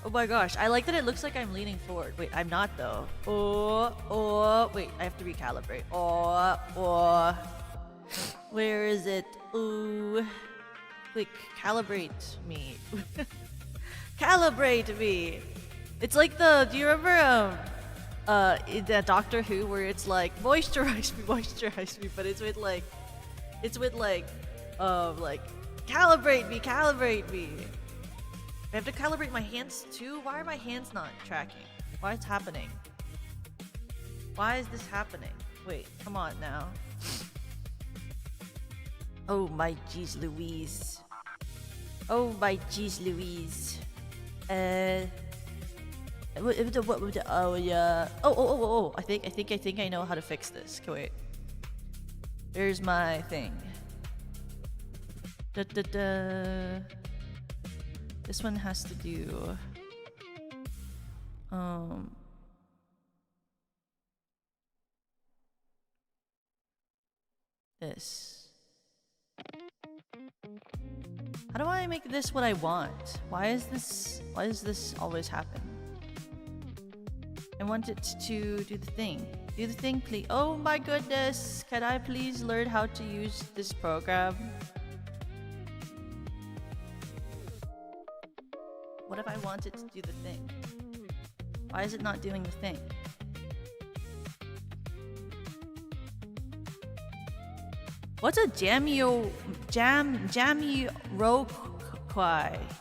Oh my gosh, I like that it looks like I'm leaning forward. Wait, I'm not though. Oh, wait, I have to recalibrate. Oh. Where is it? Ooh. Quick, calibrate me. Calibrate me! It's like do you remember, in the Doctor Who where it's like, moisturize me, but it's with like, calibrate me. I have to calibrate my hands too? Why are my hands not tracking? Why is happening? Why is this happening? Wait, come on now. Oh my jeez Louise. Oh my jeez Louise. Oh yeah. Oh. I think I know how to fix this. Okay, wait. There's my thing. This one has to do this. How do I make this what I want? Why does this always happen? I want it to do the thing. Do the thing, please. Oh my goodness! Can I please learn how to use this program? What if I want it to do the thing? Why is it not doing the thing? What's a jamiroquai?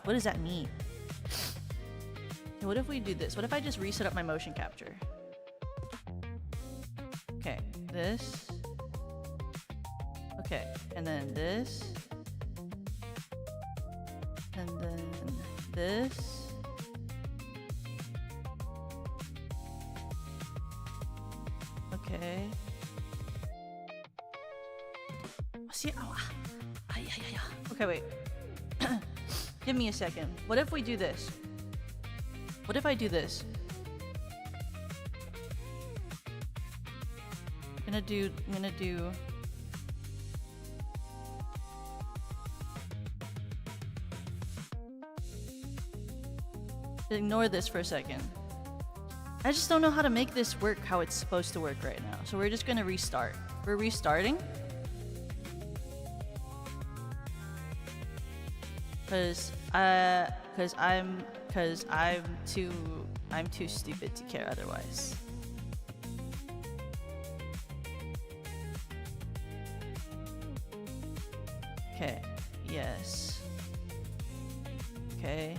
What does that mean? Okay, what if we do this? What if I just reset up my motion capture? Okay, this. Okay, and then this. And then this. Okay. See, okay, wait. Give me a second. What if we do this? What if I do this? I'm gonna do ignore this for a second. I just don't know how to make this work how it's supposed to work right now. So we're just gonna restart. We're restarting. Cause I'm too stupid to care otherwise. Okay, yes. Okay.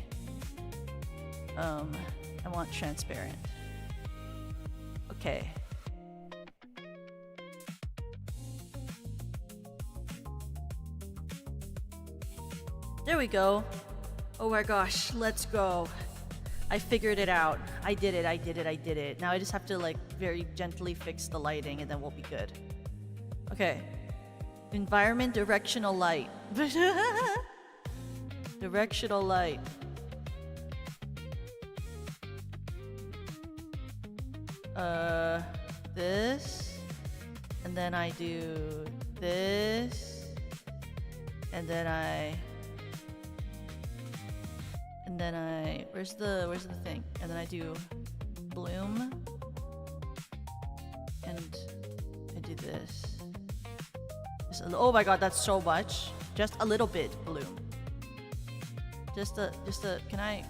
I want transparent. Okay. There we go. Oh my gosh, let's go. I figured it out. I did it. Now I just have to like very gently fix the lighting and then we'll be good. Okay. Environment directional light. Directional light. This. And then I do this. And then I where's the thing? And then I do bloom. And I do this. Oh my god, that's so much. Just a little bit bloom. Just a can I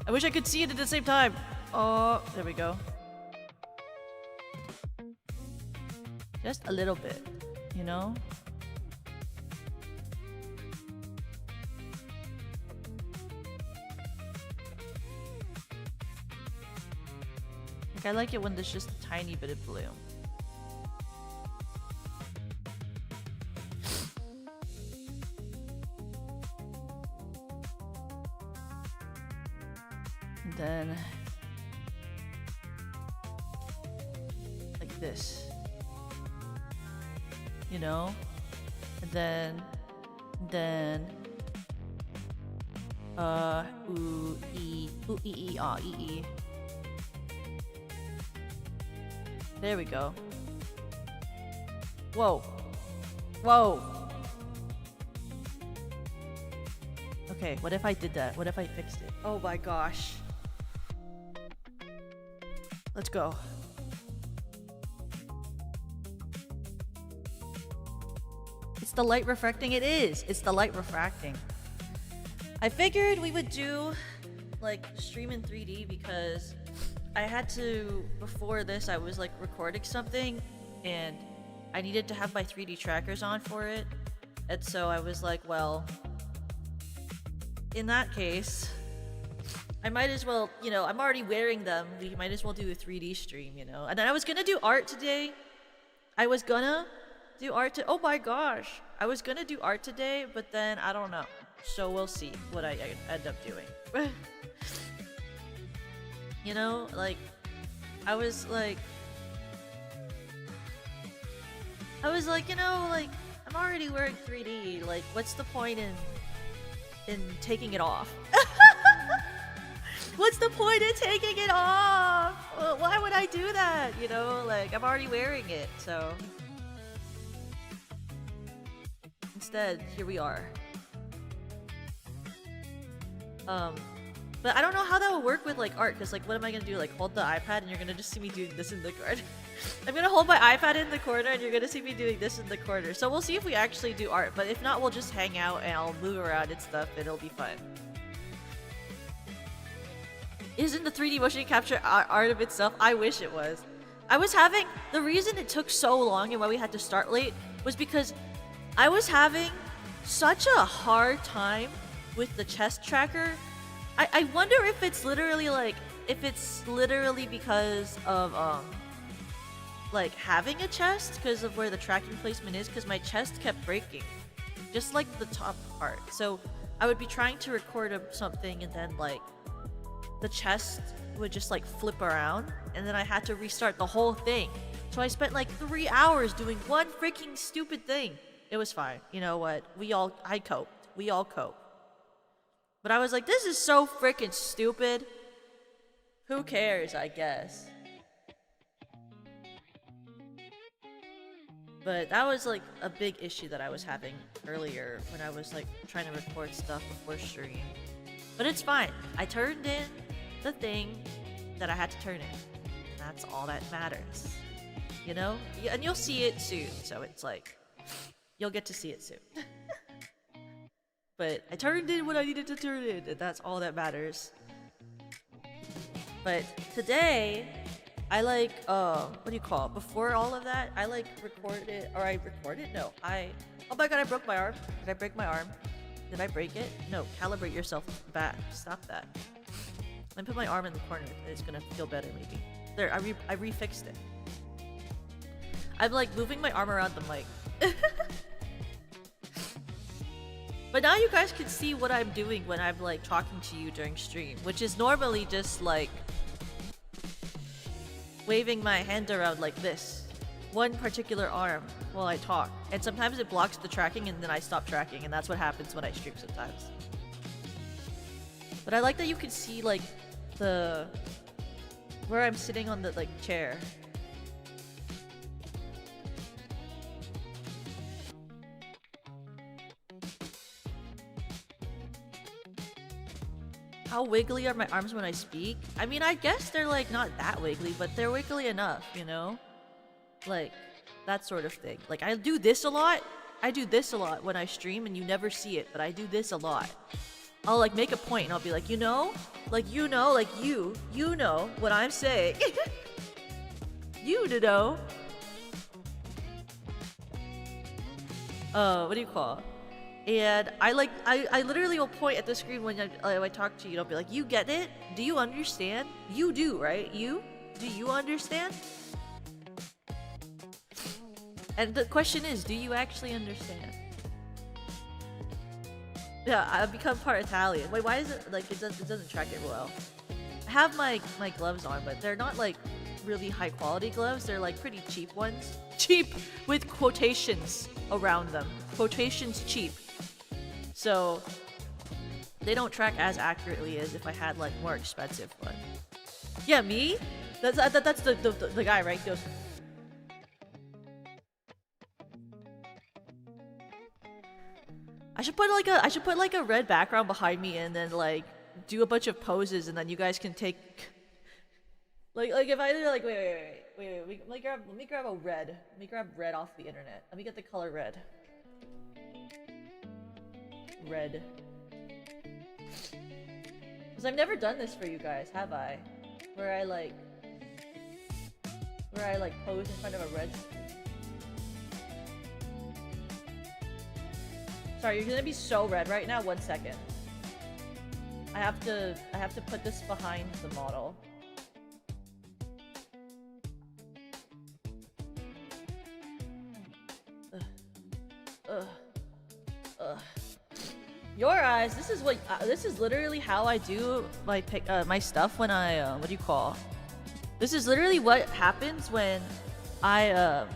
wish I could see it at the same time. Oh, there we go. Just a little bit, you know? Like, I like it when there's just a tiny bit of bloom. And then like this. You know? And then ooh ee ah ee. There we go. Whoa. Whoa. Okay, what if I did that? What if I fixed it? Oh my gosh. Let's go. It's the light refracting. It is. It's the light refracting. I figured we would do like stream in 3D because I had to, before this I was like recording something and I needed to have my 3D trackers on for it. And so I was like, well, in that case, I might as well, you know, I'm already wearing them. We might as well do a 3D stream, you know. And then I was gonna do art today. Oh my gosh. I was gonna do art today, but then I don't know. So we'll see what I end up doing. You know, like, I was like, you know, like, I'm already wearing 3D. Like, what's the point in taking it off? What's the point in taking it off? Well, why would I do that? You know, like, I'm already wearing it, so. Instead, here we are. But I don't know how that will work with like art, because like what am I gonna do? Like hold the iPad and you're gonna just see me doing this in the corner. I'm gonna hold my iPad in the corner and you're gonna see me doing this in the corner. So we'll see if we actually do art, but if not, we'll just hang out and I'll move around and stuff and it'll be fun. Isn't the 3D motion capture art of itself? I wish it was. The reason it took so long and why we had to start late was because I was having such a hard time with the chest tracker. I wonder if it's literally because of like having a chest, because of where the tracking placement is, because my chest kept breaking, just like the top part. So I would be trying to record something and then like the chest would just like flip around and then I had to restart the whole thing. So I spent like 3 hours doing one freaking stupid thing. It was fine. You know what? I coped. We all cope. But I was like, this is so freaking stupid. Who cares, I guess. But that was like a big issue that I was having earlier when I was like trying to record stuff before stream. But it's fine. I turned in the thing that I had to turn in. That's all that matters. You know? And you'll see it soon, so it's like, you'll get to see it soon. But I turned in what I needed to turn in, and that's all that matters. But today, I like, what do you call it? Before all of that, I like recorded, or I recorded? No, oh my god, I broke my arm. Did I break my arm? Did I break it? No, calibrate yourself back. Stop that. Let me put my arm in the corner. It's gonna feel better, maybe. There, I refixed it. I'm like moving my arm around the mic. But now you guys can see what I'm doing when I'm like talking to you during stream, which is normally just like waving my hand around like this, one particular arm while I talk. And sometimes it blocks the tracking and then I stop tracking, and that's what happens when I stream sometimes. But I like that you can see like where I'm sitting on the like chair. How wiggly are my arms when I speak? I mean, I guess they're like not that wiggly, but they're wiggly enough, you know? Like, that sort of thing. Like, I do this a lot. I do this a lot when I stream and you never see it, but I do this a lot. I'll like make a point and I'll be like, you know what I'm saying. You know. What do you call it? And I literally will point at the screen when I talk to you. I'll be like, you get it? Do you understand? You do, right? Do you understand? And the question is, do you actually understand? Yeah, I've become part Italian. Wait, why is it like it doesn't track it well? I have my gloves on, but they're not like really high quality gloves. They're like pretty cheap ones. Cheap with quotations around them. Quotations cheap. So they don't track as accurately as if I had like more expensive one. Yeah, me? That's the guy, right? He goes. I should put like a red background behind me and then like do a bunch of poses, and then you guys can take Like if I do like wait. Let me grab a red. Let me grab red off the internet. Let me get the color red. Red. Because I've never done this for you guys, have I? Where I like pose in front of a red screen. Sorry, you're gonna be so red right now. 1 second. I have to put this behind the model. Your eyes. This is what. This is literally how I do my my stuff when I what do you call? This is literally what happens when I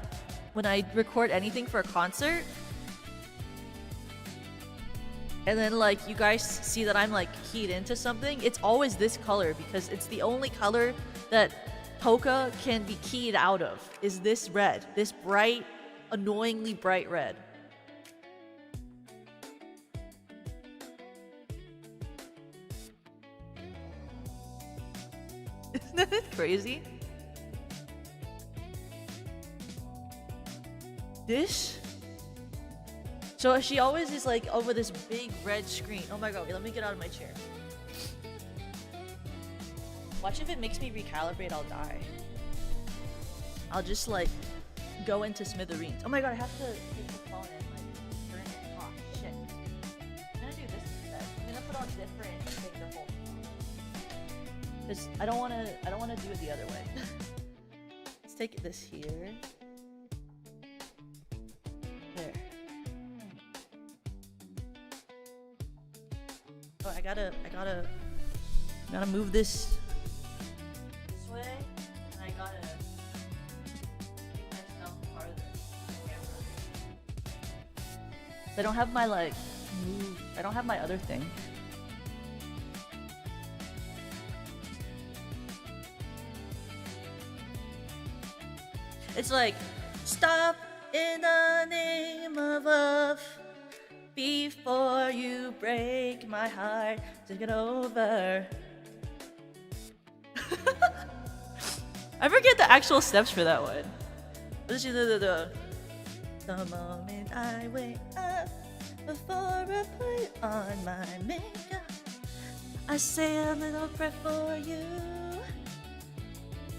record anything for a concert. And then like you guys see that I'm like keyed into something. It's always this color because it's the only color that Polka can be keyed out of. Is this red? This bright, annoyingly bright red. Isn't that crazy? This? So she always is like over this big red screen. Oh my god, wait, let me get out of my chair. Watch if it makes me recalibrate, I'll die. I'll just like go into smithereens. Oh my god, I have to take the phone and like turn it off. Shit. I'm gonna do this instead. I'm gonna put on different and take the whole phone. Cause I don't wanna do it the other way. Let's take this here. There. Oh, I gotta move this way, and I gotta make myself farther from the camera. I don't have my like move. I don't have my other thing. It's like, stop in the name of love. Before you break my heart, take it over. I forget the actual steps for that one. Let's do the moment I wake up, before I put on my makeup, I say a little prayer for you.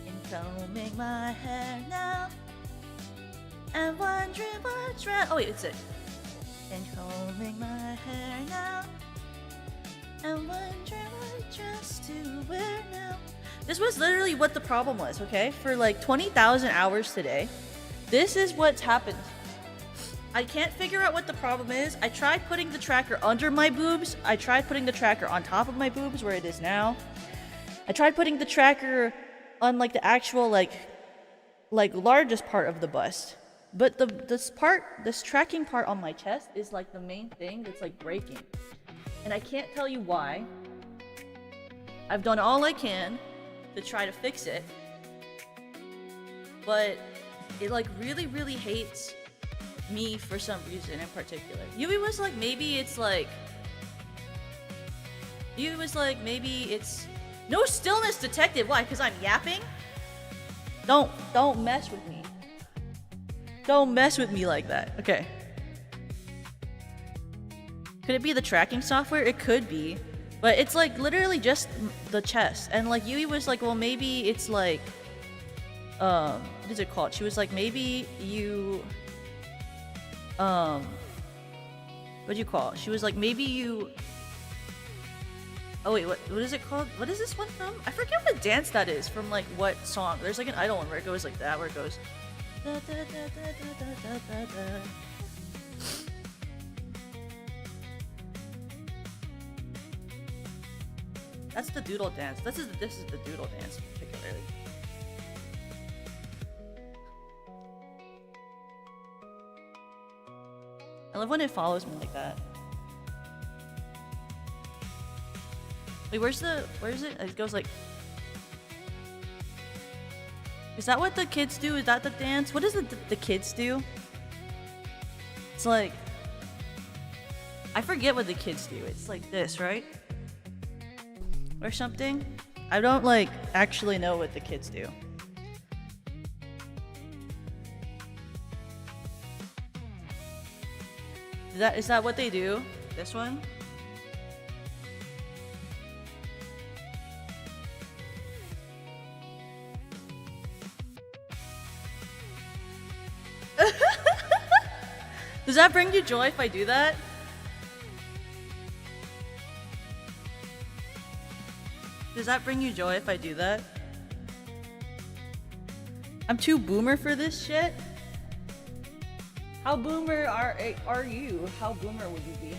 And combing my hair now, and wondering what's wrong. Oh wait, it's it. And combing my hair now, and wondering what dress to wear now. This was literally what the problem was, okay? For like 20,000 hours today, this is what's happened. I can't figure out what the problem is. I tried putting the tracker under my boobs. I tried putting the tracker on top of my boobs, where it is now. I tried putting the tracker on like the actual like largest part of the bust. But this tracking part on my chest is like the main thing that's like breaking. And I can't tell you why. I've done all I can to try to fix it. But it like really, really hates me for some reason in particular. Yui was like, maybe it's like... Yui was like, maybe it's... No stillness detected. Why? Because I'm yapping? Don't mess with me. Don't mess with me like that. Okay. Could it be the tracking software? It could be. But it's like literally just the chest. And like Yui was like, well, maybe it's like... what is it called? She was like, maybe you... what do you call it? She was like, maybe you... Oh wait, what is it called? What is this one from? I forget what dance that is from like what song. There's like an idol one where it goes like that, where it goes... Da, da, da, da, da, da, da. That's the doodle dance. This is the doodle dance particularly. I love when it follows me like that. Wait, where is it? It goes like... Is that what the kids do? Is that the dance? What does the kids do? It's like... I forget what the kids do. It's like this, right? Or something? I don't like actually know what the kids do. Is that what they do? This one? Does that bring you joy if I do that? Does that bring you joy if I do that? I'm too boomer for this shit? How boomer are you? How boomer would you be?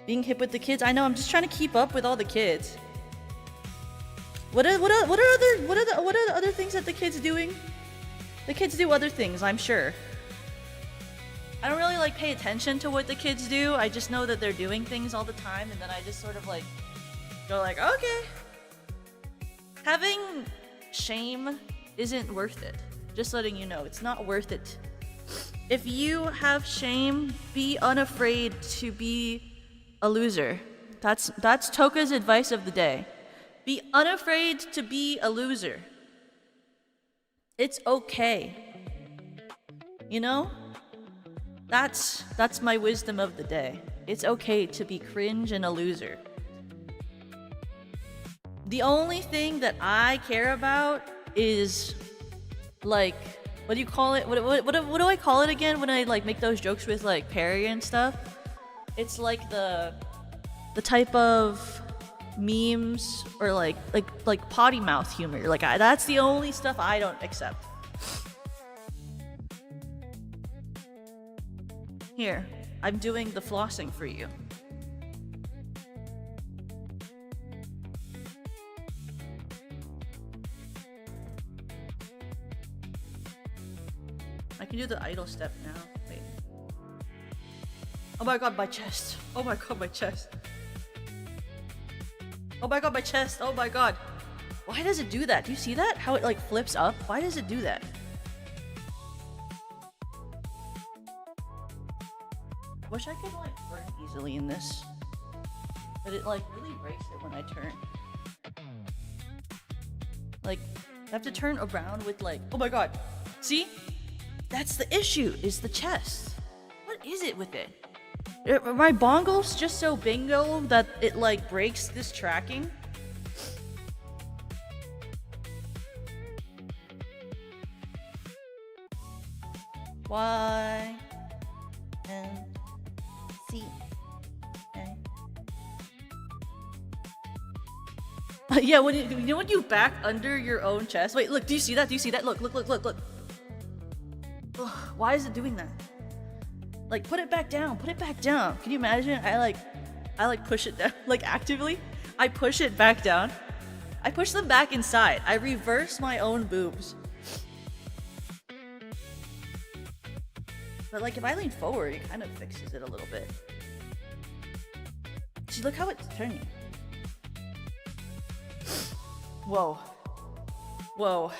Being hip with the kids? I know, I'm just trying to keep up with all the kids. What are the other things that the kids doing? The kids do other things, I'm sure. I don't really like pay attention to what the kids do. I just know that they're doing things all the time, and then I just sort of like go like, okay. Having shame isn't worth it. Just letting you know, it's not worth it. If you have shame, be unafraid to be a loser. That's Toka's advice of the day. Be unafraid to be a loser. It's okay. You know? That's my wisdom of the day. It's okay to be cringe and a loser. The only thing that I care about is like, what do you call it? What do I call it again when I like make those jokes with like Perry and stuff? It's like the type of memes or like potty mouth humor. Like that's the only stuff I don't accept. Here, I'm doing the flossing for you. I can do the idle step now. Wait. Oh my god, my chest. Oh my god, my chest. Oh my god, my chest. Oh my god. Why does it do that? Do you see that? How it like flips up? Why does it do that? Wish I could like turn easily in this. But it like really breaks it when I turn. Like, I have to turn around with like, oh my god. See? That's the issue, is the chest. What is it with it? Are my bongos just so bingo that it like breaks this tracking? Y and C. Okay. Yeah, when you know when you back under your own chest. Wait, look. Do you see that? Do you see that? Look. Ugh, why is it doing that? Like, put it back down. Put it back down. Can you imagine? I like push it down. Like actively, I push it back down. I push them back inside. I reverse my own boobs. But like, if I lean forward, it kind of fixes it a little bit. See, look how it's turning. Whoa. Whoa.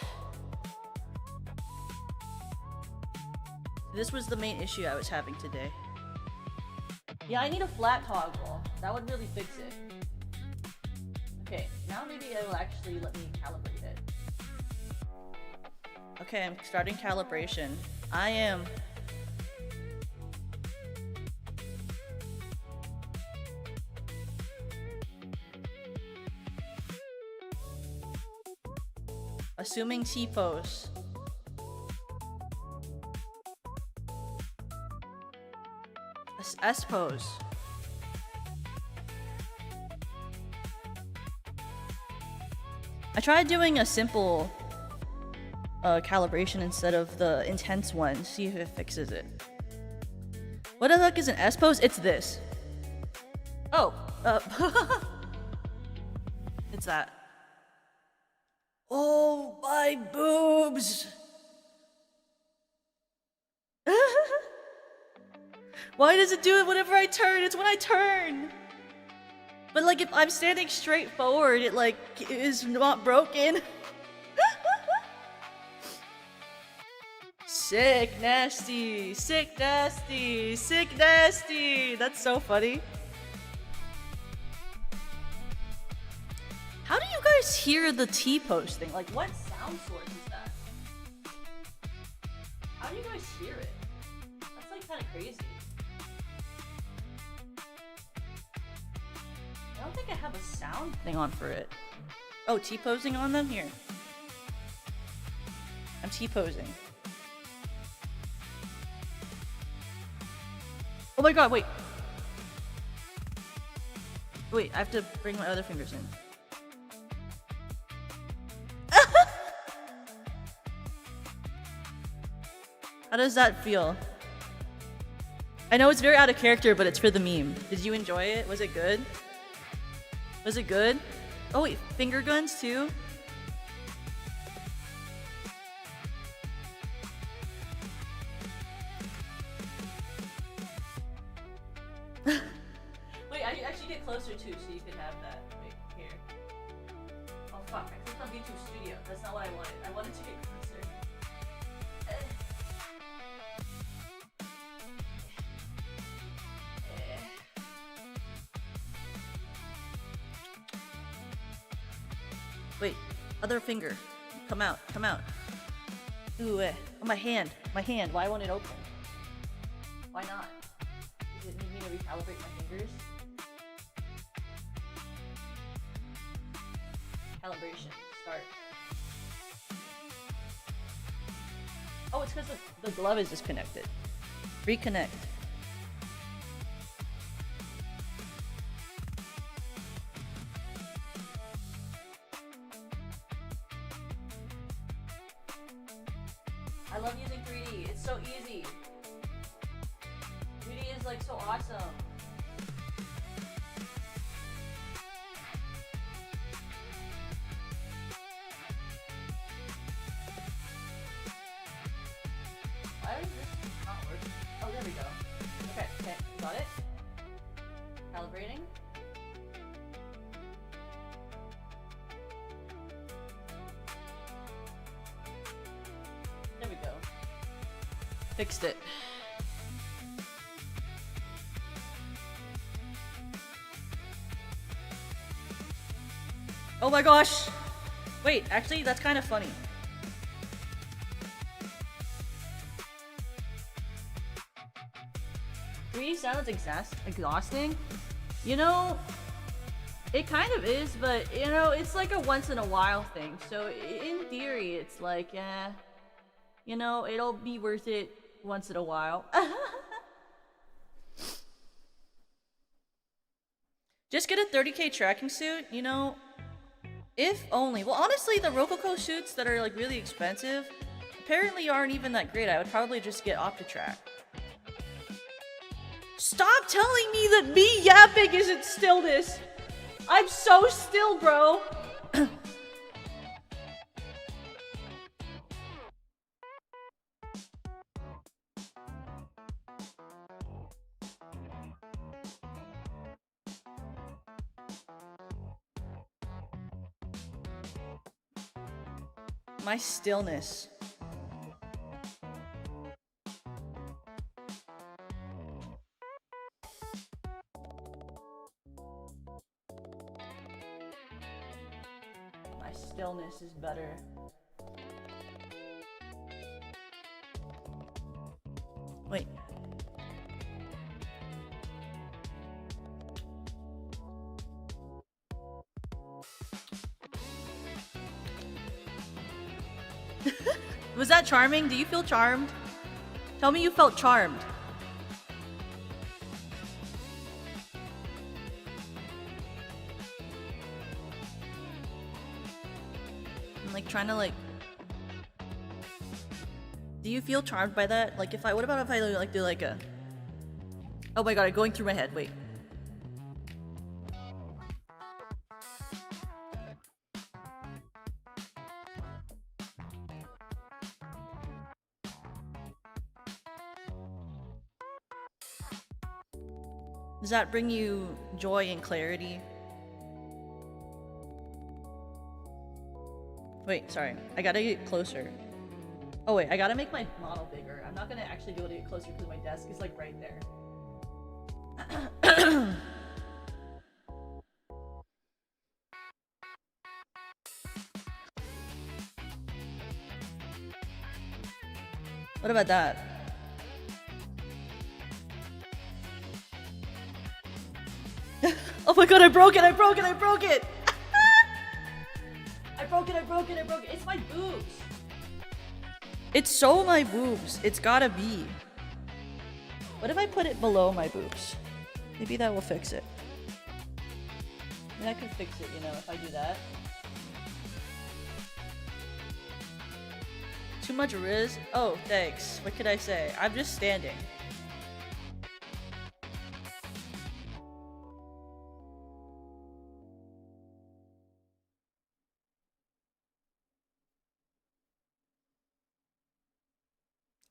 This was the main issue I was having today. Yeah, I need a flat toggle. That would really fix it. Okay, now maybe it'll actually let me calibrate it. Okay, I'm starting calibration. I am... assuming T-pose. S-pose. I tried doing a simple calibration instead of the intense one. See if it fixes it. What the heck is an S-pose? It's this. Oh. It's that. Oh, my boobs! Why does it do it whenever I turn? It's when I turn! But like, if I'm standing straight forward, it like is not broken. Sick, nasty, sick, nasty, sick, nasty. That's so funny. How do you guys hear the T-posting? Like, what sound source is that? How do you guys hear it? That's like kind of crazy. I don't think I have a sound thing on for it. Oh, T-posing on them? Here. I'm T-posing. Oh my god, wait. Wait, I have to bring my other fingers in. How does that feel? I know it's very out of character, but it's for the meme. Did you enjoy it? Was it good? Was it good? Oh wait, finger guns too? Wait, I actually get closer too, so you can have that. Wait, here. Oh fuck, I clicked on YouTube Studio. That's not what I wanted. I wanted to get closer. Wait, other finger. Come out, come out. Ooh, oh, my hand. Why won't it open? Why not? Does it need me to recalibrate my fingers? Calibration. Start. Oh, it's because the glove is disconnected. Reconnect. I love using 3D. It's so easy. 3D is like so awesome. Why is this not working? Oh, there we go. Okay, got it. Calibrating. There we go. Fixed it. Oh my gosh! Wait, actually, that's kind of funny. Sounds exhausting. You know, it kind of is, but you know, it's like a once in a while thing. So in theory, it's like, you know, it'll be worth it once in a while. Just get a 30k tracking suit, you know, if only. Well, honestly, the Rococo suits that are like really expensive apparently aren't even that great. I would probably just get OptiTrack. Stop telling me that me yapping isn't stillness. I'm so still, bro. My stillness. My stillness is better. Wait. Was that charming? Do you feel charmed? Tell me you felt charmed. I'm like trying to like... Do you feel charmed by that? Like if I... What about if I like do like a... Oh my god, I'm going through my head. Wait. Does that bring you joy and clarity? Wait, sorry. I gotta get closer. Oh wait, I gotta make my model bigger. I'm not gonna actually be able to get closer because my desk is like right there. What about that? Oh my god, I broke it! I broke it! I broke it! I broke it! I broke it! I broke it! It's my boobs! It's so my boobs. It's gotta be. What if I put it below my boobs? Maybe that will fix it. And I could fix it, you know, if I do that. Too much riz? Oh, thanks. What could I say? I'm just standing.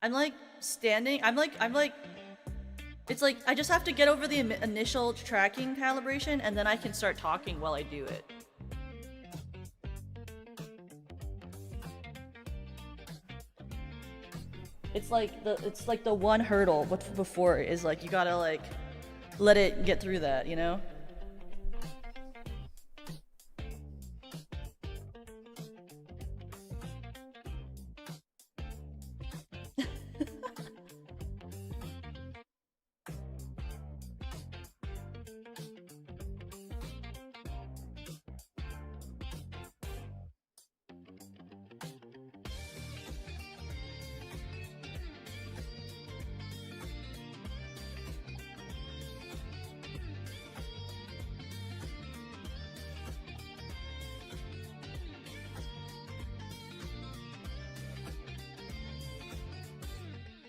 I'm like standing. I'm like it's like I just have to get over the initial tracking calibration and then I can start talking while I do it. It's like the one hurdle before is like you gotta like let it get through that, you know?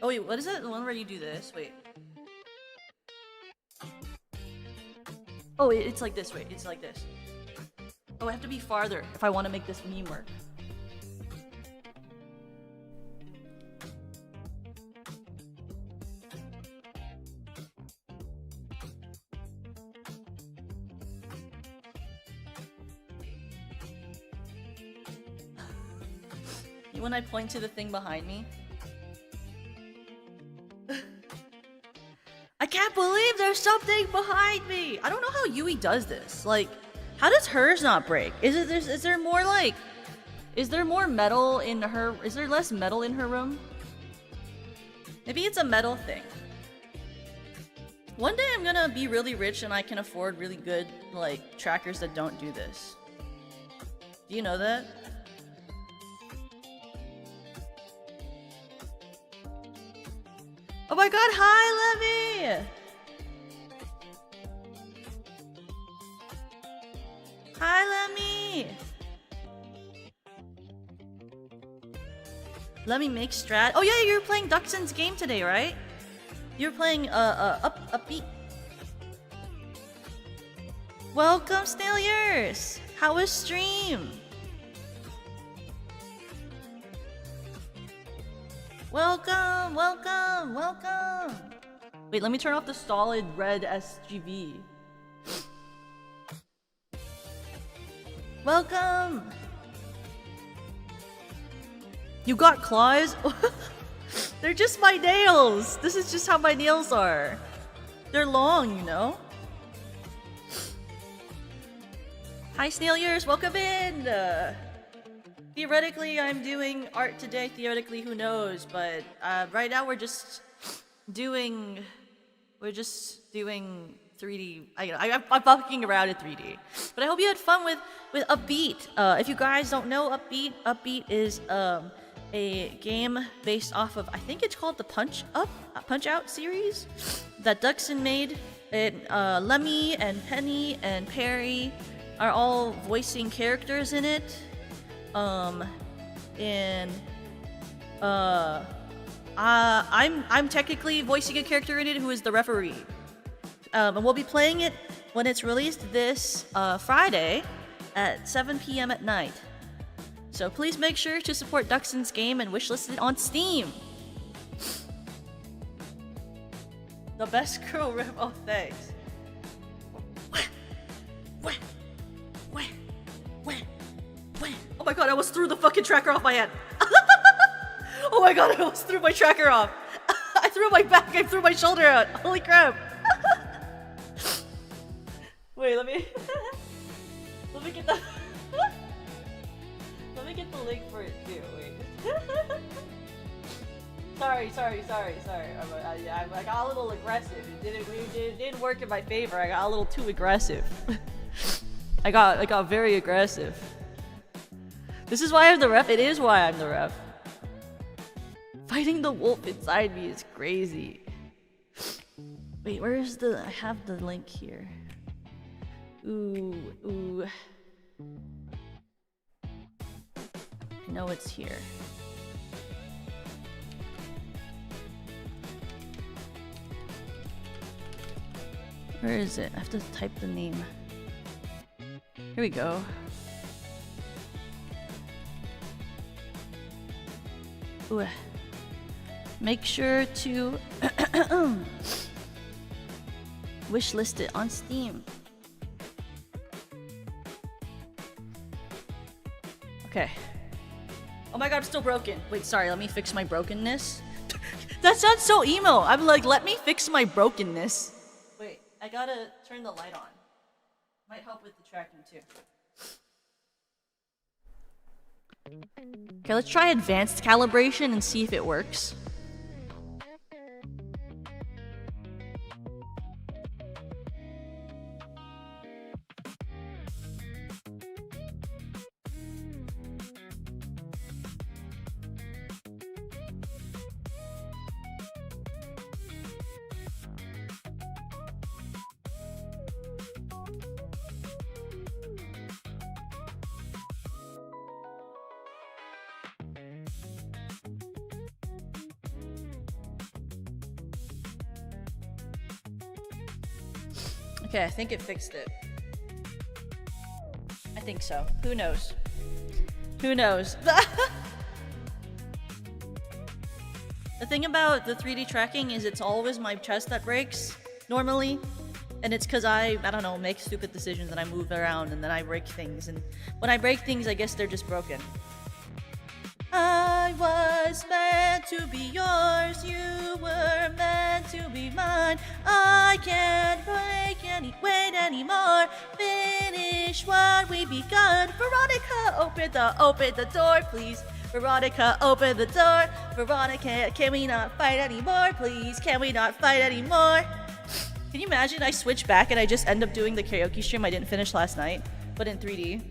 Oh wait, what is that? The one where you do this? Wait. Oh, it's like this. Wait, it's like this. Oh, I have to be farther if I want to make this meme work. When I point to the thing behind me. I can't believe there's something behind me! I don't know how Yui does this. Like, how does hers not break? Is there more like... Is there more metal in her... Is there less metal in her room? Maybe it's a metal thing. One day I'm gonna be really rich and I can afford really good, like, trackers that don't do this. Do you know that? Oh my god, hi Lemmy! Hi Lemmy! Lemmy make strat. Oh yeah, you're playing Duxon's game today, right? You're playing upbeat. Welcome, Snailers! How was stream? Welcome, welcome, welcome! Wait, let me turn off the solid red SGV. Welcome! You got claws? They're just my nails! This is just how my nails are. They're long, you know? Hi, Snail Ears, welcome in! Theoretically, I'm doing art today. Theoretically, who knows? But right now, we're just doing 3D. I'm fucking around in 3D. But I hope you had fun with Upbeat. If you guys don't know Upbeat is a game based off of, I think it's called the Punch Out series that Duxon made. Lemmy and Penny and Perry are all voicing characters in it. I'm technically voicing a character in it who is the referee. And we'll be playing it when it's released this Friday at 7 p.m. at night. So please make sure to support Duxon's game and wishlist it on Steam. The best girl rip. Oh, thanks. Oh my god, I almost threw the fucking tracker off my head. Oh my god, I almost threw my tracker off. I threw my back, I threw my shoulder out. Holy crap. Wait, let me let me get the let me get the link for it too. Wait. Sorry. I got a little aggressive. It didn't work in my favor. I got a little too aggressive. I got very aggressive. This is why I'm the ref. It is why I'm the ref. Fighting the wolf inside me is crazy. Wait, where is the... I have the link here. Ooh. I know it's here. Where is it? I have to type the name. Here we go. Ooh. Make sure to wishlist it on Steam. Okay. Oh my god, I'm still broken. Wait, sorry, let me fix my brokenness. That sounds so emo. I'm like, let me fix my brokenness. Wait, I gotta turn the light on. Might help with the tracking too. Okay, let's try advanced calibration and see if it works. Okay, I think it fixed it. I think so. Who knows? Who knows? The thing about the 3D tracking is it's always my chest that breaks, normally. And it's because I don't know, make stupid decisions and I move around and then I break things. And when I break things, I guess they're just broken. I was meant to be yours, you were meant to be mine. I can't wait anymore. Finish what we begun. Veronica, open the door, please. Veronica, open the door. Veronica, can we not fight anymore, please? Can we not fight anymore? Can you imagine I switch back and I just end up doing the karaoke stream I didn't finish last night, but in 3D?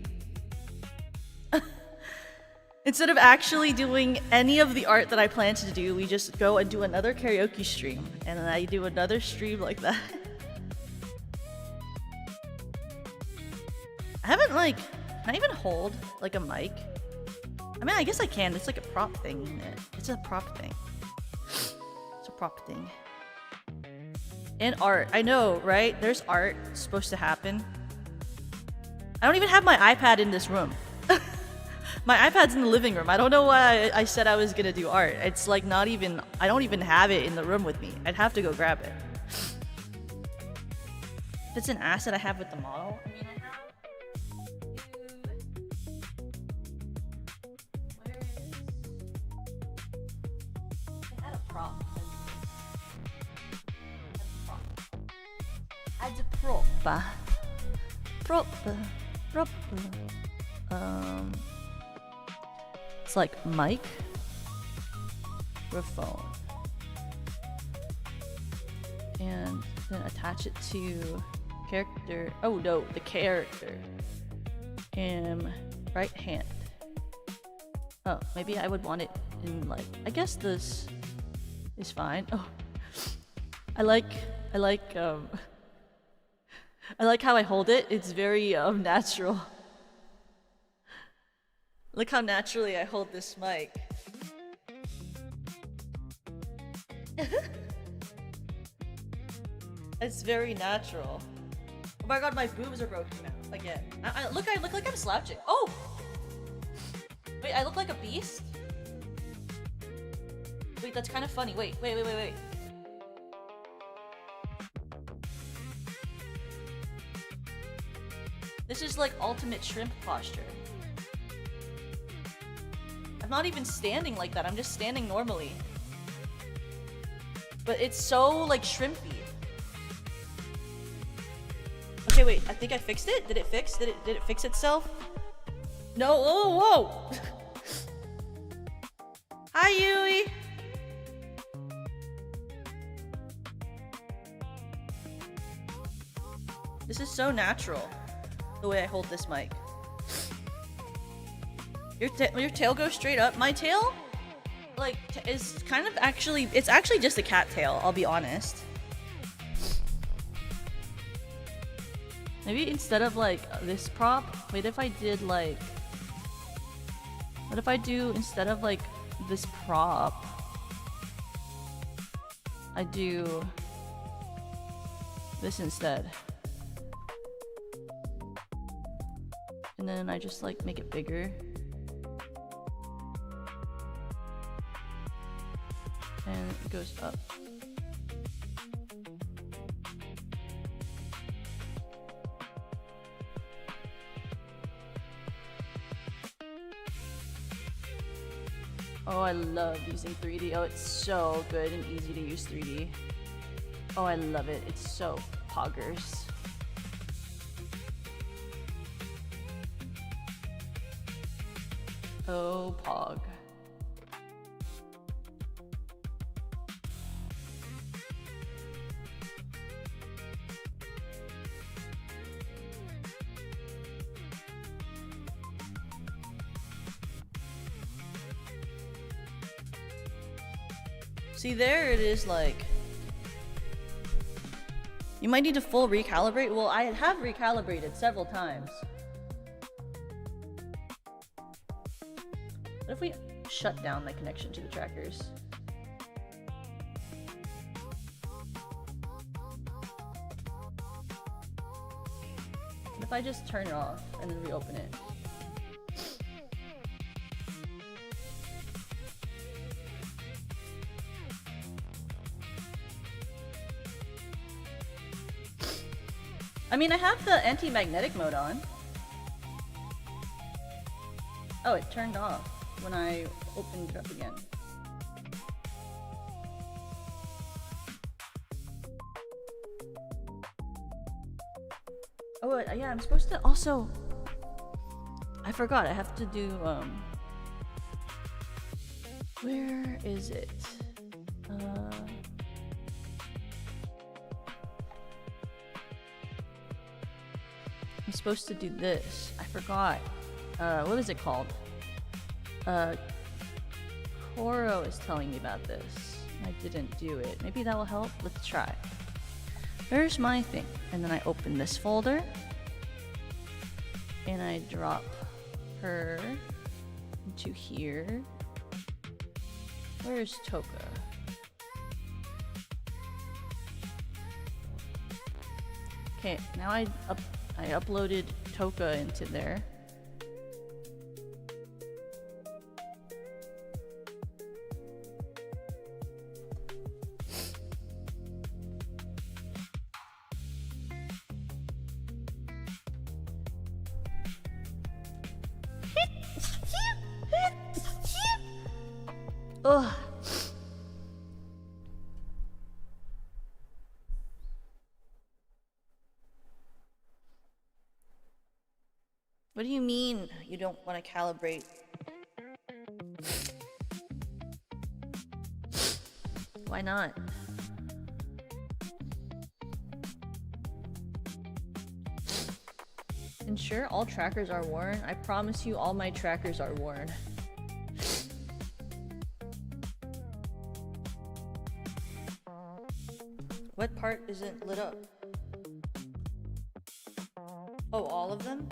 Instead of actually doing any of the art that I planned to do, we just go and do another karaoke stream. And then I do another stream like that. I haven't can I even hold like a mic? I mean, I guess I can. It's like a prop thing, isn't it? It's a prop thing. It's a prop thing. And art. I know, right? There's art supposed to happen. I don't even have my iPad in this room. My iPad's in the living room. I don't know why I said I was gonna do art. It's like not even, I don't even have it in the room with me. I'd have to go grab it. If it's an asset I have with the model, I mean, I had a prop. Add a prop. Prop. It's like mic, microphone, and then attach it to character. Oh no, the character. Right hand. Oh, maybe I would want it in like. I guess this is fine. Oh, I like how I hold it. It's very natural. Look how naturally I hold this mic. It's very natural. Oh my god, my boobs are broken now. Again. I look like I'm slouching. Oh! Wait, I look like a beast? Wait, that's kind of funny. Wait. This is like ultimate shrimp posture. not even standing like that. I'm just standing normally. But it's so like shrimpy. Okay, wait. I think I fixed it. Did it fix? Did it fix itself? No. Oh, whoa. Hi, Yui. This is so natural, the way I hold this mic. Your tail goes straight up. My tail, like, is kind of actually... It's actually just a cat tail, I'll be honest. Maybe instead of, like, this prop... Wait, if I did, like... What if I do, instead of, like, this prop... I do... this instead. And then I just like make it bigger. And it goes up. Oh, I love using 3D. Oh, it's so good and easy to use 3D. Oh, I love it. It's so poggers. Oh, pog. See, there it is, like... You might need to full recalibrate. Well, I have recalibrated several times. What if we shut down the connection to the trackers? What if I just turn it off and then reopen it? I mean, I have the anti-magnetic mode on. Oh, it turned off when I opened it up again. Oh, yeah, I'm supposed to also... I forgot, I have to do, where is it? I'm supposed to do this. I forgot. What is it called? Koro is telling me about this. I didn't do it. Maybe that will help. Let's try. There's my thing. And then I open this folder. And I drop her into here. Where's Toka? Okay, now I uploaded Toka into there. Ugh. What do you mean you don't want to calibrate? Why not? Ensure all trackers are worn. I promise you all my trackers are worn. What part isn't lit up? Oh, all of them?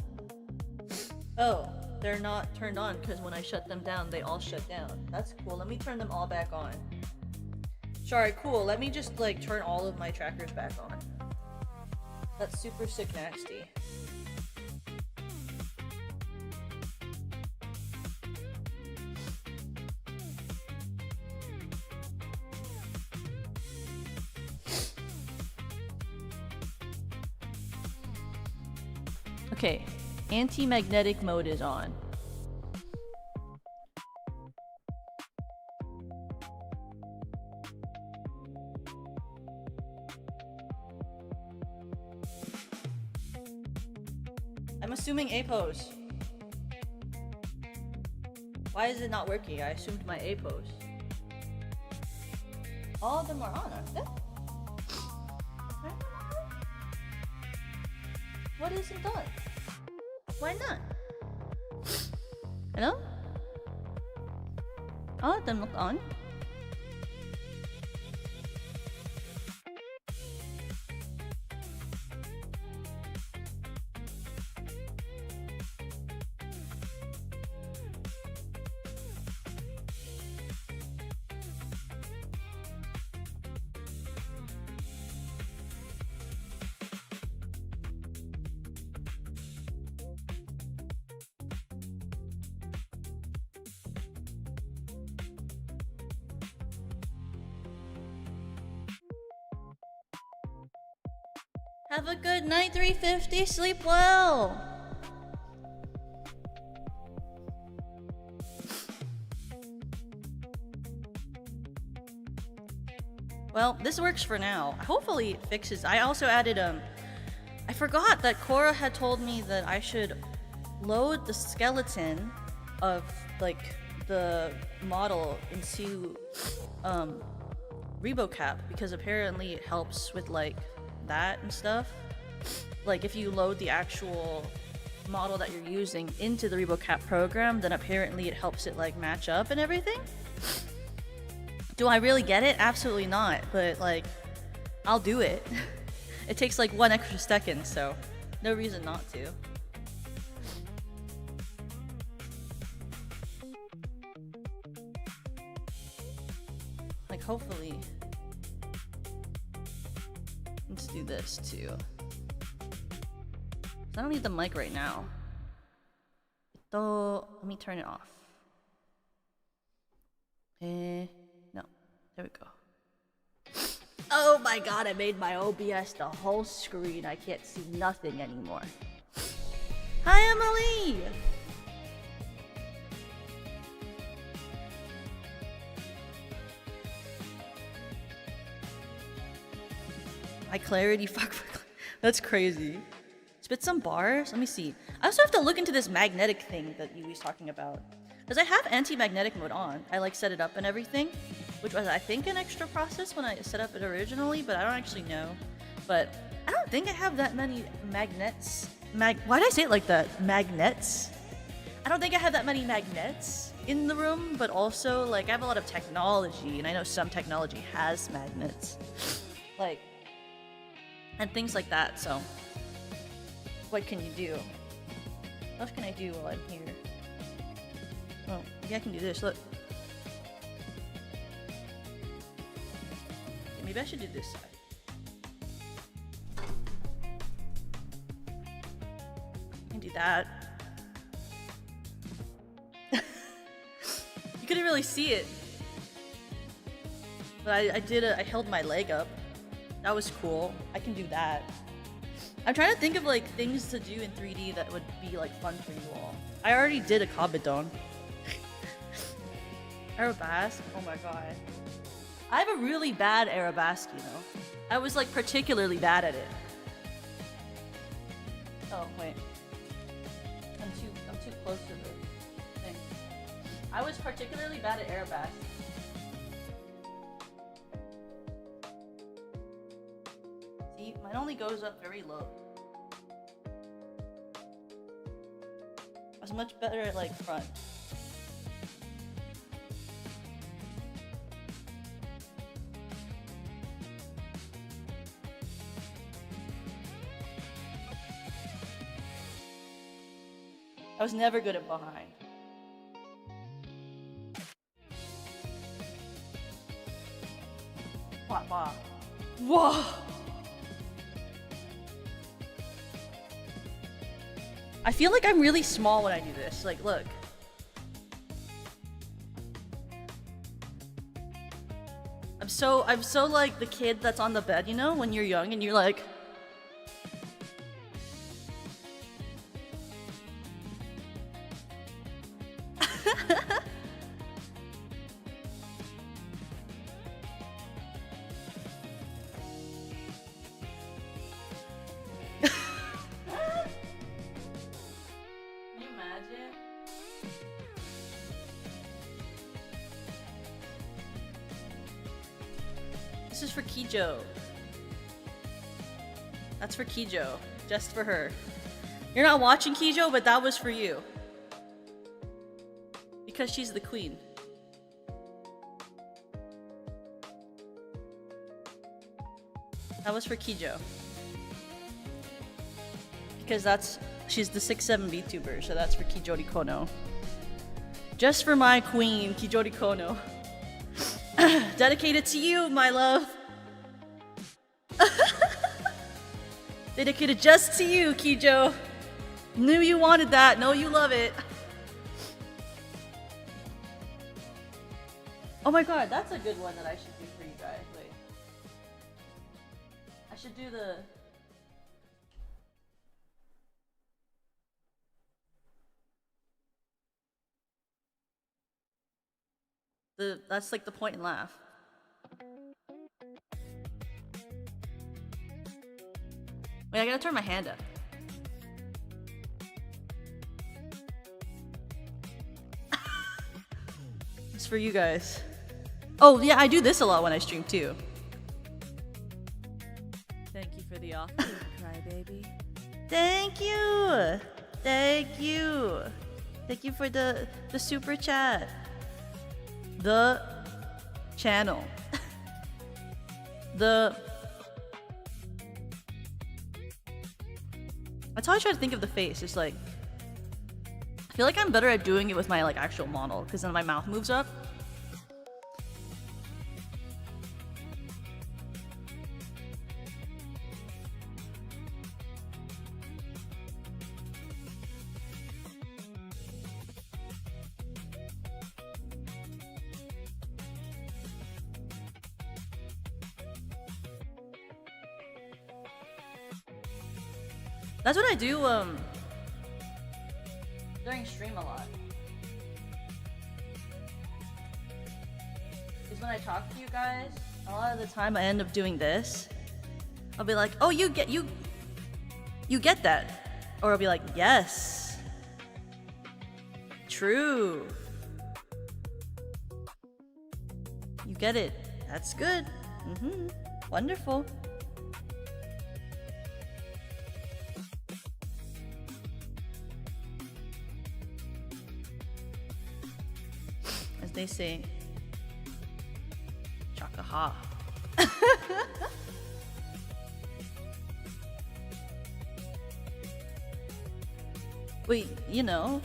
Oh, they're not turned on because when I shut them down, they all shut down. That's cool. Let me turn them all back on. Sorry, cool. Let me just like turn all of my trackers back on. That's super sick nasty. Okay, anti-magnetic mode is on. I'm assuming A pose. Why is it not working? I assumed my A pose. All of them are on, aren't they? What isn't done? Why not? Hello? All of them look on. Have a good night, 350. Sleep well. Well, this works for now. Hopefully it fixes. I also added I forgot that Cora had told me that I should load the skeleton of like the model into ReboCap because apparently it helps with like that and stuff. Like if you load the actual model that you're using into the ReboCap program, then apparently it helps it like match up and everything. Do I really get it? Absolutely not, but like I'll do it. It takes like 1 extra second, so no reason not to. Like hopefully. Let's do this too. I don't need the mic right now. Let me turn it off. No. There we go. Oh my god, I made my OBS the whole screen. I can't see nothing anymore. Hi, Emily! My clarity, fuck. That's crazy. Spit some bars? Let me see. I also have to look into this magnetic thing that you was talking about. Because I have anti-magnetic mode on. I like set it up and everything. Which was, I think, an extra process when I set up it originally, but I don't actually know. But I don't think I have that many magnets. Why did I say it like that? Magnets? I don't think I have that many magnets in the room, but also, like, I have a lot of technology, and I know some technology has magnets. Like, and things like that, so what can you do? What else can I do while I'm here? Oh, maybe I can do this, look. Okay, maybe I should do this side. I can do that. You couldn't really see it. But I held my leg up. That was cool. I can do that. I'm trying to think of like things to do in 3D that would be like fun for you all. I already did a Kabedon. Arabesque? Oh my god. I have a really bad Arabesque, you know. I was like particularly bad at it. Oh wait. I'm too close to the thing. I was particularly bad at Arabesque. See, mine only goes up very low. I was much better at like front. I was never good at behind. Wow. Whoa! I feel like I'm really small when I do this. Like, look. I'm so like the kid that's on the bed, you know, when you're young and you're like. is for Kijo. That's for Kijo. Just for her. You're not watching Kijo, but that was for you. Because she's the queen. That was for Kijo. Because she's the 6'7" VTuber, so that's for Kijori Kono. Just for my queen, Kijori Kono. Dedicated to you, my love. Dedicated just to you, Kijo. Knew you wanted that. Know you love it. Oh my god, that's a good one that I should do for you guys. Wait. I should do that's like the point and laugh. Wait, I gotta turn my hand up. It's for you guys. Oh yeah, I do this a lot when I stream too. Thank you for the offer, Crybaby. Thank you! Thank you! Thank you for the super chat. The channel. That's how I try to think of the face. It's like, I feel like I'm better at doing it with my like actual model, because then my mouth moves up. That's what I do during stream a lot. Is when I talk to you guys, a lot of the time I end up doing this. I'll be like, "Oh, you get that," or I'll be like, "Yes, true. You get it. That's good. Wonderful." They say chakaha. Wait, you know,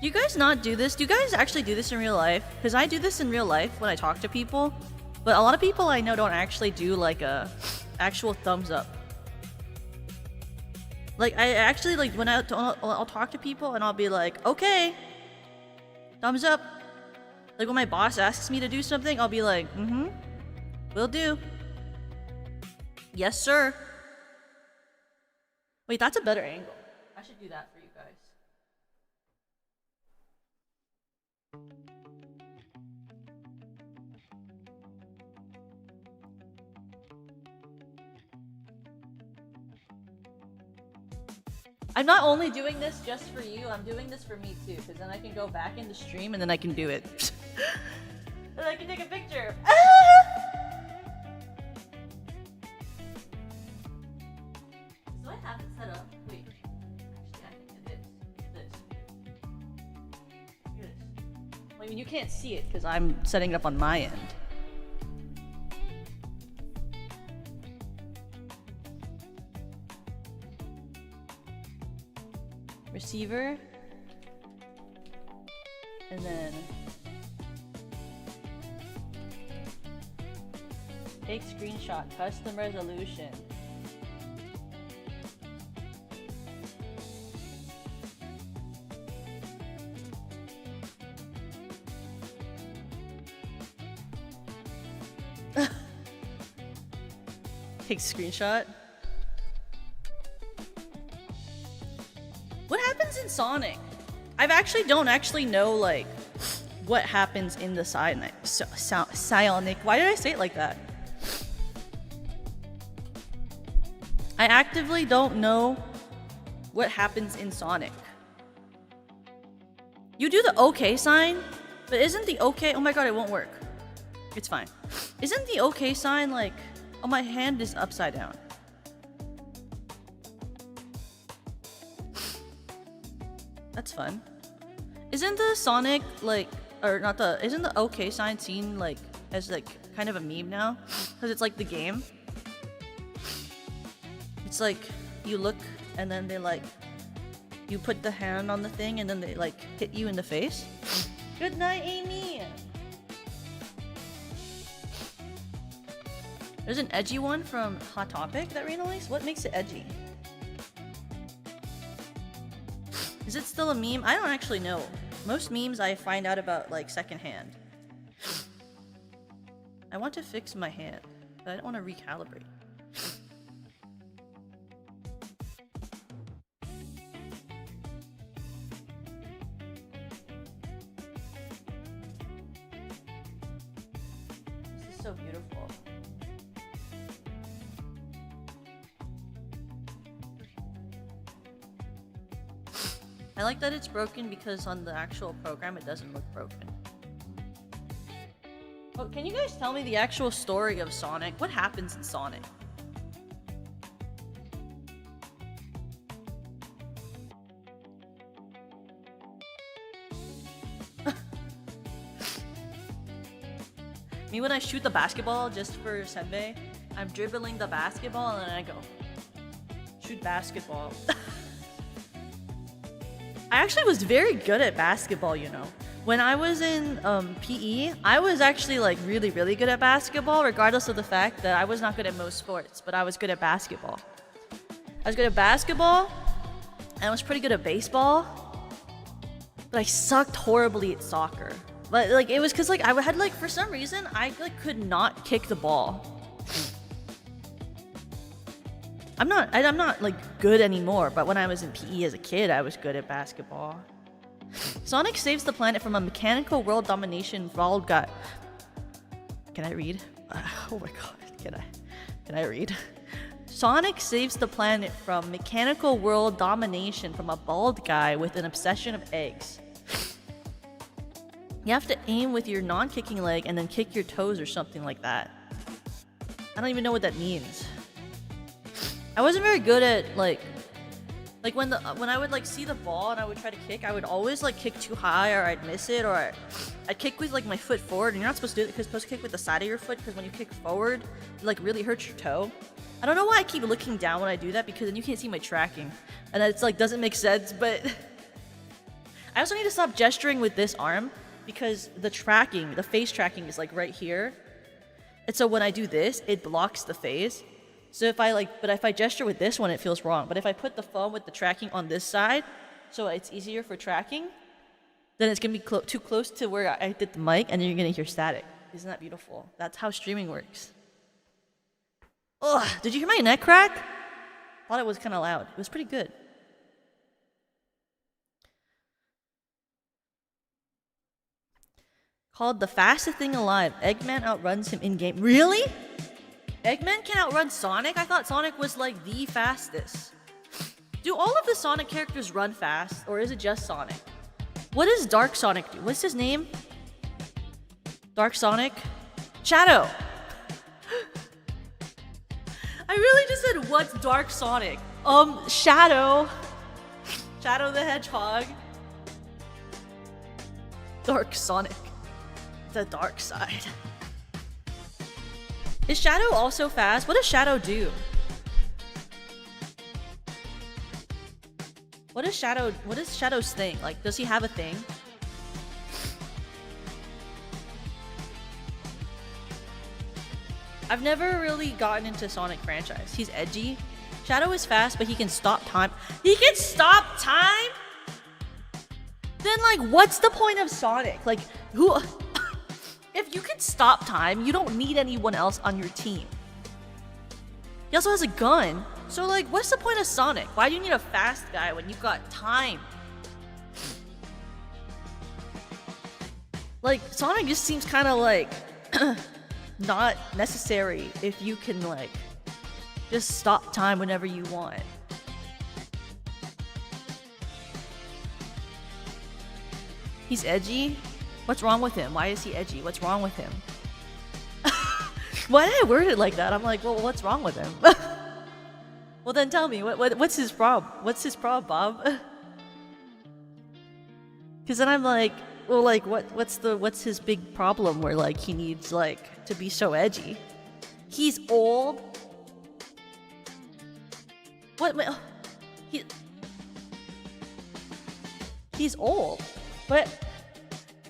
do you guys not do this? Do you guys actually do this in real life? Because I do this in real life when I talk to people, but a lot of people I know don't actually do like a actual thumbs up. Like I actually like when I'll talk to people and I'll be like, okay, thumbs up. Like when my boss asks me to do something, I'll be like, will do. Yes, sir. Wait, that's a better angle. I should do that for you guys. I'm not only doing this just for you, I'm doing this for me too, because then I can go back in the stream and then I can do it. And I can take a picture. So I have it set up. Wait. Actually, I think it's this. Well, I mean, you can't see it because I'm setting it up on my end. Receiver, and then take screenshot, custom resolution. Take screenshot. What happens in Sonic? I don't actually know like what happens in the Psionic. Why did I say it like that? I actively don't know what happens in Sonic. You do the OK sign, but isn't the OK? Oh my god, it won't work. It's fine. Isn't the okay sign like... Oh, my hand is upside down. That's fun. Isn't the Sonic, like... Or not the... Isn't the okay sign seen, like, as, like, kind of a meme now? Because it's like the game. It's like, you look, and then they, like... You put the hand on the thing, and then they, like, hit you in the face. Good night, Amy! There's an edgy one from Hot Topic that re-released? What makes it edgy? Is it still a meme? I don't actually know. Most memes I find out about, like, secondhand. I want to fix my hand, but I don't want to recalibrate. This is so beautiful. I like that it's broken because on the actual program it doesn't look broken. Oh, can you guys tell me the actual story of Sonic? What happens in Sonic? Me when I shoot the basketball just for Senbei, I'm dribbling the basketball and then I go, shoot basketball. I actually was very good at basketball, you know. When I was in PE, I was actually like really good at basketball, regardless of the fact that I was not good at most sports, but I was good at basketball. I was good at basketball, and I was pretty good at baseball, but I sucked horribly at soccer. But like it was because like I had like for some reason I like could not kick the ball. I'm not like good anymore, but when I was in PE as a kid, I was good at basketball. Sonic saves the planet from a mechanical world domination bald guy. Can I read? Oh my god, can I read? Sonic saves the planet from mechanical world domination from a bald guy with an obsession of eggs. You have to aim with your non-kicking leg and then kick your toes or something like that. I don't even know what that means. I wasn't very good at like when I would like see the ball and I would try to kick, I would always like kick too high or I'd miss it, or I'd kick with like my foot forward, and you're not supposed to do it because you're supposed to kick with the side of your foot, because when you kick forward, it like really hurts your toe. I don't know why I keep looking down when I do that, because then you can't see my tracking, and it's like doesn't make sense. But I also need to stop gesturing with this arm because the face tracking is like right here, and so when I do this, it blocks the face. So if I gesture with this one, it feels wrong. But if I put the phone with the tracking on this side, so it's easier for tracking, then it's gonna be too close to where I did the mic, and then you're gonna hear static. Isn't that beautiful? That's how streaming works. Ugh, did you hear my neck crack? Thought it was kind of loud. It was pretty good. Called the fastest thing alive. Eggman outruns him in game. Really? Eggman can outrun Sonic? I thought Sonic was like the fastest. Do all of the Sonic characters run fast, or is it just Sonic? What does Dark Sonic do? What's his name? Dark Sonic? Shadow! I really just said, what's Dark Sonic? Shadow. Shadow the Hedgehog. Dark Sonic. The dark side. Is Shadow also fast? What does Shadow do? What is Shadow's thing? Like, does he have a thing? I've never really gotten into Sonic franchise. He's edgy. Shadow is fast, but he can stop time. He can stop time? Then, like, what's the point of Sonic? Like, who... If you can stop time, you don't need anyone else on your team. He also has a gun. So, like, what's the point of Sonic? Why do you need a fast guy when you've got time? Like, Sonic just seems kind of, like, not necessary if you can, like, just stop time whenever you want. He's edgy? What's wrong with him? Why is he edgy? What's wrong with him? Why did I word it like that? I'm like, well, what's wrong with him? Well, then tell me, what's his problem? What's his problem, Bob? Because then I'm like, well, like, what's his big problem where like he needs like to be so edgy? He's old. What? He's old. But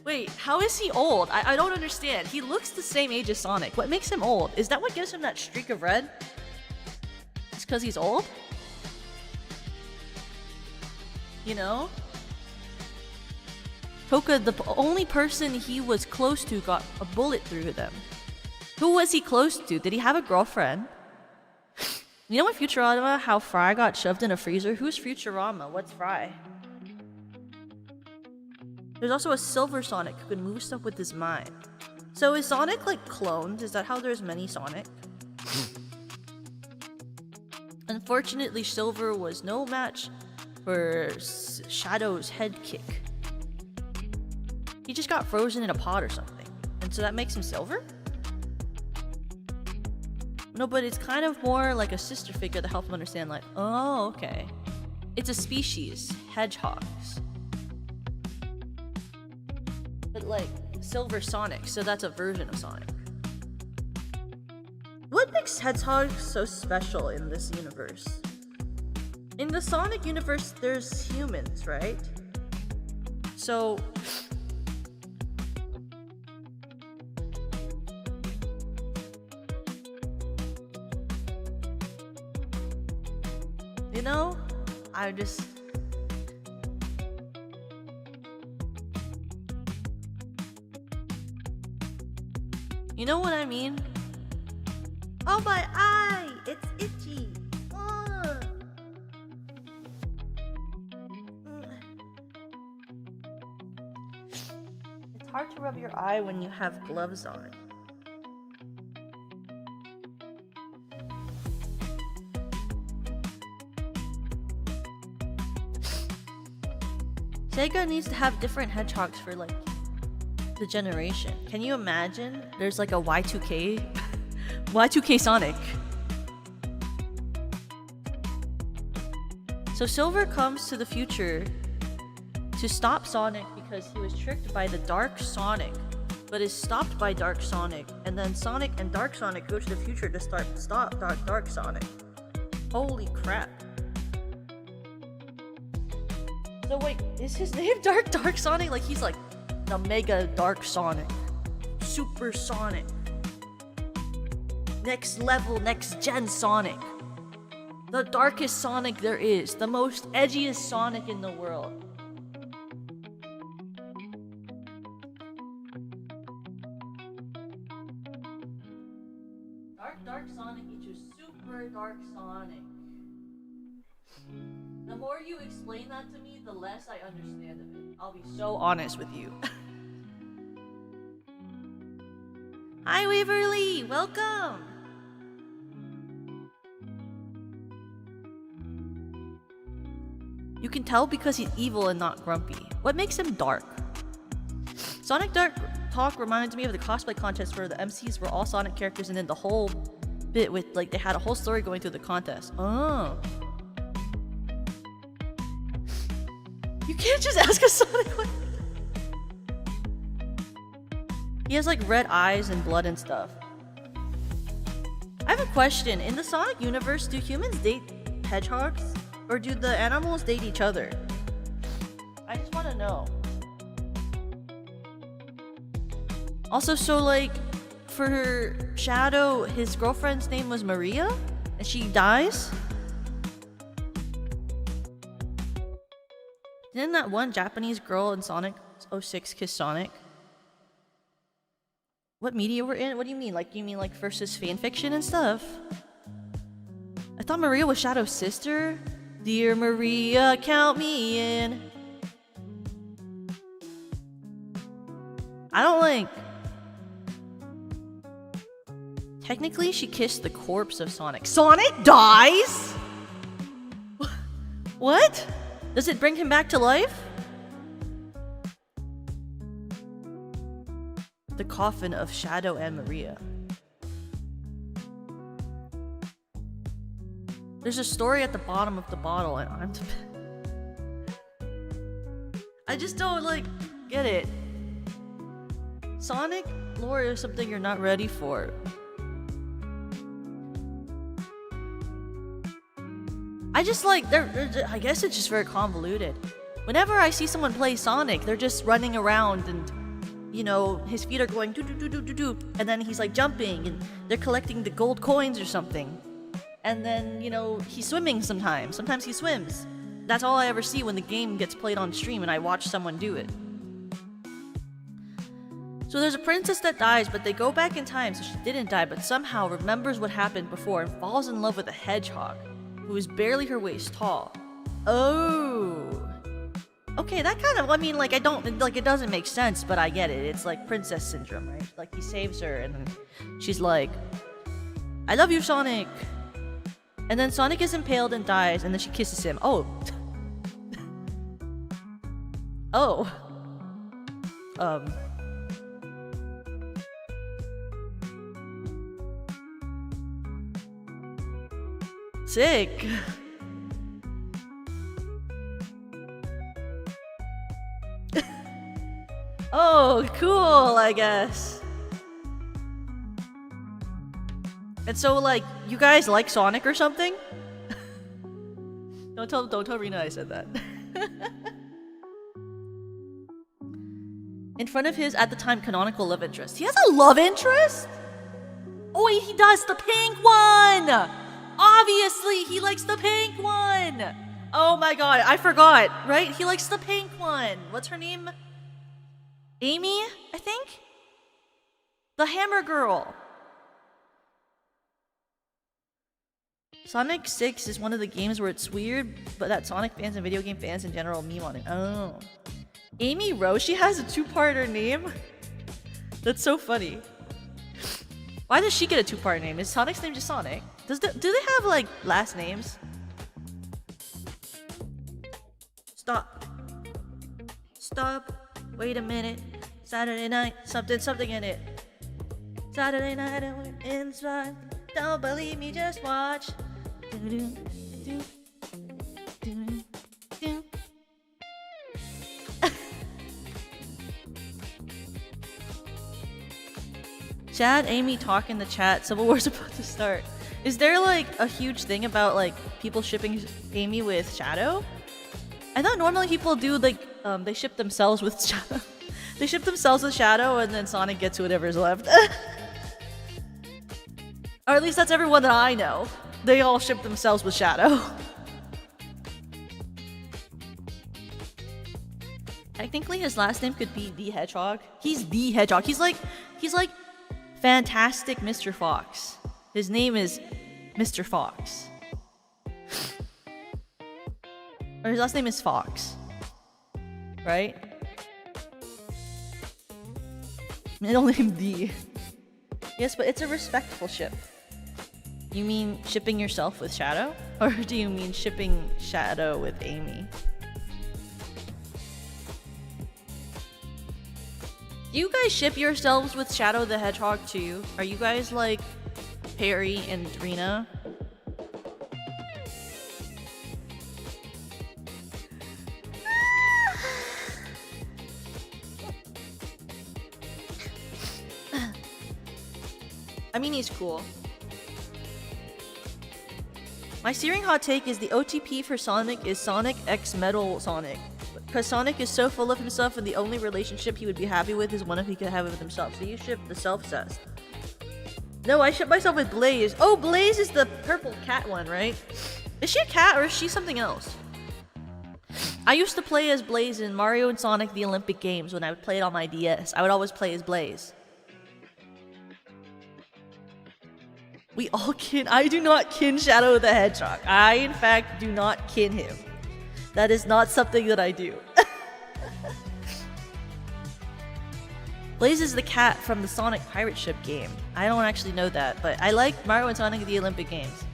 wait, how is he old? I don't understand. He looks the same age as Sonic. What makes him old? Is that what gives him that streak of red? It's because he's old? You know? Toka, the only person he was close to got a bullet through them. Who was he close to? Did he have a girlfriend? You know in Futurama how Fry got shoved in a freezer? Who's Futurama? What's Fry? There's also a Silver Sonic who can move stuff with his mind. So is Sonic like cloned? Is that how there's many Sonic? Unfortunately, Silver was no match for Shadow's head kick. He just got frozen in a pot or something. And so that makes him Silver? No, but it's kind of more like a sister figure to help him understand, like, oh, okay. It's a species, hedgehogs. But like, Silver Sonic, so that's a version of Sonic. What makes hedgehogs so special in this universe? In the Sonic universe, there's humans, right? So... you know, I just... you know what I mean? Oh, my eye! It's itchy! Ugh. It's hard to rub your eye when you have gloves on. Sega needs to have different hedgehogs for like the generation. Can you imagine? There's like a Y2K Sonic. So Silver comes to the future to stop Sonic because he was tricked by the Dark Sonic, but is stopped by Dark Sonic, and then Sonic and Dark Sonic go to the future to stop Dark Sonic. Holy crap. So wait, is his name Dark Sonic? Like he's like the Mega Dark Sonic. Super Sonic. Next level, next gen Sonic. The darkest Sonic there is. The most edgiest Sonic in the world. Dark Sonic equals Super Dark Sonic. The more you explain that to me, the less I understand of it. I'll be so honest with you. Hi Waverly, welcome! You can tell because he's evil and not grumpy. What makes him dark? Sonic Dark Talk reminds me of the cosplay contest where the MCs were all Sonic characters and then the whole bit with, like, they had a whole story going through the contest. Oh. You can't just ask a Sonic question. He has like red eyes and blood and stuff. I have a question. In the Sonic universe, do humans date hedgehogs? Or do the animals date each other? I just want to know. Also, so like, for Shadow, his girlfriend's name was Maria? And she dies? Didn't that one Japanese girl in Sonic 06 kiss Sonic? What media we're in? What do you mean? Like, you mean like versus fanfiction and stuff? I thought Maria was Shadow's sister. Dear Maria, count me in. I don't like... Technically, she kissed the corpse of Sonic. Sonic dies?! What? Does it bring him back to life? The coffin of Shadow and Maria. There's a story at the bottom of the bottle, and I just don't, like, get it. Sonic lore is something you're not ready for. I just, like, I guess it's just very convoluted. Whenever I see someone play Sonic, they're just running around and, you know, his feet are going do-do-do-do-do-do, and then he's, like, jumping, and they're collecting the gold coins or something. And then, you know, he's swimming sometimes. Sometimes he swims. That's all I ever see when the game gets played on stream and I watch someone do it. So there's a princess that dies, but they go back in time, so she didn't die, but somehow remembers what happened before and falls in love with a hedgehog, who is barely her waist tall. Oh. Okay, that kind of, I mean, like, I don't, like, it doesn't make sense, but I get it. It's like princess syndrome, right? Like, he saves her, and then she's like, I love you, Sonic. And then Sonic is impaled and dies, and then she kisses him. Oh. Oh. Sick. Oh, cool, I guess. And so, like, you guys like Sonic or something? Don't tell Rena I said that. In front of his, at the time, canonical love interest. He has a love interest? Oh, he does, the pink one! Obviously, he likes the pink one! Oh my god, I forgot, right? He likes the pink one. What's her name? Amy, I think? The hammer girl. Sonic 6 is one of the games where it's weird, but that Sonic fans and video game fans in general meme on it. Oh. Amy Rose, she has a two-parter name? That's so funny. Why does she get a two-part name? Is Sonic's name just Sonic? Do they have, like, last names? Stop. Stop. Wait a minute. Saturday night, something in it. Saturday night, I went inside. Don't believe me, just watch. Chad, Amy talk in the chat. Civil War's about to start. Is there, like, a huge thing about, like, people shipping Amy with Shadow? I thought normally people do, like, they ship themselves with Shadow. They ship themselves with Shadow, and then Sonic gets whatever's left. Or at least that's everyone that I know. They all ship themselves with Shadow. Technically, his last name could be the Hedgehog. He's the Hedgehog. He's like Fantastic Mr. Fox. His name is Mr. Fox. Or his last name is Fox. Right? Middle name D. Yes, but it's a respectful ship. You mean shipping yourself with Shadow? Or do you mean shipping Shadow with Amy? Do you guys ship yourselves with Shadow the Hedgehog too? Are you guys like Perry and Rena? I mean, he's cool. My searing hot take is the OTP for Sonic is Sonic X Metal Sonic. Because Sonic is so full of himself and the only relationship he would be happy with is one if he could have it with himself. So you ship the self-cessed. No, I ship myself with Blaze. Oh, Blaze is the purple cat one, right? Is she a cat or is she something else? I used to play as Blaze in Mario and Sonic the Olympic Games when I would play it on my DS. I would always play as Blaze. We all kin. I do not kin Shadow the Hedgehog. I, in fact, do not kin him. That is not something that I do. Blaze is the cat from the Sonic pirate ship game. I don't actually know that, but I like Mario and Sonic the Olympic Games.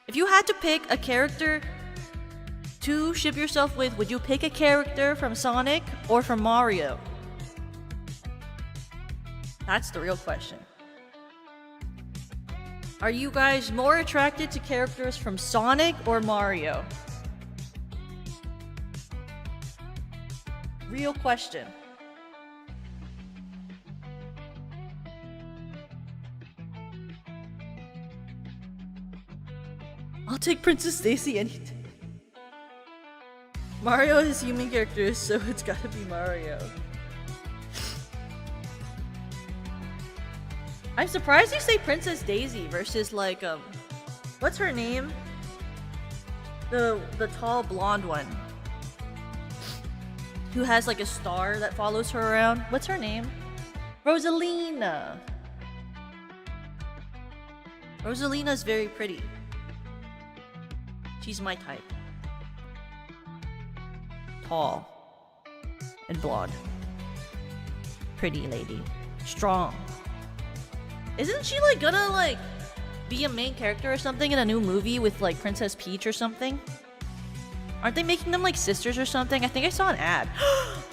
If you had to pick a character to ship yourself with, would you pick a character from Sonic or from Mario? That's the real question. Are you guys more attracted to characters from Sonic or Mario? Real question. I'll take Princess Daisy any day. Mario is human characters, so it's gotta be Mario. I'm surprised you say Princess Daisy versus like what's her name? The tall blonde one. Who has like a star that follows her around. What's her name? Rosalina. Rosalina's very pretty. She's my type. Tall. And blonde. Pretty lady. Strong. Isn't she like gonna like be a main character or something in a new movie with like Princess Peach or something? Aren't they making them like sisters or something? I think I saw an ad.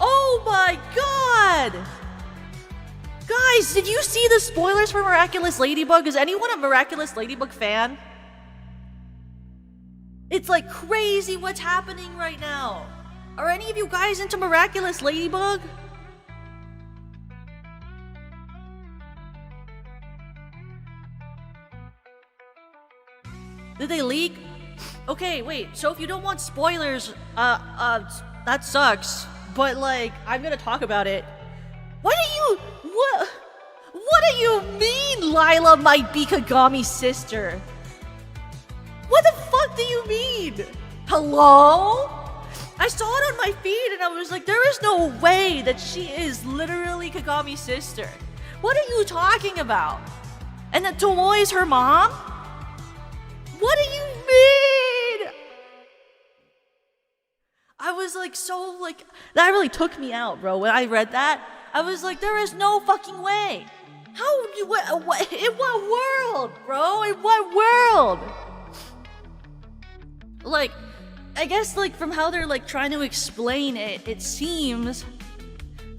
Oh my god! Guys, did you see the spoilers for Miraculous Ladybug? Is anyone a Miraculous Ladybug fan? It's like crazy what's happening right now. Are any of you guys into Miraculous Ladybug? Did they leak? Okay, wait. So if you don't want spoilers, that sucks. But like, I'm gonna talk about it. What do you mean Lila might be Kagami's sister? What the fuck do you mean? Hello? I saw it on my feed and I was like, there is no way that she is literally Kagami's sister. What are you talking about? And that Tomoe is her mom? What do you mean? I was like, so like, that really took me out, bro. When I read that, I was like, there is no fucking way. How, in what world, bro? In what world? Like, I guess like from how they're like trying to explain it, it seems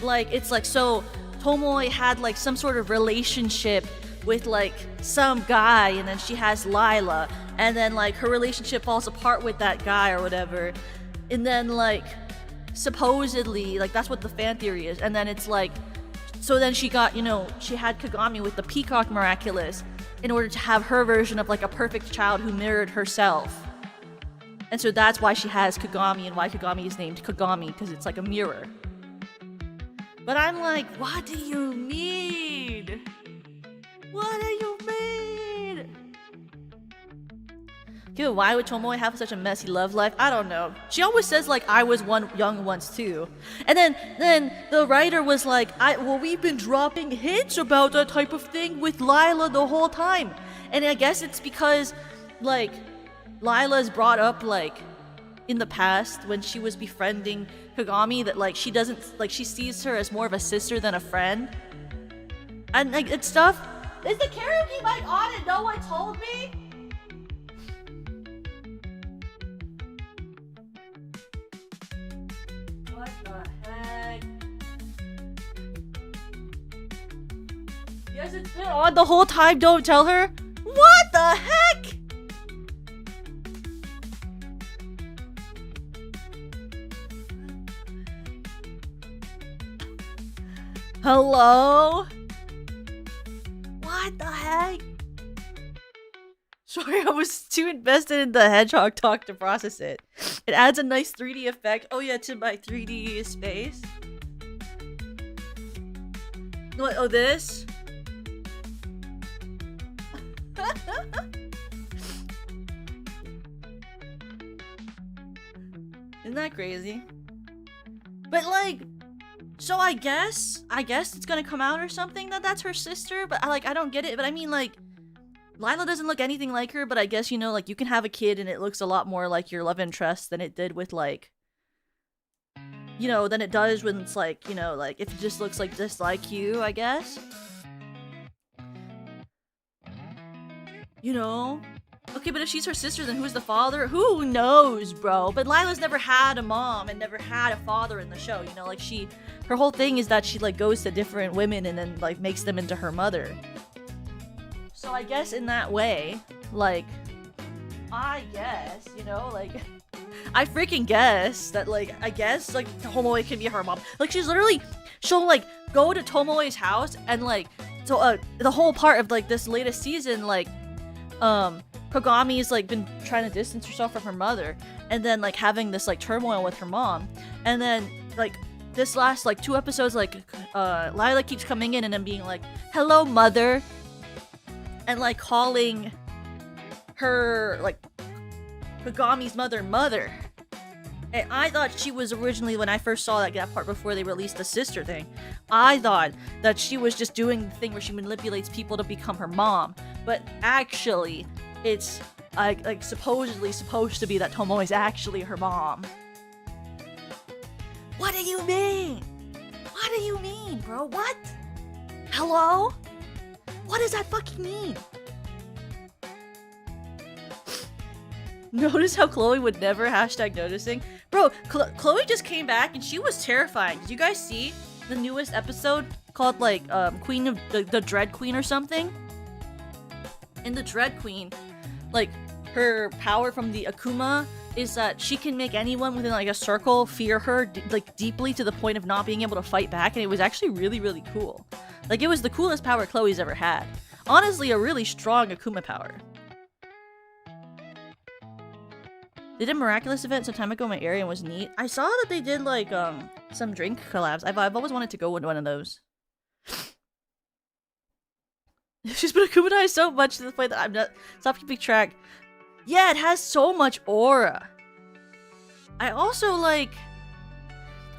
like it's like, so Tomoe had like some sort of relationship with like some guy, and then she has Lila, and then like her relationship falls apart with that guy or whatever, and then like supposedly like that's what the fan theory is, and then it's like, so then she got, you know, she had Kagami with the Peacock Miraculous in order to have her version of like a perfect child who mirrored herself. And so that's why she has Kagami and why Kagami is named Kagami, because it's like a mirror. But I'm like, what do you mean? What do you mean? Okay, why would Tomoe have such a messy love life? I don't know. She always says like, I was one young once too. And then the writer was like, well, we've been dropping hints about that type of thing with Lila the whole time. And I guess it's because like Lila's brought up like in the past when she was befriending Kagami that like she doesn't like, she sees her as more of a sister than a friend. And like it's stuff. Is the karaoke mic on and no one told me? What the heck? Yes, it's been on the whole time, don't tell her? What the heck? Hello? What the heck? Sorry, I was too invested in the hedgehog talk to process it. It adds a nice 3D effect. Oh yeah, to my 3D space. What? Oh, this? Isn't that crazy? But like, so I guess it's gonna come out or something that that's her sister, but I don't get it. But I mean, like, Lila doesn't look anything like her, but I guess, you know, like, you can have a kid and it looks a lot more like your love interest than it did with, like, you know, than it does when it's like, you know, like, if it just looks like just like you, I guess. You know? Okay, but if she's her sister, then who's the father? Who knows, bro? But Lila's never had a mom and never had a father in the show, you know? Like, her whole thing is that she, like, goes to different women and then, like, makes them into her mother. So I guess in that way, like, I guess, you know, like, I freaking guess that, like, I guess, like, Tomoe can be her mom. Like, she'll, like, go to Tomoe's house and, like, so, the whole part of, like, this latest season, like, Kogami's, like, been trying to distance herself from her mother, and then, like, having this, like, turmoil with her mom, and then, like, this last, like, 2 episodes, like, Lila keeps coming in and then being like, hello, mother, and, like, calling her, like, Kagami's mother. And I thought she was originally, when I first saw that part before they released the sister thing, I thought that she was just doing the thing where she manipulates people to become her mom. But actually, it's, like, supposedly supposed to be that Tomoe's actually her mom. What do you mean? What do you mean, bro? What? Hello? What does that fucking mean? Notice how Chloe would never hashtag noticing? Bro, Chloe just came back and she was terrifying. Did you guys see the newest episode called, like, Queen of the Dread Queen or something? In the Dread Queen, like, her power from the Akuma is that she can make anyone within, like, a circle fear her, like, deeply to the point of not being able to fight back, and it was actually really, really cool. Like, it was the coolest power Chloe's ever had. Honestly, a really strong Akuma power. They did a Miraculous event some time ago in my area and was neat. I saw that they did, like, some drink collabs. I've always wanted to go to one of those. She's been Akumanized so much to the point that I'm not... Stop keeping track. Yeah, it has so much aura. I also, like...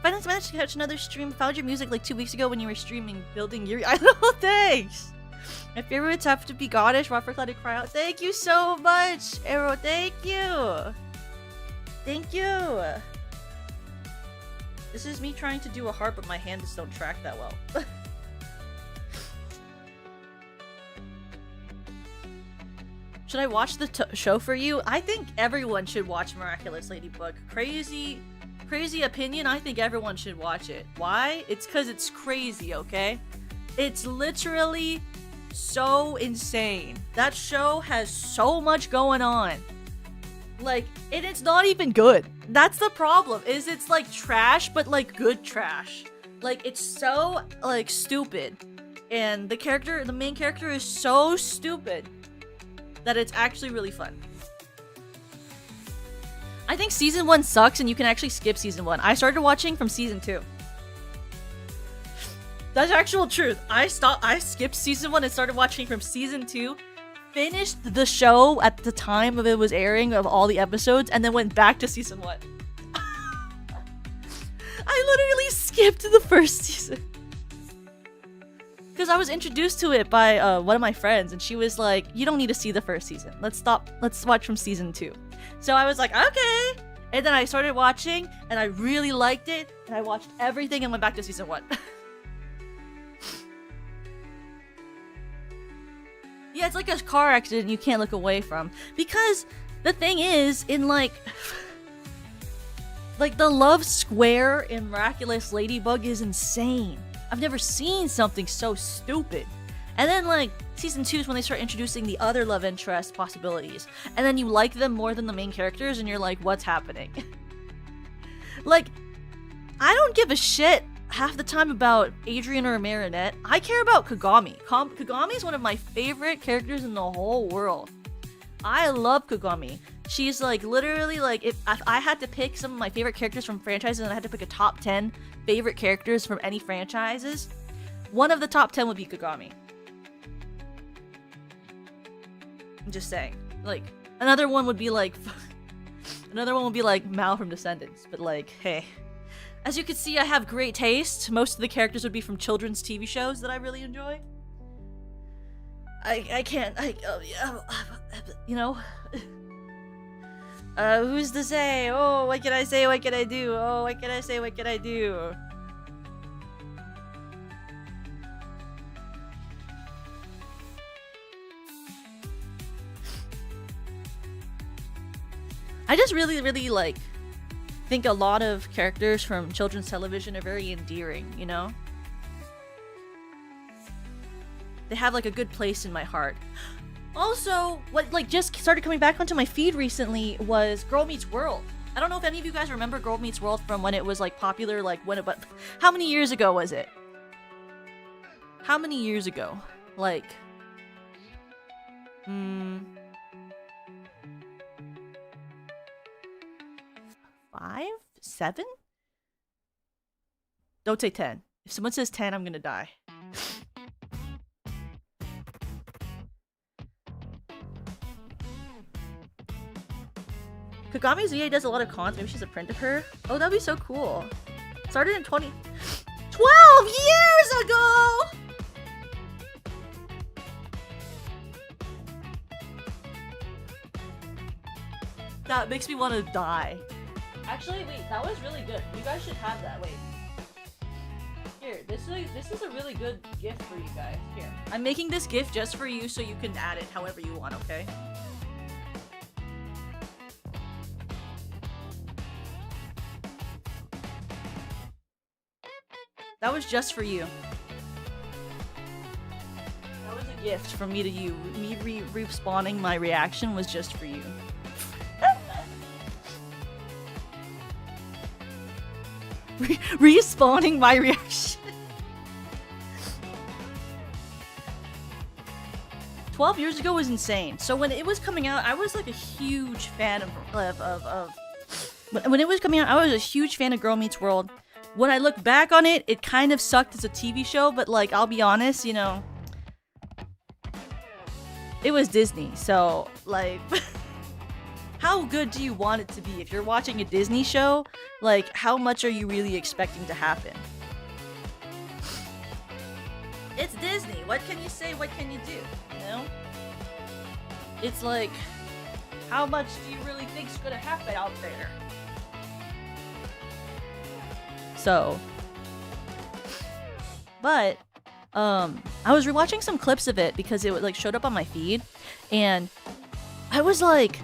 Finally managed to catch another stream. Found your music, like, 2 weeks ago when you were streaming Building Yuri. I know, thanks! My favorites have to be Goddish, Rock for Cloud, and Cry Out. Thank you so much, Arrow. Thank you! Thank you! This is me trying to do a heart, but my hands just don't track that well. Should I watch the show for you? I think everyone should watch Miraculous Ladybug. Crazy opinion, I think everyone should watch it. Why? It's because it's crazy, okay? It's literally so insane. That show has so much going on. Like, and it's not even good. That's the problem, is it's like trash, but like good trash. Like, it's so, like, stupid. And the main character is so stupid that it's actually really fun. I think season 1 sucks and you can actually skip season 1. I started watching from season 2. That's actual truth. I skipped season 1 and started watching from season 2. Finished the show at the time of it was airing of all the episodes and then went back to season 1. I literally skipped the first season. Because I was introduced to it by one of my friends, and she was like, you don't need to see the first season. Let's watch from season 2. So I was like, okay! And then I started watching, and I really liked it, and I watched everything and went back to season 1. Yeah, it's like a car accident you can't look away from. Because the thing is, in like the love square in Miraculous Ladybug is insane. I've never seen something so stupid. And then, like, season 2 is when they start introducing the other love interest possibilities. And then you like them more than the main characters, and you're like, what's happening? Like, I don't give a shit half the time about Adrian or Marinette. I care about Kagami. Kagami is one of my favorite characters in the whole world. I love Kagami. She's, like, literally, like, if I had to pick some of my favorite characters from franchises and I had to pick a top 10 favorite characters from any franchises, one of the top 10 would be Kagami. I'm just saying. Like, another one would be like Mal from Descendants, but like, hey. As you can see, I have great taste. Most of the characters would be from children's TV shows that I really enjoy. I can't, you know? Who's to say? Oh, what can I say? What can I do? Oh, what can I say? What can I do? I just really, really, like, think a lot of characters from children's television are very endearing, you know? They have, like, a good place in my heart. Also, what like just started coming back onto my feed recently was Girl Meets World. I don't know if any of you guys remember Girl Meets World from when it was like popular, like when it, but how many years ago was it? How many years ago? Like, 5? 7? Don't say 10. If someone says 10, I'm gonna die. Kagami's VA does a lot of cons. Maybe she's a friend of her. Oh, that'd be so cool. Started in 12 years ago! That makes me want to die. Actually, wait, that was really good. You guys should have that. Wait. Here, this is a really good gift for you guys. Here. I'm making this gift just for you so you can add it however you want, okay? That was just for you. That was a gift from me to you. Me respawning my reaction was just for you. Respawning my reaction. 12 years ago was insane. So when it was coming out, I was like a huge fan of when it was coming out, I was a huge fan of Girl Meets World. When I look back on it, it kind of sucked as a TV show, but like, I'll be honest, you know, it was Disney, so like, how good do you want it to be? If you're watching a Disney show, like, how much are you really expecting to happen? It's Disney. What can you say? What can you do? You know? It's like, how much do you really think's gonna happen out there? So, but I was rewatching some clips of it because it like showed up on my feed, and I was like,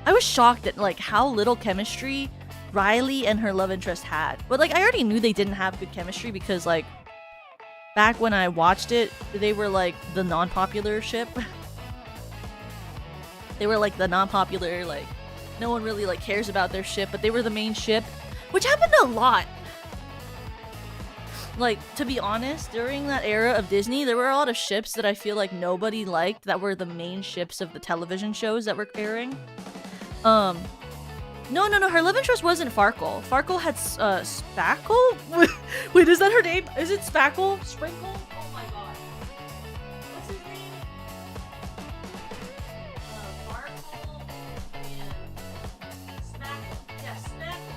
I was shocked at like how little chemistry Riley and her love interest had. But like, I already knew they didn't have good chemistry because like back when I watched it, they were like the non-popular ship. They were like the non-popular, like no one really like cares about their ship, but they were the main ship. Which happened a lot. Like, to be honest, during that era of Disney, there were a lot of ships that I feel like nobody liked that were the main ships of the television shows that were airing. No, her love interest wasn't Farkle. Farkle had, Spackle? Wait, is that her name? Is it Spackle? Sprinkle? Oh my god. What's his name? Farkle and Spackle. Yes, Spackle.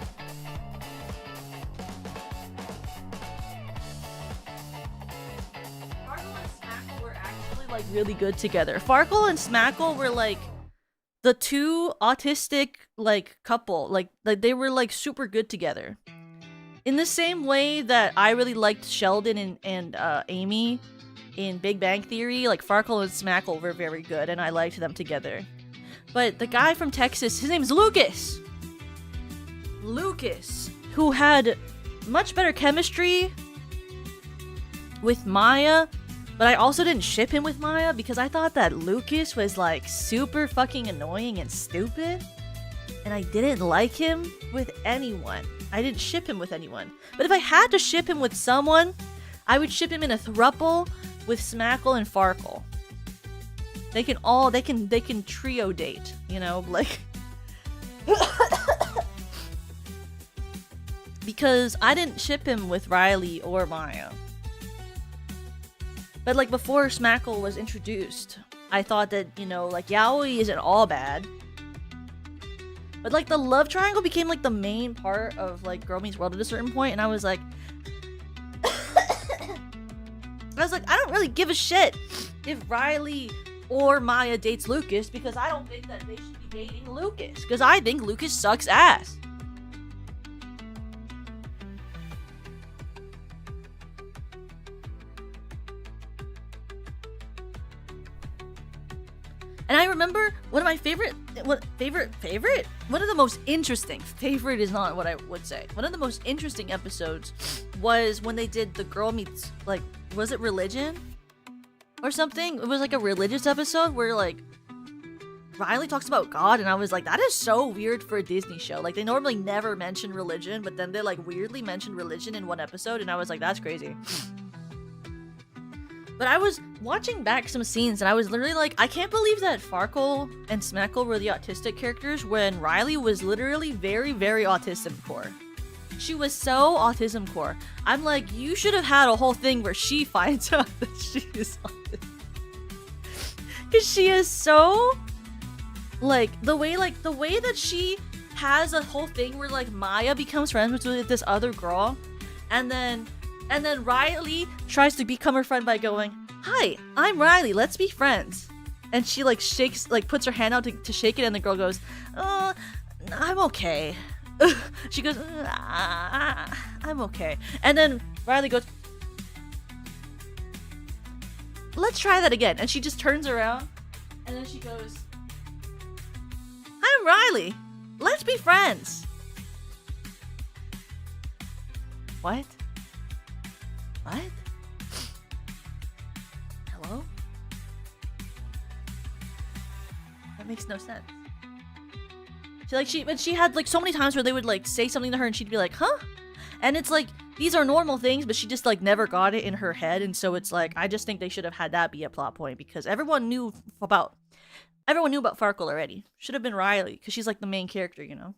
Farkle and Smackle were actually like really good together. Farkle and Smackle were like the two autistic like couple. Like they were like super good together. In the same way that I really liked Sheldon and Amy in Big Bang Theory, like Farkle and Smackle were very good and I liked them together. But the guy from Texas, his name's Lucas. Lucas, who had much better chemistry with Maya, but I also didn't ship him with Maya because I thought that Lucas was like super fucking annoying and stupid, and I didn't like him with anyone. I didn't ship him with anyone. But if I had to ship him with someone, I would ship him in a throuple with Smackle and Farkle. They can trio date, you know, like because I didn't ship him with Riley or Maya. But like before Smackle was introduced, I thought that, you know, like Yaoi isn't all bad. But like the love triangle became like the main part of like Girl Meets World at a certain point, and I was like I don't really give a shit if Riley or Maya dates Lucas because I don't think that they should be dating Lucas because I think Lucas sucks ass. And I remember one of my favorite, one of the most interesting, favorite is not what I would say. One of the most interesting episodes was when they did the Girl Meets, like, was it Religion? or something. It was like a religious episode where like Riley talks about God, and I was like, that is so weird for a Disney show. Like, they normally never mention religion, but then they like weirdly mentioned religion in one episode, and I was like, that's crazy. But I was watching back some scenes, and I was literally like, I can't believe that Farkle and Smeckle were the autistic characters when Riley was literally very, very autism core. She was so autism core. I'm like, you should have had a whole thing where she finds out that she is autistic. Because she is so... Like the way that she has a whole thing where like Maya becomes friends with this other girl, and then Riley tries to become her friend by going, "Hi, I'm Riley, let's be friends." And she like shakes, like puts her hand out to shake it, and the girl goes, I'm okay. She goes, I'm okay. And then Riley goes, let's try that again. And she just turns around, and then she goes, I'm Riley. Let's be friends. What? What? Hello? That makes no sense. She had like so many times where they would like say something to her and she'd be like, huh? And it's like, these are normal things, but she just like never got it in her head. And so it's like, I just think they should have had that be a plot point, because everyone knew about Farkle already. Should have been Riley, because she's like the main character, you know?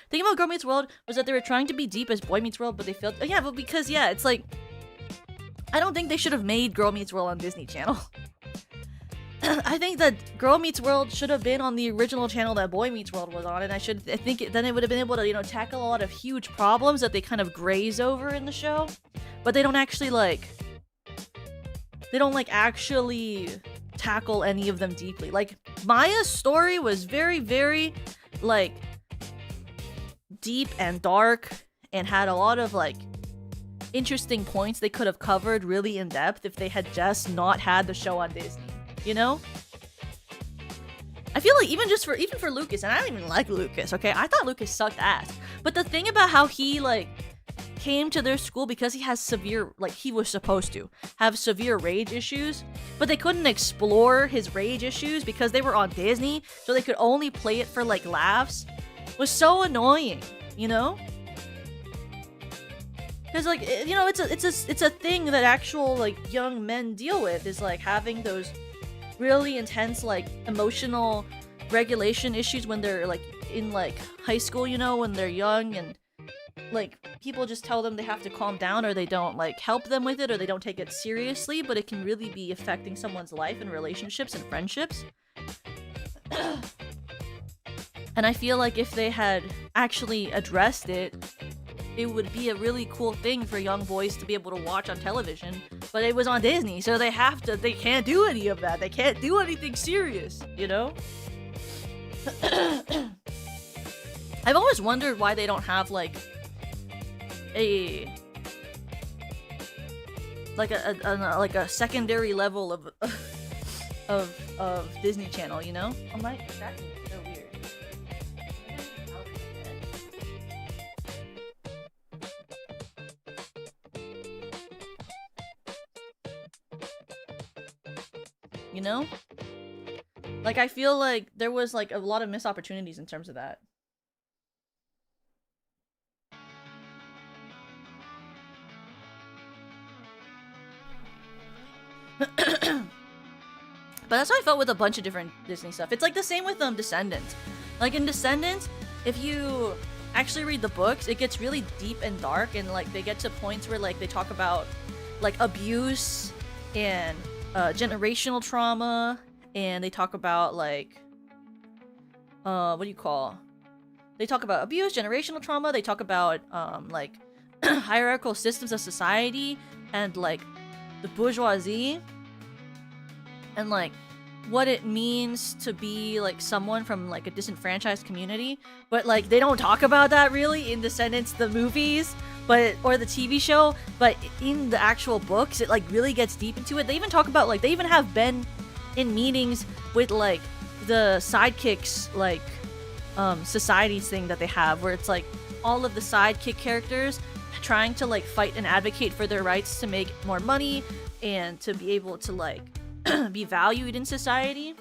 The thing about Girl Meets World was that they were trying to be deep as Boy Meets World, but they failed. Yeah, but because, yeah, it's like, I don't think they should have made Girl Meets World on Disney Channel. I think that Girl Meets World should have been on the original channel that Boy Meets World was on, and then it would have been able to, you know, tackle a lot of huge problems that they kind of graze over in the show, but they don't actually actually tackle any of them deeply. Like, Maya's story was very, very, like, deep and dark, and had a lot of, like, interesting points they could have covered really in depth if they had just not had the show on Disney, you know? I feel like even for Lucas, and I don't even like Lucas, okay? I thought Lucas sucked ass. But the thing about how he, like, came to their school because he has severe, like, he was supposed to have severe rage issues, but they couldn't explore his rage issues because they were on Disney, so they could only play it for, like, laughs, was so annoying, you know? Because, like, you know, it's a thing that actual, like, young men deal with, is, like, having those really intense, like, emotional regulation issues when they're, like, in, like, high school, you know, when they're young, and, like, people just tell them they have to calm down, or they don't, like, help them with it, or they don't take it seriously, but it can really be affecting someone's life and relationships and friendships. And I feel like if they had actually addressed it, it would be a really cool thing for young boys to be able to watch on television. But it was on Disney, so they can't do any of that. They can't do anything serious, you know? I've always wondered why they don't have, like, a secondary level of Disney Channel, you know? Oh my, that's so weird. You know? Like, I feel like there was, like, a lot of missed opportunities in terms of that. But that's how I felt with a bunch of different Disney stuff. It's like the same with Descendants. Like, in Descendants, if you actually read the books, it gets really deep and dark, and, like, they get to points where, like, they talk about, like, abuse and generational trauma, and they talk about, like, what do you call? They talk about abuse, generational trauma, they talk about, like, hierarchical systems of society, and, like, the bourgeoisie, and, like, what it means to be, like, someone from, like, a disenfranchised community. But, like, they don't talk about that really in Descendants, the movies, or the TV show, but in the actual books, it, like, really gets deep into it. They even talk about, like, they even have Ben in meetings with, like, the sidekicks, like, societies thing that they have, where it's, like, all of the sidekick characters trying to, like, fight and advocate for their rights to make more money, and to be able to, like, be valued in society.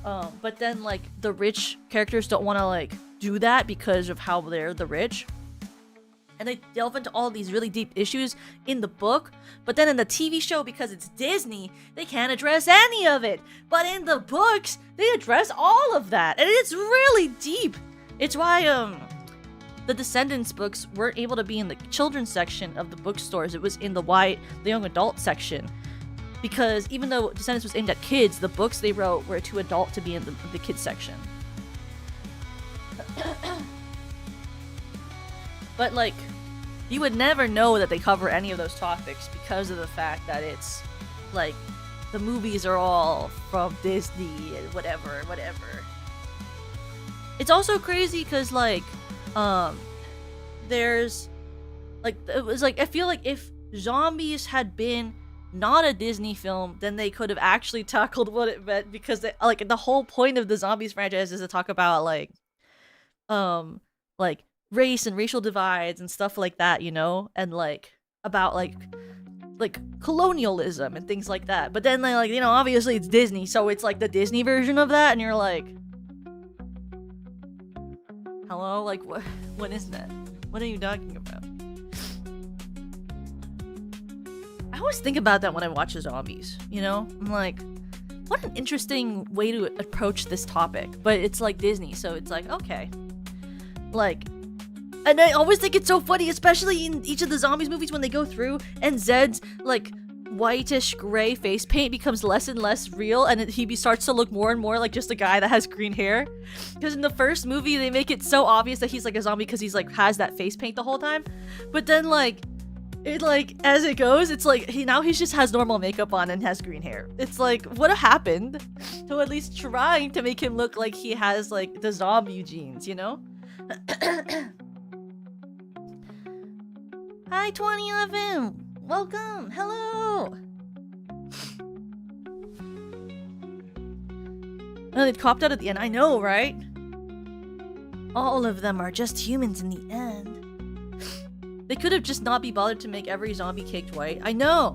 But then like the rich characters don't want to like do that because of how they're the rich. And they delve into all these really deep issues in the book, but then in the TV show, because it's Disney, they can't address any of it. But in the books, they address all of that, and it's really deep. It's why the Descendants books weren't able to be in the children's section of the bookstores. It was in the young adult section, because even though Descendants was aimed at kids, the books they wrote were too adult to be in the kids section. But like, you would never know that they cover any of those topics because of the fact that it's like the movies are all from Disney and whatever. It's also crazy because like there's like, it was like, I feel like if Zombies had been not a Disney film, then they could have actually tackled what it meant, because they, like, the whole point of the Zombies franchise is to talk about like race and racial divides and stuff like that, you know, and like about like colonialism and things like that. But then they like, you know, obviously it's Disney, so it's like the Disney version of that, and you're like, hello, like what is that? What are you talking about? I always think about that when I watch the Zombies, you know? I'm like, what an interesting way to approach this topic. But it's like Disney, so it's like, okay. Like, and I always think it's so funny, especially in each of the Zombies movies when they go through and Zed's like whitish gray face paint becomes less and less real, and he starts to look more and more like just a guy that has green hair. Because in the first movie they make it so obvious that he's like a zombie because he's like has that face paint the whole time. But then like it like as it goes, it's like he just has normal makeup on and has green hair. It's like, what happened to at least trying to make him look like he has like the zombie genes, you know? Hi 2011! Welcome! Hello! Oh, they copped out at the end. I know, right? All of them are just humans in the end. They could have just not be bothered to make every zombie caked white. I know!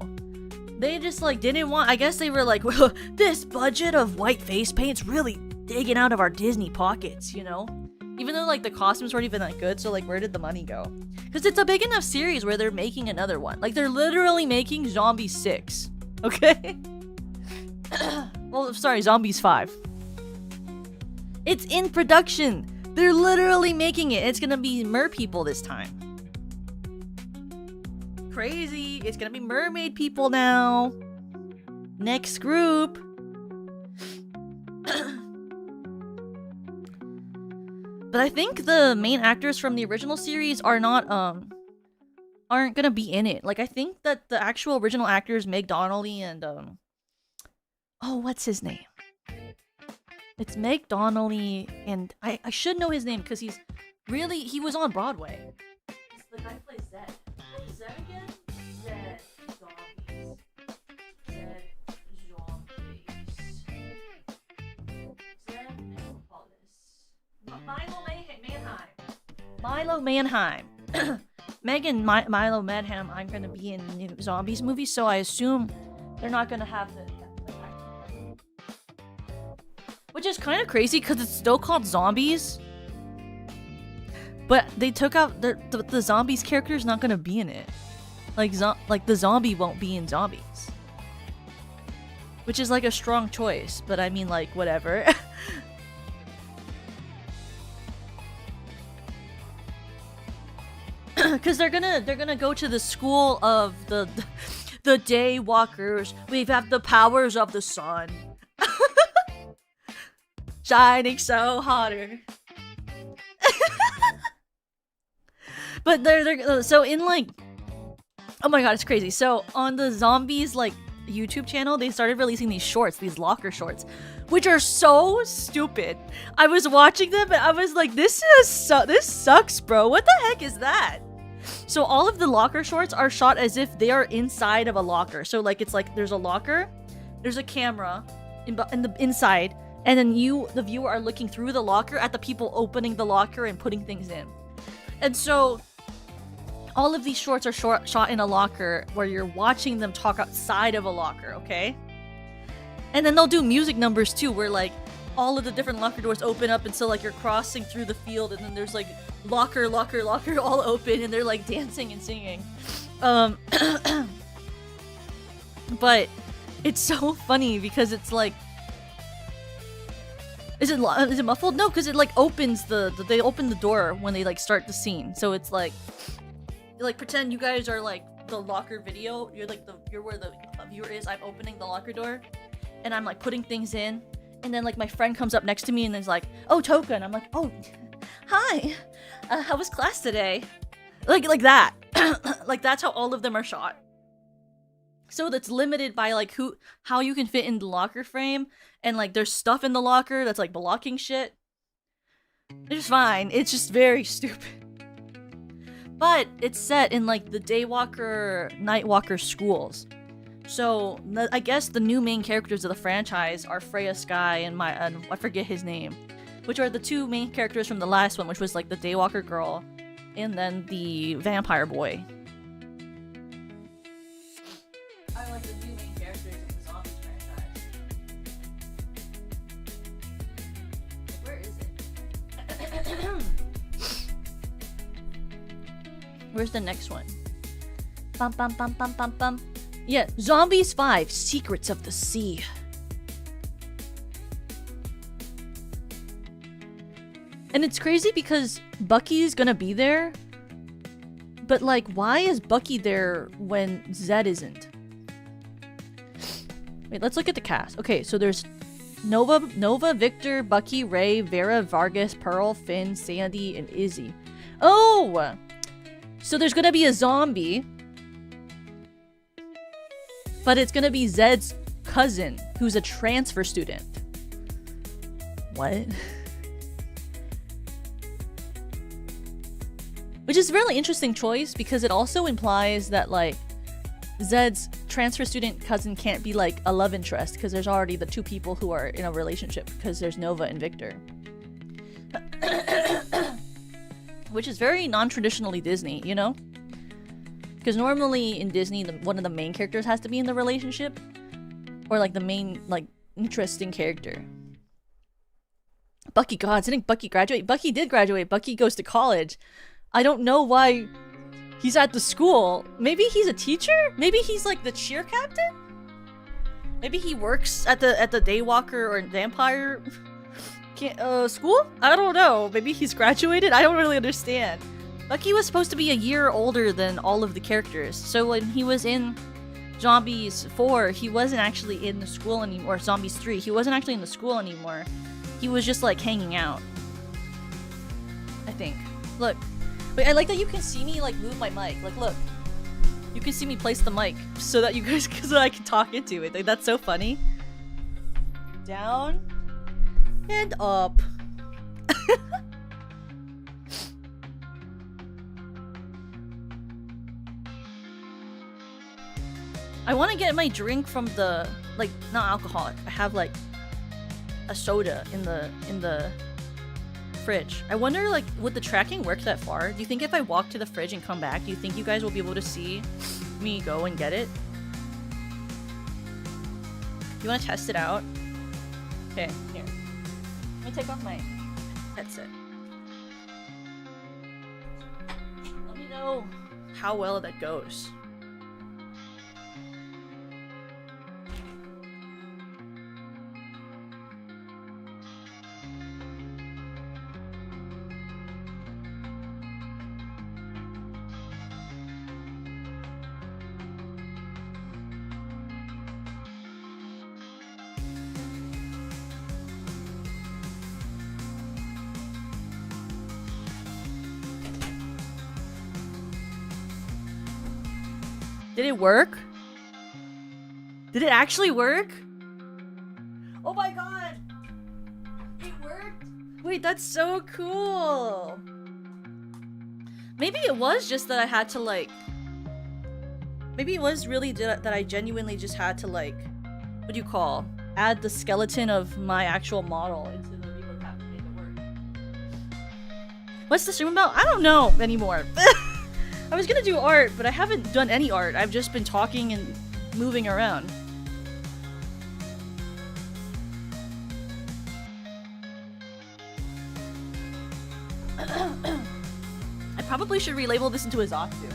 They just like didn't want... I guess they were like, well, this budget of white face paint's really digging out of our Disney pockets, you know? Even though like the costumes weren't even that good, so like where did the money go? Because it's a big enough series where they're making another one. Like they're literally making Zombies 6. Okay? Well, sorry, Zombies 5. It's in production. They're literally making it. It's gonna be mer people this time. Crazy. It's gonna be mermaid people now. Next group. But I think the main actors from the original series are not, aren't gonna be in it. Like, I think that the actual original actors, Meg Donnelly and, oh, what's his name? It's Meg Donnelly, and I should know his name, because he was on Broadway. It's the guy who plays Zed. Who's Zed again? Zed Zombies. Zed Zombies. Zed Milo Manheim. Meg and Milo Manheim aren't going to be in the new Zombies movie, so I assume they're not going to have the... Which is kind of crazy, because it's still called Zombies. But they took out... The Zombies character is not going to be in it. Like the zombie won't be in Zombies. Which is like a strong choice, but I mean, like, whatever. Because they're gonna go to the school of the Daywalkers. We have the powers of the sun, shining so hotter. But they're so in like, oh my god, it's crazy. So on the Zombies like YouTube channel, they started releasing these shorts, these locker shorts, which are so stupid. I was watching them and I was like, this sucks, bro. What the heck is that? So all of the locker shorts are shot as if they are inside of a locker. So like it's like there's a locker, there's a camera in the inside, and then you, the viewer, are looking through the locker at the people opening the locker and putting things in. And so all of these shorts are shot in a locker where you're watching them talk outside of a locker, okay? And then they'll do music numbers too, where like all of the different locker doors open up, and so like you're crossing through the field, and then there's like locker all open, and they're like dancing and singing. But it's so funny because it's like, is it muffled? No, because it like opens they open the door when they like start the scene. So it's like pretend you guys are like the locker video. You're like you're where the viewer is. I'm opening the locker door, and I'm like putting things in, and then like my friend comes up next to me and is like, "Oh, Toka," and I'm like, "Oh, hi, how was class today?" Like that. Like that's how all of them are shot. So that's limited by like how you can fit in the locker frame, and like there's stuff in the locker that's like blocking shit. It's fine. It's just very stupid. But it's set in like the Daywalker, Nightwalker schools. So I guess the new main characters of the franchise are Freya Sky and I forget his name, which are the two main characters from the last one, which was like the Daywalker girl and then the vampire boy. I like the two main characters of the Zombies franchise. Where is it? Where's the next one? Bum bum bum bum bum bum. Yeah, Zombies 5: Secrets of the Sea. And it's crazy because Bucky's gonna be there, but like, why is Bucky there when Zed isn't? Wait, let's look at the cast. Okay, so there's Nova, Victor, Bucky, Ray, Vera, Vargas, Pearl, Finn, Sandy, and Izzy. Oh! So there's gonna be a zombie, but it's gonna be Zed's cousin, who's a transfer student. What? Which is a really interesting choice because it also implies that like Zed's transfer student cousin can't be like a love interest because there's already the two people who are in a relationship because there's Nova and Victor. Which is very non-traditionally Disney, you know? Because normally in Disney, one of the main characters has to be in the relationship, or like the main like interesting character. Bucky, God, didn't Bucky graduate? Bucky did graduate. Bucky goes to college. I don't know why he's at the school. Maybe he's a teacher? Maybe he's like the cheer captain? Maybe he works at the Daywalker or Vampire school? I don't know. Maybe he's graduated? I don't really understand. Bucky was supposed to be a year older than all of the characters. So when he was in Zombies 4, he wasn't actually in the school anymore. Or Zombies 3, he wasn't actually in the school anymore. He was just like hanging out. I think. Look. Wait, I like that you can see me like move my mic. Like, look. You can see me place the mic so that you guys, so that I can talk into it. Like, that's so funny. Down. And up. I want to get my drink from the, like, not alcoholic. I have like a soda in the fridge. I wonder, like, would the tracking work that far? Do you think if I walk to the fridge and come back, do you think you guys will be able to see me go and get it? You want to test it out? Okay, here. Let me take off my headset. Let me know how well that goes. Did it work? Did it actually work? Oh my god! It worked? Wait, that's so cool! Maybe it was just that I had to like... Maybe it was really that I genuinely just had to like... What do you call? Add the skeleton of my actual model into the Reaper Cap to make it work. What's the stream about? I don't know anymore. I was gonna do art, but I haven't done any art. I've just been talking and moving around. I probably should relabel this into a Zatsu.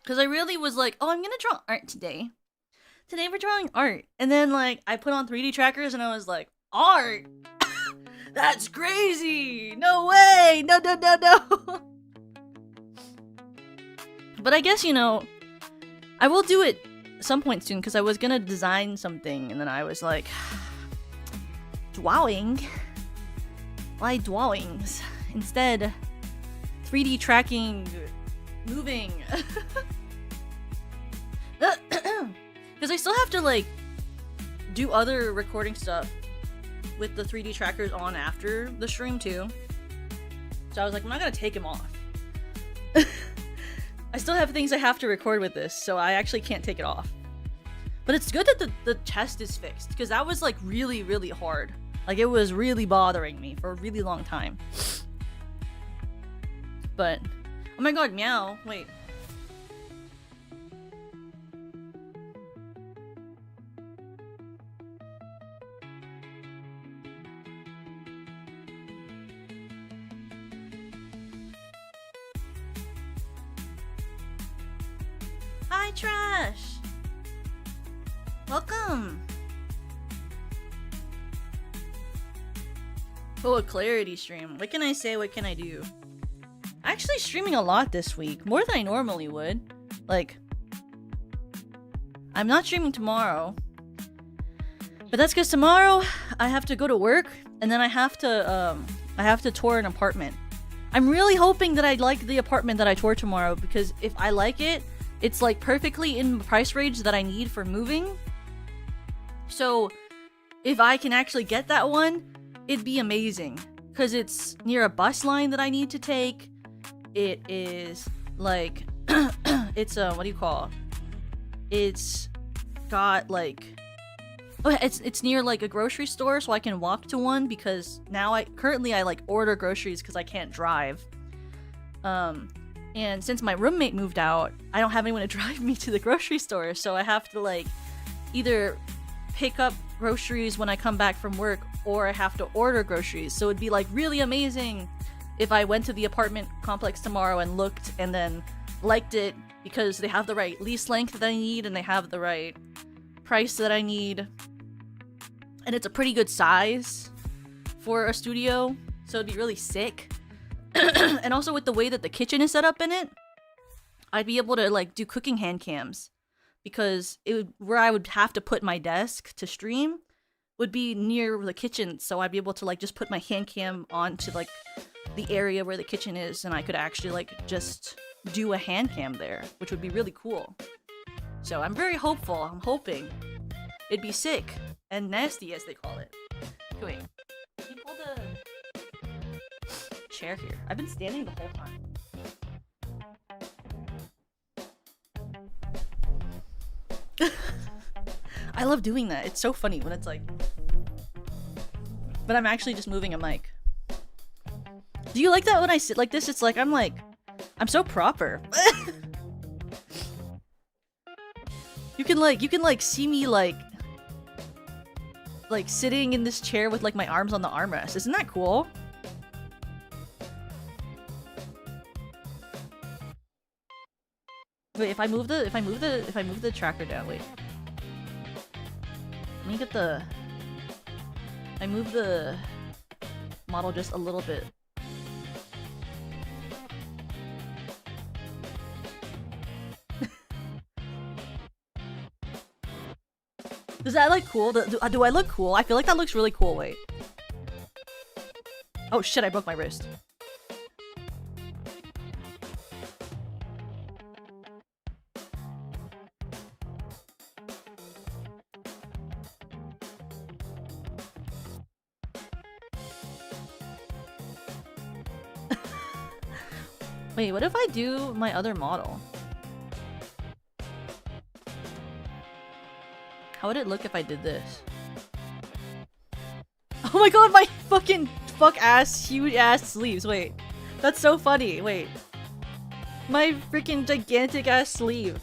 Because I really was like, oh, I'm gonna draw art today. Today we're drawing art. And then, like, I put on 3D trackers and I was like, art? That's crazy! No way! No, no, no, no! But I guess, you know, I will do it some point soon because I was gonna design something and then I was like, drawing? Why drawings? Instead, 3D tracking, moving. Because I still have to, like, do other recording stuff with the 3D trackers on after the stream, too. So I was like, I'm not gonna take them off. I still have things I have to record with this, so I actually can't take it off. But it's good that the chest is fixed, because that was, like, really, really hard. Like, it was really bothering me for a really long time. But, oh my god, meow. Wait. Hi, Trash! Welcome! Oh, a clarity stream. What can I say? What can I do? Actually streaming a lot this week. More than I normally would. Like, I'm not streaming tomorrow. But that's because tomorrow I have to go to work and then I have to tour an apartment. I'm really hoping that I like the apartment that I tour tomorrow because if I like it, it's like perfectly in the price range that I need for moving. So if I can actually get that one, it'd be amazing. Because it's near a bus line that I need to take. It is like, it's a, what do you call it? It's got like, oh, it's near like a grocery store so I can walk to one because now currently I like order groceries because I can't drive. And since my roommate moved out, I don't have anyone to drive me to the grocery store, so I have to like either pick up groceries when I come back from work or I have to order groceries. So it'd be like really amazing if I went to the apartment complex tomorrow and looked and then liked it because they have the right lease length that I need and they have the right price that I need. And it's a pretty good size for a studio, so it'd be really sick. And also with the way that the kitchen is set up in it, I'd be able to like do cooking hand cams because where I would have to put my desk to stream would be near the kitchen, so I'd be able to like just put my hand cam onto like the area where the kitchen is and I could actually like just do a hand cam there, which would be really cool. So I'm very hopeful. I'm hoping it'd be sick and nasty as they call it. Wait, can you pull the chair here? I've been standing the whole time. I love doing that. It's so funny when it's like... But I'm actually just moving a mic. Do you like that when I sit like this? It's like, I'm so proper. You can like see me like sitting in this chair with like my arms on the armrest. Isn't that cool? Wait, if I move the tracker down, wait. Let me get the... I move the model just a little bit. Does that look cool? Do I look cool? I feel like that looks really cool, wait. Oh shit, I broke my wrist. Wait, what if I do my other model? How would it look if I did this? Oh my god, my fucking huge ass sleeves. Wait, that's so funny. Wait, my freaking gigantic ass sleeve.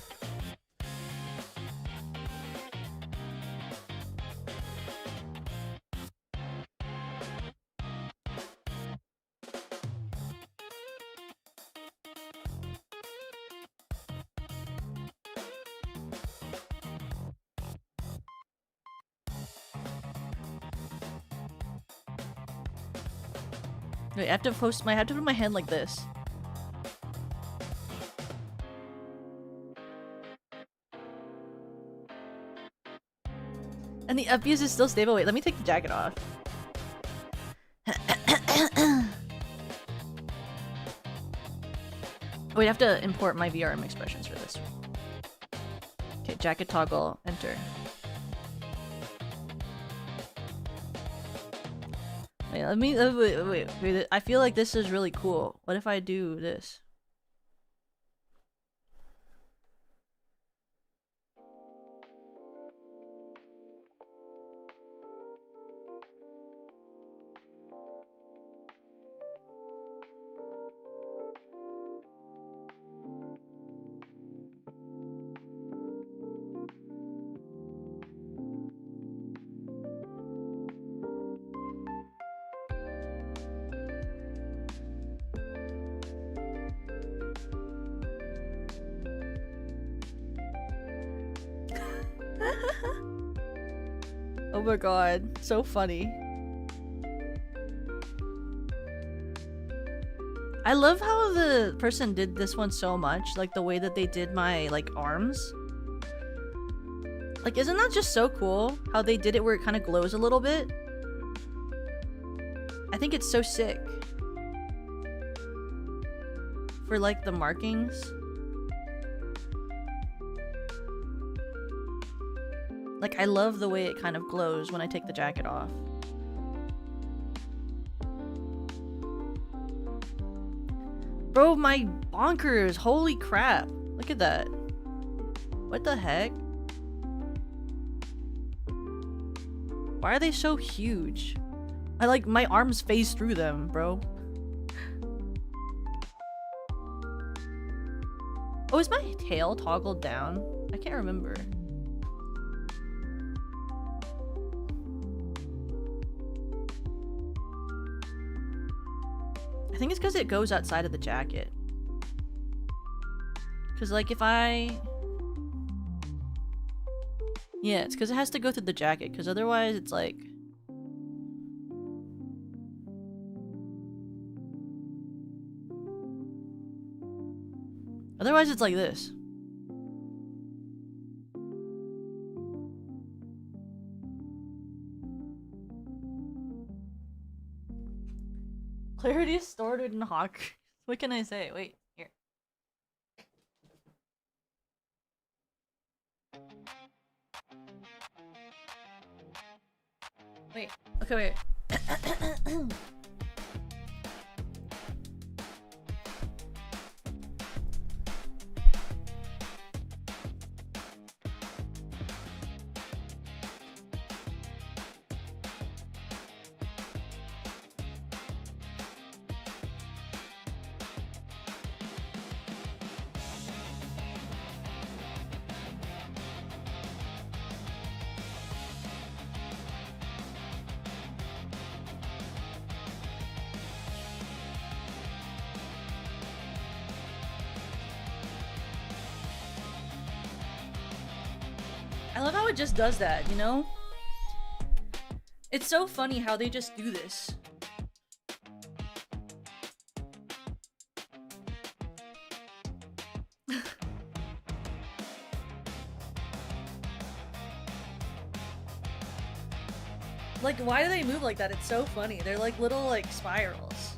Wait, I have to post my. I have to put my hand like this. And the FPS is still stable. Wait, let me take the jacket off. Wait, I have to import my VRM expressions for this. Okay, jacket toggle, enter. Wait, let me. Wait. I feel like this is really cool. What if I do this? Oh my god, so funny. I love how the person did this one so much, like the way that they did my like arms. Like, isn't that just so cool how they did it where it kind of glows a little bit? I think it's so sick. For like the markings. Like, I love the way it kind of glows when I take the jacket off. Bro, my bonkers! Holy crap! Look at that. What the heck? Why are they so huge? I like, my arms phase through them, bro. Oh, is my tail toggled down? I can't remember. I think it's because it goes outside of the jacket. Because, like, if I... Yeah, it's because it has to go through the jacket, because otherwise it's like... Otherwise it's like this. Clarity is stored in Hawk. What can I say? Wait, here. Wait, okay, wait. I love how it just does that, you know? It's so funny how they just do this. Like, why do they move like that? It's so funny. They're like little, like, spirals.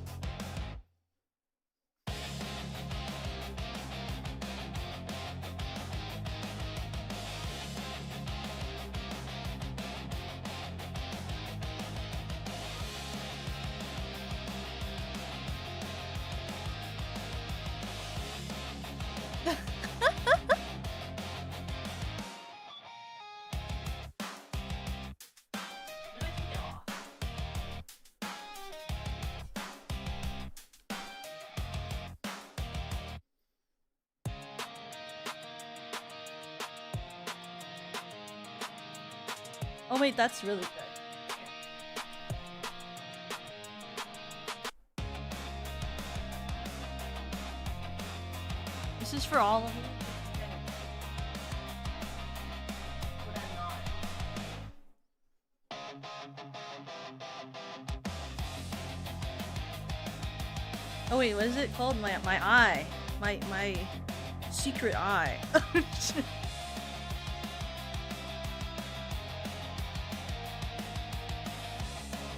Oh wait, that's really good. This is for all of you. Oh wait, what is it called? My eye. My secret eye.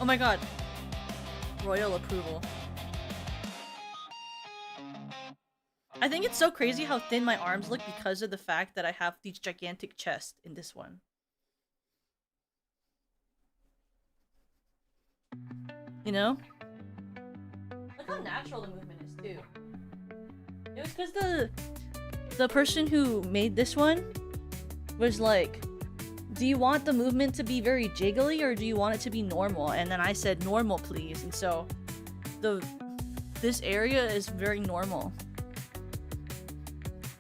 Oh my god. Royal approval. I think it's so crazy how thin my arms look because of the fact that I have these gigantic chests in this one. You know? Look how natural the movement is too. It was because the person who made this one was like, do you want the movement to be very jiggly or do you want it to be normal? And then I said normal please, and so this area is very normal.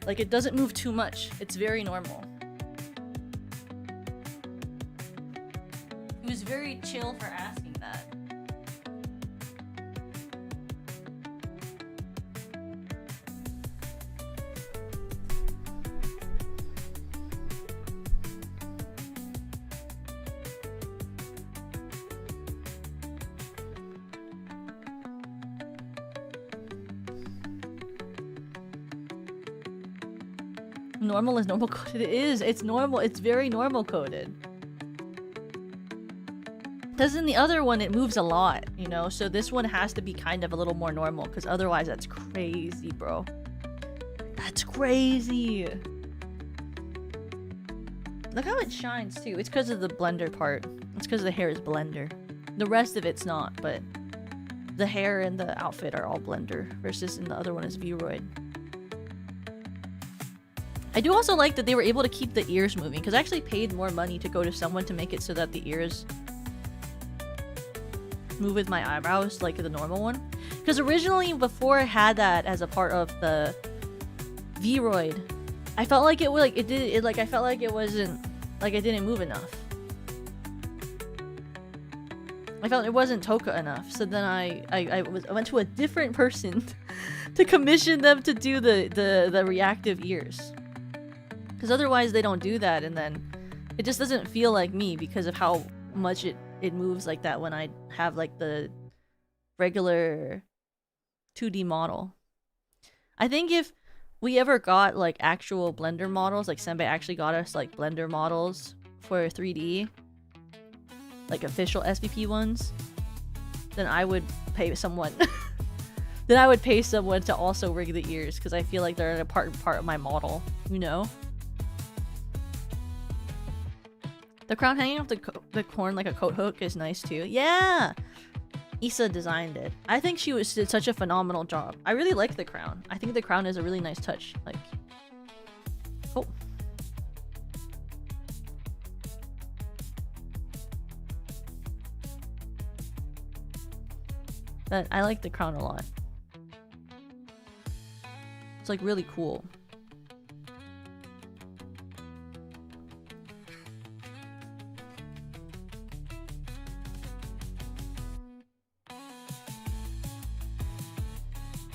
Like, it doesn't move too much. It's very normal. He was very chill for asking that. Normal is normal coded. It is. It's normal. It's very normal coded. Because in the other one, it moves a lot, you know? So this one has to be kind of a little more normal, because otherwise that's crazy, bro. That's crazy. Look how it shines, too. It's because of the blender part. It's because the hair is blender. The rest of it's not, but the hair and the outfit are all blender, versus in the other one is Vroid. I do also like that they were able to keep the ears moving, because I actually paid more money to go to someone to make it so that the ears move with my eyebrows like the normal one. Because originally, before I had that as a part of the Vroid, I felt like it was I felt like it wasn't, like, it didn't move enough. I felt it wasn't Toka enough, so then I went to a different person to commission them to do the reactive ears. Because otherwise they don't do that, and then it just doesn't feel like me because of how much it moves like that when I have like the regular 2D model. I think if we ever got like actual Blender models, like Senbei actually got us like Blender models for 3D, like official SVP ones, then I would pay someone then I would pay someone to also rig the ears, because I feel like they're an important part of my model, you know? The crown hanging off the corn like a coat hook is nice too. Yeah! Issa designed it. I think she did such a phenomenal job. I really like the crown. I think the crown is a really nice touch. Like, oh. But I like the crown a lot. It's like really cool.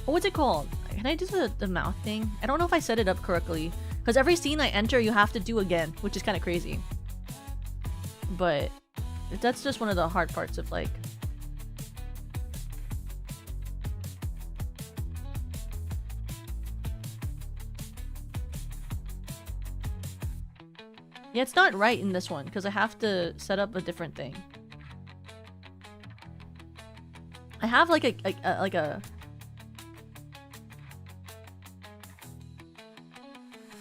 What's it called? Can I do the mouth thing? I don't know if I set it up correctly. Because every scene I enter, you have to do again, which is kind of crazy. But that's just one of the hard parts of like... Yeah, it's not right in this one, because I have to set up a different thing. I have like a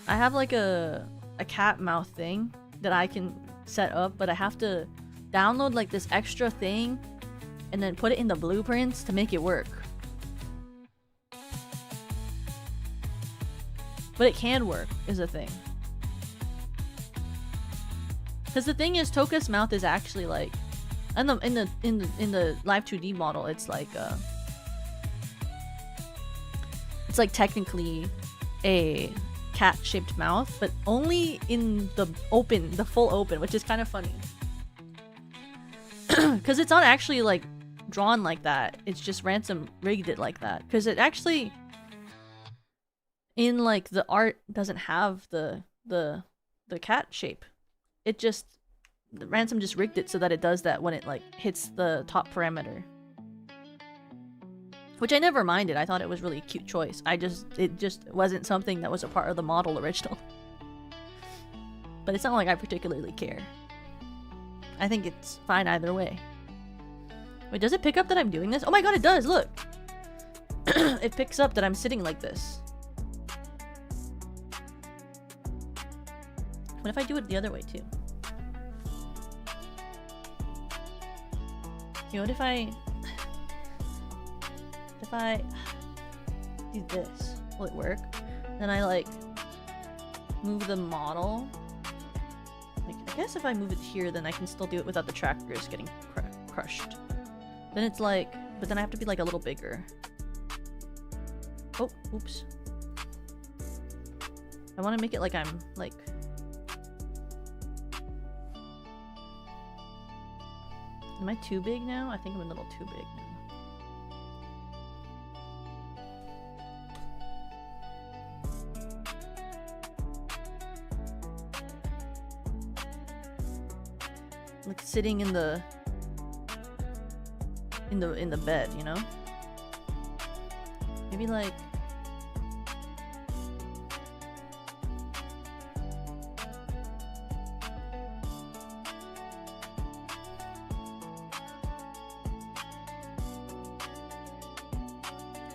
I have like a cat mouth thing that I can set up, but I have to download like this extra thing and then put it in the blueprints to make it work. But it can work, is the thing. Because the thing is, Toka's mouth is actually like, in the live 2D model, it's like technically a cat-shaped mouth, but only in the full open, which is kind of funny. Because it's not actually like drawn like that. It's just Ransom rigged it like that. Because it actually, in like the art, doesn't have the cat shape. It just, Ransom just rigged it so that it does that when it like hits the top parameter. Which I never minded. I thought it was really a cute choice. It just wasn't something that was a part of the model original. But it's not like I particularly care. I think it's fine either way. Wait, does it pick up that I'm doing this? Oh my god, it does! Look! It picks up that I'm sitting like this. What if I do it the other way too? You know, what if I do this? Will it work? Then I like move the model. Like, I guess if I move it here, then I can still do it without the trackers getting crushed. Then it's like, but then I have to be like a little bigger. Oh, oops. I want to make it like I'm like. Am I too big now? I think I'm a little too big now. Like sitting in the bed, you know? Maybe like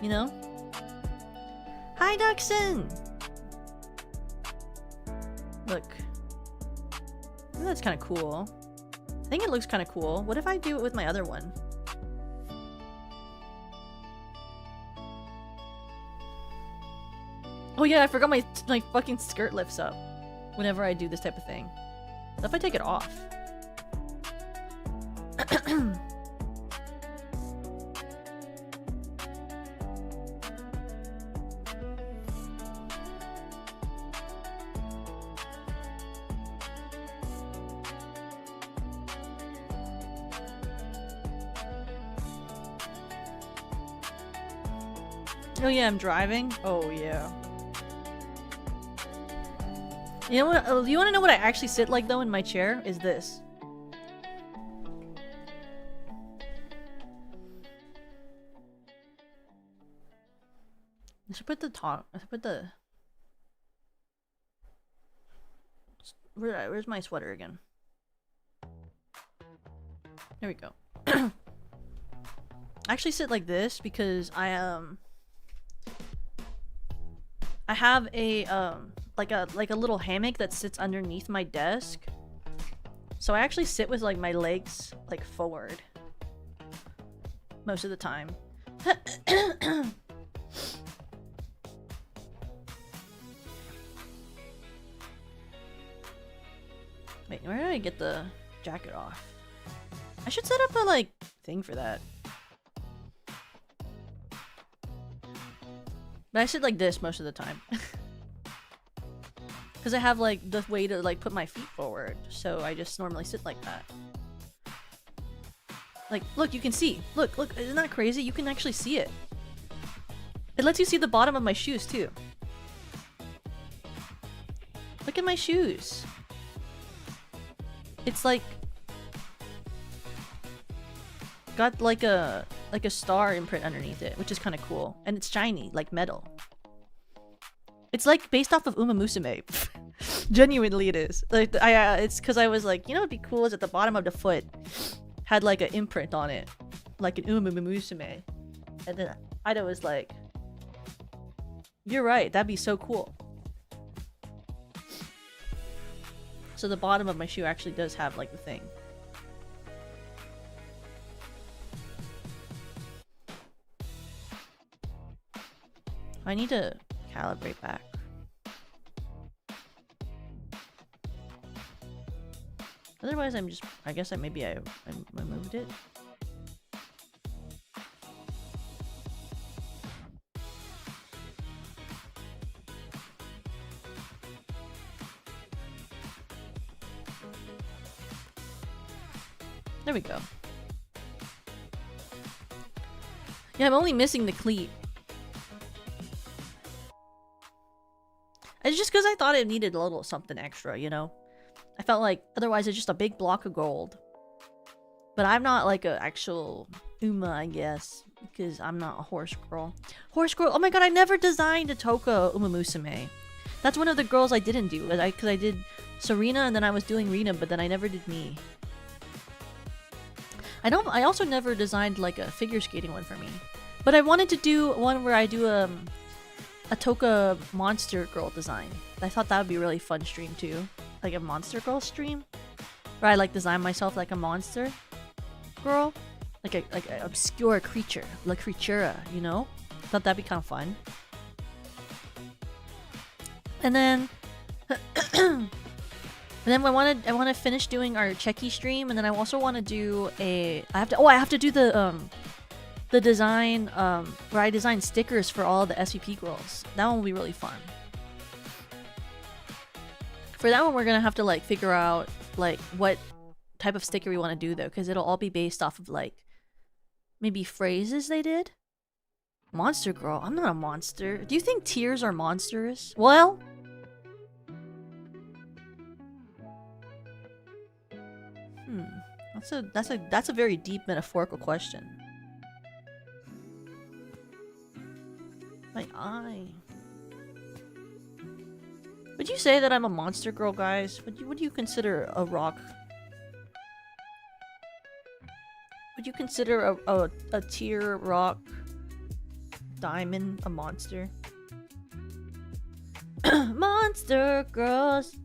you know? Hi, Duxon! Look. I think that's kind of cool. I think it looks kind of cool. What if I do it with my other one? Oh yeah, I forgot my fucking skirt lifts up whenever I do this type of thing. What if I take it off? Oh yeah, I'm driving? Oh yeah. You know what? You want to know what I actually sit like though in my chair? Is this. I should put the top. I should put the. Where's my sweater again? There we go. I actually sit like this because I have a like a little hammock that sits underneath my desk. So I actually sit with like my legs like forward most of the time. Wait, where did I get the jacket off? I should set up a like thing for that. But I sit like this most of the time. Because I have like the way to like put my feet forward. So I just normally sit like that. Like, look, you can see. Look, isn't that crazy? You can actually see it. It lets you see the bottom of my shoes too. Look at my shoes. It's like got like a star imprint underneath it, which is kind of cool, and it's shiny like metal. It's like based off of Uma Musume. Genuinely, it is. Like it's because I was like, you know, what'd be cool is at the bottom of the foot had like an imprint on it, like an Uma Musume, and then Ida was like, "You're right, that'd be so cool." So the bottom of my shoe actually does have like the thing. I need to calibrate back. Otherwise, I'm just. I guess I maybe I moved it. There we go. Yeah, I'm only missing the cleat. It's just because I thought it needed a little something extra, you know? I felt like otherwise it's just a big block of gold. But I'm not like an actual Uma, I guess. Because I'm not a horse girl. Horse girl. Oh my god, I never designed a Toka Umamusume. That's one of the girls I didn't do. Because I did Serena and then I was doing Rina, but then I never did me. I also never designed like a figure skating one for me. But I wanted to do one where I do a Toka monster girl design. I thought that would be a really fun stream too. Like a monster girl stream. Where I like design myself like a monster girl. Like an obscure creature. La Creatura, you know? Thought that'd be kind of fun. And then and then I want to finish doing our Checky stream, and then I also want to do I have to do the design where I design stickers for all the SVP girls. That one will be really fun. For that one, we're gonna have to like figure out like what type of sticker we want to do though, because it'll all be based off of like maybe phrases they did. Monster girl? I'm not a monster. Do you think tears are monsters? Well, that's a very deep metaphorical question. My eye. Would you say that I'm a monster girl, guys? Would you consider a rock? Would you consider a tier rock diamond a monster? Monster girls.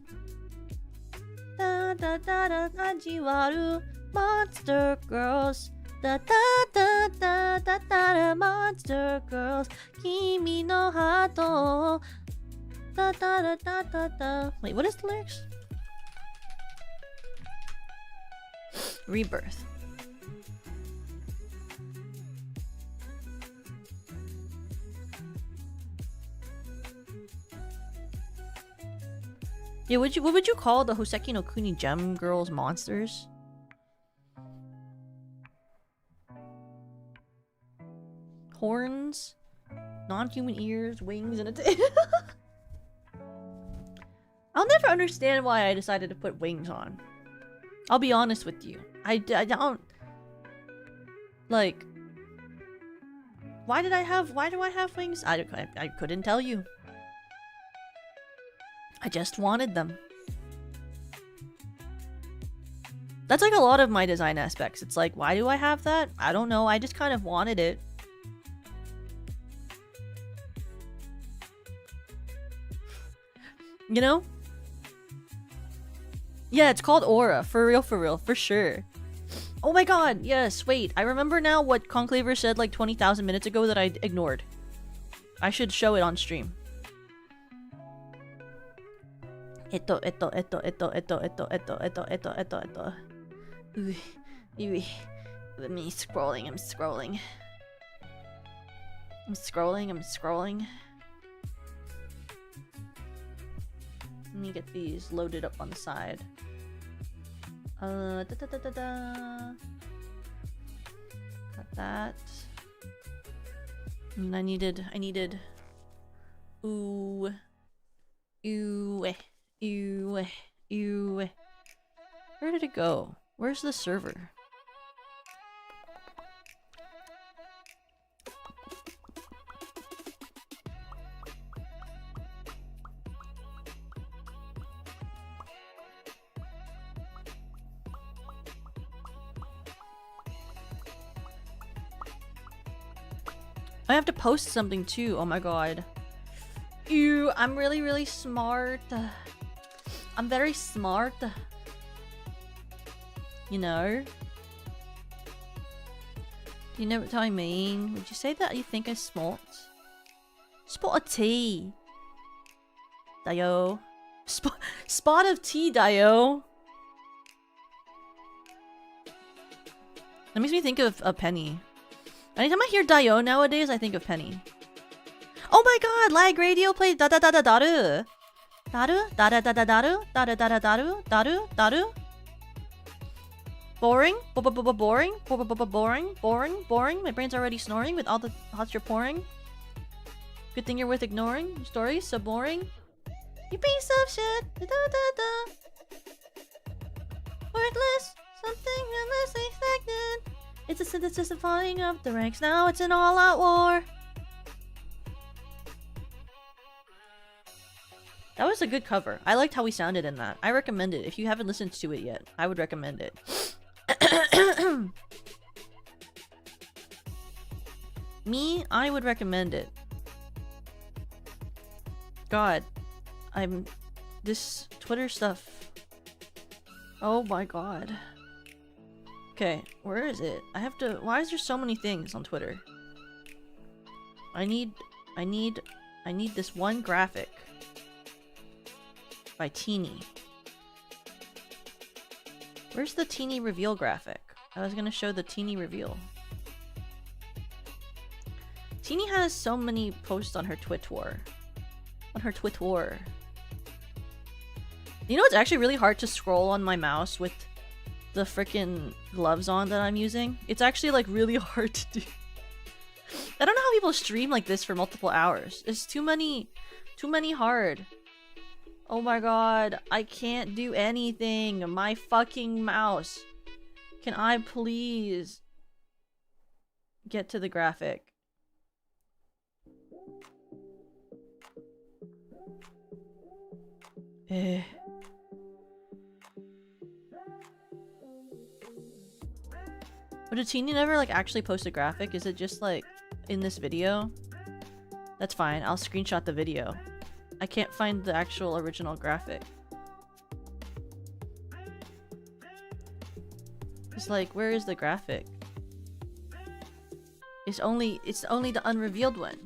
Da da da da ajiwaru. Monster girls. Da da da da da da monster girls. Kimi no hato. Da da da da da da. Wait, what is the lyrics? Rebirth. Yeah, what would you call the Hoseki no Kuni gem girls monsters? Horns, non-human ears, wings, and a tail. I'll never understand why I decided to put wings on. I'll be honest with you. I don't like. Why do I have wings? I couldn't tell you. I just wanted them. That's like a lot of my design aspects. It's like, why do I have that? I don't know. I just kind of wanted it. You know? Yeah, it's called Aura. For real, for sure. Oh my god, yes, wait. I remember now what Conclaver said like 20,000 minutes ago that I ignored. I should show it on stream. Let me scrolling, I'm scrolling. Let me get these loaded up on the side. Got that. And I needed ooh. Where did it go? Where's the server? I have to post something too. Oh my god. Ew, I'm really smart. I'm very smart. You know? You know what I mean? Would you say that you think I'm smart? Spot of tea. Dio. Spot of tea, Dio. That makes me think of a Penny. Anytime I hear Dio nowadays, I think of Penny. Oh my god, Lag Radio played da da da da daru. Daru? Da da da da daru? Da da da da daru? Daru? Daru? Boring? Boring? Boring? My brain's already snoring with all the thoughts you're pouring. Good thing you're worth ignoring. Your story's so boring. You piece of shit. Da da da da. Worthless. Something endlessly stagnant. It's a synthesis of flying up the ranks. Now it's an all-out war. That was a good cover. I liked how we sounded in that. I recommend it. If you haven't listened to it yet, I would recommend it. Me, I would recommend it. God, this Twitter stuff. Oh my god. Okay, where is it? I have to. Why is there so many things on Twitter? I need this one graphic by Teeny. Where's the Teeny reveal graphic? I was gonna show the Teeny reveal. Teeny has so many posts on her Twitter. On her Twitter. You know, it's actually really hard to scroll on my mouse with the freaking gloves on that I'm using. It's actually like really hard to do. I don't know how people stream like this for multiple hours. It's too many hard. Oh my god, I can't do anything. My fucking mouse. Can I please get to the graphic? But did Teeny never like actually post a graphic? Is it just like in this video? That's fine. I'll screenshot the video. I can't find the actual original graphic. It's like, where is the graphic? It's only the unrevealed one.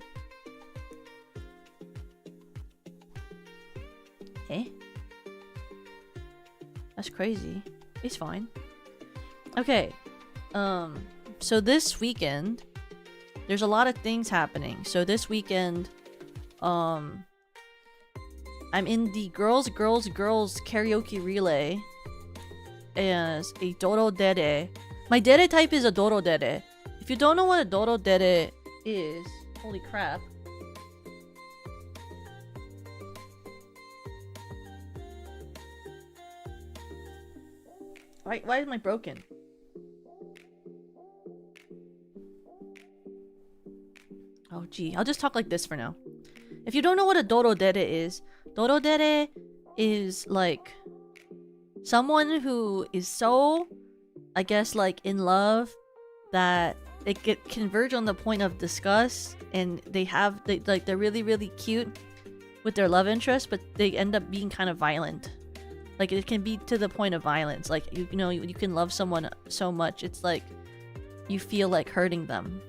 Eh? That's crazy. It's fine. Okay. So this weekend, there's a lot of things happening. So this weekend, I'm in the girls karaoke relay as a Doro Dere. My Dere type is a Doro Dere. If you don't know what a Doro Dere is, holy crap. Why am I broken? Oh gee, I'll just talk like this for now. If you don't know what a Doro Dere is like someone who is so, I guess, like in love that they get converge on the point of disgust, and they're really cute with their love interest, but they end up being kind of violent. Like it can be to the point of violence. Like you know, you can love someone so much, it's like you feel like hurting them.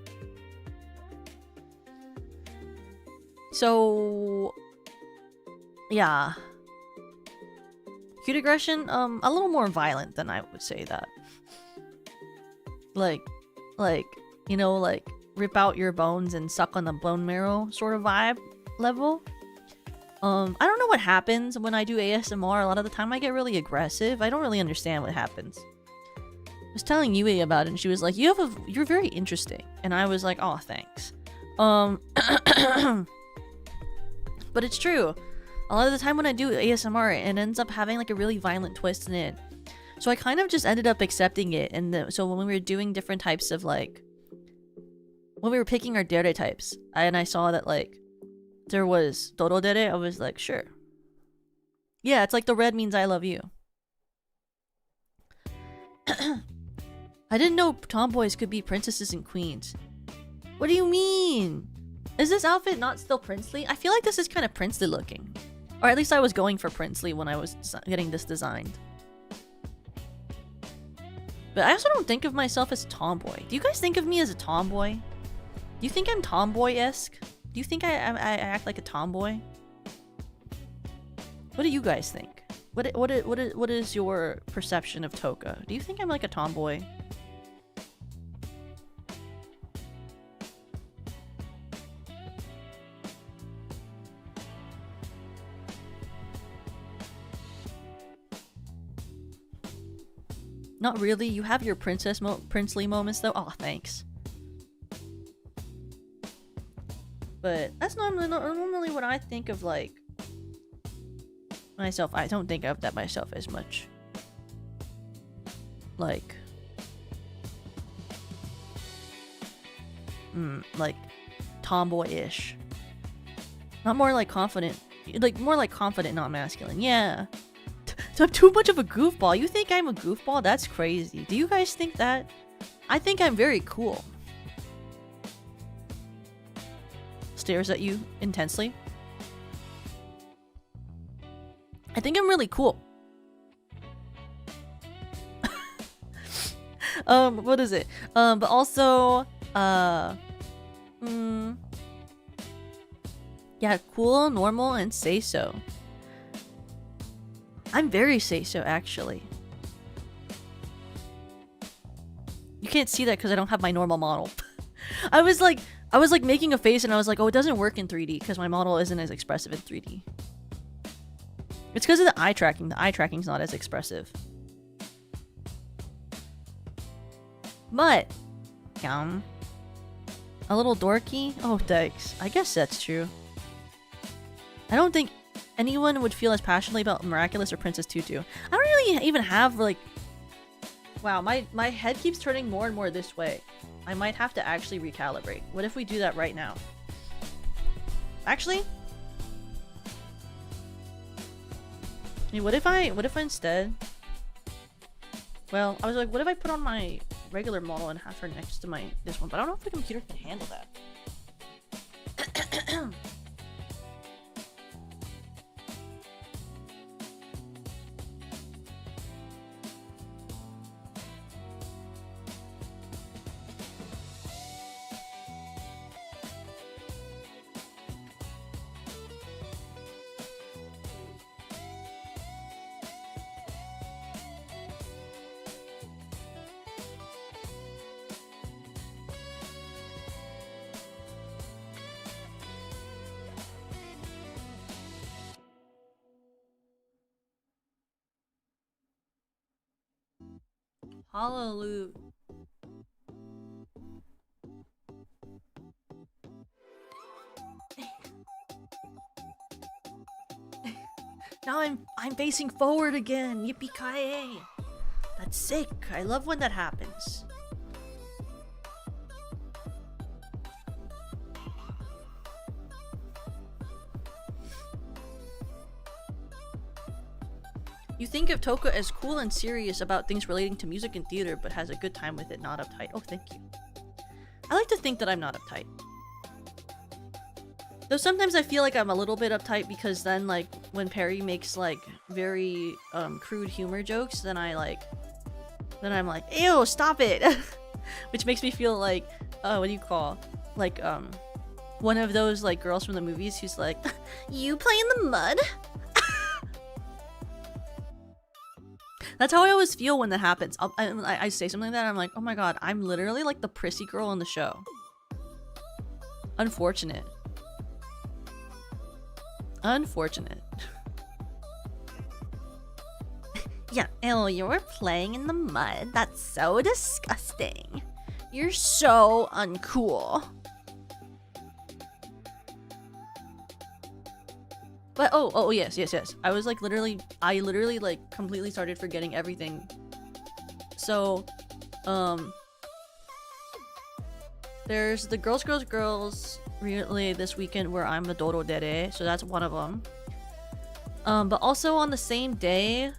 So yeah, cute aggression, a little more violent than I would say that. Like you know, like rip out your bones and suck on the bone marrow sort of vibe level. I don't know what happens when I do ASMR. A lot of the time I get really aggressive. I don't really understand what happens. I was telling Yui about it and she was like, you're very interesting. And I was like, oh, thanks. But it's true. A lot of the time when I do ASMR, it ends up having like a really violent twist in it. So I kind of just ended up accepting it. And so when we were doing different types of like, when we were picking our dere types, and I saw that like there was Doro Dere, I was like, sure. Yeah, it's like the red means I love you. I didn't know tomboys could be princesses and queens. What do you mean? Is this outfit not still princely? I feel like this is kind of princely looking. Or at least I was going for princely when I was getting this designed. But I also don't think of myself as a tomboy. Do you guys think of me as a tomboy? Do you think I'm tomboy-esque? Do you think I act like a tomboy? What do you guys think? What is your perception of Toka? Do you think I'm like a tomboy? Not really. You have your princely moments though. Oh, thanks. But that's not normally what I think of like myself. I don't think of that myself as much. Like like tomboyish. Not more like confident. Like more like confident, not masculine. Yeah. So I'm too much of a goofball. You think I'm a goofball? That's crazy. Do you guys think that? I think I'm very cool. Stares at you intensely. I think I'm really cool. What is it? But also, yeah, cool, normal, and say so. I'm very say so, actually. You can't see that because I don't have my normal model. I was like making a face and I was like, oh, it doesn't work in 3D because my model isn't as expressive in 3D. It's because of the eye tracking. The eye tracking's not as expressive. But, a little dorky? Oh, thanks. I guess that's true. I don't think anyone would feel as passionately about Miraculous or Princess Tutu. I don't really even have, like... Wow, my head keeps turning more and more this way. I might have to actually recalibrate. What if we do that right now? Actually... I mean, what if I instead... Well, I was like, what if I put on my regular model and have her next to this one? But I don't know if the computer can handle that. Hallelujah. Now I'm facing forward again. Yippee-ki-yay. That's sick. I love when that happens. You think of Toka as cool and serious about things relating to music and theater, but has a good time with it, not uptight. Oh, thank you. I like to think that I'm not uptight. Though sometimes I feel like I'm a little bit uptight because then, like, when Perry makes, like, very, crude humor jokes, then I'm like, ew, stop it! Which makes me feel like, what do you call? Like, one of those, like, girls from the movies who's like, you play in the mud? That's how I always feel when that happens. I say something like that, I'm like, oh my god, I'm literally like the prissy girl in the show. Unfortunate. Unfortunate. Yeah, ew, you were playing in the mud. That's so disgusting. You're so uncool. But oh yes. I was like I literally like completely started forgetting everything. So, there's the girls relay this weekend where I'm the Doro Dere, so that's one of them. But also on the same day,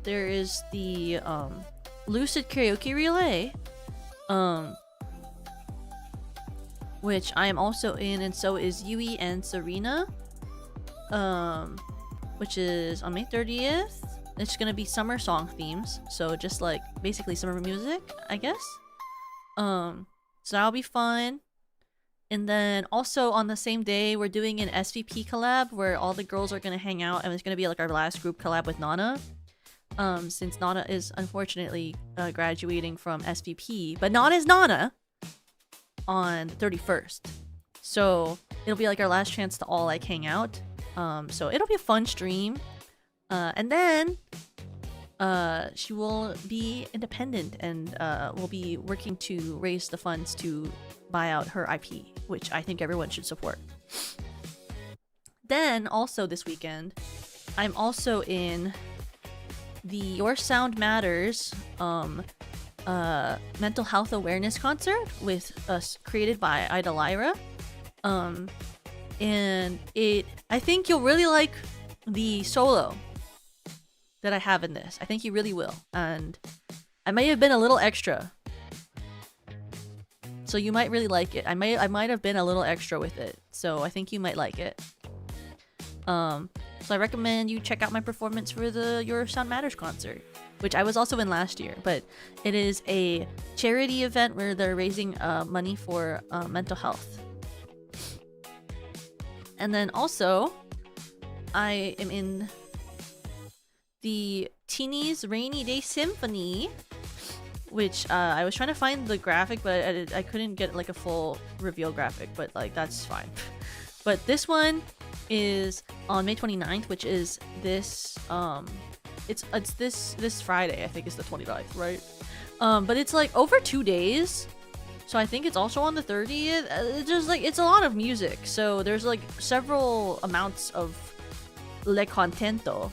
there is the Lucid Karaoke Relay, which I am also in, and so is Yui and Serena. Which is on May 30th. It's gonna be summer song themes, so just like basically summer music, I guess. So that'll be fun. And then also on the same day, we're doing an SVP collab where all the girls are gonna hang out, and it's gonna be like our last group collab with Nana. Since Nana is unfortunately graduating from SVP, but not as Nana on the 31st. So it'll be like our last chance to all like hang out. So it'll be a fun stream. And then she will be independent and will be working to raise the funds to buy out her IP, which I think everyone should support. Then also this weekend, I'm also in the Your Sound Matters mental health awareness concert with created by Ida Lyra. And I think you'll really like the solo that I have in this. I think you really will. And I may have been a little extra, so you might really like it. I might have been a little extra with it, so I think you might like it. So I recommend you check out my performance for the Your Sound Matters concert, which I was also in last year. But it is a charity event where they're raising money for mental health. And then also, I am in the Teeny's Rainy Day Symphony, which I was trying to find the graphic, but I couldn't get like a full reveal graphic, but like that's fine. But this one is on May 29th, which is this it's this Friday. I think it's the 29th, right? But it's like over 2 days, so I think it's also on the 30th. It's just like it's a lot of music, so there's like several amounts of le contento.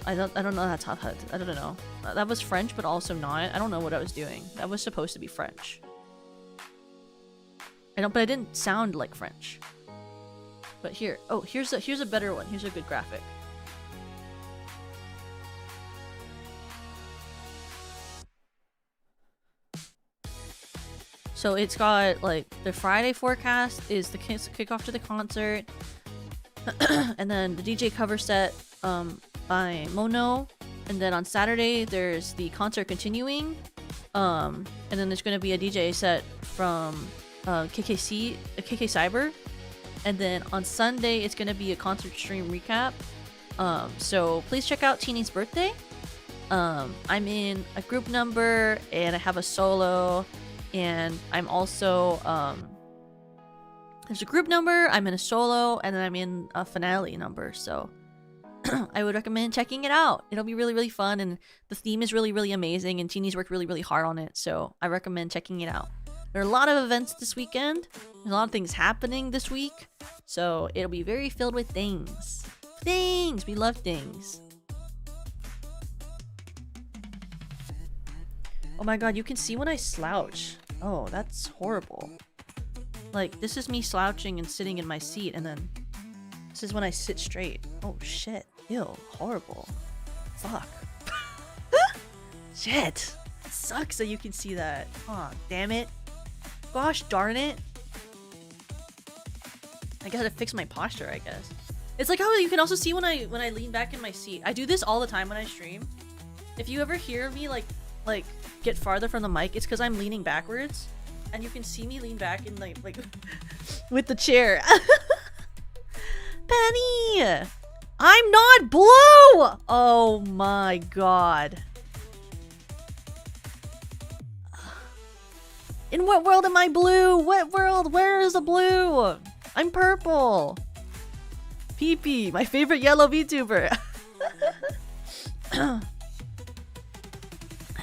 I don't know that's how I don't know. That was French, but also not. I don't know what I was doing. That was supposed to be French. But I didn't sound like French. But here, oh, here's a better one. Here's a good graphic. So it's got like the Friday forecast is the kickoff to the concert, and then the DJ cover set by Mono, and then on Saturday there's the concert continuing, and then there's gonna be a DJ set from KK Cyber. And then on Sunday, it's going to be a concert stream recap. So please check out Teeny's birthday. I'm in a group number, and I have a solo. And I'm also... there's a group number, I'm in a solo, and then I'm in a finale number. So I would recommend checking it out. It'll be really, really fun. And the theme is really, really amazing. And Teeny's worked really, really hard on it. So I recommend checking it out. There are a lot of events this weekend. There's a lot of things happening this week. So it'll be very filled with things. Things! We love things. Oh my god, you can see when I slouch. Oh, that's horrible. Like, this is me slouching and sitting in my seat, and then this is when I sit straight. Oh shit. Ew, horrible. Fuck. Shit. It sucks that you can see that. Aw, damn it. Gosh darn it. I gotta fix my posture, I guess. It's like how you can also see when I lean back in my seat. I do this all the time when I stream. If you ever hear me like get farther from the mic, it's because I'm leaning backwards, and you can see me lean back in like with the chair. Penny! I'm not blue! Oh my god. In what world am I blue? What world? Where is the blue? I'm purple. Pee-pee, my favorite yellow VTuber.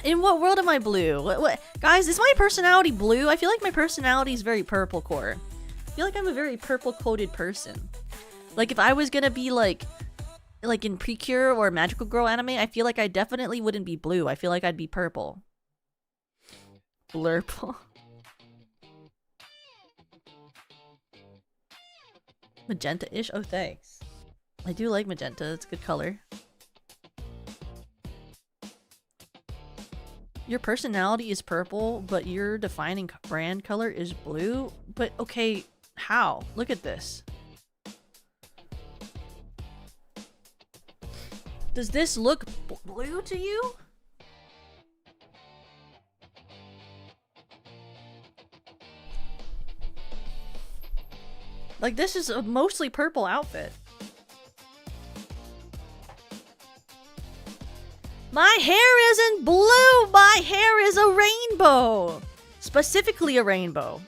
In what world am I blue? What? Guys, is my personality blue? I feel like my personality is very purple core. I feel like I'm a very purple-coded person. Like, if I was gonna be like in Precure or Magical Girl anime, I feel like I definitely wouldn't be blue. I feel like I'd be purple. Blurple. Magenta-ish? Oh, thanks. I do like magenta. It's a good color. Your personality is purple, but your defining brand color is blue? But, okay, how? Look at this. Does this look blue to you? Like, this is a mostly purple outfit. My hair isn't blue! My hair is a rainbow! Specifically a rainbow.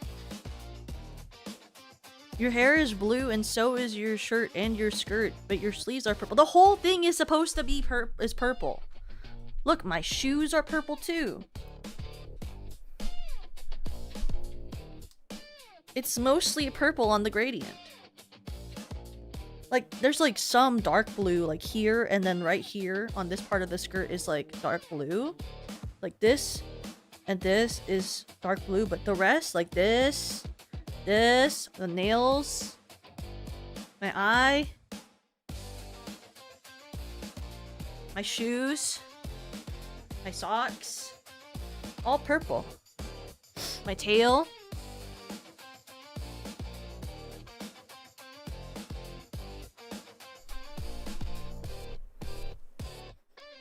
Your hair is blue, and so is your shirt and your skirt, but your sleeves are purple. The whole thing is supposed to be purple. Look, my shoes are purple too. It's mostly purple on the gradient. Like, there's like some dark blue like here, and then right here on this part of the skirt is like dark blue. Like this And this is dark blue, but the rest, like this, the nails, my eye, my shoes, my socks, all purple. My tail.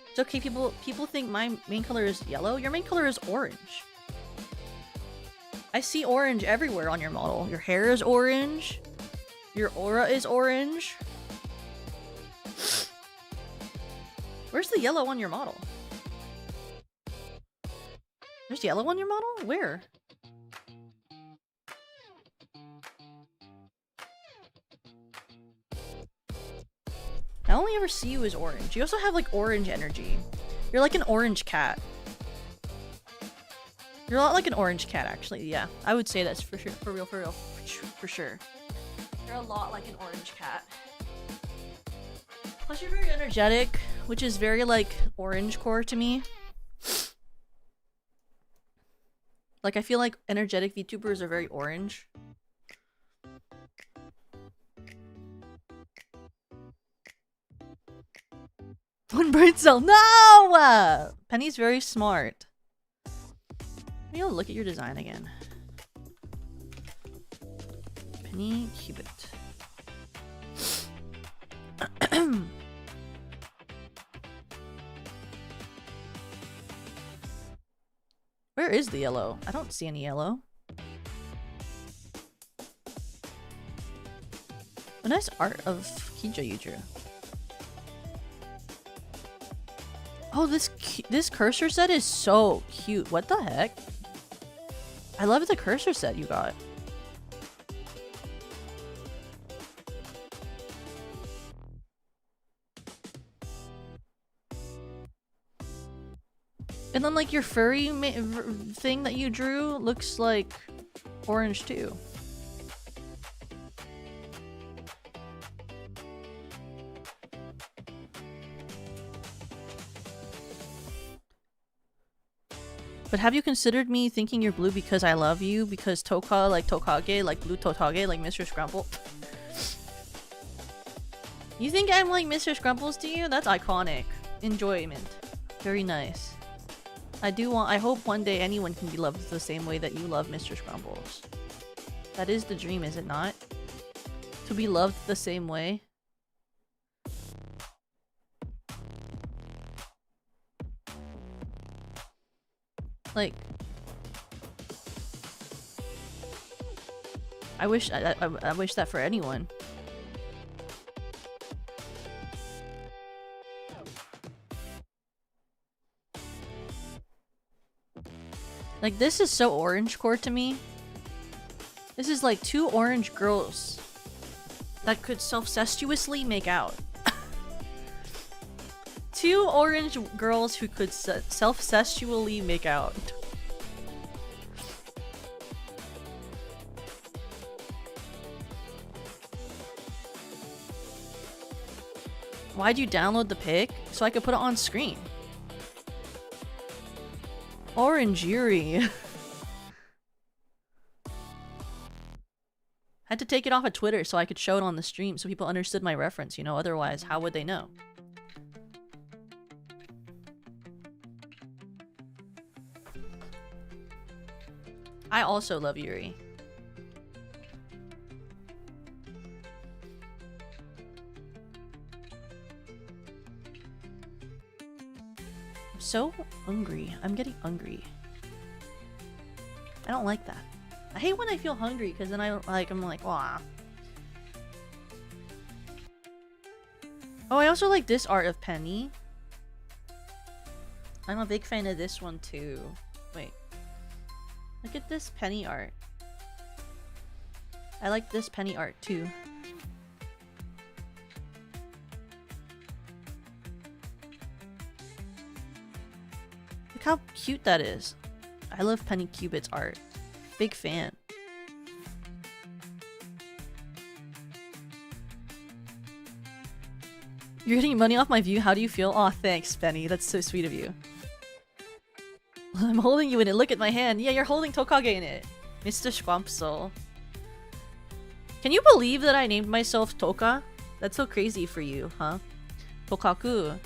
It's okay, people think my main color is yellow. Your main color is orange. I see orange everywhere on your model. Your hair is orange. Your aura is orange. Where's the yellow on your model? There's yellow on your model? Where? I only ever see you as orange. You also have like orange energy. You're like an orange cat. You're a lot like an orange cat, actually. Yeah, I would say that's for sure. For real. For sure. You're a lot like an orange cat. Plus, you're very energetic, which is very like orange core to me. Like, I feel like energetic VTubers are very orange. One brain cell. No! Penny's very smart. Maybe I'll look at your design again. Penny Cubit. Where is the yellow? I don't see any yellow. A nice art of Kija you drew. Oh, this cursor set is so cute. What the heck? I love the cursor set you got. And then like your furry thing that you drew looks like orange too. But have you considered me thinking you're blue because I love you? Because Toka, like Tokage, like blue Tokage, like Mr. Scrumple? You think I'm like Mr. Scrumples to you? That's iconic. Enjoyment. Very nice. I hope one day anyone can be loved the same way that you love Mr. Scrumples. That is the dream, is it not? To be loved the same way. Like, I wish that for anyone. Like, this is so orange core to me. This is like two orange girls that could self-cestuously make out. Two orange girls who could self-cestually make out. Why'd you download the pic? So I could put it on screen. Orange Yuri. Had to take it off of Twitter so I could show it on the stream so people understood my reference, you know, otherwise how would they know? I also love Yuri. I'm so hungry. I'm getting hungry. I don't like that. I hate when I feel hungry because then I'm like, wah. Oh, I also like this art of Penny. I'm a big fan of this one too. Wait. Look at this Penny art. I like this Penny art too. Look how cute that is. I love Penny Cubit's art. Big fan. You're getting money off my view? How do you feel? Aw, thanks, Penny. That's so sweet of you. I'm holding you in it. Look at my hand. Yeah, you're holding Tokage in it. Mr. Squampsel. Can you believe that I named myself Toka? That's so crazy for you, huh? Tokaku.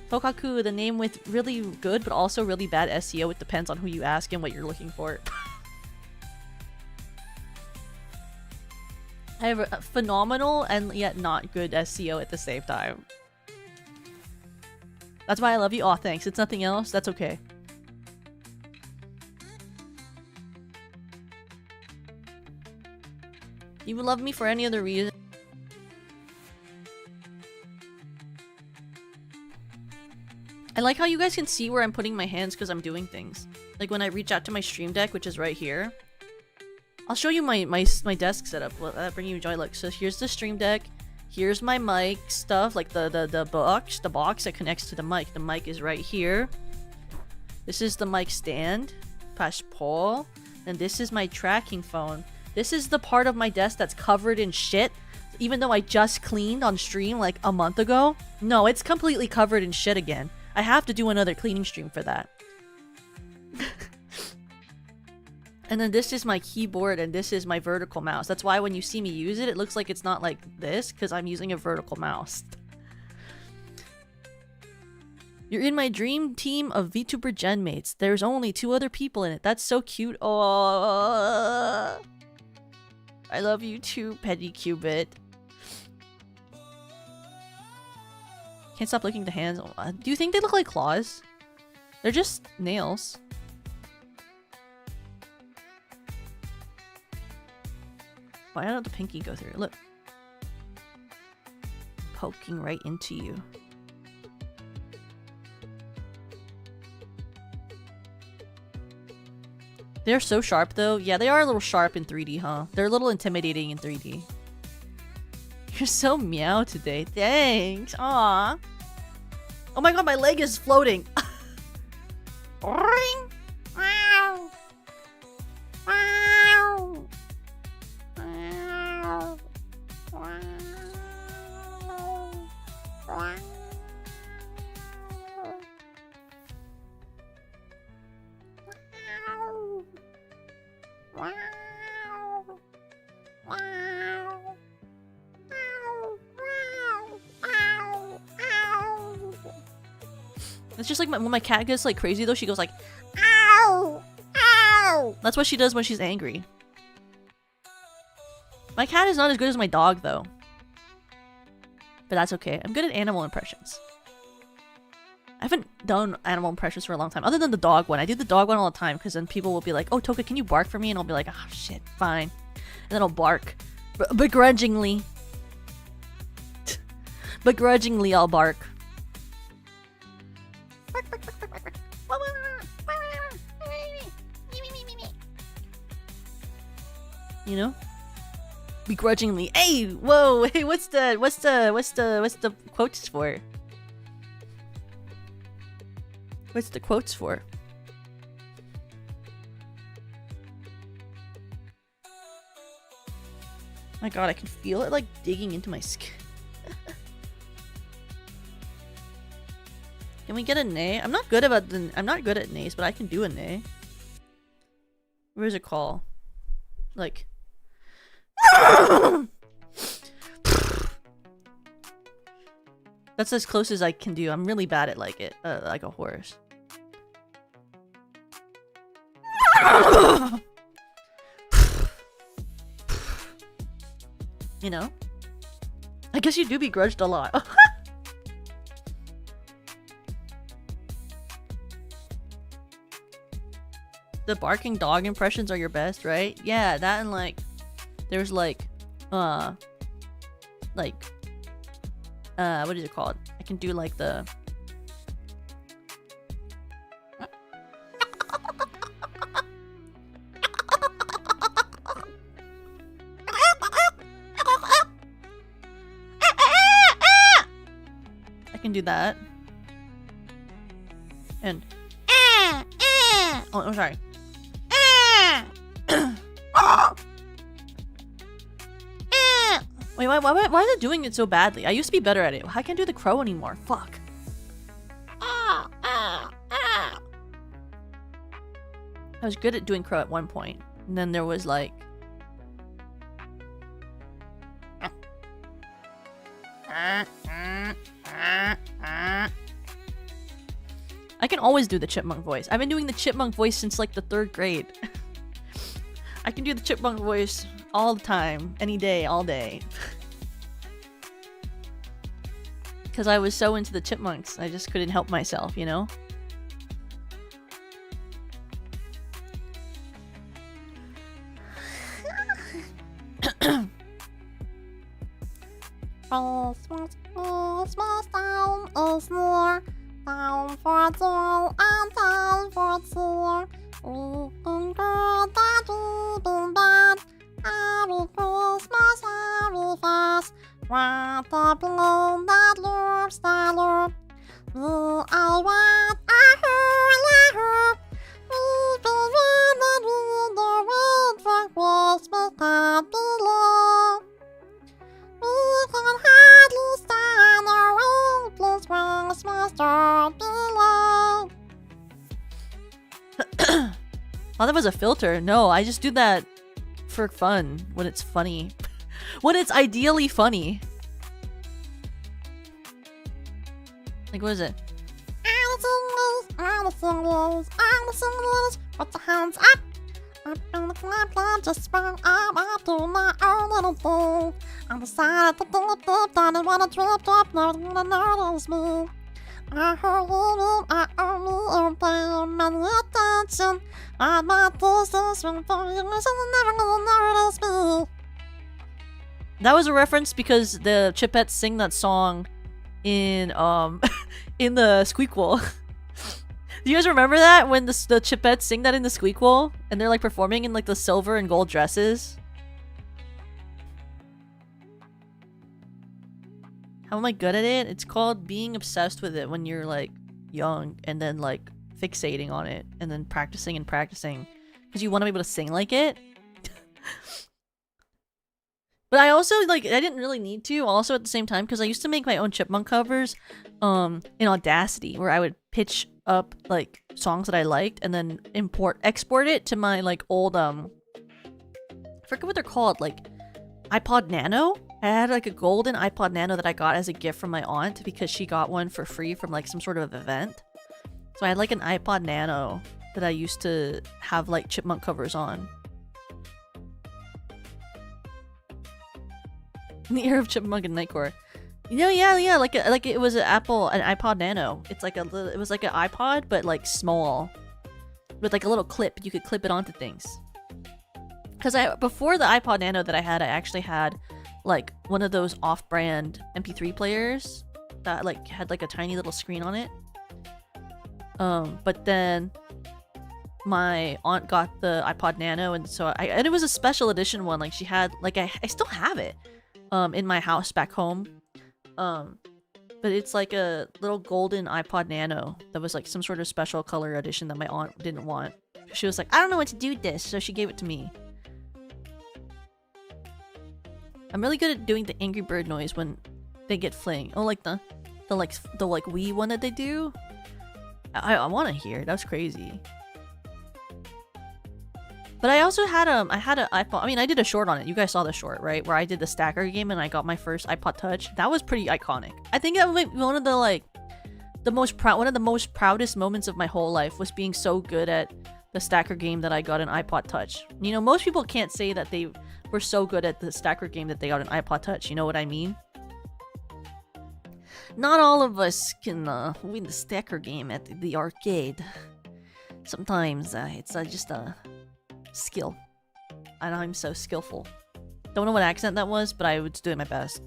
Tokaku, the name with really good but also really bad SEO. It depends on who you ask and what you're looking for. I have a phenomenal and yet not good SEO at the same time. That's why I love you. Aw, thanks. It's nothing else. That's okay. You would love me for any other reason. I like how you guys can see where I'm putting my hands because I'm doing things. Like when I reach out to my stream deck, which is right here. I'll show you my desk setup. Will that bring you joy? Look, so here's the stream deck. Here's my mic stuff, like the box that connects to the mic. The mic is right here. This is the mic stand, push pull, and this is my tracking phone. This is the part of my desk that's covered in shit, even though I just cleaned on stream like a month ago. No, it's completely covered in shit again. I have to do another cleaning stream for that. And then this is my keyboard and this is my vertical mouse. That's why when you see me use it, it looks like it's not like this because I'm using a vertical mouse. You're in my dream team of VTuber Gen mates. There's only 2 other people in it. That's so cute. Oh, I love you too, Petty Cubit. Can't stop licking the hands. Do you think they look like claws? They're just nails. Why don't the pinky go through? Look. Poking right into you. They're so sharp though. Yeah, they are a little sharp in 3D, huh? They're a little intimidating in 3D. You're so meow today. Thanks. Aw. Oh my god, my leg is floating. Ring. Wow. Wow. Wow. Wow. Wow. It's just like when my cat gets like crazy though, she goes like, ow, ow. That's what she does when she's angry. My cat is not as good as my dog though. But that's okay. I'm good at animal impressions. I haven't done animal impressions for a long time, other than the dog one. I do the dog one all the time because then people will be like, oh, Toka, can you bark for me? And I'll be like, oh, shit, fine. And then I'll bark. Begrudgingly. Begrudgingly, I'll bark. You know? Begrudgingly. Hey, whoa, hey, what's the quotes for? What's the quotes for? My god, I can feel it like digging into my skin. Can we get a nay? I'm not good at nays, but I can do a nay. Where's it called? Like that's as close as I can do. I'm really bad at like it, like a horse. You know? I guess you do begrudged a lot. The barking dog impressions are your best, right? Yeah, that and like there's like what is it called? I can do like the I can do that. And oh, I'm sorry. Wait, why is it doing it so badly? I used to be better at it. I can't do the crow anymore. Fuck. I was good at doing crow at one point, and then there was like... I can always do the chipmunk voice. I've been doing the chipmunk voice since like the 3rd grade. I can do the chipmunk voice all the time, any day, all day. Because I was so into the chipmunks, I just couldn't help myself, you know? Down for two and down for two. Looking good, that we've been bad. Merry Christmas, very fast. What the bloom that loops the loop. I want a hula hoop. We've been running in the wind for Christmas can't be long. We can hardly stand around, please Christmas don't be long. Oh, that was a filter. No, I just do that for fun, when it's funny. When it's ideally funny. Like, what is it? I'm the singles, put the hands up. Up in the club, just sprung up to my own little thing. I decided to do it, didn't wanna drip, nothing gonna notice me. I heard you, I owe me, paying many attention. I'm not distance from you, so never gonna notice me. That was a reference because the Chipettes sing that song in in the Squeakquel. Do you guys remember that when the Chipettes sing that in the Squeakquel and they're like performing in like the silver and gold dresses? How am I good at it? It's called being obsessed with it when you're like young and then like fixating on it and then practicing and practicing because you want to be able to sing like it. But I also like I didn't really need to also at the same time because I used to make my own chipmunk covers in Audacity where I would pitch up like songs that I liked and then export it to my like old I forget what they're called, like iPod Nano. I had like a golden iPod Nano that I got as a gift from my aunt because she got one for free from like some sort of event. So I had like an iPod Nano that I used to have like chipmunk covers on. In the era of Chipmunk and Nightcore. You know, yeah, like it was an iPod Nano. It's like it was like an iPod, but like small, with like a little clip. You could clip it onto things. Because before the iPod Nano that I actually had like one of those off-brand MP3 players that like had like a tiny little screen on it. But then my aunt got the iPod Nano, and so and it was a special edition one. Like she had like I still have it. In my house back home. But it's like a little golden iPod Nano that was like some sort of special color edition that my aunt didn't want. She was like, I don't know what to do with this, so she gave it to me. I'm really good at doing the Angry Bird noise when they get fling. Oh, like the wee one that they do? I want to hear it. That was crazy. But I also had an iPod. I mean, I did a short on it. You guys saw the short, right? Where I did the stacker game and I got my first iPod Touch. That was pretty iconic. I think that was one of the most proudest moments of my whole life was being so good at the stacker game that I got an iPod Touch. You know, most people can't say that they were so good at the stacker game that they got an iPod Touch. You know what I mean? Not all of us can win the stacker game at the arcade. Sometimes it's just a skill. And I'm so skillful. Don't know what accent that was, but I was doing my best.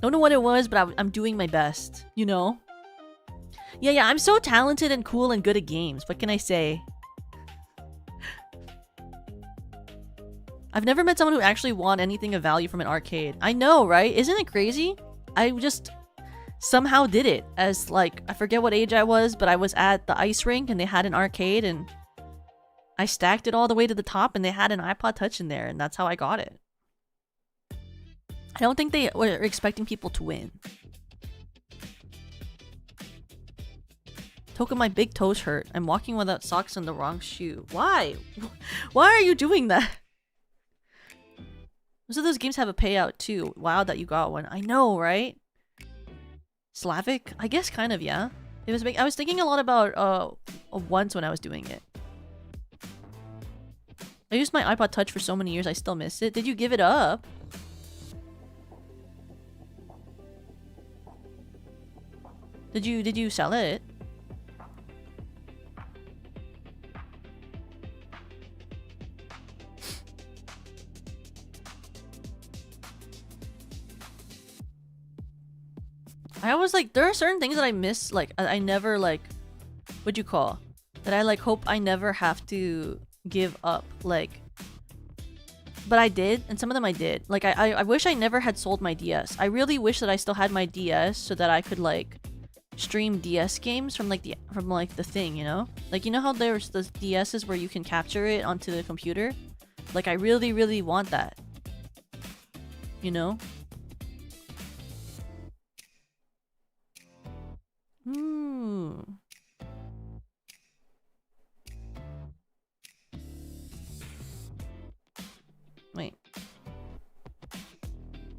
Don't know what it was, but I'm doing my best. You know? Yeah, I'm so talented and cool and good at games. What can I say? I've never met someone who actually won anything of value from an arcade. I know, right? Isn't it crazy? I just somehow did it as like, I forget what age I was, but I was at the ice rink and they had an arcade and I stacked it all the way to the top and they had an iPod Touch in there and that's how I got it. I don't think they were expecting people to win. Toka, my big toes hurt. I'm walking without socks and the wrong shoe. Why? Why are you doing that? Most of those games have a payout too. Wow, that you got one. I know, right? Slavic? I guess kind of, yeah. It was. I was thinking a lot about once when I was doing it. I used my iPod Touch for so many years. I still miss it. Did you give it up? Did you sell it? I always like, there are certain things that I miss, like I never like, what'd you call, that I like hope I never have to give up, like, but I did, and some of them I did. Like I wish I never had sold my DS. I really wish that I still had my DS so that I could like stream DS games from the thing, you know? Like, you know how there's the DS's where you can capture it onto the computer? Like I really, really want that. You know? Wait.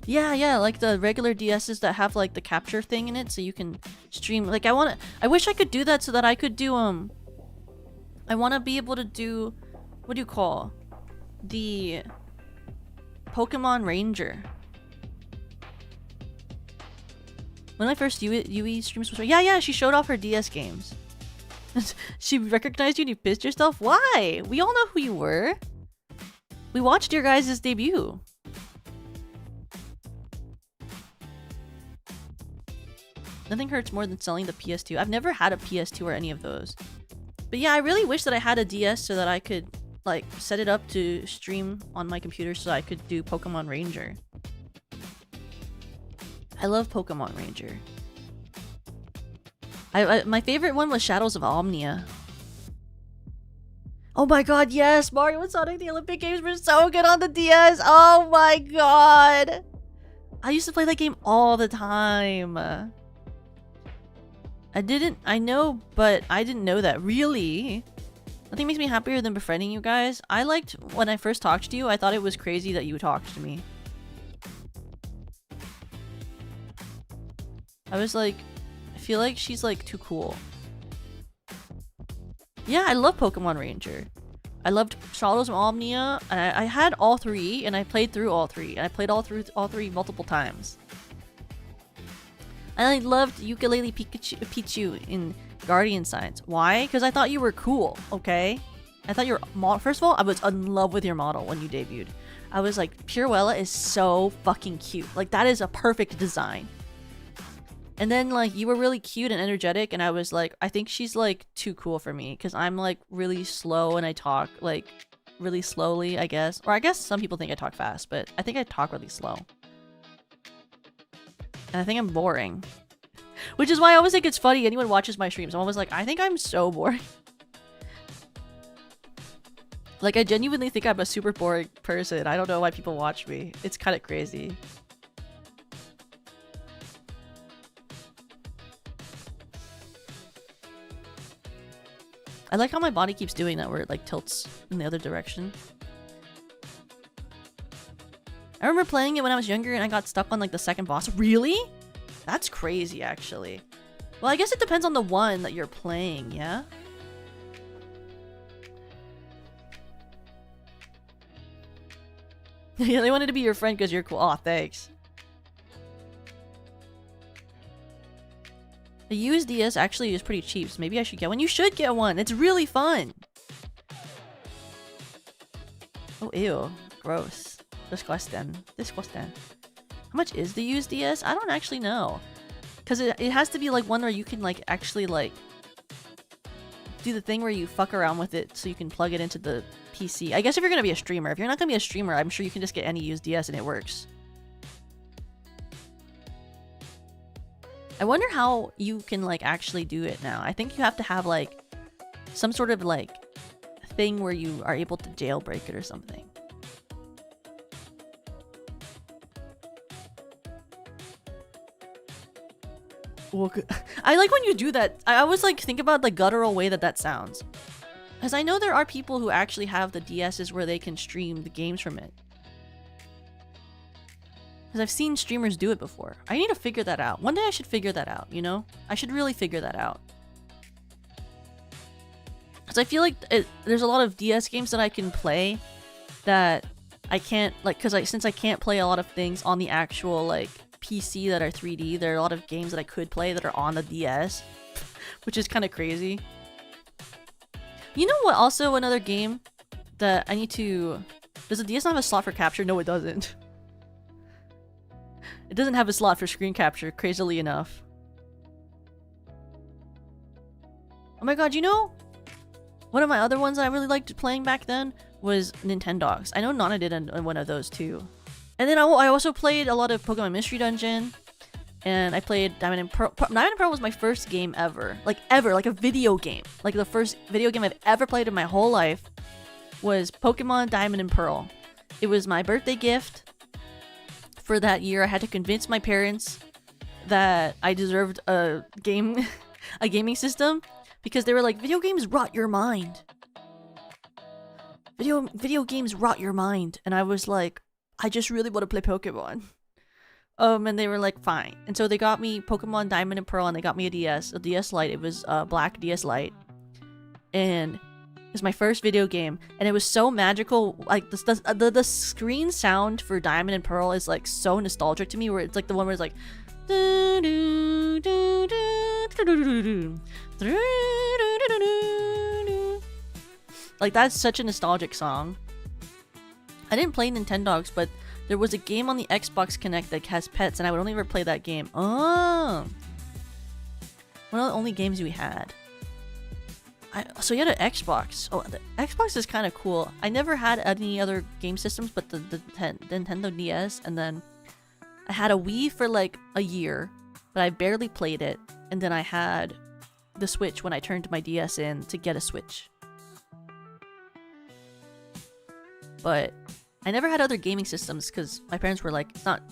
Yeah, like the regular DS's that have like the capture thing in it so you can stream. Like I wish I could do that so that I could do I want to be able to do, what do you call, the Pokemon Ranger. When I first Yui streams was, yeah, she showed off her DS games. She recognized you and you pissed yourself? Why? We all know who you were. We watched your guys' debut. Nothing hurts more than selling the PS2. I've never had a PS2 or any of those. But yeah, I really wish that I had a DS so that I could like set it up to stream on my computer so I could do Pokemon Ranger. I love Pokemon Ranger. My favorite one was Shadows of Omnia. Oh my god, yes! Mario and Sonic the Olympic Games were so good on the DS! Oh my god! I used to play that game all the time. I know, but I didn't know that. Really? Nothing makes me happier than befriending you guys. I liked, when I first talked to you, I thought it was crazy that you talked to me. I was like, I feel like she's like too cool. Yeah, I love Pokemon Ranger. I loved Shadows of Omnia, and I had all three, and I played through all three, and I played all three multiple times. And I loved Ukulele Pichu in Guardian Signs. Why? Because I thought you were cool, okay? I thought your model, first of all, I was in love with your model when you debuted. I was like, Puruella is so fucking cute. Like, that is a perfect design. And then, like, you were really cute and energetic, and I was like, I think she's, like, too cool for me, because I'm, like, really slow and I talk, like, really slowly, I guess. Or I guess some people think I talk fast, but I think I talk really slow. And I think I'm boring. Which is why I always think it's funny anyone watches my streams. I'm always like, I think I'm so boring. Like, I genuinely think I'm a super boring person. I don't know why people watch me. It's kind of crazy. I like how my body keeps doing that where it like tilts in the other direction. I remember playing it when I was younger and I got stuck on like the second boss. Really? That's crazy actually. Well, I guess it depends on the one that you're playing, yeah? Yeah, they wanted to be your friend because you're cool. Aw, thanks. The used DS actually is pretty cheap, so maybe I should get one. You should get one! It's really fun! Oh, ew. Gross. Disgusting. Disgusting. How much is the used DS? I don't actually know. Because it has to be like one where you can like actually like do the thing where you fuck around with it so you can plug it into the PC. I guess if you're gonna be a streamer. If you're not gonna be a streamer, I'm sure you can just get any used DS and it works. I wonder how you can like actually do it now. I think you have to have like some sort of like thing where you are able to jailbreak it or something. I like when you do that. I always like think about the guttural way that sounds. Because I know there are people who actually have the DSs where they can stream the games from it. Because I've seen streamers do it before. I need to figure that out. One day I should figure that out, you know? I should really figure that out. Because I feel like there's a lot of DS games that I can play that I can't, like, since I can't play a lot of things on the actual, like, PC that are 3D, there are a lot of games that I could play that are on the DS, which is kind of crazy. You know what? Also, another game that I need to... Does the DS not have a slot for capture? No, it doesn't. It doesn't have a slot for screen capture, crazily enough. Oh my god, you know? One of my other ones that I really liked playing back then was Nintendogs. I know Nana did one of those too. And then I also played a lot of Pokemon Mystery Dungeon. And I played Diamond and Pearl. Diamond and Pearl was my first game ever. Like a video game. Like the first video game I've ever played in my whole life was Pokemon Diamond and Pearl. It was my birthday gift for that year. I had to convince my parents that I deserved a gaming system because they were like, video games rot your mind. Video games rot your mind. And I was like, I just really want to play Pokemon. And they were like, fine. And so they got me Pokemon Diamond and Pearl, and they got me a DS Lite. It was a black DS Lite. And it was my first video game. And it was so magical. Like, the screen sound for Diamond and Pearl is, like, so nostalgic to me, where it's, like, the one where it's, like... Like, that's such a nostalgic song. I didn't play Nintendogs, but there was a game on the Xbox Connect that has pets, and I would only ever play that game. Oh! One of the only games we had. So you had an Xbox. Oh, the Xbox is kind of cool. I never had any other game systems but the Nintendo DS, and then I had a Wii for like a year, but I barely played it, and then I had the Switch when I turned my DS in to get a Switch. But I never had other gaming systems because my parents were like, it's not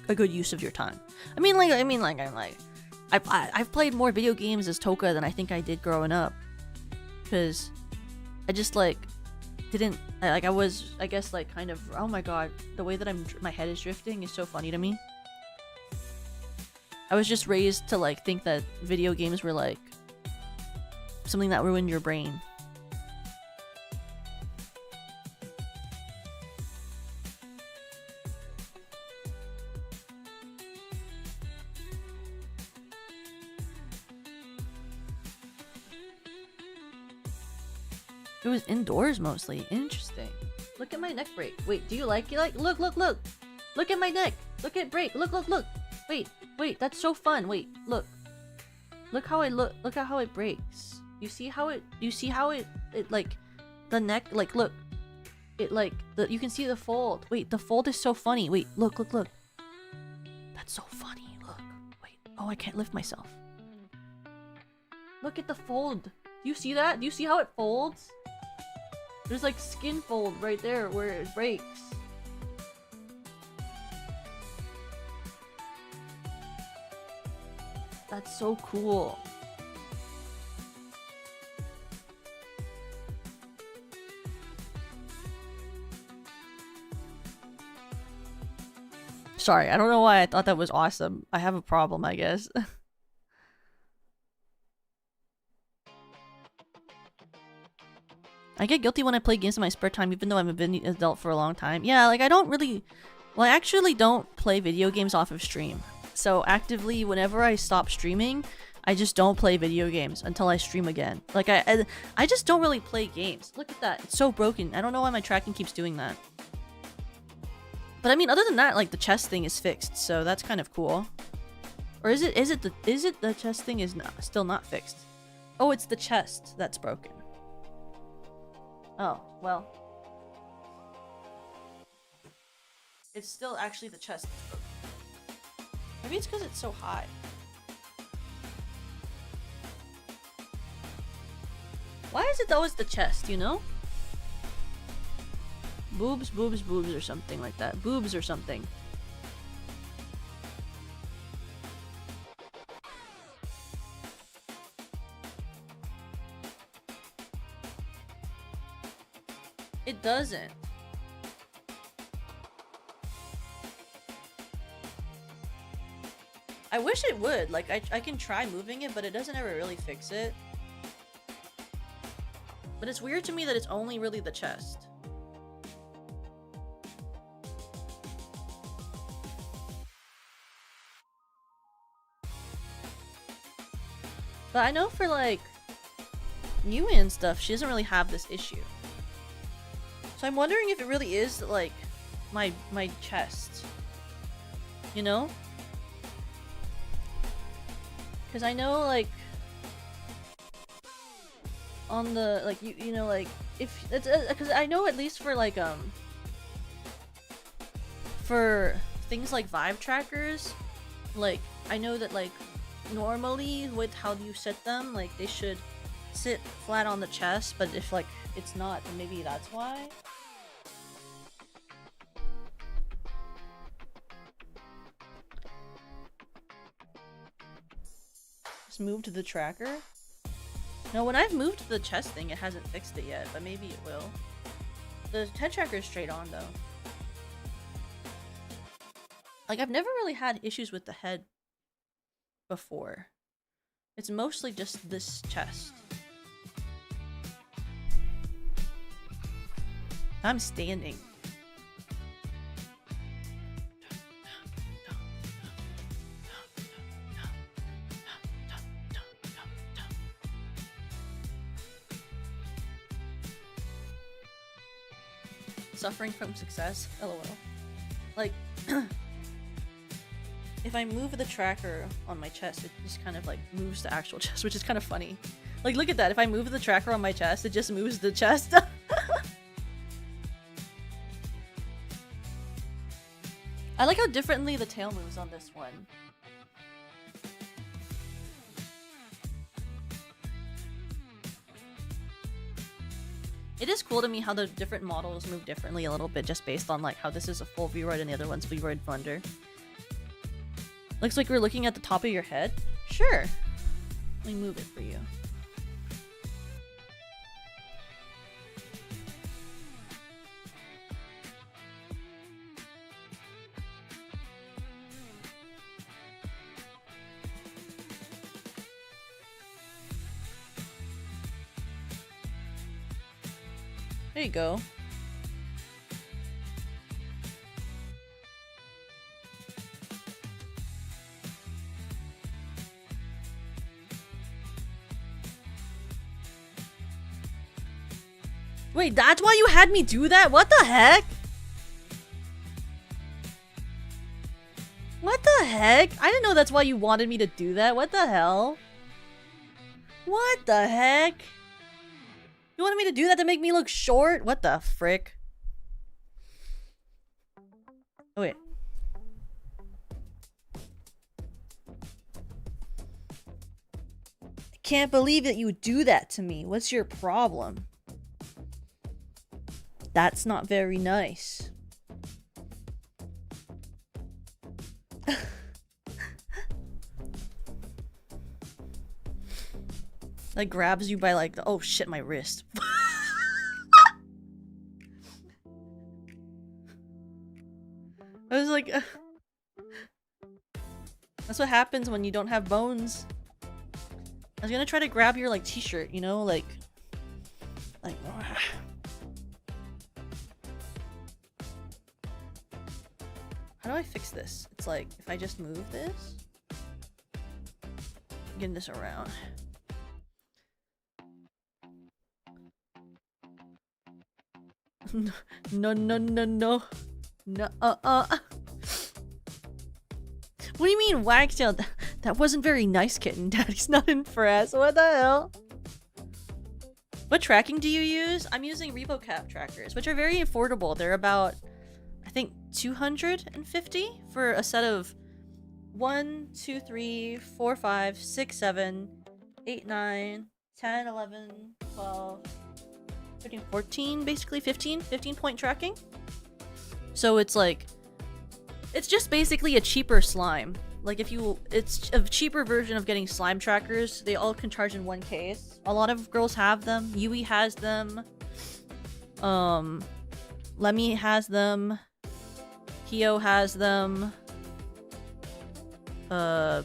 a good use of your time. I've played more video games as Toka than I think I did growing up. Because I just like didn't like I was I guess like kind of, oh my god, the way that my head is drifting is so funny to me. I was just raised to like think that video games were like something that ruined your brain. It was indoors mostly. Interesting. Look at my neck break. Wait, do you like it? Look. Look at my neck. Look at break. Look. Wait, that's so fun. Wait, look. Look how at how it breaks. You see how it like the neck, like look. It like you can see the fold. Wait, the fold is so funny. Wait, look. That's so funny. Look. Wait. Oh, I can't lift myself. Look at the fold. Do you see that? Do you see how it folds? There's like skin fold right there where it breaks. That's so cool. Sorry, I don't know why I thought that was awesome. I have a problem, I guess. I get guilty when I play games in my spare time, even though I've been an adult for a long time. Yeah, like I actually don't play video games off of stream. So actively, whenever I stop streaming, I just don't play video games until I stream again. Like I just don't really play games. Look at that, it's so broken. I don't know why my tracking keeps doing that. But I mean, other than that, like the chest thing is fixed, so that's kind of cool. Or is it the chest thing is still not fixed? Oh, it's the chest that's broken. Oh, well. It's still actually the chest that's broken. Maybe it's because it's so high. Why is it always the chest, you know? Boobs or something like that. Boobs or something. It doesn't. I wish it would. Like, I can try moving it, but it doesn't ever really fix it. But it's weird to me that it's only really the chest. But I know for, like, Yui and stuff, she doesn't really have this issue. So I'm wondering if it really is, like, my chest. You know? Because I know, like, on the, like, you know, like, if it's, because I know at least for, like, for things like vibe trackers, like, I know that, like, normally with how you set them, like, they should sit flat on the chest, but if, like, it's not, then maybe that's why. Just move to the tracker. No, when I've moved the chest thing, it hasn't fixed it yet, but maybe it will. The head tracker is straight on, though. Like, I've never really had issues with the head before. It's mostly just this chest. I'm standing. Suffering from success? LOL. Like, if I move the tracker on my chest, it just kind of like moves the actual chest, which is kind of funny. Like, look at that. If I move the tracker on my chest, it just moves the chest. I like how differently the tail moves on this one. It is cool to me how the different models move differently a little bit, just based on like how this is a full V-Roid and the other one's V-Roid Blender. Looks like we're looking at the top of your head. Sure. Let me move it for you. There you go. Wait, that's why you had me do that? What the heck? What the heck? I didn't know that's why you wanted me to do that. What the hell? What the heck? You wanted me to do that to make me look short? What the frick? Oh, wait. I can't believe that you would do that to me. What's your problem? That's not very nice. Like grabs you by like the oh shit, my wrist. I was like that's what happens when you don't have bones. I was gonna try to grab your like t-shirt, you know, like how do I fix this? It's like if I just move this, getting this around. No. What do you mean, Wagtail? That wasn't very nice, kitten. Daddy's not impressed. What the hell? What tracking do you use? I'm using RepoCap trackers, which are very affordable. They're about, I think, 250 for a set of 1, 2, 3, 4, 5, 6, 7, 8, 9, 10, 11, 12, 13, 14, basically 15 point tracking. So it's like, it's just basically a cheaper slime. Like if you, it's a cheaper version of getting slime trackers. They all can charge in one case. A lot of girls have them. Yui has them. Lemmy has them. Hio has them. I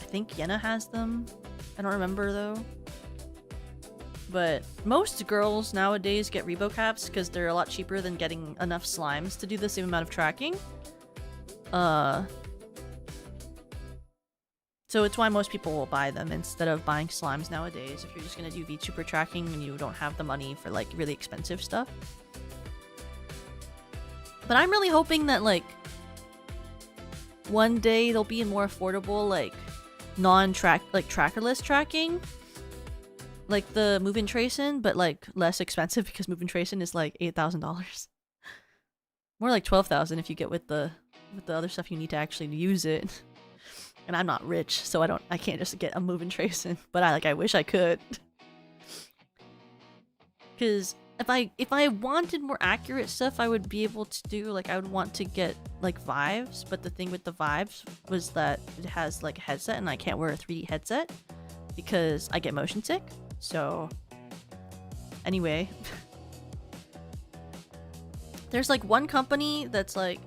think Yenna has them. I don't remember though. But most girls nowadays get Rebo caps because they're a lot cheaper than getting enough slimes to do the same amount of tracking. So it's why most people will buy them instead of buying slimes nowadays if you're just gonna do VTuber tracking and you don't have the money for like really expensive stuff. But I'm really hoping that like one day there'll be a more affordable like trackerless tracking. Like the move-in tracing, but like less expensive because move-in tracing is like $8,000. More like 12,000 if you get with the other stuff you need to actually use it. And I'm not rich, so I can't just get a move-in tracing, but I wish I could. Cuz if I wanted more accurate stuff, I would be able to do like I would want to get like Vives, but the thing with the Vives was that it has like a headset and I can't wear a 3D headset because I get motion sick. So anyway, there's like one company that's like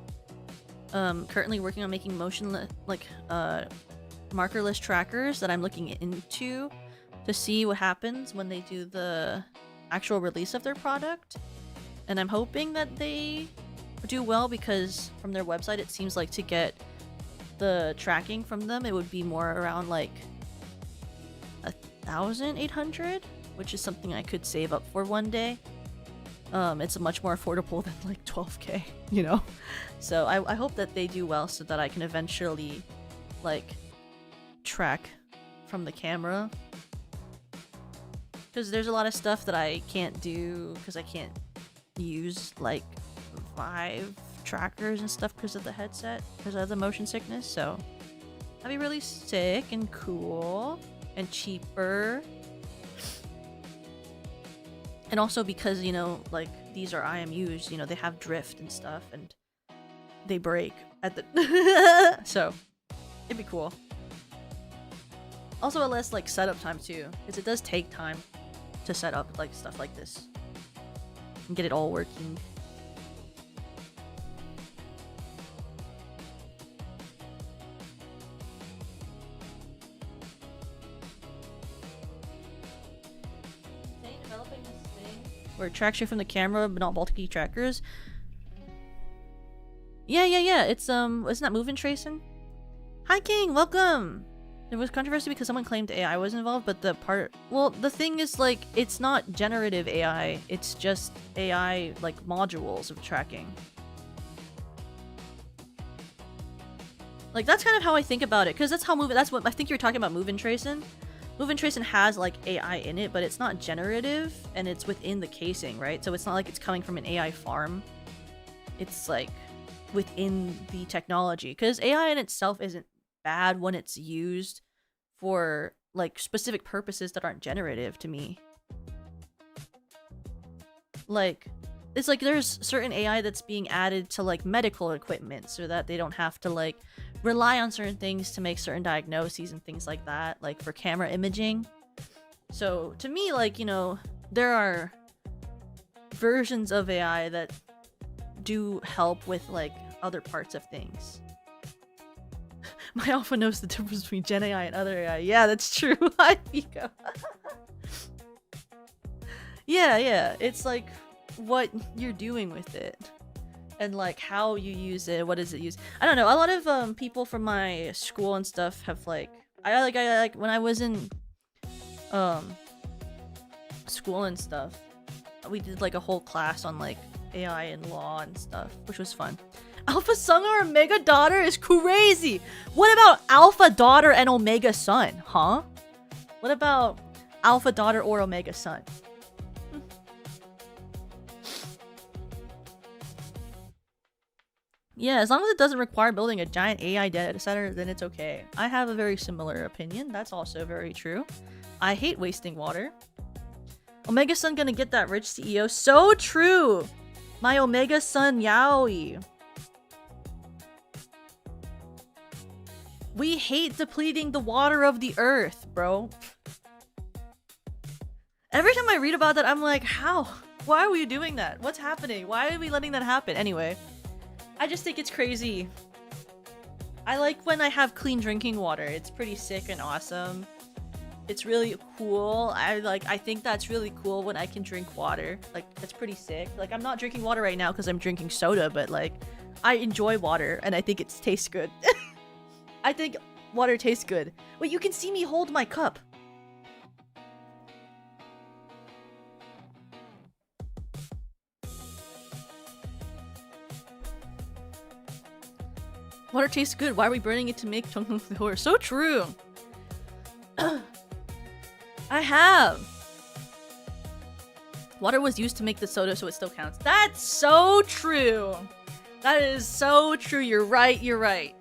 currently working on making motionless markerless trackers that I'm looking into to see what happens when they do the actual release of their product, and I'm hoping that they do well because from their website it seems like to get the tracking from them it would be more around like 1,800, which is something I could save up for one day. It's much more affordable than like 12k, you know? So I hope that they do well so that I can eventually like track from the camera. Because there's a lot of stuff that I can't do because I can't use like Vive trackers and stuff because of the headset, because of the motion sickness. So that'd be really sick and cool and cheaper. And also because, you know, like these are IMUs, you know, they have drift and stuff and they break at the so it'd be cool. Also a less like setup time too, because it does take time to set up like stuff like this and get it all working. Developing this thing where it tracks you from the camera but not bulky trackers. Yeah. It's isn't that moving tracing? Hi King, welcome. There was controversy because someone claimed AI was involved, but the thing is like it's not generative AI, it's just AI like modules of tracking. Like that's kind of how I think about it, because that's what I think you're talking about. Move-in tracing has like AI in it, but it's not generative and it's within the casing, right? So it's not like it's coming from an AI farm. It's like within the technology, because AI in itself isn't bad when it's used for like specific purposes that aren't generative to me. Like it's like there's certain AI that's being added to like medical equipment so that they don't have to like rely on certain things to make certain diagnoses and things like that, like for camera imaging. So to me, like, you know, there are versions of AI that do help with like other parts of things. My alpha knows the difference between Gen AI and other AI. Yeah, that's true. Hi, Pico. Yeah. It's like what you're doing with it. And like how you use it. What is it used? I don't know. A lot of people from my school and stuff have like... I like when I was in school and stuff, we did like a whole class on like AI and law and stuff, which was fun. Alpha Son or Omega Daughter is crazy! What about Alpha Daughter and Omega Son, huh? What about Alpha Daughter or Omega Son? Yeah, as long as it doesn't require building a giant AI data center, then it's okay. I have a very similar opinion. That's also very true. I hate wasting water. Omega Son gonna get that rich CEO. So true! My Omega Son yaoi. We hate depleting the water of the earth, bro. Every time I read about that, I'm like, how? Why are we doing that? What's happening? Why are we letting that happen? Anyway, I just think it's crazy. I like when I have clean drinking water. It's pretty sick and awesome. It's really cool. I think that's really cool when I can drink water. Like, that's pretty sick. Like, I'm not drinking water right now because I'm drinking soda, but like, I enjoy water and I think it tastes good. I think water tastes good. Wait, you can see me hold my cup. Water tastes good. Why are we burning it to make chung fleur? So true. I have. Water was used to make the soda, so it still counts. That's so true. That is so true. You're right. You're right.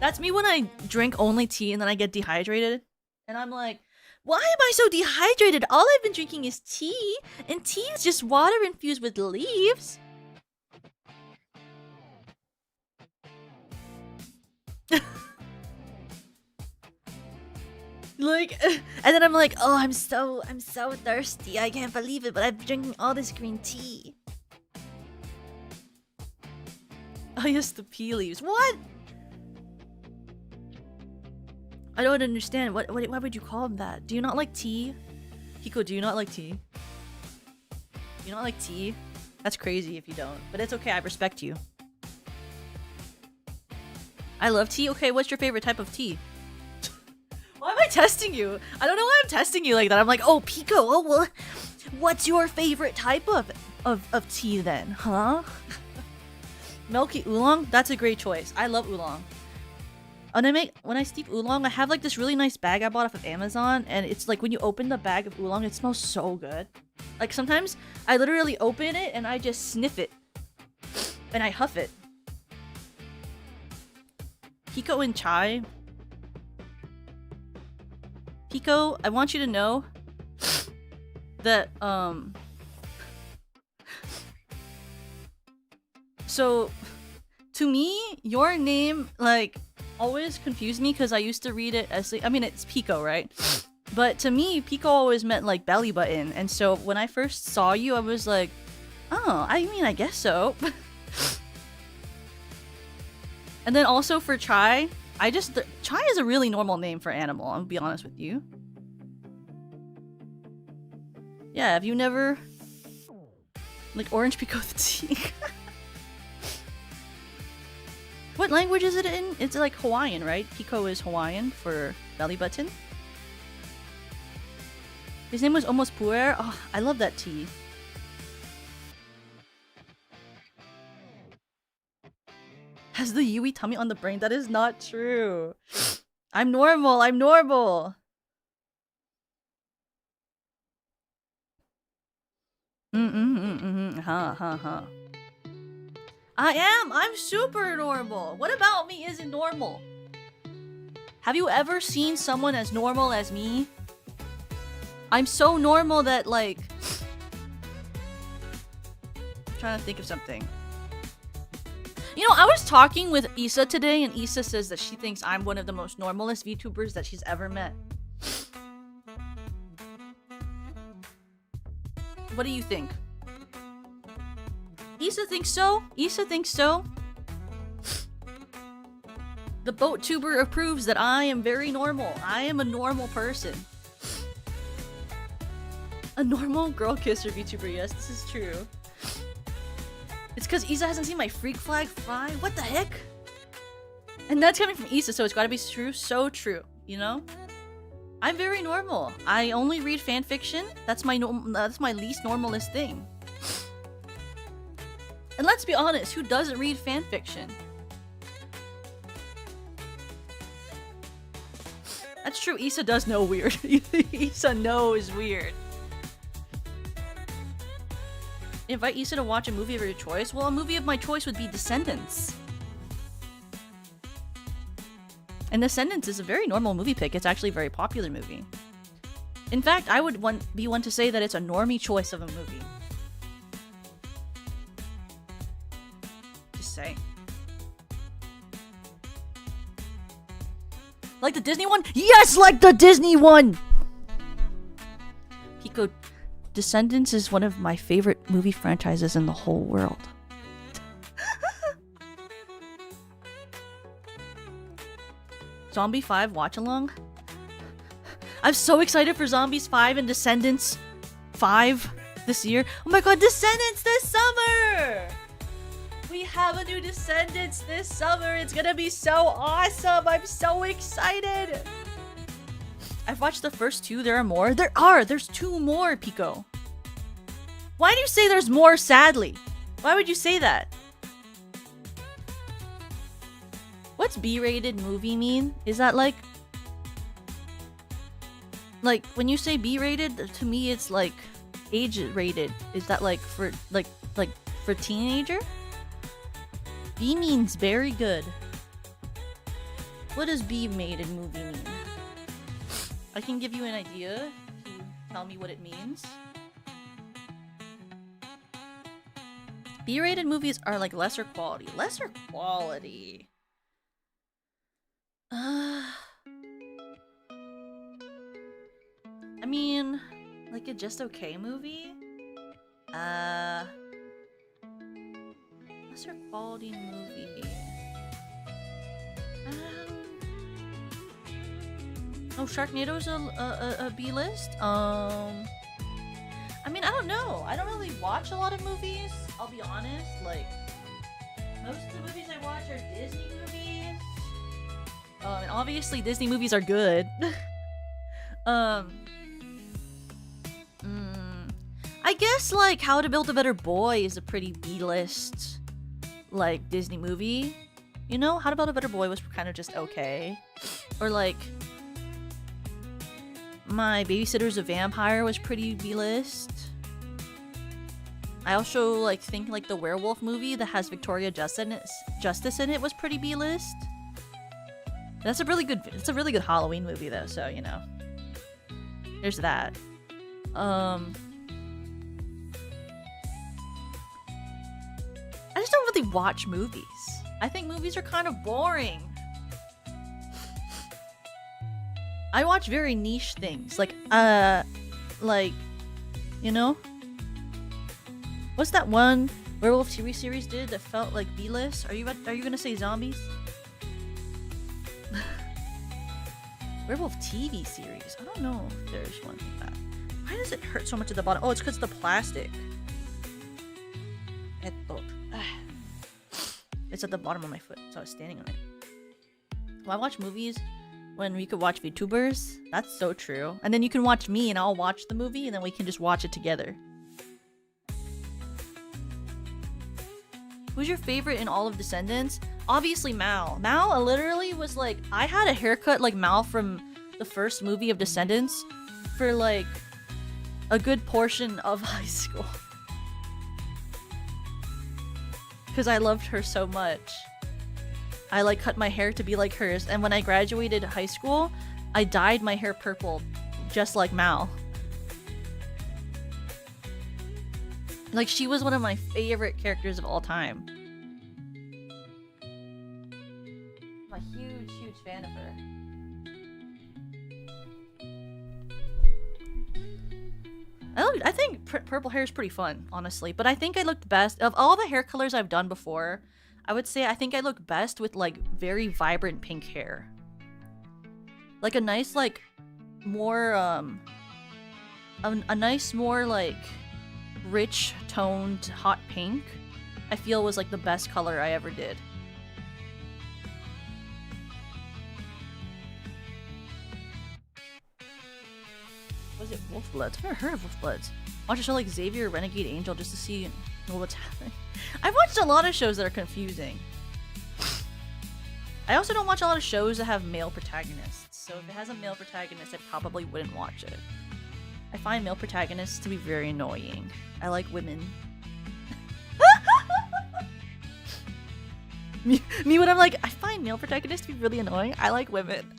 That's me when I drink only tea and then I get dehydrated. And I'm like, why am I so dehydrated? All I've been drinking is tea. And tea is just water infused with leaves. Like, and then I'm like, oh, I'm so thirsty. I can't believe it, but I'm drinking all this green tea. Oh, yes, the pea leaves. What? I don't understand. Why would you call them that? Do you not like tea? Hiko, do you not like tea? Do you not like tea? That's crazy if you don't. But it's okay, I respect you. I love tea. Okay, what's your favorite type of tea? Why am I testing you? I don't know why I'm testing you like that. I'm like, oh, Pico, oh, well, what's your favorite type of tea then, huh? Milky oolong? That's a great choice. I love oolong. When I steep oolong, I have like this really nice bag I bought off of Amazon, and it's like when you open the bag of oolong, it smells so good. Like sometimes I literally open it and I just sniff it. And I huff it. Pico and chai. Pico, I want you to know that, so, to me, your name, like, always confused me because I used to read it as, I mean, it's Pico, right? But to me, Pico always meant, like, belly button. And so, when I first saw you, I was like, oh, I mean, I guess so. And then also for Chai, Chai is a really normal name for animal, I'll be honest with you. Yeah, have you never... Like, orange Pico the tea? What language is it in? It's like Hawaiian, right? Pico is Hawaiian for belly button. His name was Almost Puer. Oh, I love that tea. Has the Yui tummy on the brain? That is not true. I'm normal. I'm normal. Ha. I am. I'm super normal. What about me isn't normal? Have you ever seen someone as normal as me? I'm so normal that, like... I'm trying to think of something. You know, I was talking with Issa today, and Issa says that she thinks I'm one of the most normalest VTubers that she's ever met. What do you think? Issa thinks so? Issa thinks so? The boat tuber approves that I am very normal. I am a normal person. A normal girl kisser VTuber, yes, this is true. It's because Issa hasn't seen my freak flag fly? What the heck? And that's coming from Issa, so it's gotta be true. So true, you know? I'm very normal. I only read fanfiction. That's my least normalist thing. And let's be honest, who doesn't read fanfiction? That's true, Issa does know weird. Issa knows weird. Invite Issa to watch a movie of your choice? Well, a movie of my choice would be Descendants. And Descendants is a very normal movie pick. It's actually a very popular movie. In fact, I would be one to say that it's a normie choice of a movie. Just saying. Like the Disney one? Yes, like the Disney one! Pico... Descendants is one of my favorite movie franchises in the whole world. Zombie 5 watch along? I'm so excited for Zombies 5 and Descendants 5 this year. Oh my god, Descendants this summer! We have a new Descendants this summer. It's gonna be so awesome. I'm so excited. I've watched the first 2. There are more. There's 2 more, Pico. Why do you say there's more, sadly? Why would you say that? What's B-rated movie mean? Is that like when you say B-rated, to me it's like age-rated. Is that like for for teenager? B means very good. What does B-rated movie mean? I can give you an idea if you tell me what it means. B-rated movies are like lesser quality. Lesser quality. I mean, like a just okay movie? Lesser quality movie. Oh, Sharknado's a B-list? I mean, I don't know. I don't really watch a lot of movies, I'll be honest. Like, most of the movies I watch are Disney movies. And obviously Disney movies are good. I guess like How to Build a Better Boy is a pretty B-list like Disney movie. You know, How to Build a Better Boy was kind of just okay. Or like My Babysitter's a Vampire was pretty B-list. I also like think like the werewolf movie that has Victoria Justice in it was pretty B-list. It's a really good Halloween movie though, so you know. There's that. I just don't really watch movies. I think movies are kind of boring. I watch very niche things, like you know, what's that one werewolf TV series did that felt like B-list? Are you gonna say Zombies? Werewolf TV series. I don't know if there's one like that. Why does it hurt so much at the bottom? Oh, it's because the plastic. It's at the bottom of my foot, so I was standing on it. Why watch movies when we could watch VTubers? That's so true. And then you can watch me and I'll watch the movie and then we can just watch it together. Who's your favorite in all of Descendants? Obviously Mal. Mal literally was like, I had a haircut like Mal from the first movie of Descendants for like a good portion of high school. Because I loved her so much. I like cut my hair to be like hers, and when I graduated high school, I dyed my hair purple, just like Mal. Like, she was one of my favorite characters of all time. I'm a huge, huge fan of her. I think purple hair is pretty fun, honestly. But I think I looked best of all the hair colors I've done before. I would say I think I look best with like very vibrant pink hair, like a nice like more a nice more like rich toned hot pink. I feel was like the best color I ever did. Was it Wolfbloods? I've never heard of Wolfbloods. Watch a show like Xavier Renegade Angel just to see what's happening. I've watched a lot of shows that are confusing. I also don't watch a lot of shows that have male protagonists. So if it has a male protagonist, I probably wouldn't watch it. I find male protagonists to be very annoying. I like women. me when I'm like, I find male protagonists to be really annoying. I like women.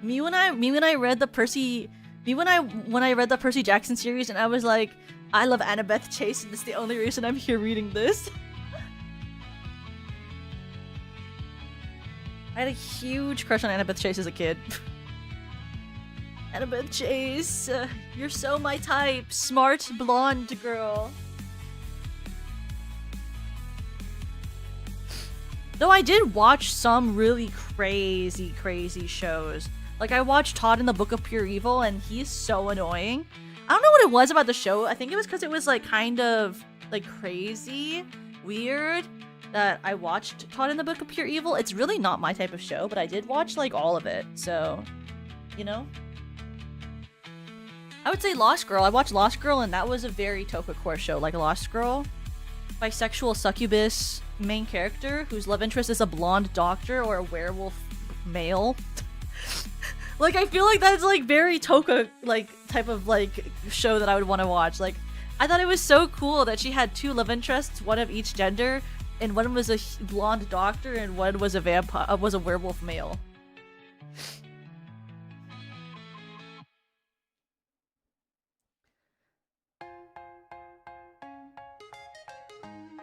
When I read the Percy Jackson series and I was like, I love Annabeth Chase and that's the only reason I'm here reading this. I had a huge crush on Annabeth Chase as a kid. Annabeth Chase, you're so my type. Smart, blonde girl. Though I did watch some really crazy shows. Like, I watched Todd in the Book of Pure Evil, and he's so annoying. I don't know what it was about the show. I think it was because it was, like, kind of, like, crazy, weird, that I watched Todd in the Book of Pure Evil. It's really not my type of show, but I did watch, like, all of it. So, you know? I would say Lost Girl. I watched Lost Girl, and that was a very Tokacore show. Like, Lost Girl, bisexual succubus main character whose love interest is a blonde doctor or a werewolf male. Like, I feel like that's, like, very Toka, like, type of, like, show that I would want to watch. Like, I thought it was so cool that she had 2 love interests, one of each gender, and one was a blonde doctor and one was a vampire, was a werewolf male.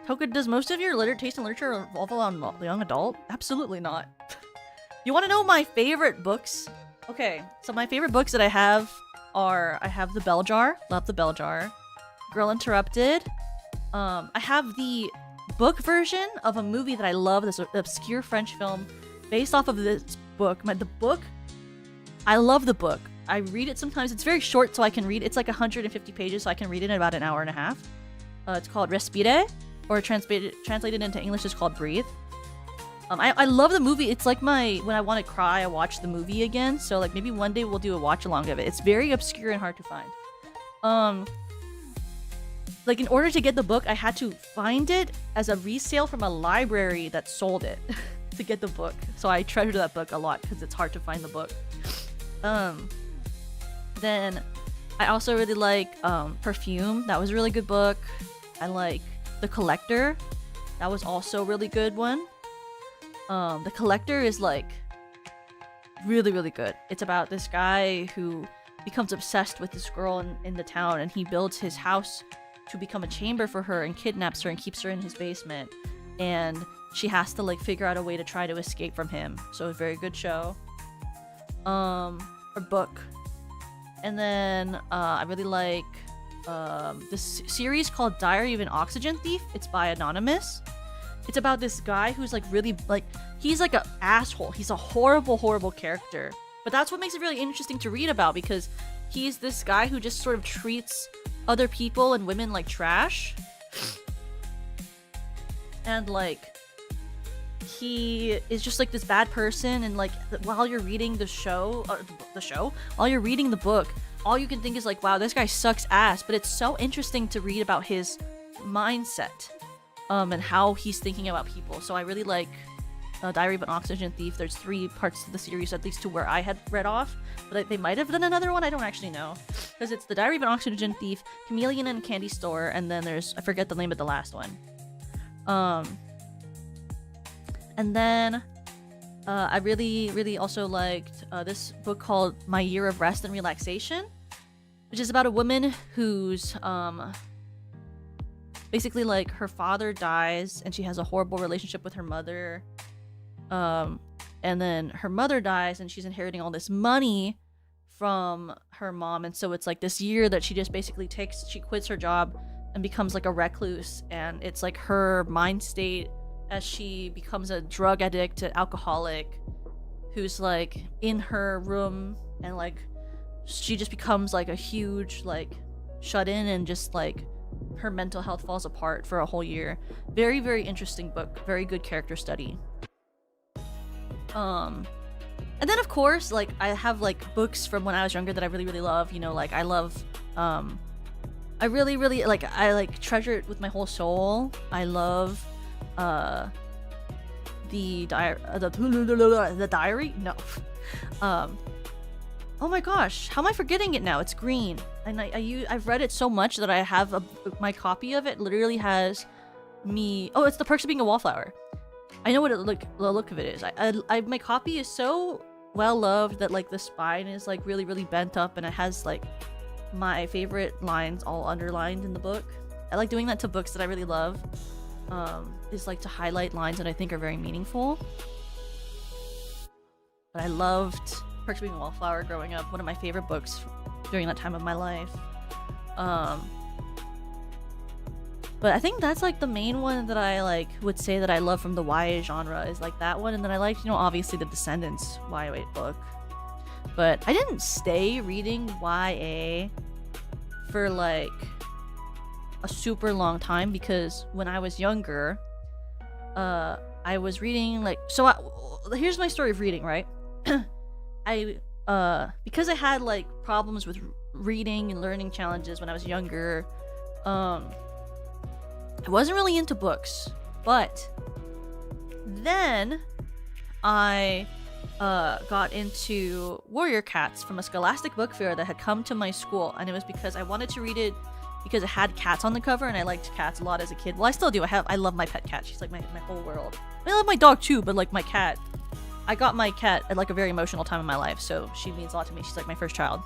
Toka, does most of your taste in literature revolve around young adult? Absolutely not. You want to know my favorite books? Okay, so my favorite books that I have are, I have The Bell Jar, love The Bell Jar, Girl Interrupted. I have the book version of a movie that I love, this obscure French film based off of this book. The book, I love the book. I read it sometimes. It's very short, so I can read. It's like 150 pages, so I can read it in about an hour and a half. It's called Respire, or translated into English is called Breathe. I love the movie. It's like when I want to cry, I watch the movie again. So like maybe one day we'll do a watch along of it. It's very obscure and hard to find. Like in order to get the book, I had to find it as a resale from a library that sold it to get the book. So I treasure that book a lot because it's hard to find the book. Then I also really like Perfume. That was a really good book. I like The Collector. That was also a really good one. The Collector is like really, really good. It's about this guy who becomes obsessed with this girl in the town, and he builds his house to become a chamber for her and kidnaps her and keeps her in his basement. And she has to like figure out a way to try to escape from him. So a very good show. Or book. And then I really like this series called Diary of an Oxygen Thief. It's by Anonymous. It's about this guy who's like really like, he's like an asshole. He's a horrible, horrible character. But that's what makes it really interesting to read about, because he's this guy who just sort of treats other people and women like trash. And like, he is just like this bad person, and like while you're reading while you're reading the book, all you can think is like, wow, this guy sucks ass. But it's so interesting to read about his mindset and how he's thinking about people. So I really like Diary of an Oxygen Thief. There's 3 parts to the series, at least to where I had read off, but they might have done another one. I don't actually know, because it's the Diary of an Oxygen Thief, Chameleon and Candy Store, and then there's, I forget the name of the last one. And then I really, really also liked this book called My Year of Rest and Relaxation, which is about a woman who's basically like her father dies and she has a horrible relationship with her mother. And then her mother dies and she's inheriting all this money from her mom. And so it's like this year that she just basically she quits her job and becomes like a recluse. And it's like her mind state as she becomes a drug addict, an alcoholic, who's like in her room, and like she just becomes like a huge like shut in, and just like her mental health falls apart for a whole year. Very, very interesting book. Very good character study. And then of course, like I have like books from when I was younger that I really, really love. You know, like I love, I really, really like, I like treasure it with my whole soul. I love, the diary. No. Oh my gosh, how am I forgetting it now? It's green, and I've read it so much that I have my copy of it literally has me. Oh, it's The Perks of Being a Wallflower. I know what the look of it is. My copy is so well loved that like the spine is like really, really bent up, and it has like my favorite lines all underlined in the book. I like doing that to books that I really love. Is like to highlight lines that I think are very meaningful. but I loved Perks of Being a Wallflower growing up. One of my favorite books during that time of my life. But I think that's like the main one that I like would say that I love from the YA genre is like that one, and then I liked, obviously the Descendants YA book. But I didn't stay reading YA for like a super long time because when I was younger, I was reading like here's my story of reading, right? Because I had like problems with reading and learning challenges when I was younger, I wasn't really into books, but then I got into Warrior Cats from a Scholastic book fair that had come to my school, and it was because I wanted to read it because it had cats on the cover, and I liked cats a lot as a kid. Well, I still do. I love my pet cat. She's like my whole world. I love my dog too, but like my cat, I got my cat at like a very emotional time in my life, so she means a lot to me. She's like my first child.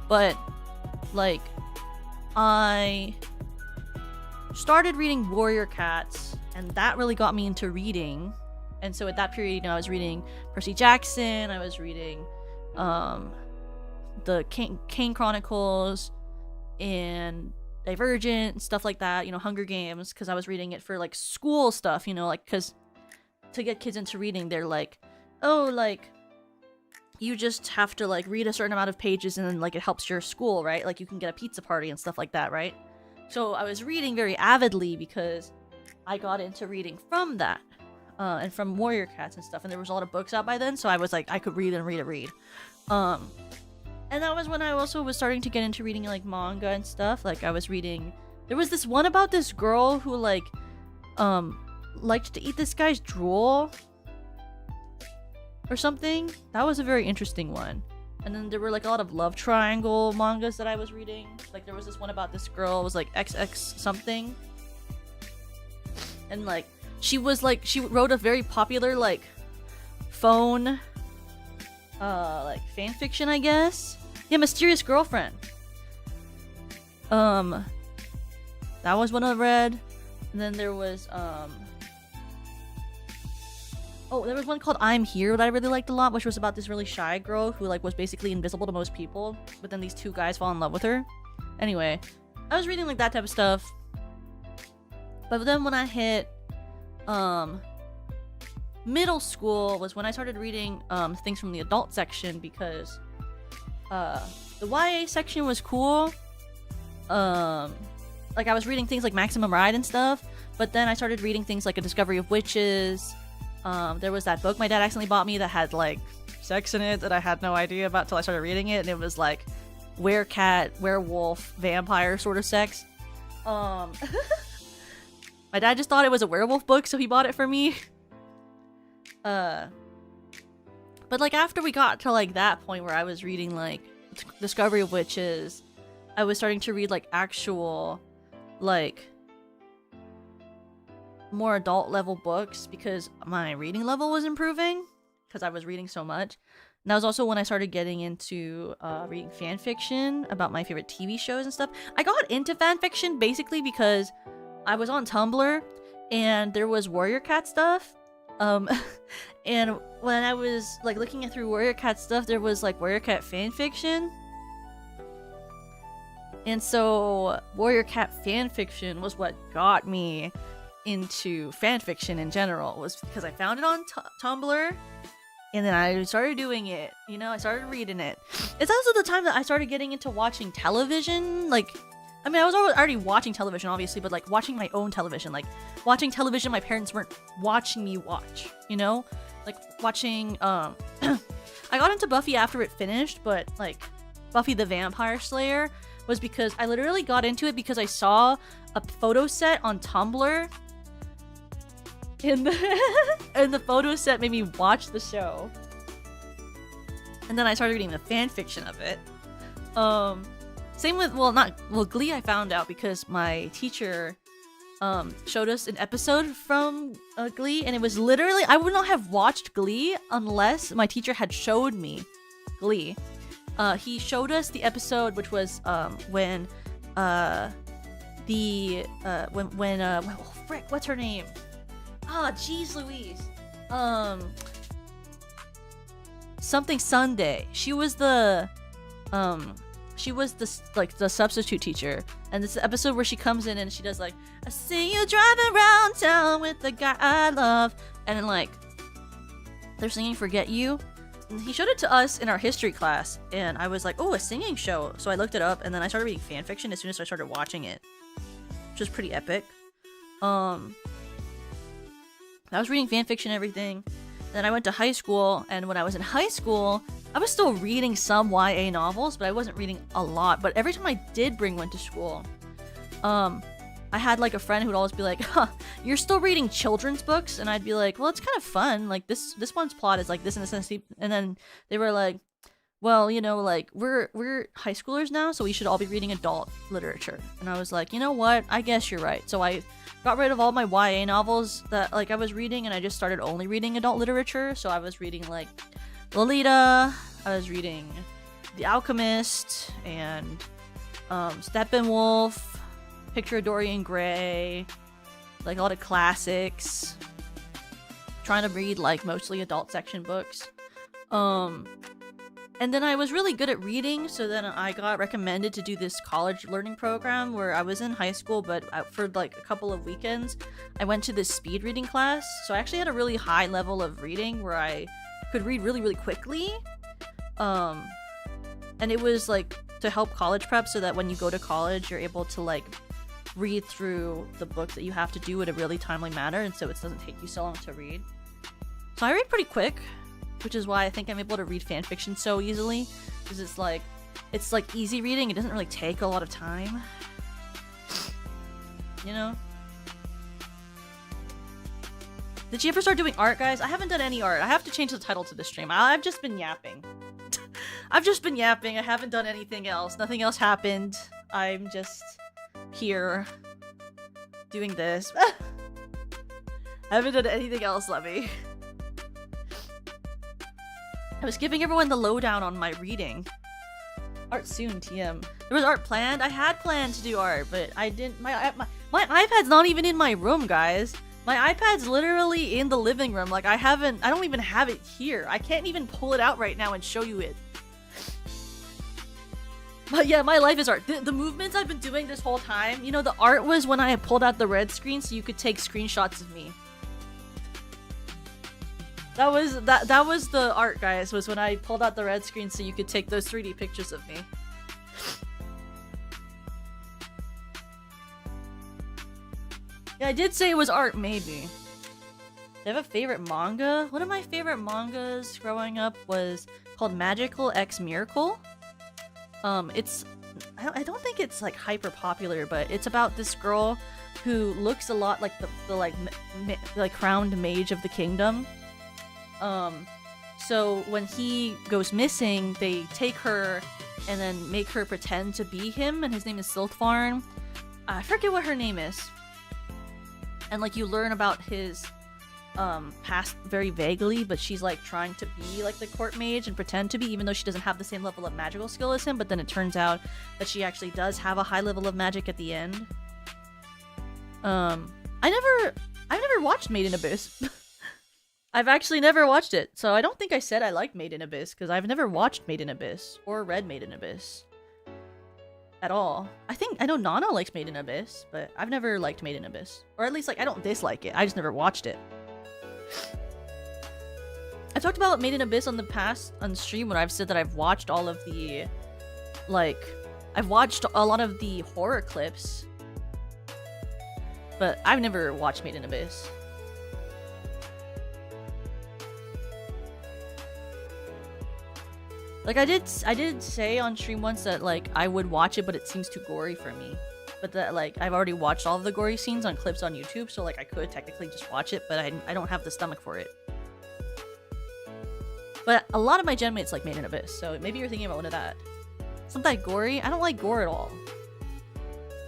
But like I started reading Warrior Cats, and that really got me into reading. And so at that period, I was reading Percy Jackson, I was reading the Kane Chronicles and Divergent and stuff like that, Hunger Games, because I was reading it for like school stuff, like because to get kids into reading, they're like, oh, like you just have to like read a certain amount of pages and then like it helps your school, right? Like you can get a pizza party and stuff like that, right? So I was reading very avidly because I got into reading from that, and from Warrior Cats and stuff, and there was a lot of books out by then, so I was like, I could read and read. And that was when I also was starting to get into reading like manga and stuff. Like I was reading, there was this one about this girl who like liked to eat this guy's drool or something. That was a very interesting one. And then there were like a lot of love triangle mangas that I was reading. Like there was this one about this girl, it was like XX something. And like she wrote a very popular like phone like fan fiction, I guess. Yeah, Mysterious Girlfriend. That was one I read. And then there was there was one called I'm Here that I really liked a lot, which was about this really shy girl who like was basically invisible to most people, but then these two guys fall in love with her. Anyway, I was reading like that type of stuff. But then when I hit middle school was when I started reading things from the adult section, because the YA section was cool. Like I was reading things like Maximum Ride and stuff, but then I started reading things like A Discovery of Witches. There was that book my dad accidentally bought me that had like sex in it that I had no idea about till I started reading it, and it was like werecat, werewolf, vampire sort of sex. My dad just thought it was a werewolf book, so he bought it for me. But like after we got to like that point where I was reading like Discovery of Witches, I was starting to read like actual like more adult level books because my reading level was improving because I was reading so much. And that was also when I started getting into reading fan fiction about my favorite TV shows and stuff. I got into fan fiction basically because I was on Tumblr and there was Warrior Cat stuff. And when I was like looking through Warrior Cat stuff, there was like Warrior Cat fan fiction. And so Warrior Cat fan fiction was what got me into fan fiction in general, was because I found it on Tumblr, and then I started doing it. I started reading it. It's also the time that I started getting into watching television. Like, I mean, I was already watching television, obviously, but like watching my own television, like watching television my parents weren't watching me watch. Like watching. I got into Buffy after it finished, but like Buffy the Vampire Slayer was because I literally got into it because I saw a photo set on Tumblr. And the photo set made me watch the show. And then I started reading the fan fiction of it. Same with, Glee I found out because my teacher showed us an episode from Glee, and it was literally, I would not have watched Glee unless my teacher had showed me Glee. He showed us the episode, which was when what's her name? something Sunday. She was the like the substitute teacher, and this episode where she comes in and she does like, I see you driving around town with the guy I love, and then like they're singing Forget You. And he showed it to us in our history class, and I was like, oh, a singing show. So I looked it up, and then I started reading fanfiction as soon as I started watching it, which was pretty epic. I was reading fanfiction and everything. Then I went to high school, and when I was in high school, I was still reading some YA novels, but I wasn't reading a lot. But every time I did bring one to school, I had like a friend who would always be like, huh, you're still reading children's books? And I'd be like, well, it's kind of fun. Like this one's plot is like this and this and this. And then they were like, well, you know, like we're high schoolers now, so we should all be reading adult literature. And I was like, you know what? I guess you're right. So I got rid of all my YA novels that like I was reading, and I just started only reading adult literature. So I was reading like Lolita, I was reading The Alchemist, and Steppenwolf, Picture of Dorian Gray, like all the classics. Trying to read like mostly adult section books. And then I was really good at reading, so then I got recommended to do this college learning program where I was in high school, but for like a couple of weekends, I went to this speed reading class. So I actually had a really high level of reading where I could read really, really quickly. And it was like to help college prep so that when you go to college, you're able to like read through the books that you have to do in a really timely manner, and so it doesn't take you so long to read. So I read pretty quick, which is why I think I'm able to read fanfiction so easily, because it's like easy reading. It doesn't really take a lot of time, you know. Did you ever start doing art, guys? I haven't done any art. I have to change the title to the stream. I've just been yapping. I've just been yapping. I haven't done anything else. Nothing else happened. I'm just here doing this. I haven't done anything else, Levy. I was giving everyone the lowdown on my reading. Art soon, TM. There was art planned. I had planned to do art, but I didn't. My iPad's not even in my room, guys. My iPad's literally in the living room. Like I don't even have it here. I can't even pull it out right now and show you it. But yeah, my life is art. The movements I've been doing this whole time, you know, the art was when I pulled out the red screen so you could take screenshots of me. That was the art, guys, was when I pulled out the red screen so you could take those 3D pictures of me. Yeah, I did say it was art, maybe. Do I have a favorite manga? One of my favorite mangas growing up was called Magical X Miracle. I don't think it's like hyper popular, but it's about this girl who looks a lot like the crowned mage of the kingdom. So when he goes missing, they take her and then make her pretend to be him, and his name is Siltfarn. I forget what her name is. And like you learn about his past very vaguely, but she's like trying to be like the court mage and pretend to be, even though she doesn't have the same level of magical skill as him. But then it turns out that she actually does have a high level of magic at the end. I've never watched Made in Abyss. I've actually never watched it, so I don't think I said I liked Made in Abyss, because I've never watched Made in Abyss or read Made in Abyss at all. I know Nana likes Made in Abyss, but I've never liked Made in Abyss, or at least like I don't dislike it. I just never watched it. I talked about Made in Abyss on stream when I've said that I've watched all of the I've watched a lot of the horror clips, but I've never watched Made in Abyss. Like I did say on stream once that like I would watch it, but it seems too gory for me. But that like I've already watched all of the gory scenes on clips on YouTube, so like I could technically just watch it, but I don't have the stomach for it. But a lot of my gen mates like Made in Abyss, so maybe you're thinking about one of that. It's not that gory. I don't like gore at all.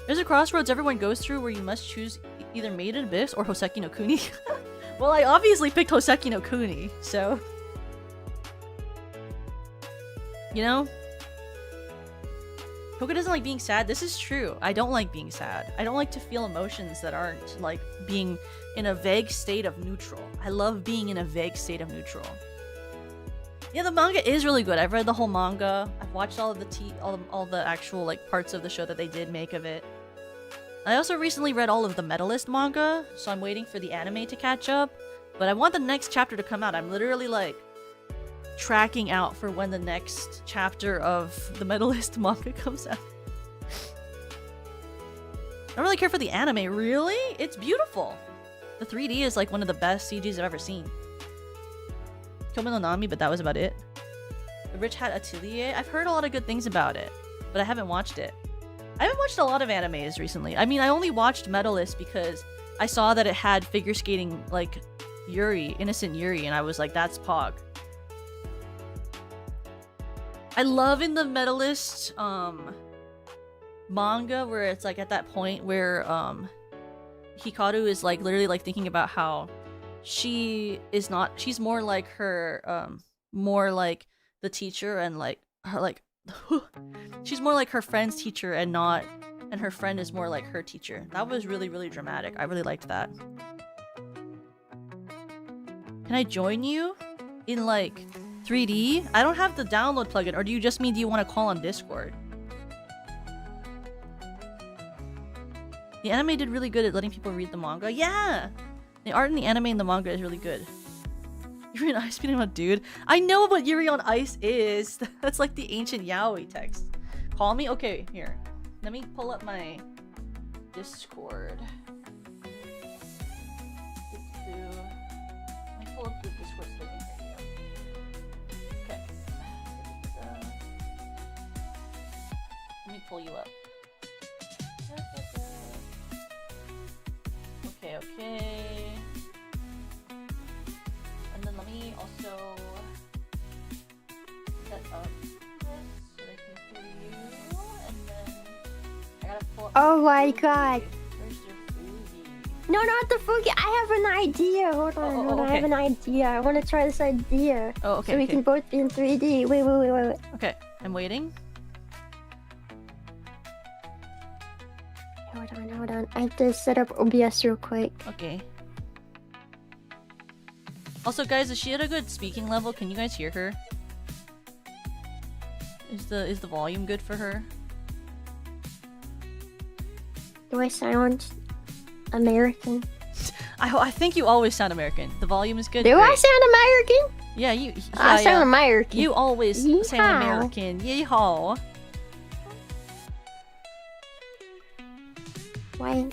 There's a crossroads everyone goes through where you must choose either Made in Abyss or Hoseki no Kuni. Well, I obviously picked Hoseki no Kuni, so... You know? Poca doesn't like being sad. This is true. I don't like being sad. I don't like to feel emotions that aren't like being in a vague state of neutral. I love being in a vague state of neutral. Yeah, the manga is really good. I've read the whole manga. I've watched all of the all the actual like parts of the show that they did make of it. I also recently read all of the Medalist manga, so I'm waiting for the anime to catch up. But I want the next chapter to come out. I'm literally like tracking out for when the next chapter of the Medalist manga comes out. I don't really care for the anime, really? It's beautiful. The 3D is like one of the best CGs I've ever seen. Kyomi no Nami, but that was about it. The Rich Hat Atelier, I've heard a lot of good things about it, but I haven't watched it. I haven't watched a lot of animes recently. I mean, I only watched Medalist because I saw that it had figure skating, like, Yuri, Innocent Yuri, and I was like, that's Pog. I love in the Medalist, manga where it's like at that point where, Hikaru is like literally like thinking about how she's more like her, more like the teacher and like her, like, she's more like her friend's teacher and her friend is more like her teacher. That was really, really dramatic. I really liked that. Can I join you in like 3D? I don't have the download plugin, or do you just mean do you want to call on Discord? The anime did really good at letting people read the manga. Yeah! The art in the anime and the manga is really good. Yuri on Ice, beating on dude. I know what Yuri on Ice is. That's like the ancient yaoi text. Call me? Okay, here. Let me pull up my Discord. Let me pull up the Discord so I can hear you. Okay. Let me pull you up. Okay. And then let me also set up this so that I can hear you. And then I gotta pull up. Oh my god. Where's your Fugi? No, not the Fugi. I have an idea. Hold on, okay. I have an idea. I want to try this idea. Oh, okay. So we can both be in 3D. Wait. Okay, I'm waiting. Hold on. I have to set up OBS real quick. Okay. Also, guys, is she at a good speaking level? Can you guys hear her? Is the volume good for her? Do I sound American? I think you always sound American. The volume is good. Do Great. I sound American? Yeah, I sound American. You always sound American. Yeehaw. Why?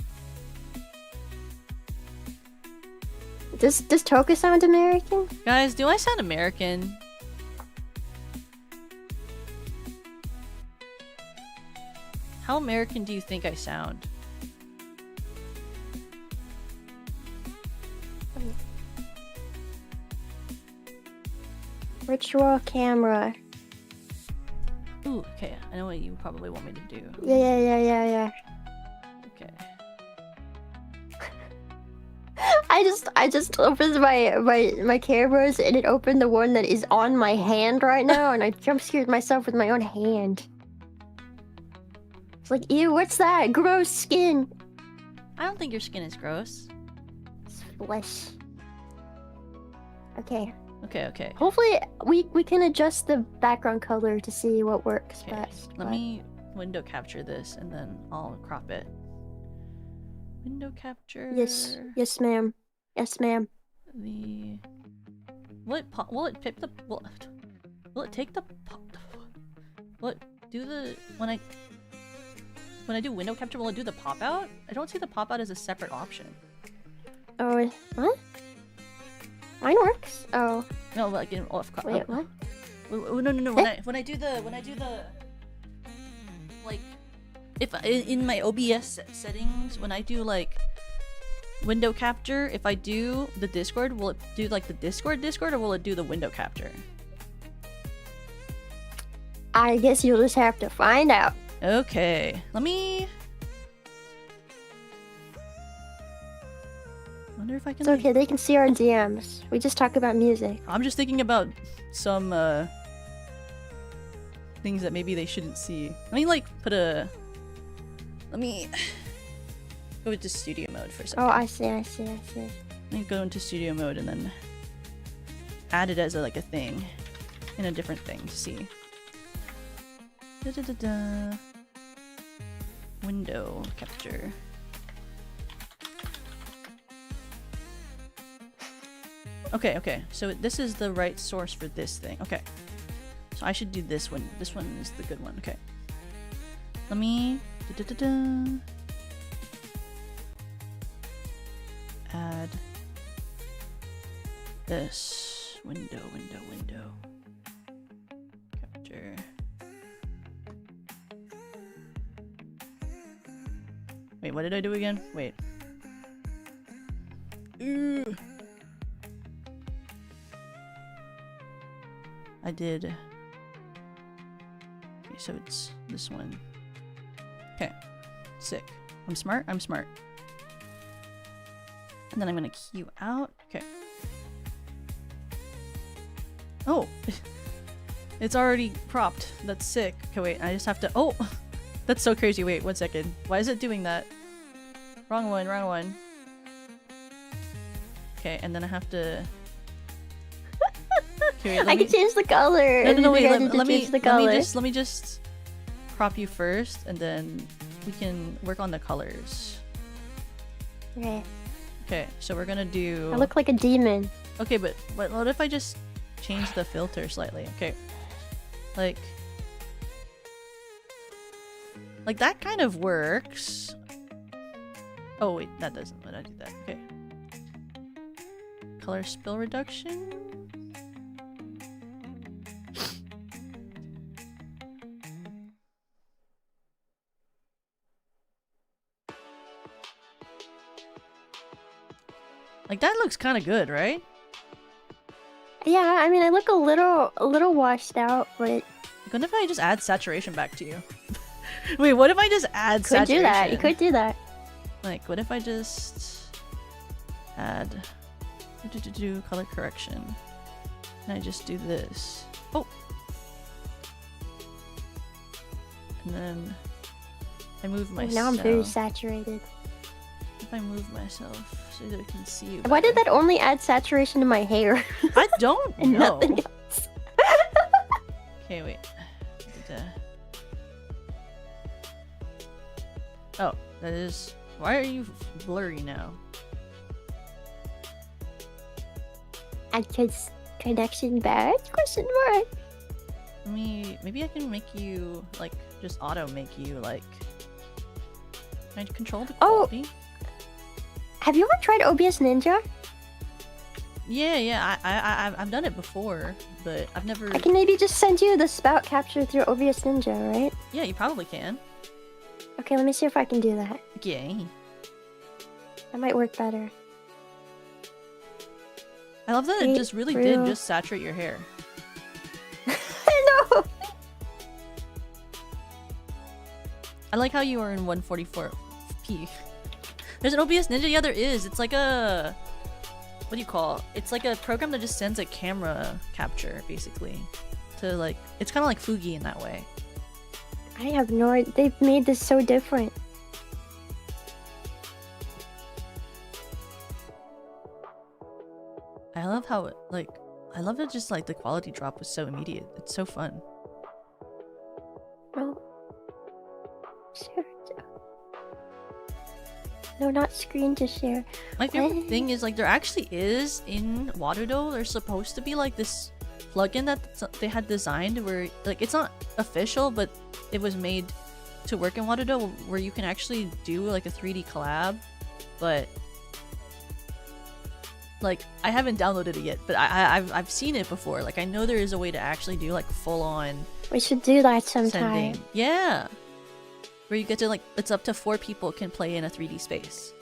Does Toka sound American? Guys, do I sound American? How American do you think I sound? Virtual camera. Ooh, okay. I know what you probably want me to do. Yeah. Okay. I just opened my cameras and it opened the one that is on my hand right now and I jump scared myself with my own hand. It's like, ew, what's that? Gross skin. I don't think your skin is gross. It's flesh. Okay. Okay. Hopefully we can adjust the background color to see what works best. Let me window capture this and then I'll crop it. Window capture. Yes, ma'am. Yes, ma'am. Will it pick the? Will it take the? Will it do the when I do window capture? Will it do the pop out? I don't see the pop out as a separate option. Oh, what? Mine works. Oh. No, like in off. Wait, what? No. When I do the like. If in my OBS settings, when I do like window capture, if I do the Discord, will it do like the Discord, or will it do the window capture? I guess you'll just have to find out. Okay, let me. Wonder if I can. It's okay, they can see our DMs. We just talk about music. I'm just thinking about some things that maybe they shouldn't see. Let me like put a. Let me go into studio mode for a second. Oh, I see. Let me go into studio mode and then add it as like a thing. in a different thing to see. Da -da -da -da. Window capture. Okay, okay. So this is the right source for this thing. Okay. So I should do this one. This one is the good one. Okay. Let me add this window. Capture. Wait, what did I do again? Wait. Ooh. I did. Okay, so it's this one. Okay, sick. I'm smart. I'm smart. And then I'm gonna queue out. Okay. Oh, it's already propped. That's sick. Okay, wait. I just have to. Oh, that's so crazy. Wait, 1 second. Why is it doing that? Wrong one. Wrong one. Okay, and then I have to. Okay, wait, I can change the color. No, wait, let me me just crop you first, and then we can work on the colors. Okay. Okay, so we're gonna do. I look like a demon. Okay, but what if I just change the filter slightly? Okay, like that kind of works. Oh wait, that doesn't. Let I do that? Okay. Color spill reduction. Like that looks kind of good, right? Yeah, I mean, I look a little washed out, but What if I just add saturation back to you? Wait, what if I just add you could saturation? do that. You could do that. Like, what if I just add do color correction, and I just do this? Oh, and then I move myself. Now I'm very saturated. If I move myself so that I can see you. Why did that only add saturation to my hair? I don't and know. nothing else. Okay, wait. Oh, that is. Why are you blurry now? Because connection bad? Question mark. Maybe I can make you like just auto make you like. Can I control the quality? Have you ever tried OBS Ninja? Yeah. I've done it before, but I've never. I can maybe just send you the spout capture through OBS Ninja, right? Yeah, you probably can. Okay, let me see if I can do that. Yay. That might work better. I love that it just really did just saturate your hair. I know! I like how you are in 144p. There's an OBS Ninja? Yeah, there is. It's like a... What do you call it? It's like a program that just sends a camera capture, basically. To like... It's kind of like Fugi in that way. I have no idea. They've made this so different. I love how it, like... I love that just like the quality drop was so immediate. It's so fun. Oh. Share. No, not screen to share. My favorite thing is like there actually is in Waterdo, there's supposed to be like this plugin that they had designed where like it's not official, but it was made to work in Waterdo where you can actually do like a 3D collab, but like I haven't downloaded it yet, but I've seen it before. Like I know there is a way to actually do like full on. We should do that sometime. Sending. Yeah. Where you get to like, it's up to 4 people can play in a 3D space.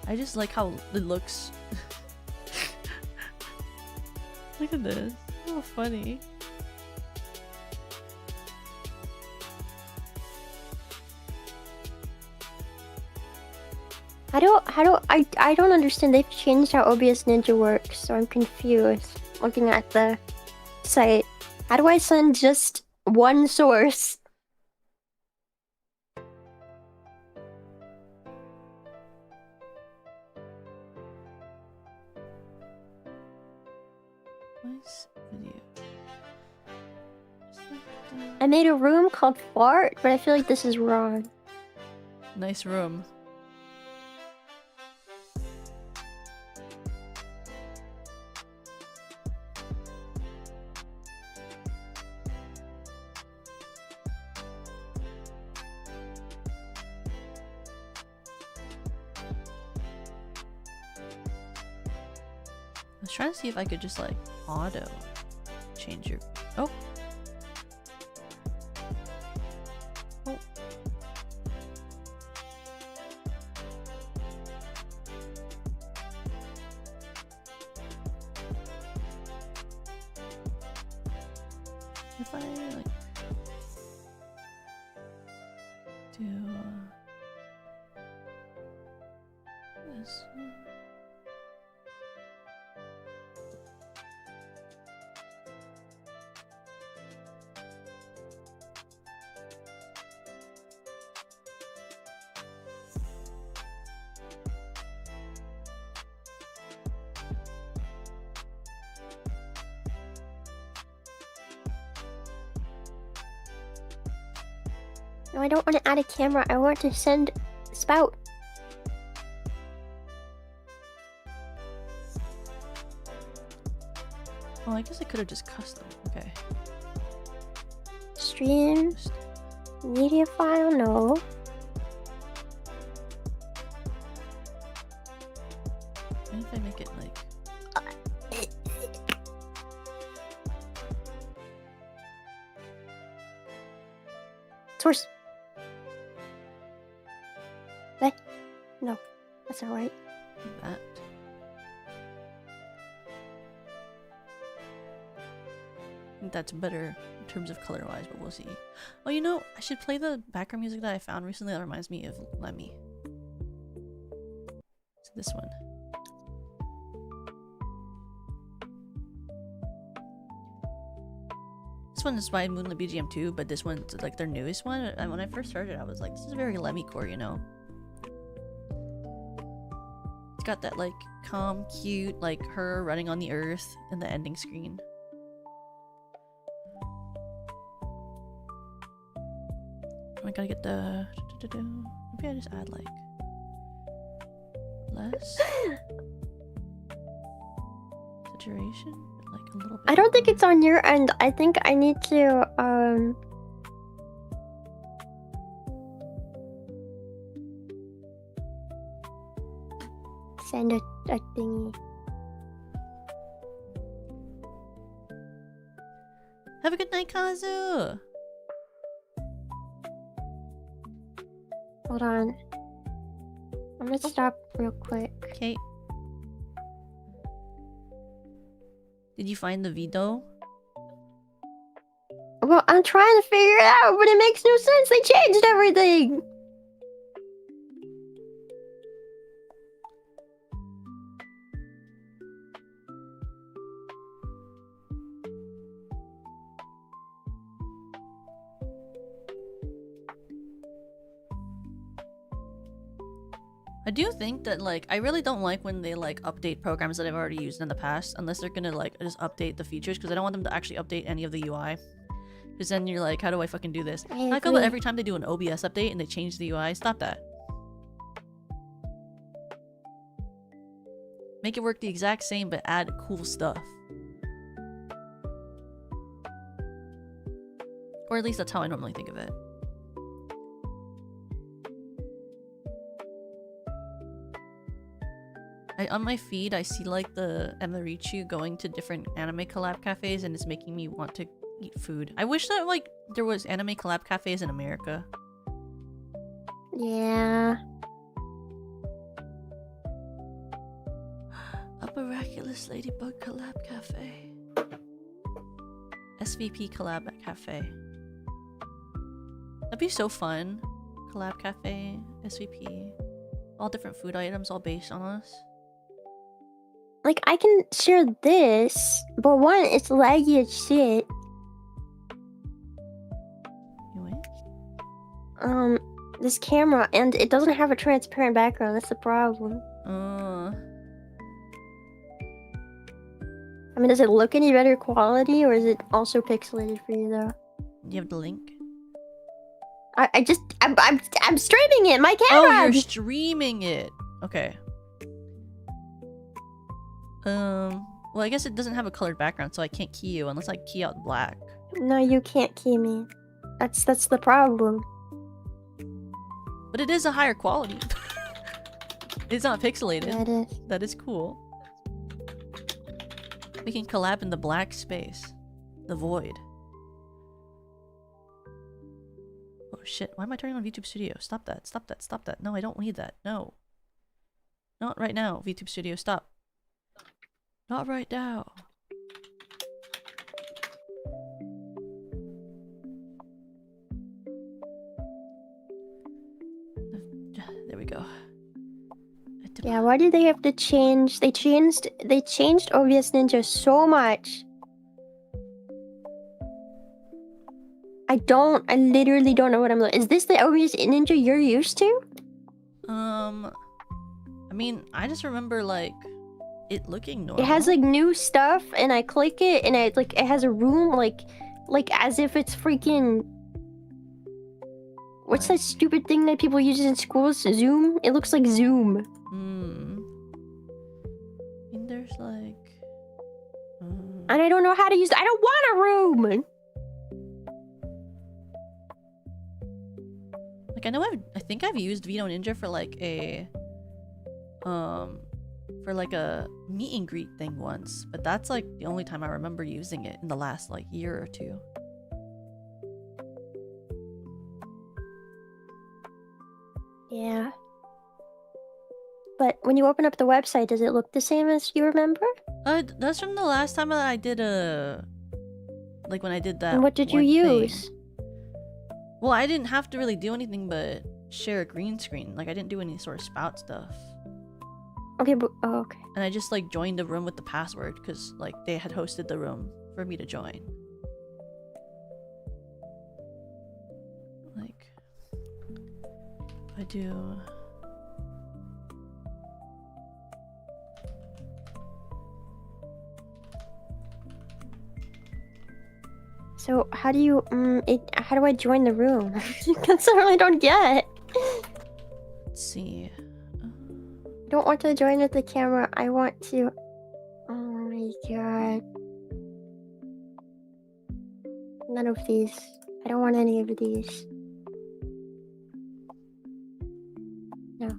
I just like how it looks. Look at this. So funny. I don't understand. They've changed how OBS Ninja works, so I'm confused. Looking at the site. How do I send just one source? Nice video. Just like I made a room called Fart, but I feel like this is wrong. nice room. I was trying to see if I could just like auto change your. Oh. Oh. If I like do this one. No, I don't want to add a camera. I want to send spout. Oh, I guess I could have just custom. Okay. Stream. Just- Media file, no. What if I make it like. Source. What? No, that's not right. That. I think that's better in terms of color wise, but we'll see. Oh, you know, I should play the background music that I found recently that reminds me of Lemmy. It's this one. This one is by Moonlit BGM 2, but this one's like their newest one. And when I first started, I was like, this is very Lemmy core, you know? It's got that like calm, cute, like her running on the earth in the ending screen. I gotta get the. Maybe I just add like less saturation, but like a little bit. I don't think it's on your end. I think I need to send a thingy. Have a good night, Kazu. Hold on. I'm gonna stop real quick. Okay. Did you find the video? Well, I'm trying to figure it out, but it makes no sense. They changed everything. I do think that like I really don't like when they like update programs that I've already used in the past unless they're gonna like just update the features because I don't want them to actually update any of the UI. Because then you're like, how do I fucking do this? I feel that every time they do an OBS update and they change the UI, stop that. Make it work the exact same but add cool stuff. Or at least that's how I normally think of it. On my feed, I see like the Emirichu going to different anime collab cafes and it's making me want to eat food. I wish that like there was anime collab cafes in America. Yeah. A miraculous ladybug collab cafe. SVP collab cafe. That'd be so fun. Collab cafe, SVP. All different food items all based on us. Like, I can share this, but one, it's laggy as shit. You wait? This camera, and it doesn't have a transparent background. That's the problem. I'm mean, does it look any better quality, or is it also pixelated for you though? You have the link? I'm streaming it. My Oh, camera. you're streaming it. Okay. Well, I guess it doesn't have a colored background, so I can't key you unless I key out black. No, you can't key me. That's the problem. But it is a higher quality. It's not pixelated. Yeah, it is. That is cool. We can collab in the black space. The void. Oh shit, why am I turning on VTube Studio? Stop that, stop that, stop that. No, I don't need that. No. Not right now, VTube Studio, stop. Not right now. There we go. Yeah, why do they have to change? They changed OBS Ninja so much. I literally don't know what I'm looking. Is this the OBS Ninja you're used to? I mean, I just remember like it looking normal. It has like new stuff, and I click it, and it has a room like as if it's freaking. What's that stupid thing that people use in schools? Zoom? It looks like Zoom. I mean, there's like. And I don't know how to use it. I don't want a room. Like I think I've used Veto Ninja for like a meet and greet thing once, but that's like the only time I remember using it in the last like year or two. Yeah. But when you open up the website, does it look the same as you remember? That's from the last time that I did like when I did that. And what did you use? Well, I didn't have to really do anything but share a green screen. Like I didn't do any sort of spout stuff. Okay, but okay. And I just like joined the room with the password because like they had hosted the room for me to join. Like I do. So how do you how do I join the room? That's what I really don't get. Let's see. I don't want to join with the camera. I want to. Oh my god. None of these. I don't want any of these. No.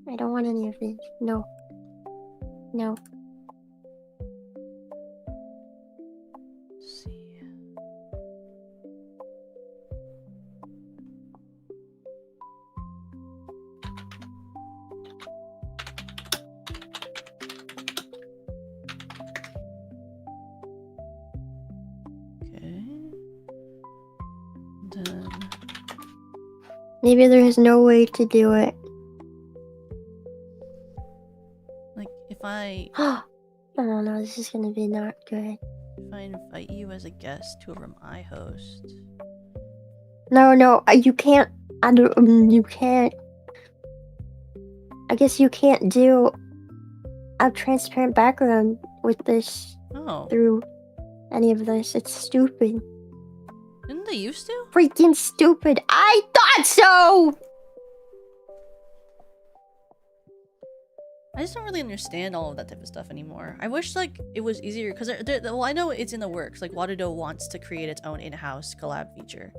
I don't want any of these. No. No. Let's see. Maybe there is no way to do it. Like if I Oh no, this is gonna be not good. if I invite you as a guest to a room I host. No, you can't. You can't. I guess you can't do a transparent background with this through any of this. It's stupid. Didn't they used to? Freaking stupid. I thought so! I just don't really understand all of that type of stuff anymore. I wish like it was easier because well, I know it's in the works. Like Waterdo wants to create its own in-house collab feature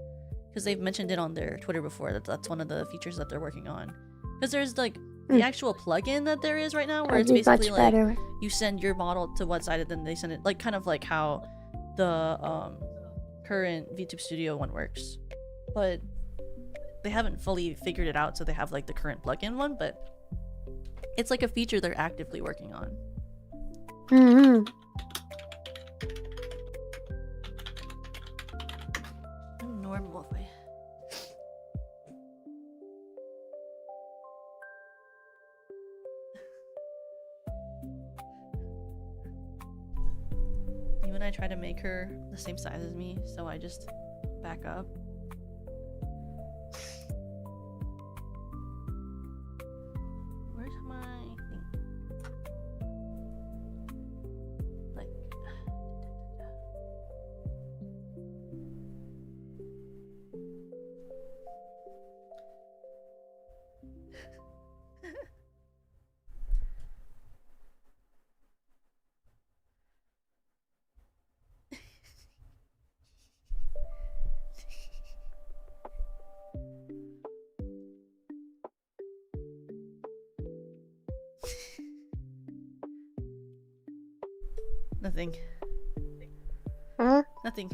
because they've mentioned it on their Twitter before. That's one of the features that they're working on. Because there's like the actual plugin that there is right now where it's basically like you send your model to one side and then they send it like kind of like how the current VTube Studio one works, but they haven't fully figured it out, so they have like the current plugin one, but it's like a feature they're actively working on. Normal if I even I try to make her the same size as me, so I just back up. Where's my thing? Like, Nothing. Huh? Nothing.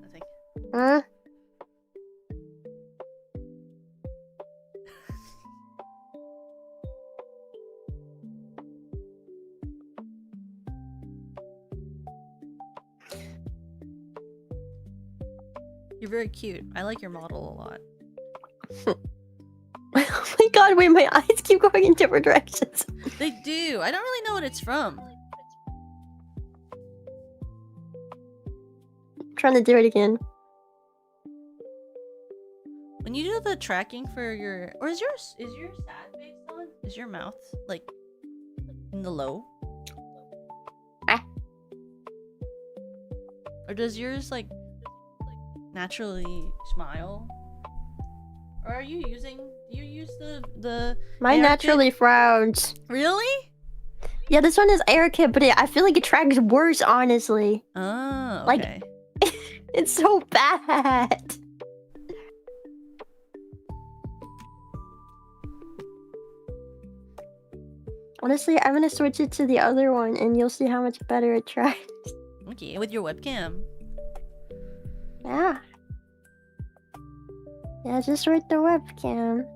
Nothing. Huh? You're very cute. I like your model a lot. Oh my god, wait, my eyes keep going in different directions. They do. I don't really know what it's from. I'm trying to do it again. When you do the tracking for your, or is your sad face on? Is your mouth like in the low? Ah. Or does yours like naturally smile? Or are you using? Do you use the? Mine AR naturally kit? frowns. Really? Yeah, this one is air kit, but I feel like it tracks worse, honestly. Oh, Like- okay. It's so bad. Honestly, I'm gonna switch it to the other one, and you'll see how much better it tracks. Okay, with your webcam. Yeah. Yeah, just with the webcam.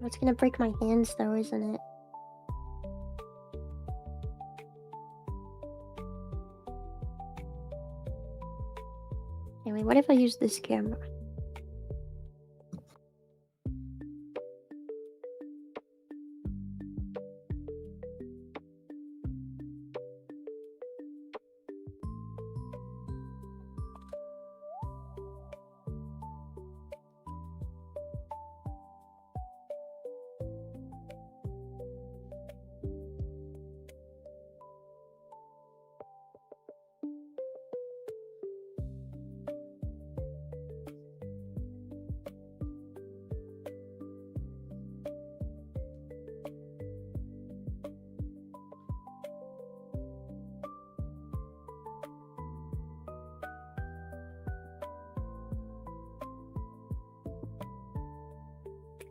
It's gonna break my hands though, isn't it? Anyway, what if I use this camera?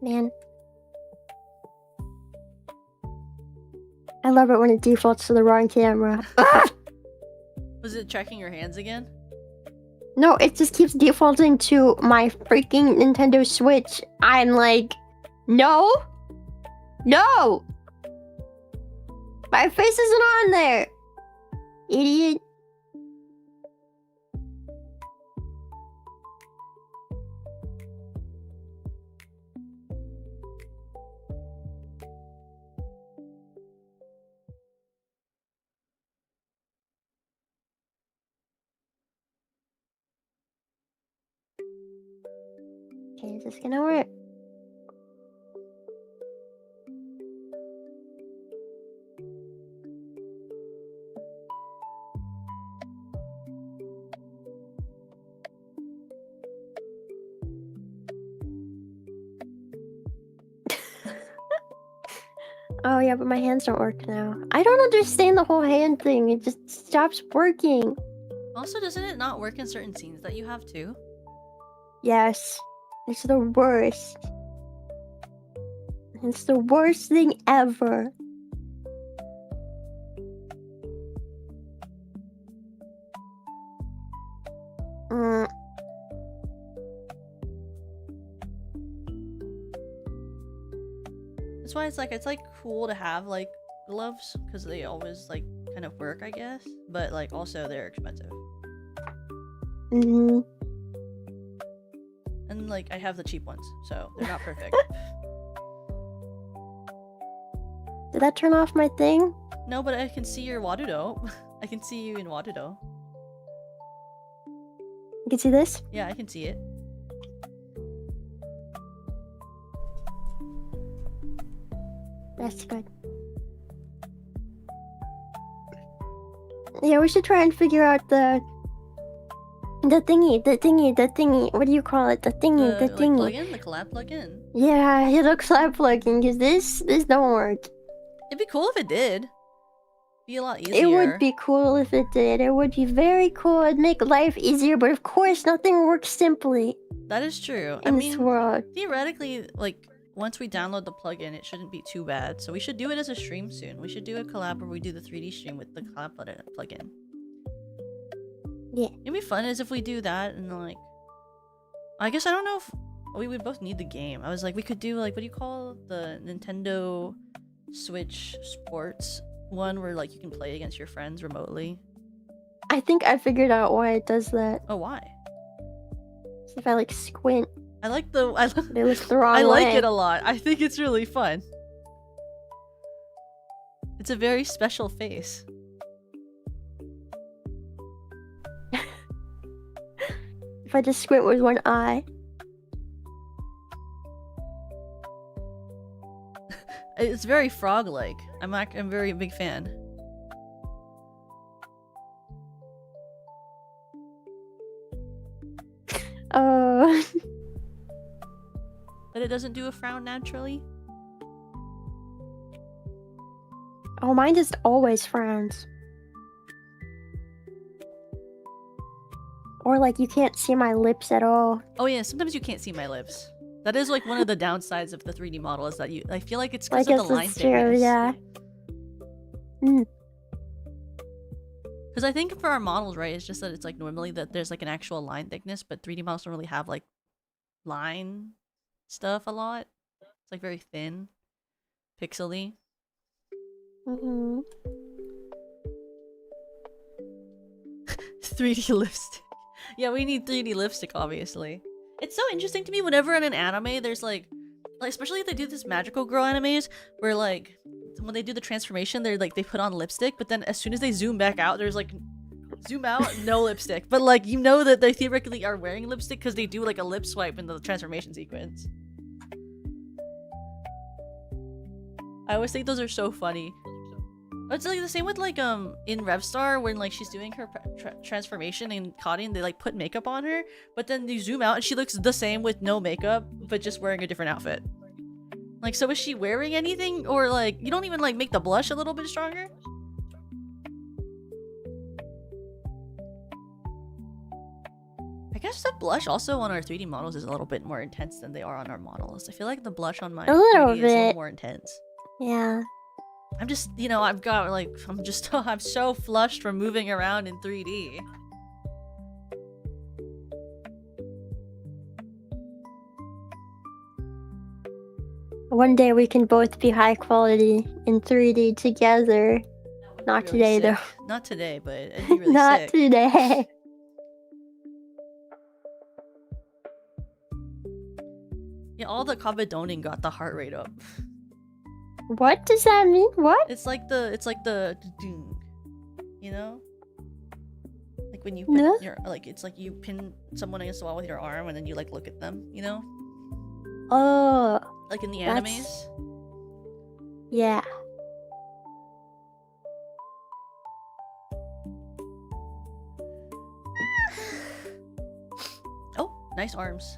Man. I love it when it defaults to the wrong camera. Was it tracking your hands again? No, it just keeps defaulting to my freaking Nintendo Switch. I'm like, no! No! My face isn't on there! Idiot. Okay, is this gonna work? Oh yeah, but my hands don't work now. I don't understand the whole hand thing. It just stops working. Also, doesn't it not work in certain scenes that you have too? Yes. It's the worst. It's the worst thing ever. Mm. That's why it's like cool to have like gloves because they always like kind of work, I guess. But like also they're expensive. Mm-hmm. And like I have the cheap ones, so they're not perfect. Did that turn off my thing? No, but I can see your Wadudo. I can see you in Wadudo. You can see this? Yeah, I can see it. That's good. Yeah, we should try and figure out the thingy. What do you call it? The thingy. Like, plugin, the collab plugin. Yeah, it looks like plugin because this don't work. It'd be cool if it did. Be a lot easier. It would be cool if it did. It would be very cool. It'd make life easier, but of course, nothing works simply That is true. in this world. Theoretically, like, once we download the plugin, it shouldn't be too bad. So we should do it as a stream soon. We should do a collab where we do the 3D stream with the collab plugin. Yeah. It'd be fun as if we do that and like... I guess I don't know if... We would both need the game. I was like, we could do like, what do you call the Nintendo Switch Sports one where like you can play against your friends remotely? I think I figured out why it does that. Oh, why? So if I like squint, I like the... they look the wrong way. I like it a lot. I think it's really fun. It's a very special face. If I just squint with one eye. It's very frog-like. I'm very big fan. But it doesn't do a frown naturally? Oh, mine just always frowns. Or like you can't see my lips at all. Oh yeah, sometimes you can't see my lips. That is like one of the downsides of the 3D model is that I feel like it's because of the line thickness. Yeah. Because I think for our models, right, it's just that it's like normally that there's like an actual line thickness, but 3D models don't really have like line stuff a lot. It's like very thin, pixely. 3D lipstick. Yeah, we need 3D lipstick, obviously. It's so interesting to me whenever in an anime there's like especially if they do this magical girl animes where like when they do the transformation they're like they put on lipstick, but then as soon as they zoom back out there's like zoom out no lipstick, but like you know that they theoretically are wearing lipstick because they do like a lip swipe in the transformation sequence. I always think those are so funny. It's like the same with like in Revstar when like she's doing her transformation in Cotton, they like put makeup on her, but then you zoom out and she looks the same with no makeup but just wearing a different outfit. Like, so is she wearing anything, or like you don't even like make the blush a little bit stronger? I guess the blush also on our 3D models is a little bit more intense than they are on our models. I feel like the blush on my 3D is a little more intense. Yeah. I'm just, you know, I've got like, I'm so flushed from moving around in 3D. One day we can both be high quality in 3D together. Not Really today, sick. though. Not today, but it'd be really Not sick. today. Yeah, all the kabadoning got the heart rate up. What does that mean? What? It's like the doom, you know? Like when you No? pin your, like it's like you pin someone against the wall with your arm and then you like look at them, you know? Oh. Like in the That's- animes. Yeah. Oh, nice arms.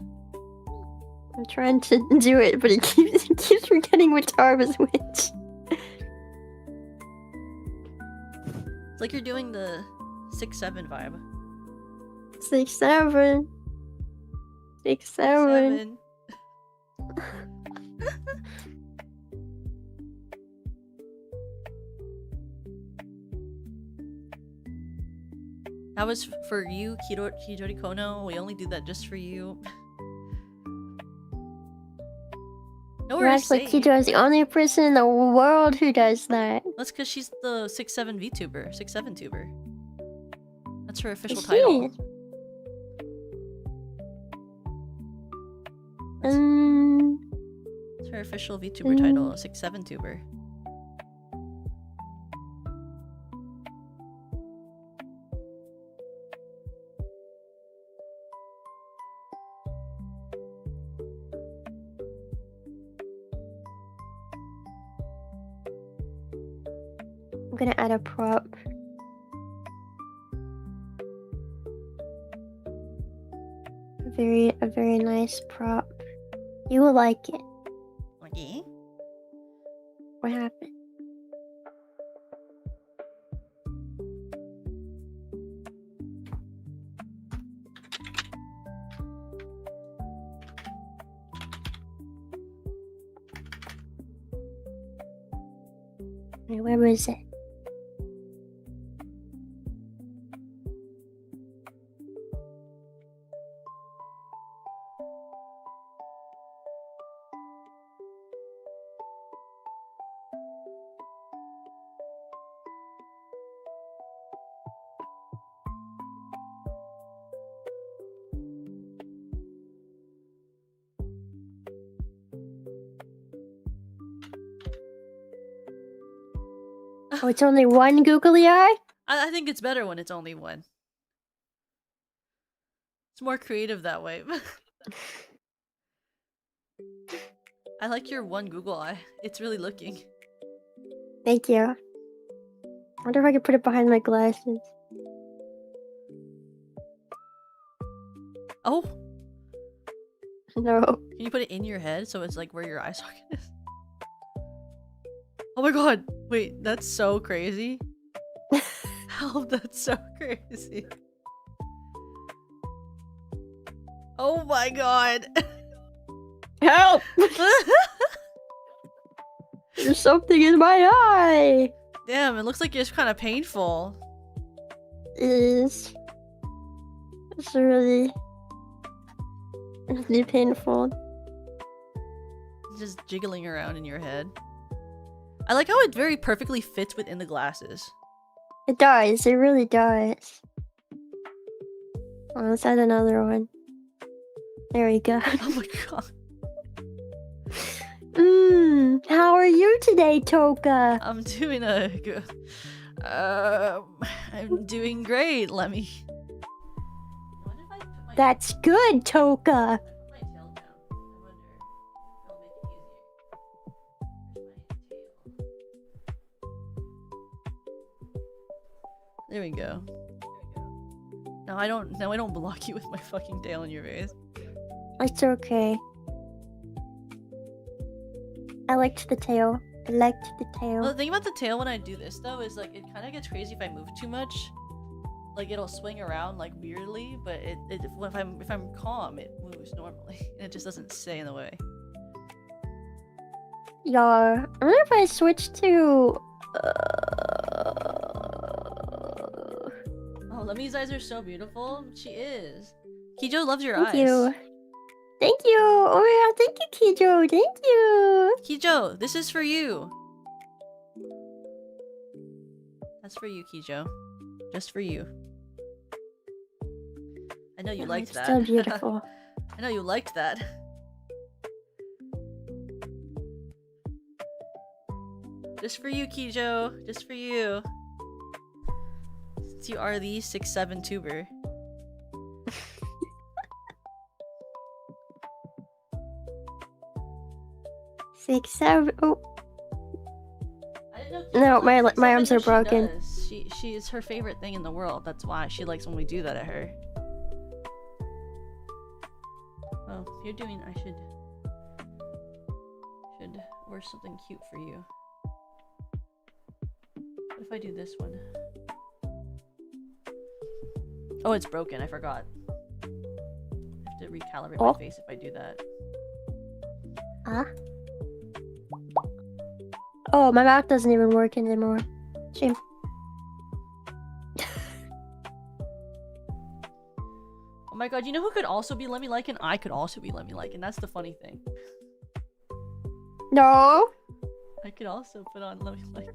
I'm trying to do it, but it keeps forgetting which arm is which. It's like you're doing the 6-7 vibe. 6, 7. 6, 7. That was for you, Kijori Kono. We only do that just for you. Nowhere to Actually, say. Kijo is the only person in the world who does that. That's because she's the 6-7 VTuber, 6-7 tuber. That's her official Is title. she? That's her official VTuber title, 6-7 tuber. I'm gonna add a prop. A very nice prop. You will like it. Okay. What happened? Wait, where was it? Oh, it's only one googly eye? I think it's better when it's only one. It's more creative that way. I like your one Google eye. It's really looking. Thank you. I wonder if I could put it behind my glasses. Oh, No. can you put it in your head so it's like where your eye socket is? Oh my god! Wait, that's so crazy. Help, that's so crazy. Oh my god. Help! There's something in my eye! Damn, it looks like it's kind of painful. It is. It's really painful. Just jiggling around in your head. I like how it very perfectly fits within the glasses. It does. It really does. Oh, let's add another one. There we go. Oh my god. How are you today, Toka? I'm doing a good. I'm doing great. Let me. What if I put my That's good, Toka. my tail down? I wonder if it'll make it easier. Where's my tail? There we go. Now I don't block you with my fucking tail in your face. It's okay. I liked the tail. I liked the Well, the tail. thing about the tail when I do this though is like it kind of gets crazy if I move too much. Like it'll swing around like weirdly, but if I'm calm, it moves normally and it just doesn't stay in the way. Yeah. I wonder if I switch to. Oh, Lemmy's eyes are so beautiful. She is. Kijo loves your Thank eyes. you. Thank you. Oh my god, thank you, Kijo. Thank you. Kijo, this is for you. That's for you, Kijo. Just for you. I know you Oh, liked it's that. so beautiful. I know you liked that. Just for you, Kijo. Just for you. Since you are the 6'7" tuber. 6, 7. Oh, I didn't know No, Kijo my- liked my it, arms but are she broken. does. She is her favorite thing in the world. That's why she likes when we do that at her. Oh, you're doing. I should wear something cute for you. What if I do this one? Oh, it's broken. I forgot. I have to recalibrate my Oh. face if I do that. Huh? Oh, my mouth doesn't even work anymore. Shame. Oh my god, you know who could also be Lemmy Like, and I could also be Lemmy Like, and that's the funny thing. No, I could also put on Lemmy Like.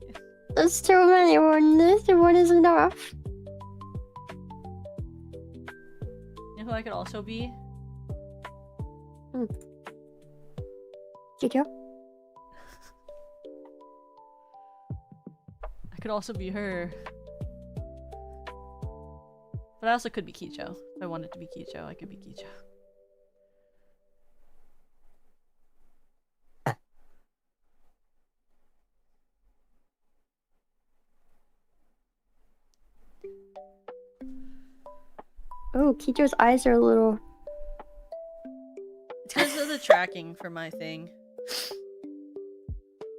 there's too many. One is enough. You know who I could also be? Kijo? I could also be her. But I also could be Kicho. If I wanted to be Kicho, I could be Kicho. Oh, Kijo's eyes are a little. It's because of the tracking for my thing.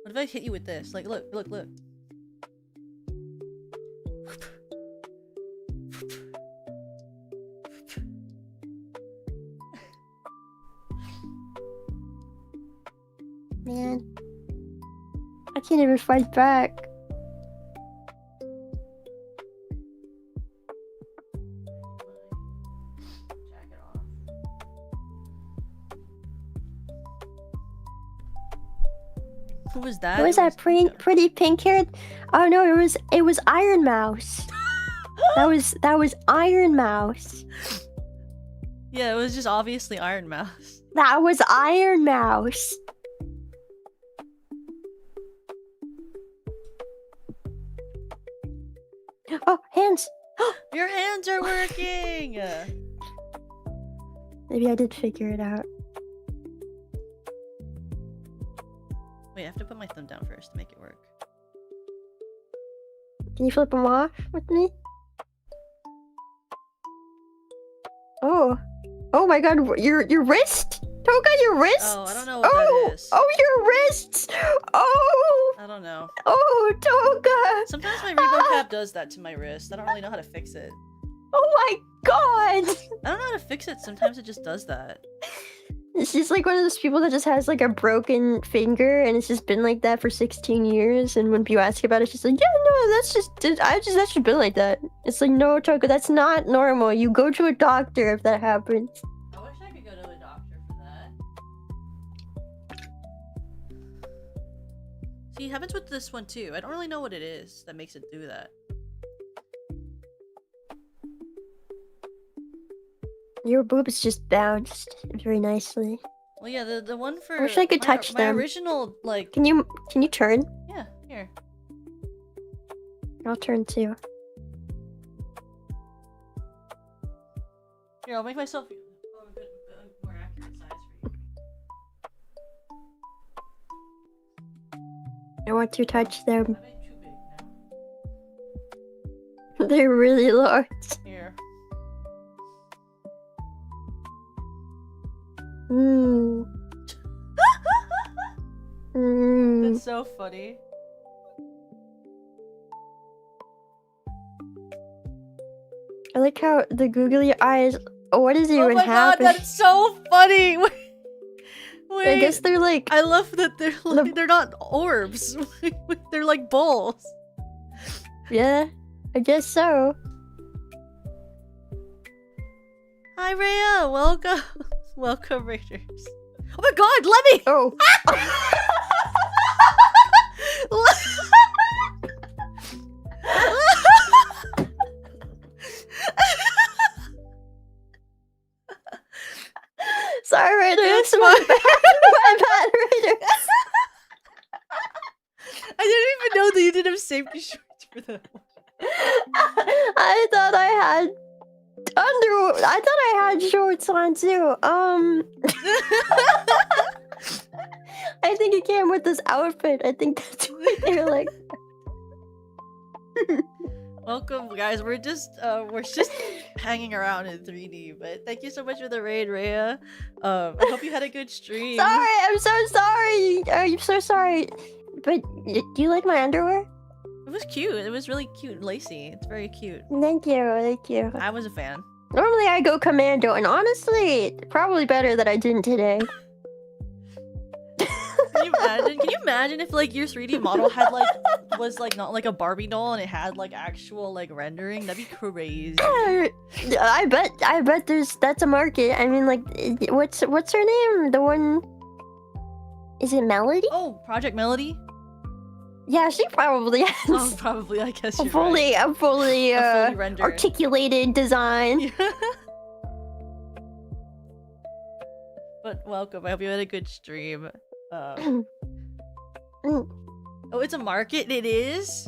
What if I hit you with this? Like, look, look, look. Man. I can't even fight back. was that? Who was that pretty pink-haired? Oh no, it was Iron Mouse. that was Iron Mouse. Yeah, it was just obviously Iron Mouse. That was Iron Mouse. Oh, hands. Your hands are working. Maybe I did figure it out. Wait, I have to put my thumb down first to make it work. Can you flip them off with me? Oh. Oh my god, your wrist? Toga, your wrist? Oh, I don't know what that is. Oh, your wrists! Oh! I don't know. Oh, Toga! Sometimes my ReboCap does that to my wrist. I don't really know how to fix it. Oh my god! I don't know how to fix it. Sometimes it just does that. She's like one of those people that just has like a broken finger and it's just been like that for 16 years, and when people ask about it, she's like, yeah, no, that's just been like that. It's like, no, Toga, that's not normal. You go to a doctor if that happens. I wish I could go to a doctor for that. See, it happens with this one too. I don't really know what it is that makes it do that. Your boobs just bounced very nicely. Well, yeah, the one for I wish I could touch my them. original, like... Can you turn? Yeah, here. I'll turn too. Here, I'll make myself a bit more accurate size for you. I want to touch them. I made too big now. They're really large. Here. Mmm. Mmm. That's so funny. I like how the googly eyes. What is even Oh my god, happening? that's so funny! Wait, I guess they're like. I love that they're like, they're not orbs. They're like balls. Yeah, I guess so. Hi, Rhea! Welcome! Welcome, Raiders. Oh my god, Lemmy! Oh. Sorry, Raiders. It's My fine. bad, my bad, Raiders. I didn't even know that you did have safety shorts for that one. I thought I had I thought I had shorts on too. I think it came with this outfit. I think that's why they're like. Welcome, guys. We're just hanging around in 3D, but thank you so much for the raid, Rhea. I hope you had a good stream. Sorry, I'm so sorry. I'm so sorry. But do you like my underwear? It was cute. It was really cute and lacy. It's very cute. Thank you, thank you. I was a fan. Normally I go commando, and honestly, probably better that I didn't today. Can you imagine? Can you imagine if like your 3D model had like was like not like a Barbie doll and it had like actual like rendering? That'd be crazy. I bet that's a market. I mean, like, what's her name? The one. Is it Melody? Oh, Project Melody? Yeah, she probably has Oh, probably. I guess you're a fully rendered. articulated design. Yeah. But welcome. I hope you had a good stream. Oh, it's a market. It is.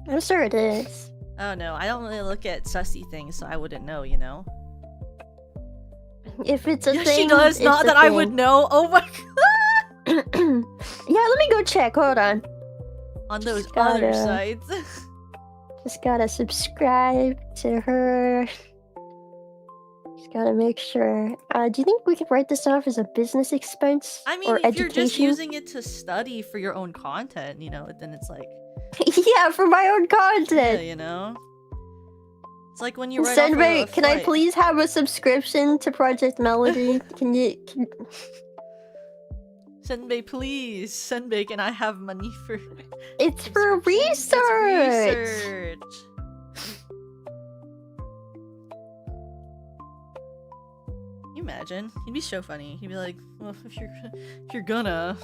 I'm sure it is. Oh no, I don't really look at sussy things, so I wouldn't know. You know. If it's a Yeah, thing, she does. it's Not a that I thing. would know. Oh my god. Yeah, let me go check. Hold on. On those Just other gotta- sites. Just gotta subscribe to her. Just gotta make sure. Do you think we could write this off as a business expense? I mean, or if you're just education? using it to study for your own content, you know, then it's like, Yeah, for my own yeah, content. you know. It's like when you write off Senbei, a can I flight. please have a subscription to Project Melody? Can Senbei, please. Senbei, can I have money for It's for It's research. research. Can you imagine? He'd be so funny. He'd be like, well, if you're gonna.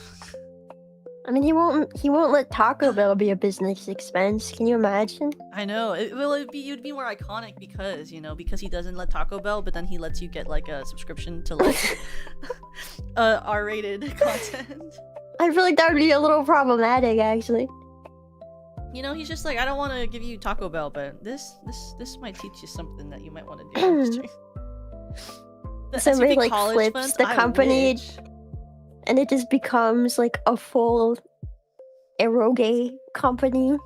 I mean, he won't let Taco Bell be a business expense. Can you imagine? I know. You'd be more iconic because, you know, because he doesn't let Taco Bell, but then he lets you get like a subscription to like R-rated content. I feel like that would be a little problematic, actually. You know, he's just like, I don't want to give you Taco Bell, but this might teach you something that you might want to do. Somebody SUV like college flips funds? the I company, wish. and it just becomes like a full eroge company,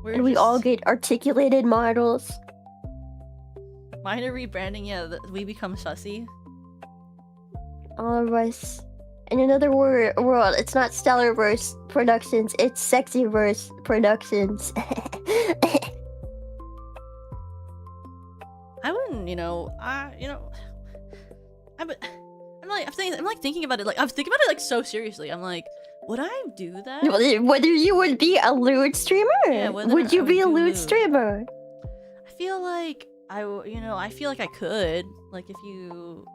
and we all get articulated models. Minor rebranding, yeah, we become sussy. All of us. In another world, it's not Stellarverse Productions, it's Sexyverse Productions. I wouldn't, I'm thinking about it, like, I'm thinking about it, like, so seriously. I'm like, would I do that? Whether you would be a lewd streamer? Yeah, would you be a lewd streamer? I feel like I feel like I could. Like, if you...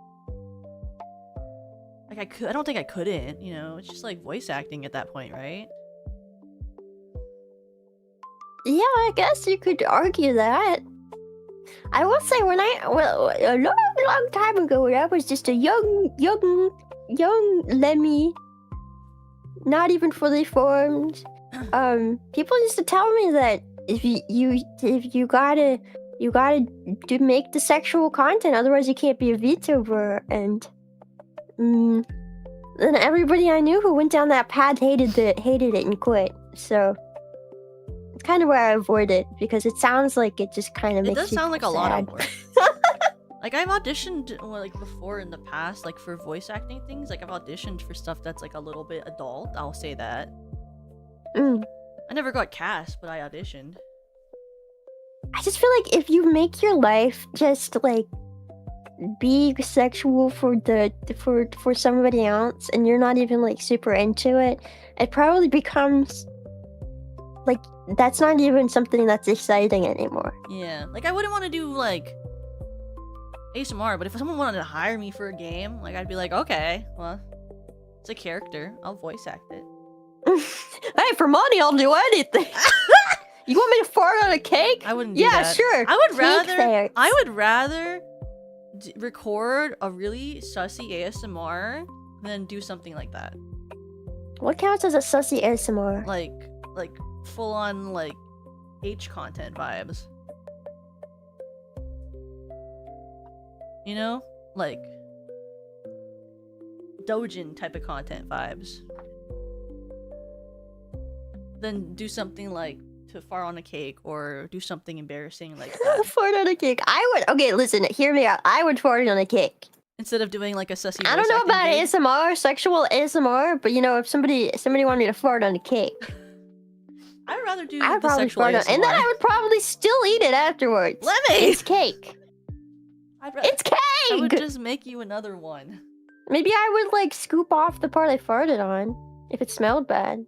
Like, I could. I don't think I couldn't, you know? It's just, like, voice acting at that point, right? Yeah, I guess you could argue that. I will say, a long time ago, when I was just a young Lemmy, not even fully formed, people used to tell me that if you gotta make the sexual content, otherwise you can't be a VTuber, and then everybody I knew who went down that path hated it and quit. So it's kind of where I avoid it, because it sounds like it just kind of makes you It does sound like a sad. lot of work. Like, I've auditioned, like, before in the past, like, for voice acting things. Like, I've auditioned for stuff that's, like, a little bit adult. I'll say that. I never got cast, but I auditioned. I just feel like if you make your life just, like, be sexual for somebody else, and you're not even, like, super into it, it probably becomes, like, that's not even something that's exciting anymore. Yeah. Like, I wouldn't want to do, like, ASMR, but if someone wanted to hire me for a game, like, I'd be like, okay, well, it's a character. I'll voice act it. Hey, for money, I'll do anything. You want me to fart on a cake? I wouldn't do yeah, that. sure. I would rather record a really sussy ASMR than do something like that. What counts as a sussy ASMR? Like full on, like, H content vibes. You know? Like, Dojin type of content vibes. Then do something like to fart on a cake, or do something embarrassing like that. Fart on a cake. Okay, listen, hear me out. I would fart on a cake. Instead of doing like a sussy I don't know about ASMR, sexual ASMR, but you know, if somebody wanted me to fart on a cake, I'd rather do the sexual ASMR. And then I would probably still eat it afterwards. Lemmy! It's cake. It's cake! I would just make you another one. Maybe I would, like, scoop off the part I farted on, if it smelled bad.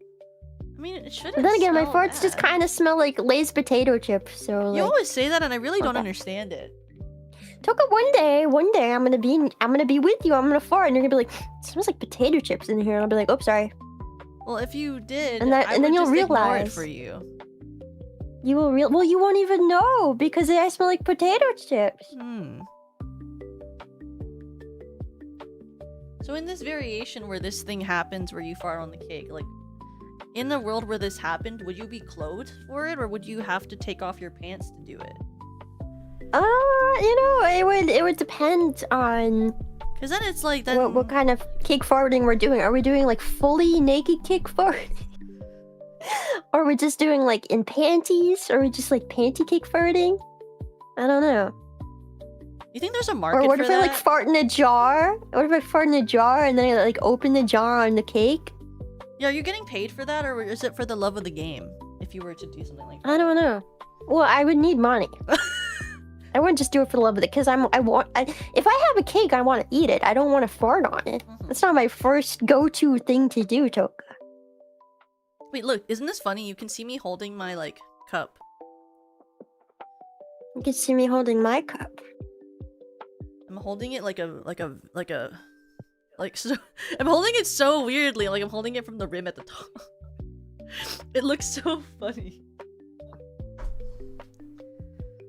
I mean, it shouldn't. But then again, my smell farts bad. just kind of smell like Lay's potato chips, so, like... You always say that, and I really don't understand it. Toka, one day, I'm gonna be with you, I'm gonna fart, and you're gonna be like, it smells like potato chips in here, and I'll be like, oh, sorry. Well, if you did, and then you'll realize it for you. You will well, you won't even know, because I smell like potato chips. So in this variation where this thing happens, where you fart on the cake, like, in the world where this happened, would you be clothed for it, or would you have to take off your pants to do it? You know, it would depend on... Because then it's like... What kind of cake farting we're doing. Are we doing, like, fully naked cake farting? Or are we just doing, like, in panties? Or are we just, like, panty cake farting? I don't know. You think there's a market for that? Or what if I, like, fart in a jar? What if I fart in a jar and then I, like, open the jar on the cake? Yeah, are you getting paid for that, or is it for the love of the game? If you were to do something like that. I don't know. Well, I would need money. I wouldn't just do it for the love of it, because if I have a cake, I want to eat it. I don't want to fart on it. That's not my first go-to thing to do, Toka. Wait, look, isn't this funny? You can see me holding my, like, cup. You can see me holding my cup. I'm holding it so I'm holding it so weirdly, like I'm holding it from the rim at the top. It looks so funny.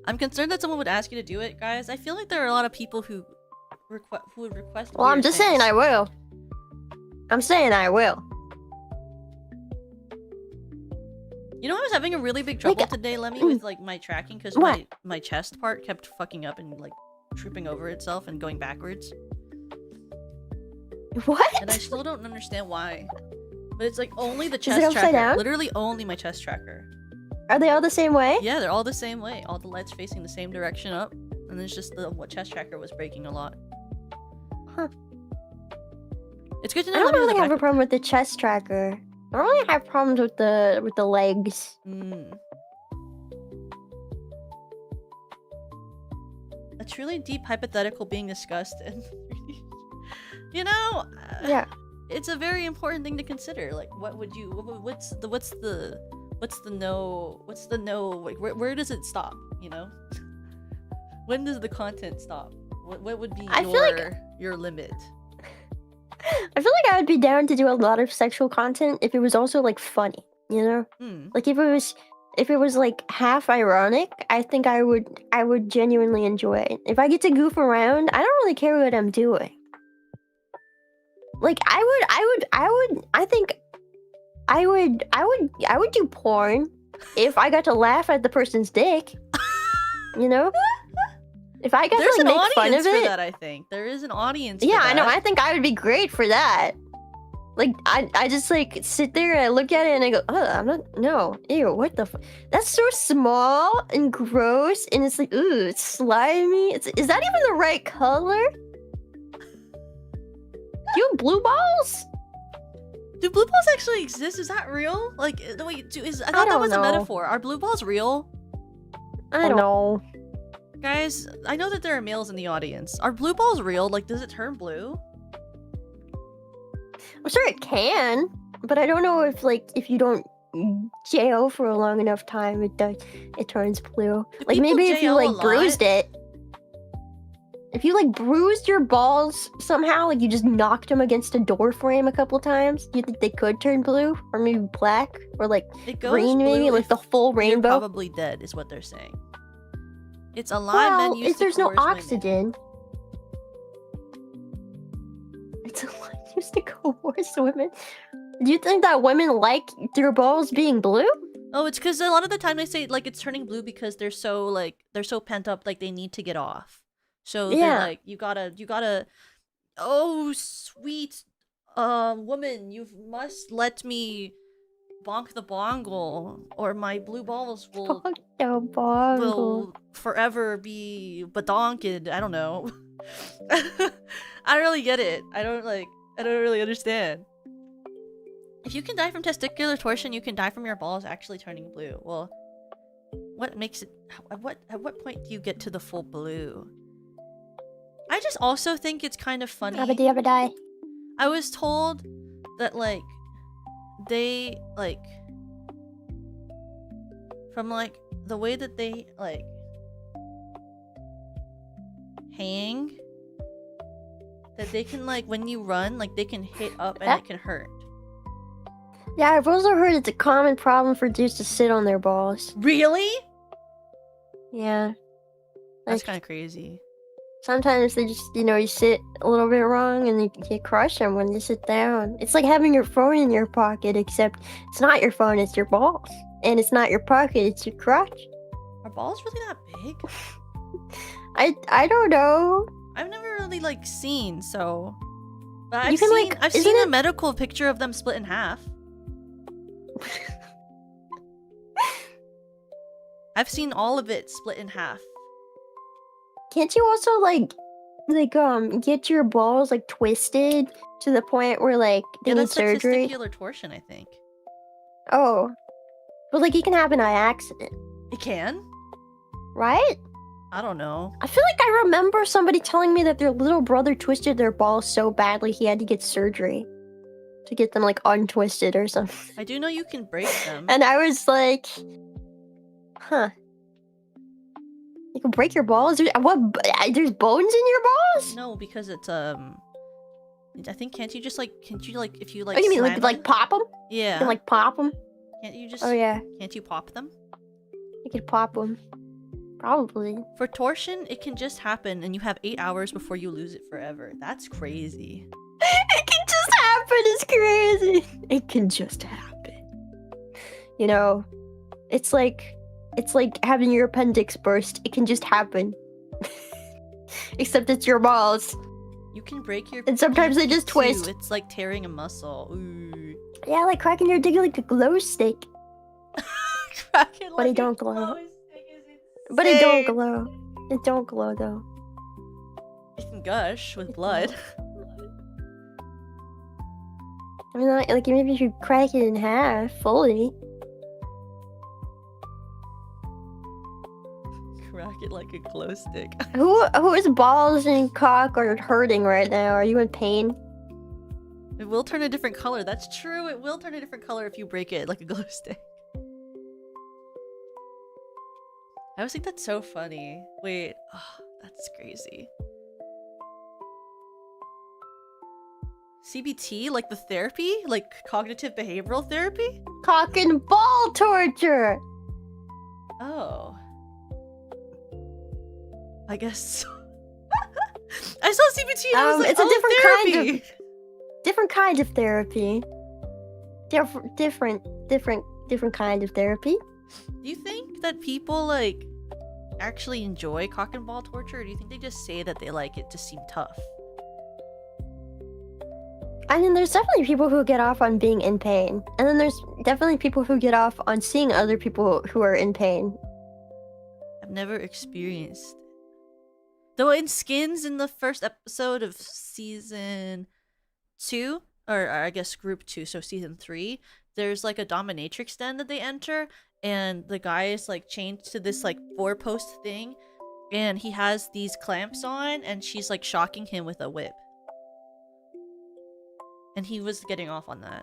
I'm concerned that someone would ask you to do it, guys. I feel like there are a lot of people who would request. Well, I'm weird just saying things. I will. I'm saying I will. You know, I was having a really big trouble today, Lemmy, with like my tracking because What? my chest part kept fucking up and like tripping over itself and going backwards. What? And I still don't understand why. But it's like only the Is it chest upside tracker. down? Literally only my chest tracker. Are they all the same way? Yeah, they're all the same way. All the lights facing the same direction up. And it's just the chest tracker was breaking a lot. Huh. It's good to I know. don't Lemmy was really a have a back- problem with the chest tracker. I don't really have problems with the legs. A truly deep hypothetical being discussed, and you know, Yeah. it's a very important thing to consider. Like, what would you? What's the no? Like, where does it stop? You know, when does the content stop? What would be I feel like- your limit? I feel like I would be down to do a lot of sexual content if it was also like funny, you know? Like if it was like half ironic, I think I would genuinely enjoy it. If I get to goof around, I don't really care what I'm doing. Like I think I would do porn if I got to laugh at the person's dick. You know? If I got There's to an like make fun audience of for it. that. I think there is an audience. Yeah, for I know. that. I think I would be great for that. Like, I just like sit there and I look at it and I go, oh, I'm not, no, ew, what the that's so small and gross and it's like, ooh, it's slimy. Is that even the right color? Do you have blue balls? Do blue balls actually exist? Is that real? Like, wait, I thought that don't was a know. metaphor. Are blue balls real? I don't know. Guys, I know that there are males in the audience. Are blue balls real? Like, does it turn blue? I'm sure it can, but I don't know if like if you don't jail for a long enough time, it turns blue. Do Like people maybe if you jail a like bruised lot? it. If you like bruised your balls somehow, like you just knocked them against a door frame a couple times, do you think they could turn blue or maybe black or like It goes green maybe, blue like if the full you're rainbow? probably dead, is what they're saying. It's a line men Well, used if to there's no coerce women. oxygen. It's a line used to coerce women. Do you think that women like their balls being blue? Oh, it's because a lot of the time they say like it's turning blue because they're so pent up, like they need to get off. So they're Yeah. like, you gotta. Oh, sweet, woman, you must let me bonk the bongle, or my blue balls will Fuck the ball. will forever be badonked. I don't know. I don't really get it. I don't really understand. If you can die from testicular torsion, you can die from your balls actually turning blue. Well, what makes it? At what point do you get to the full blue? I just also think it's kind of funny. Abba ever die? I was told that like they like from like the way that they like hang, that they can like when you run, like they can hit up and it can hurt. Yeah, I've also heard it's a common problem for dudes to sit on their balls. Really? Yeah. That's Like, kind of crazy. sometimes they just, you sit a little bit wrong and you crush them when you sit down. It's like having your phone in your pocket, except it's not your phone, it's your balls. And it's not your pocket, it's your crotch. Are balls really that big? I don't know. I've never really like seen, so but You can, like, I've isn't seen a it- medical picture of them split in half. I've seen all of it split in half. Can't you also get your balls like twisted to the point where like they Yeah, need that's like surgery? testicular torsion, I think. Oh. But like it can happen by accident, It can? right? I don't know. I feel like I remember somebody telling me that their little brother twisted their balls so badly he had to get surgery to get them like untwisted or something. I do know you can break them. And I was like, huh. You can break your balls? There's bones in your balls? No, because it's I think can't you if you like Oh, you mean slam like them? pop them? You Yeah. can like pop them? Can't you just? Oh yeah, Can't you pop them? you could pop them. Probably. For torsion, it can just happen, and you have 8 hours before you lose it forever. That's crazy. It can just happen. It's crazy. It can just happen. You know, it's like having your appendix burst. It can just happen. Except it's your balls. You can break your. And sometimes they just too. twist. It's like tearing a muscle. Ooh. Yeah, like cracking your dick like a glow stick. Cracking But it don't glow. But it don't glow. It don't glow though. It can gush with blood. I mean, like maybe if you crack it in half fully. Crack it like a glow stick. Whose balls and cock are hurting right now? Are you in pain? It will turn a different color. That's true. It will turn a different color if you break it like a glow stick. I always think that's so funny. Wait, oh, that's crazy. CBT, like the therapy? Like cognitive behavioral therapy? Cock and ball torture! Oh. I guess so. I saw CBT and I was like, it's a oh, different therapy! Different kind of therapy. Different kind of therapy. Do you think that people, like, actually enjoy cock and ball torture? Or do you think they just say that they like it to seem tough? I mean, there's definitely people who get off on being in pain. And then there's definitely people who get off on seeing other people who are in pain. I've never experienced it. Though in Skins, in the first episode of season 2, or I guess group 2, so season 3, there's like a dominatrix den that they enter, and the guy is like chained to this like 4-post thing, and he has these clamps on, and she's like shocking him with a whip. And he was getting off on that.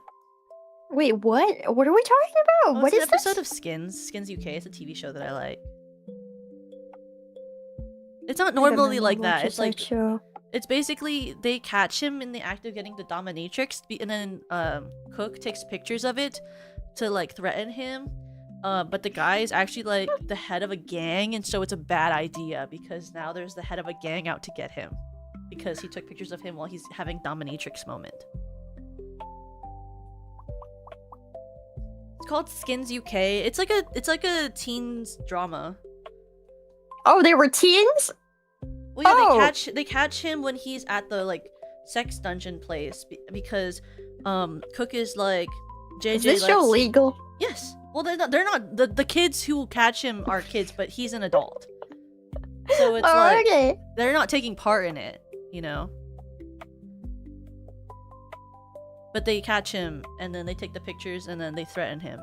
Wait, what? What are we talking about? Oh, What it's is an episode this? of Skins UK. It's a TV show that I like. It's not normally like that. It's like show. it's basically they catch him in the act of getting the dominatrix, and then Cook takes pictures of it to like threaten him. But the guy is actually like the head of a gang, and so it's a bad idea because now there's the head of a gang out to get him because he took pictures of him while he's having dominatrix moment. It's called Skins UK. It's like a teens drama. Oh, they were teens? Well, yeah, Oh. they catch him when he's at the like sex dungeon place because Cook is like JJ. Is this show likes- legal? Yes. Well, they're not the kids who catch him are kids, but he's an adult. So it's like okay. they're not taking part in it, you know. But they catch him, and then they take the pictures, and then they threaten him,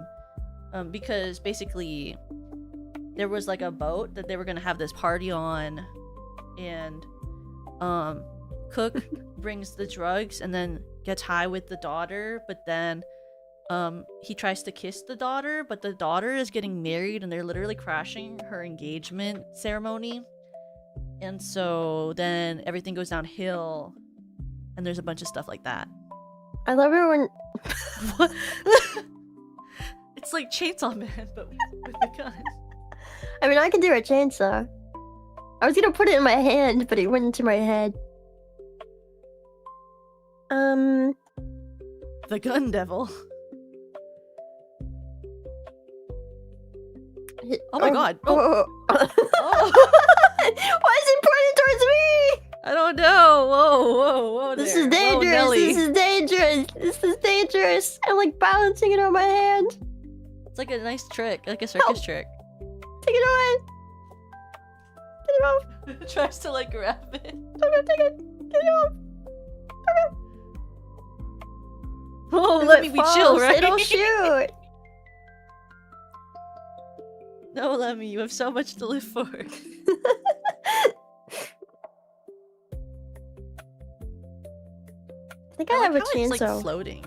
because basically there was like a boat that they were gonna have this party on, and Cook brings the drugs and then gets high with the daughter, but then he tries to kiss the daughter, but the daughter is getting married, and they're literally crashing her engagement ceremony, and so then everything goes downhill, and there's a bunch of stuff like that. I love it when What? It's like Chainsaw Man, but with a gun. I mean I can do a chainsaw. I was gonna put it in my hand, but it went into my head. The gun devil. Oh my god. Oh. Oh. Why is it pointed towards me? I don't know. Whoa This there. is Whoa, dangerous. Nelly. This is dangerous. This is dangerous. I'm like balancing it on my hand. It's like a nice trick, like a circus trick. Take it away. Get it off. Tries to like grab it. Take it. Get it off. Oh, If let it me be chill, falls, right? It'll shoot. No, Lemmy, you have so much to live for. I think I have a like how it's chainsaw. like floating.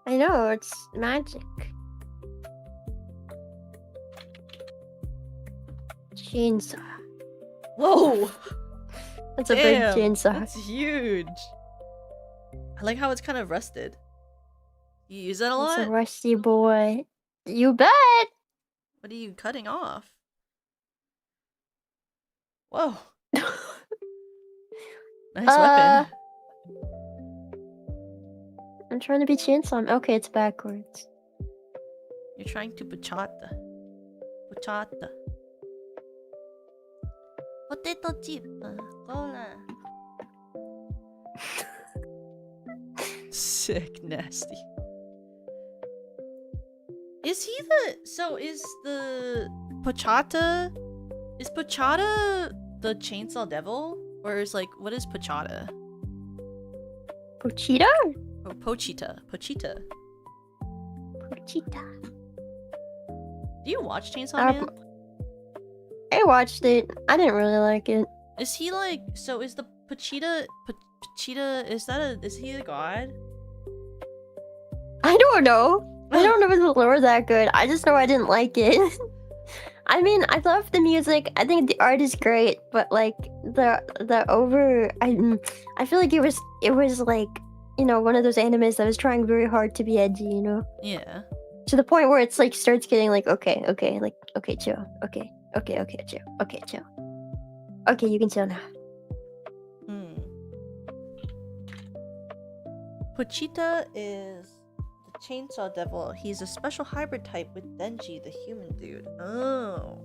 I know, it's magic. Chainsaw. Whoa! That's a Damn, big chainsaw. That's huge. I like how it's kind of rusted. You use that a lot? It's a rusty boy. You bet. What are you cutting off? Whoa. Nice weapon. I'm trying to be Chainsaw. Okay, it's backwards. You're trying to bachata. Bachata. Potato chip. Cola. Sick, nasty. Is he the... So is the... Pachata... Is Pachata the Chainsaw Devil? Or is like... What is Pachata? Pochita? Or Pochita. Pochita. Pochita. Do you watch Chainsaw Man? I watched it. I didn't really like it. Is he like... So is the Pachita... Pachita... Is that a... Is he a god? I don't know. I don't know if the lore that good. I just know I didn't like it. I mean, I love the music. I think the art is great, but like I feel like it was like, you know, one of those animes that was trying very hard to be edgy, you know? Yeah. To the point where it's like starts getting like, okay, like, okay, chill. Okay, chill. Okay, chill. Okay, you can chill now. Pochita is the Chainsaw Devil. He's a special hybrid type with Denji, the human dude. Oh.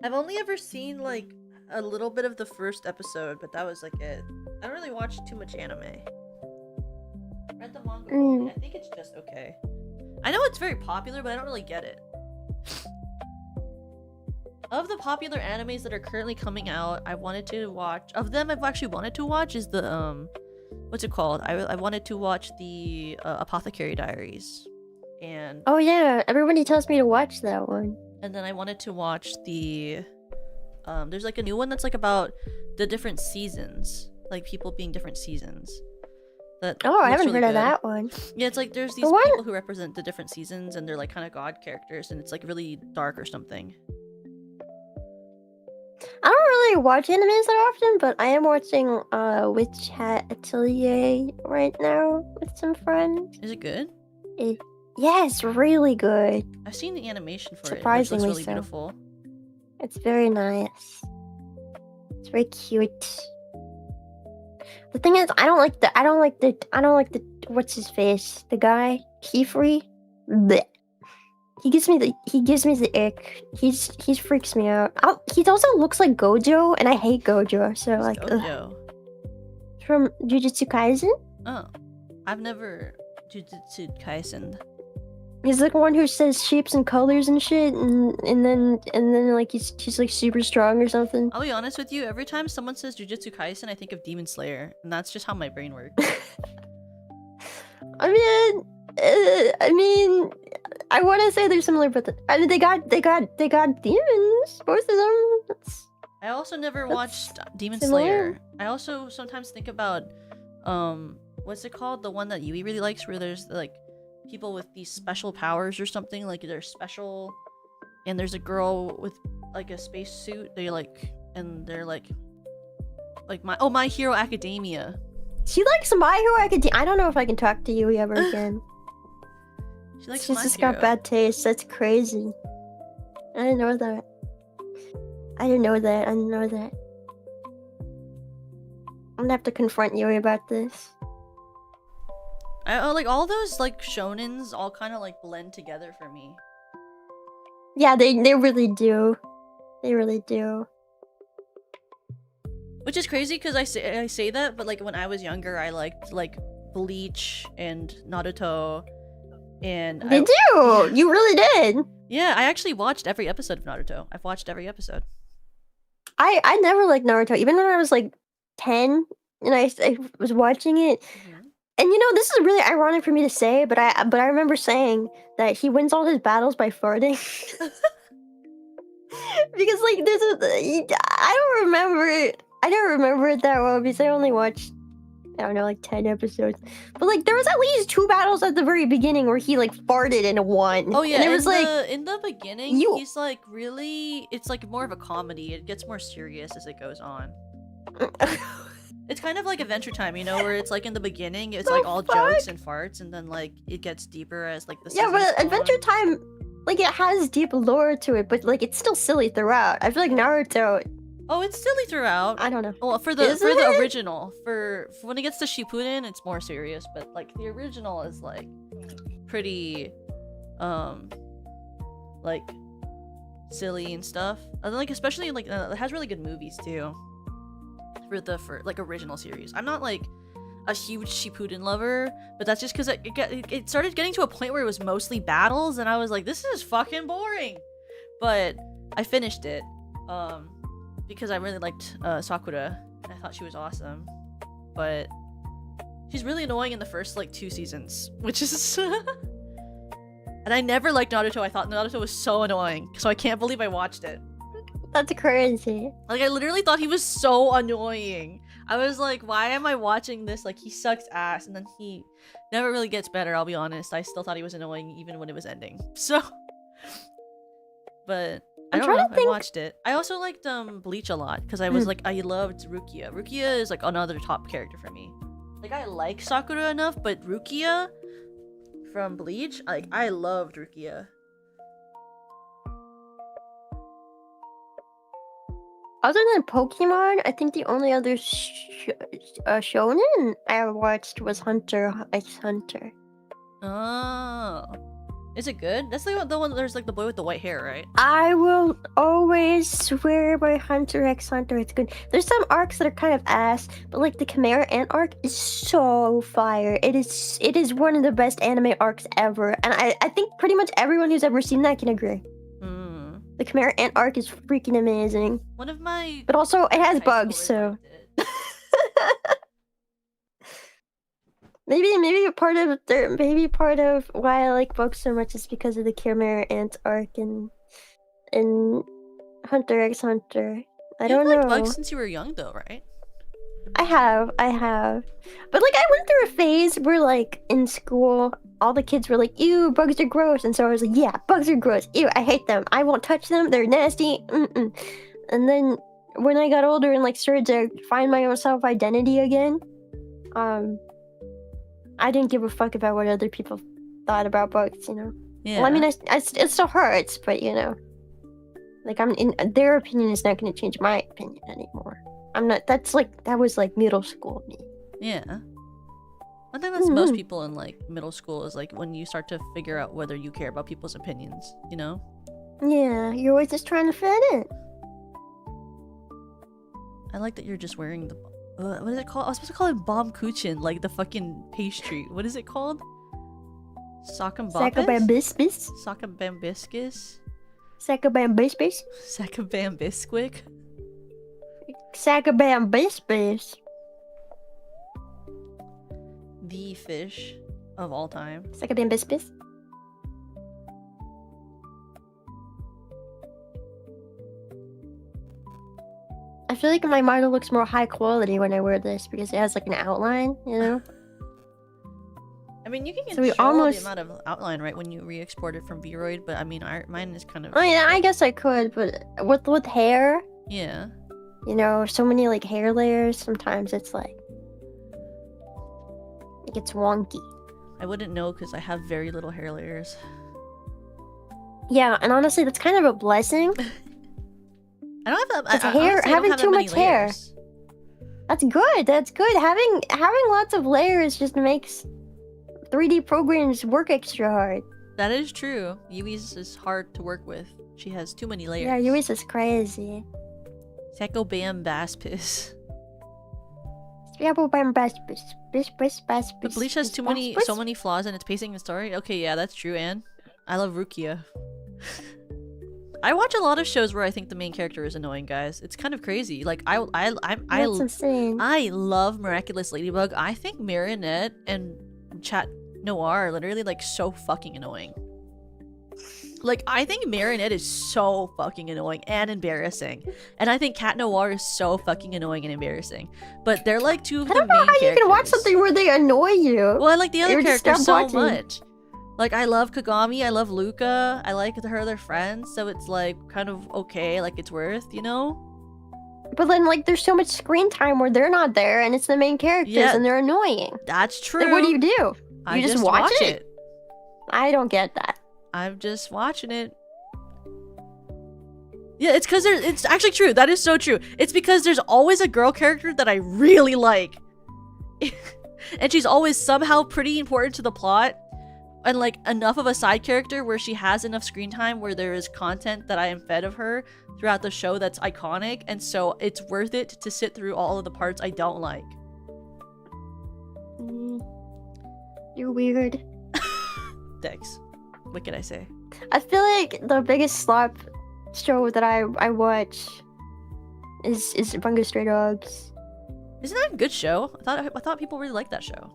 I've only ever seen like a little bit of the first episode, but that was like it. I don't really watch too much anime. Read the manga. I think it's just okay. I know it's very popular, but I don't really get it. Of the popular animes that are currently coming out, I wanted to watch... Of them I've actually wanted to watch is the, what's it called? I wanted to watch the Apothecary Diaries. And... Oh yeah, everybody tells me to watch that one. And then I wanted to watch the... there's like a new one that's like about the different seasons. Like people being different seasons. That I haven't really heard of good. that one. Yeah, it's like there's these people who represent the different seasons and they're like kind of god characters and it's like really dark or something. I don't really watch animes that often, but I am watching Witch Hat Atelier right now with some friends. Is it good? Yeah, it's really good. I've seen the animation for Surprisingly it. It looks really so. beautiful. It's very nice. It's very cute. The thing is, I don't like the what's his face? The guy Kefri. Blech. He gives me the ick. He freaks me out. He also looks like Gojo, and I hate Gojo. So Who's like, Gojo? From Jujutsu Kaisen. Oh, I've never Jujutsu Kaisen. He's like one who says shapes and colors and shit, and then like he's like super strong or something. I'll be honest with you. Every time someone says Jujutsu Kaisen, I think of Demon Slayer, and that's just how my brain works. I mean, I want to say they're similar, but I mean, they got demons, both of them. I also never watched Demon similar. Slayer. I also sometimes think about, what's it called? The one that Yui really likes, where there's like people with these special powers or something. Like they're special, and there's a girl with like a space suit. They're like My Hero Academia. She likes My Hero Academia. I don't know if I can talk to Yui ever again. She's just got bad taste. That's crazy. I didn't know that. I'm gonna have to confront Yui about this. Like all those like shonens all kind of like blend together for me. Yeah, they really do. They really do. Which is crazy because I say that, but like when I was younger, I liked like Bleach and Naruto, and You do. You really did. Yeah, I actually watched every episode of Naruto. I've watched every episode. I never liked Naruto, even when I was like 10, and I was watching it. And you know, this is really ironic for me to say, but I remember saying that he wins all his battles by farting. Because like I don't remember it that well because I only watched, I don't know, like 10 episodes. But like there was at least 2 battles at the very beginning where he like farted and won. Oh yeah, and it was in the beginning he's like really, it's like more of a comedy. It gets more serious as it goes on. It's kind of like Adventure Time, you know, where it's like in the beginning, it's The like all fuck? jokes and farts, and then like it gets deeper as like the Yeah, seasons but go Adventure on. Time, like, it has deep lore to it, but like it's still silly throughout. I feel like Naruto. Oh, it's silly throughout. I don't know. Well, for Is the it? original, for when it gets to Shippuden, it's more serious. But like the original is like pretty, like silly and stuff. And like especially like it has really good movies too. For like original series, I'm not like a huge Shippuden lover, but that's just because it started getting to a point where it was mostly battles, and I was like, this is fucking boring. But I finished it, because I really liked Sakura. I thought she was awesome, but she's really annoying in the first like 2 seasons, which is. And I never liked Naruto. I thought Naruto was so annoying, so I can't believe I watched it. That's crazy. Like I literally thought he was so annoying. I was like, why am I watching this? Like he sucks ass, and then he never really gets better. I'll be honest. I still thought he was annoying even when it was ending. So, but I I'm don't trying know. to I think- watched it. I also liked Bleach a lot because I was like, I loved Rukia. Rukia is like another top character for me. Like I like Sakura enough, but Rukia from Bleach, like I loved Rukia. Other than Pokemon, I think the only other shonen I watched was Hunter x Hunter. Oh, is it good? That's like the one. There's like the boy with the white hair, right? I will always swear by Hunter x Hunter. It's good. There's some arcs that are kind of ass, but like the Chimera Ant arc is so fire. It is one of the best anime arcs ever, and I think pretty much everyone who's ever seen that can agree. The Chimera Ant arc is freaking amazing. One of my But also, it has high bugs, schoolers so liked it. maybe part of why I like bugs so much is because of the Chimera Ant arc in Hunter x Hunter. I don't You've know. liked bugs since you were young, though, right? I have. But like I went through a phase where like in school all the kids were like, ew, bugs are gross, and so I was like, yeah, bugs are gross. Ew, I hate them. I won't touch them. They're nasty. And then when I got older and like started to find my own self-identity again, I didn't give a fuck about what other people thought about bugs, you know. Yeah. Well, I mean, it still hurts, but you know, like their opinion is not going to change my opinion anymore. I'm not. That was like middle school me. Yeah. I think that's most people in like middle school is like when you start to figure out whether you care about people's opinions, you know? Yeah, you're always just trying to fit in. I like that you're just wearing the what is it called? I was supposed to call it bomb kuchen, like the fucking pastry. What is it called? Sakabambisbis? Sakabambiscus? Sakabambisbis? Sakabambisquick? Sakabambisbis. The fish of all time. Sakabambisbis? I feel like my model looks more high quality when I wear this because it has like an outline, you know? I mean, you can So we show almost- the amount of outline, right, when you re-export it from Vroid, but I mean, mine is kind of... I mean, I guess I could, but with hair, Yeah. you know, so many like hair layers, sometimes it's like it gets wonky. I wouldn't know because I have very little hair layers. Yeah, and honestly, that's kind of a blessing. I don't have that... It's hair- having too much hair. Layers. That's good. That's good. Having lots of layers just makes 3D programs work extra hard. That is true. Yui's is hard to work with. She has too many layers. Yeah, yours is crazy. Sacco Bam Bass Piss. But But Bleach has so many flaws in its pacing and story. Okay, yeah, that's true, Anne. I love Rukia. I watch a lot of shows where I think the main character is annoying, guys. It's kind of crazy. Like That's insane. I love Miraculous Ladybug. I think Marinette and Chat Noir are literally like so fucking annoying. Like I think Marinette is so fucking annoying and embarrassing, and I think Cat Noir is so fucking annoying and embarrassing. But they're like two of I the don't main know how characters. you can watch something where they annoy you. Well, I like the other You're just characters stop so watching. much. Like I love Kagami, I love Luca, I like her other friends, so it's like kind of okay, like it's worth, you know? But then, like, there's so much screen time where they're not there, and it's the main characters, Yeah. and they're annoying. That's true. Then what do? You I just watch it? I don't get that. I'm just watching it. Yeah, it's because it's actually true. That is so true. It's because there's always a girl character that I really like. And she's always somehow pretty important to the plot. And like enough of a side character where she has enough screen time where there is content that I am fed of her throughout the show that's iconic. And so it's worth it to sit through all of the parts I don't like. You're weird. Thanks. What can I say? I feel like the biggest slop show that I watch is Bungo Stray Dogs. Isn't that a good show? I thought people really liked that show.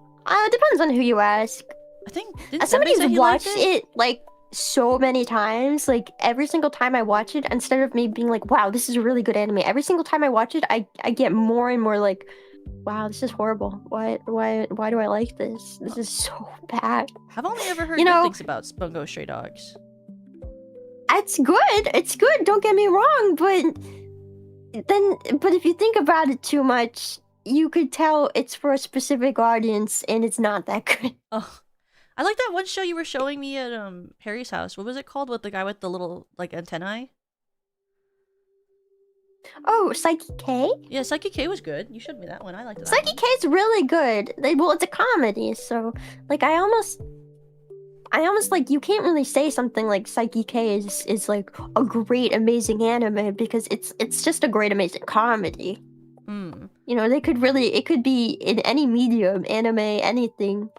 Depends on who you ask. I think didn't As somebody Senpai say who's he liked watched it like so many times, like every single time I watch it, instead of me being like, wow, this is a really good anime, every single time I watch it, I get more and more like, wow, this is horrible. Why do I like this? This is so bad. I've only ever heard You good know- things about Bungo Stray Dogs. It's good. It's good. Don't get me wrong, but if you think about it too much, you could tell it's for a specific audience, and it's not that good. Oh, I like that one show you were showing me at Harry's house. What was it called with the guy with the little like antennae? Oh, Psyche K. Yeah, Psyche K was good. You showed me that one. I liked that Psyche one. K is really good. Well, it's a comedy, so like I almost like you can't really say something like Psyche K is like a great amazing anime because it's just a great amazing comedy. Mm. You know, it could be in any medium, anime, anything,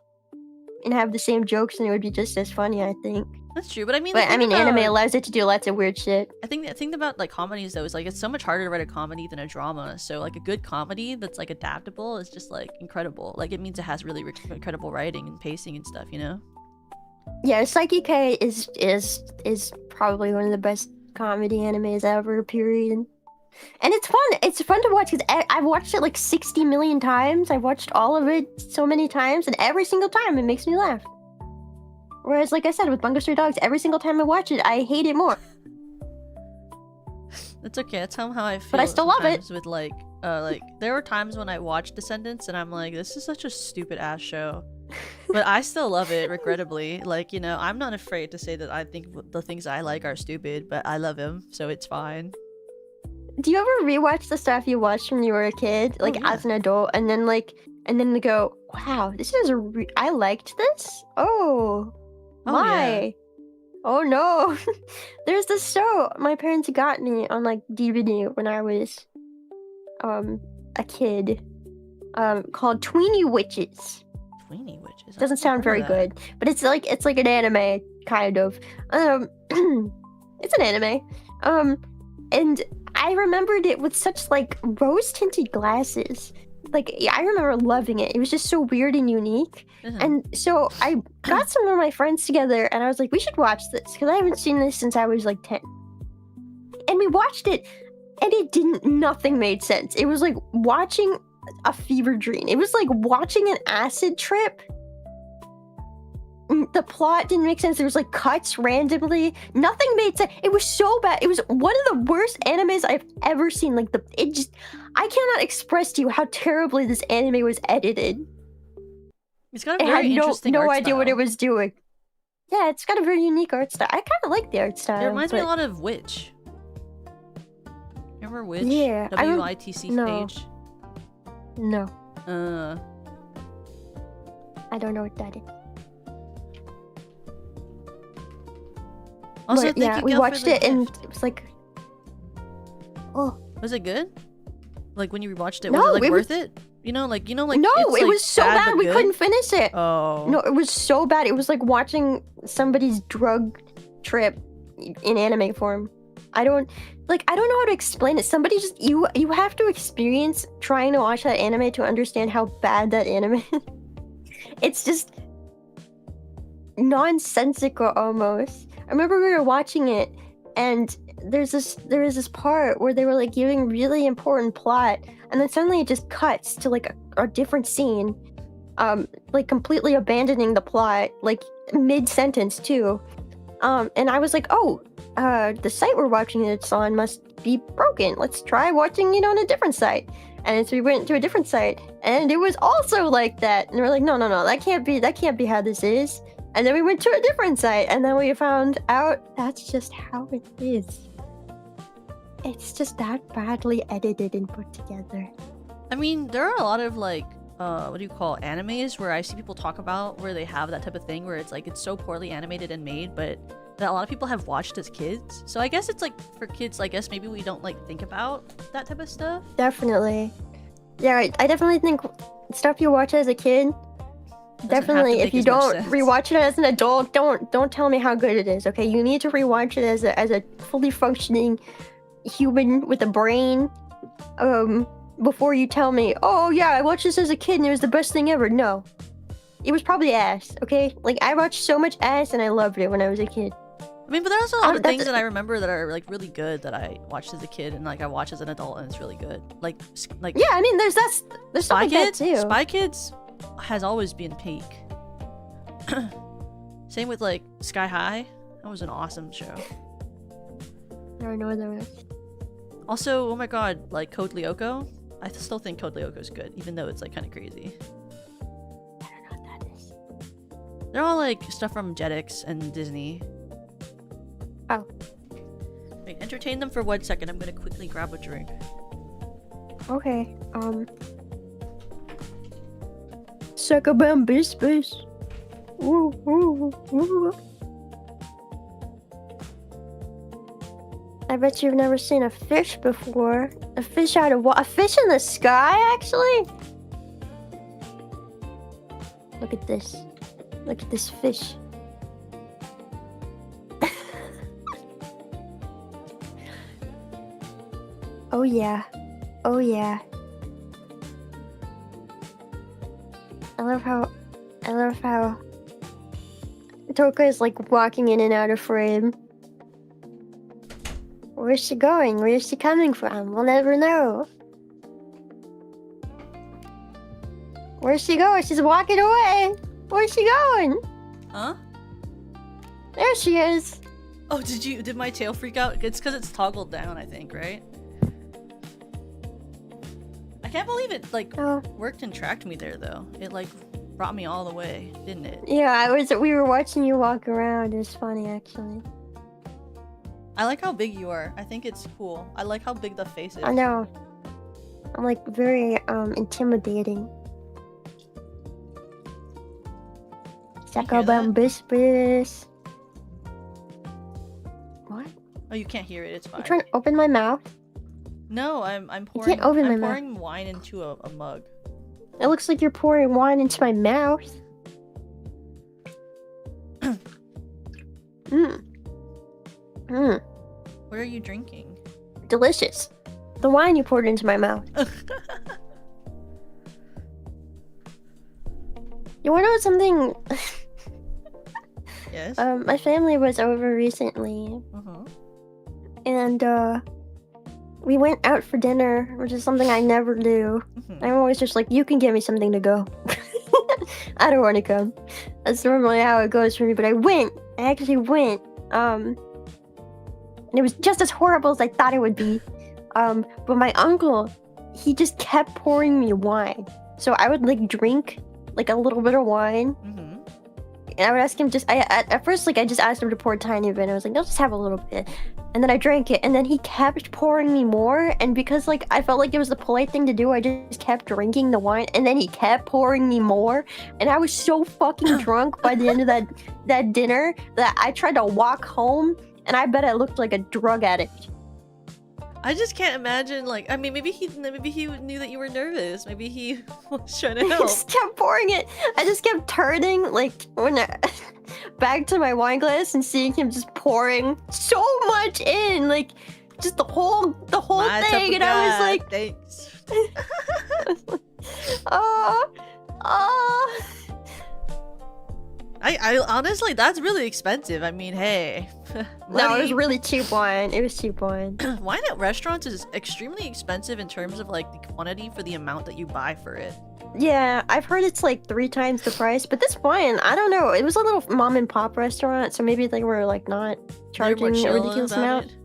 and have the same jokes, and it would be just as funny, I think. That's true, but I mean, But I mean, anime allows it to do lots of weird shit. I think the thing about like comedies though is like it's so much harder to write a comedy than a drama. So like a good comedy that's like adaptable is just like incredible. Like it means it has really incredible writing and pacing and stuff, you know? Yeah, Psyche K is probably one of the best comedy animes ever, period. And it's fun. It's fun to watch because I've watched it like 60 million times. I've watched all of it so many times, and every single time it makes me laugh. Whereas, like I said, with Bungo Stray Dogs, every single time I watch it, I hate it more. That's okay. That's how I feel. But I still love it. sometimes with like there were times when I watched Descendants and I'm like, this is such a stupid ass show. But I still love it, regrettably. Like, you know, I'm not afraid to say that I think the things I like are stupid, but I love them, so it's fine. Do you ever rewatch the stuff you watched when you were a kid, like yeah. as an adult, and then they go, "Wow, this is I liked this." Oh, Oh, my. yeah. Oh no. There's this show my parents got me on like DVD when I was a kid, called Tweeny Witches. Tweeny Witches. Doesn't sound very good, but it's like an anime kind of. It's an anime. And I remembered it with such like rose tinted glasses. Like, yeah, I remember loving it. It was just so weird and unique. And so I got some of my friends together and I was like, we should watch this because I haven't seen this since I was like 10. And we watched it and nothing made sense. It was like watching a fever dream. It was like watching an acid trip. The plot didn't make sense. There was like cuts randomly. Nothing made sense. It was so bad. It was one of the worst animes I've ever seen. Like I cannot express to you how terribly this anime was edited. It's got a very interesting no art idea style. what it was doing. Yeah, it's got a very unique art style. I kind of like the art style. It reminds me a but- lot of Witch. Remember Witch? Yeah, I rem- WITC no. page. No, I I don't know what that is. Also, But thank yeah, you, we Gil, for watched the it and gift. it was like, oh Was it good? Like when you rewatched it, No, was it like it was- worth it? No, no, it's, it like, was so bad, bad but we good? couldn't finish it. Oh. No, it was so bad. It was like watching somebody's drug trip in anime form. I don't know how to explain it. Somebody just you have to experience trying to watch that anime to understand how bad that anime is. It's just nonsensical almost. I remember we were watching it and there was this part where they were like giving really important plot and then suddenly it just cuts to like a different scene, like completely abandoning the plot like mid-sentence too. And I was like, oh, the site we're watching it on must be broken. Let's try watching it on a different site. And so we went to a different site, and it was also like that. And we're like, no, that can't be how this is. And then we went to a different site, and then we found out that's just how it is. It's just that badly edited and put together. I mean, there are a lot of like, what do you call animes where I see people talk about where they have that type of thing where it's like it's so poorly animated and made, but that a lot of people have watched as kids. So I guess it's like for kids, I guess maybe we don't like think about that type of stuff. Definitely. Yeah, I definitely think stuff you watch as a kid. Definitely, if you don't rewatch it as an adult, don't tell me how good it is. Okay, you need to rewatch it as a fully functioning human with a brain. Before you tell me, oh yeah, I watched this as a kid and it was the best thing ever. No, it was probably ass. Okay, like I watched so much ass and I loved it when I was a kid. I mean, but there's also a lot of things that I remember that are like really good that I watched as a kid and like I watch as an adult and it's really good. Like yeah, I mean, there's stuff like that too. Spy Kids has always been peak. Same with like Sky High. That was an awesome show. I don't know what that was. Also, oh my god, like Code Lyoko. I still think Code Lyoko is good, even though it's like kind of crazy. I don't know what that is. They're all like stuff from Jetix and Disney. Oh. Wait, entertain them for 1 second. I'm gonna quickly grab a drink. Okay. Suck a bum bis. Ooh, ooh, ooh. I bet you've never seen a fish before. A fish out of what? A fish in the sky, actually? Look at this. Look at this fish. Oh yeah. Oh yeah. I love how Toka is like walking in and out of frame. Where's she going? Where's she coming from? We'll never know. Where's she going? She's walking away. Where's she going? Huh? There she is. Oh, did my tail freak out? It's because it's toggled down, I think, right? I can't believe it like worked and tracked me there though. It like brought me all the way, didn't it? Yeah, we were watching you walk around. It was funny actually. I like how big you are. I think it's cool. I like how big the face is. I know. I'm like very intimidating. Bis. What? Oh, you can't hear it. It's fine. You trying to open my mouth? No, I'm pouring. You can't open my mouth. Pouring wine into a mug. It looks like you're pouring wine into my mouth. What are you drinking? Delicious. The wine you poured into my mouth. You wanna know something? Yes. My family was over recently. And we went out for dinner, which is something I never do. I'm always just like, you can give me something to go. I don't want to come. That's normally how it goes for me, but I actually went. And it was just as horrible as I thought it would be. But my uncle, he just kept pouring me wine. So I would like drink like a little bit of wine. And I would ask him at first, like I just asked him to pour a tiny bit. I was like, no, just have a little bit. And then I drank it, and then he kept pouring me more. And because like I felt like it was the polite thing to do, I just kept drinking the wine. And then he kept pouring me more. And I was so fucking drunk by the end of that dinner that I tried to walk home, and I bet I looked like a drug addict. I just can't imagine, like, I mean, maybe he knew that you were nervous. Maybe he was trying to help. I just kept pouring it. I just kept turning, like, back to my wine glass and seeing him just pouring so much in, like, just the whole thing. And I was like, thanks. I honestly, that's really expensive. I mean, hey. No, it was money. really cheap wine. It was cheap wine. Wine at restaurants is extremely expensive in terms of like the quantity for the amount that you buy for it. Yeah, I've heard it's like 3 times the price, but this wine, I don't know. It was a little mom and pop restaurant, so maybe they were like not They're more charging a chill ridiculous about amount. it.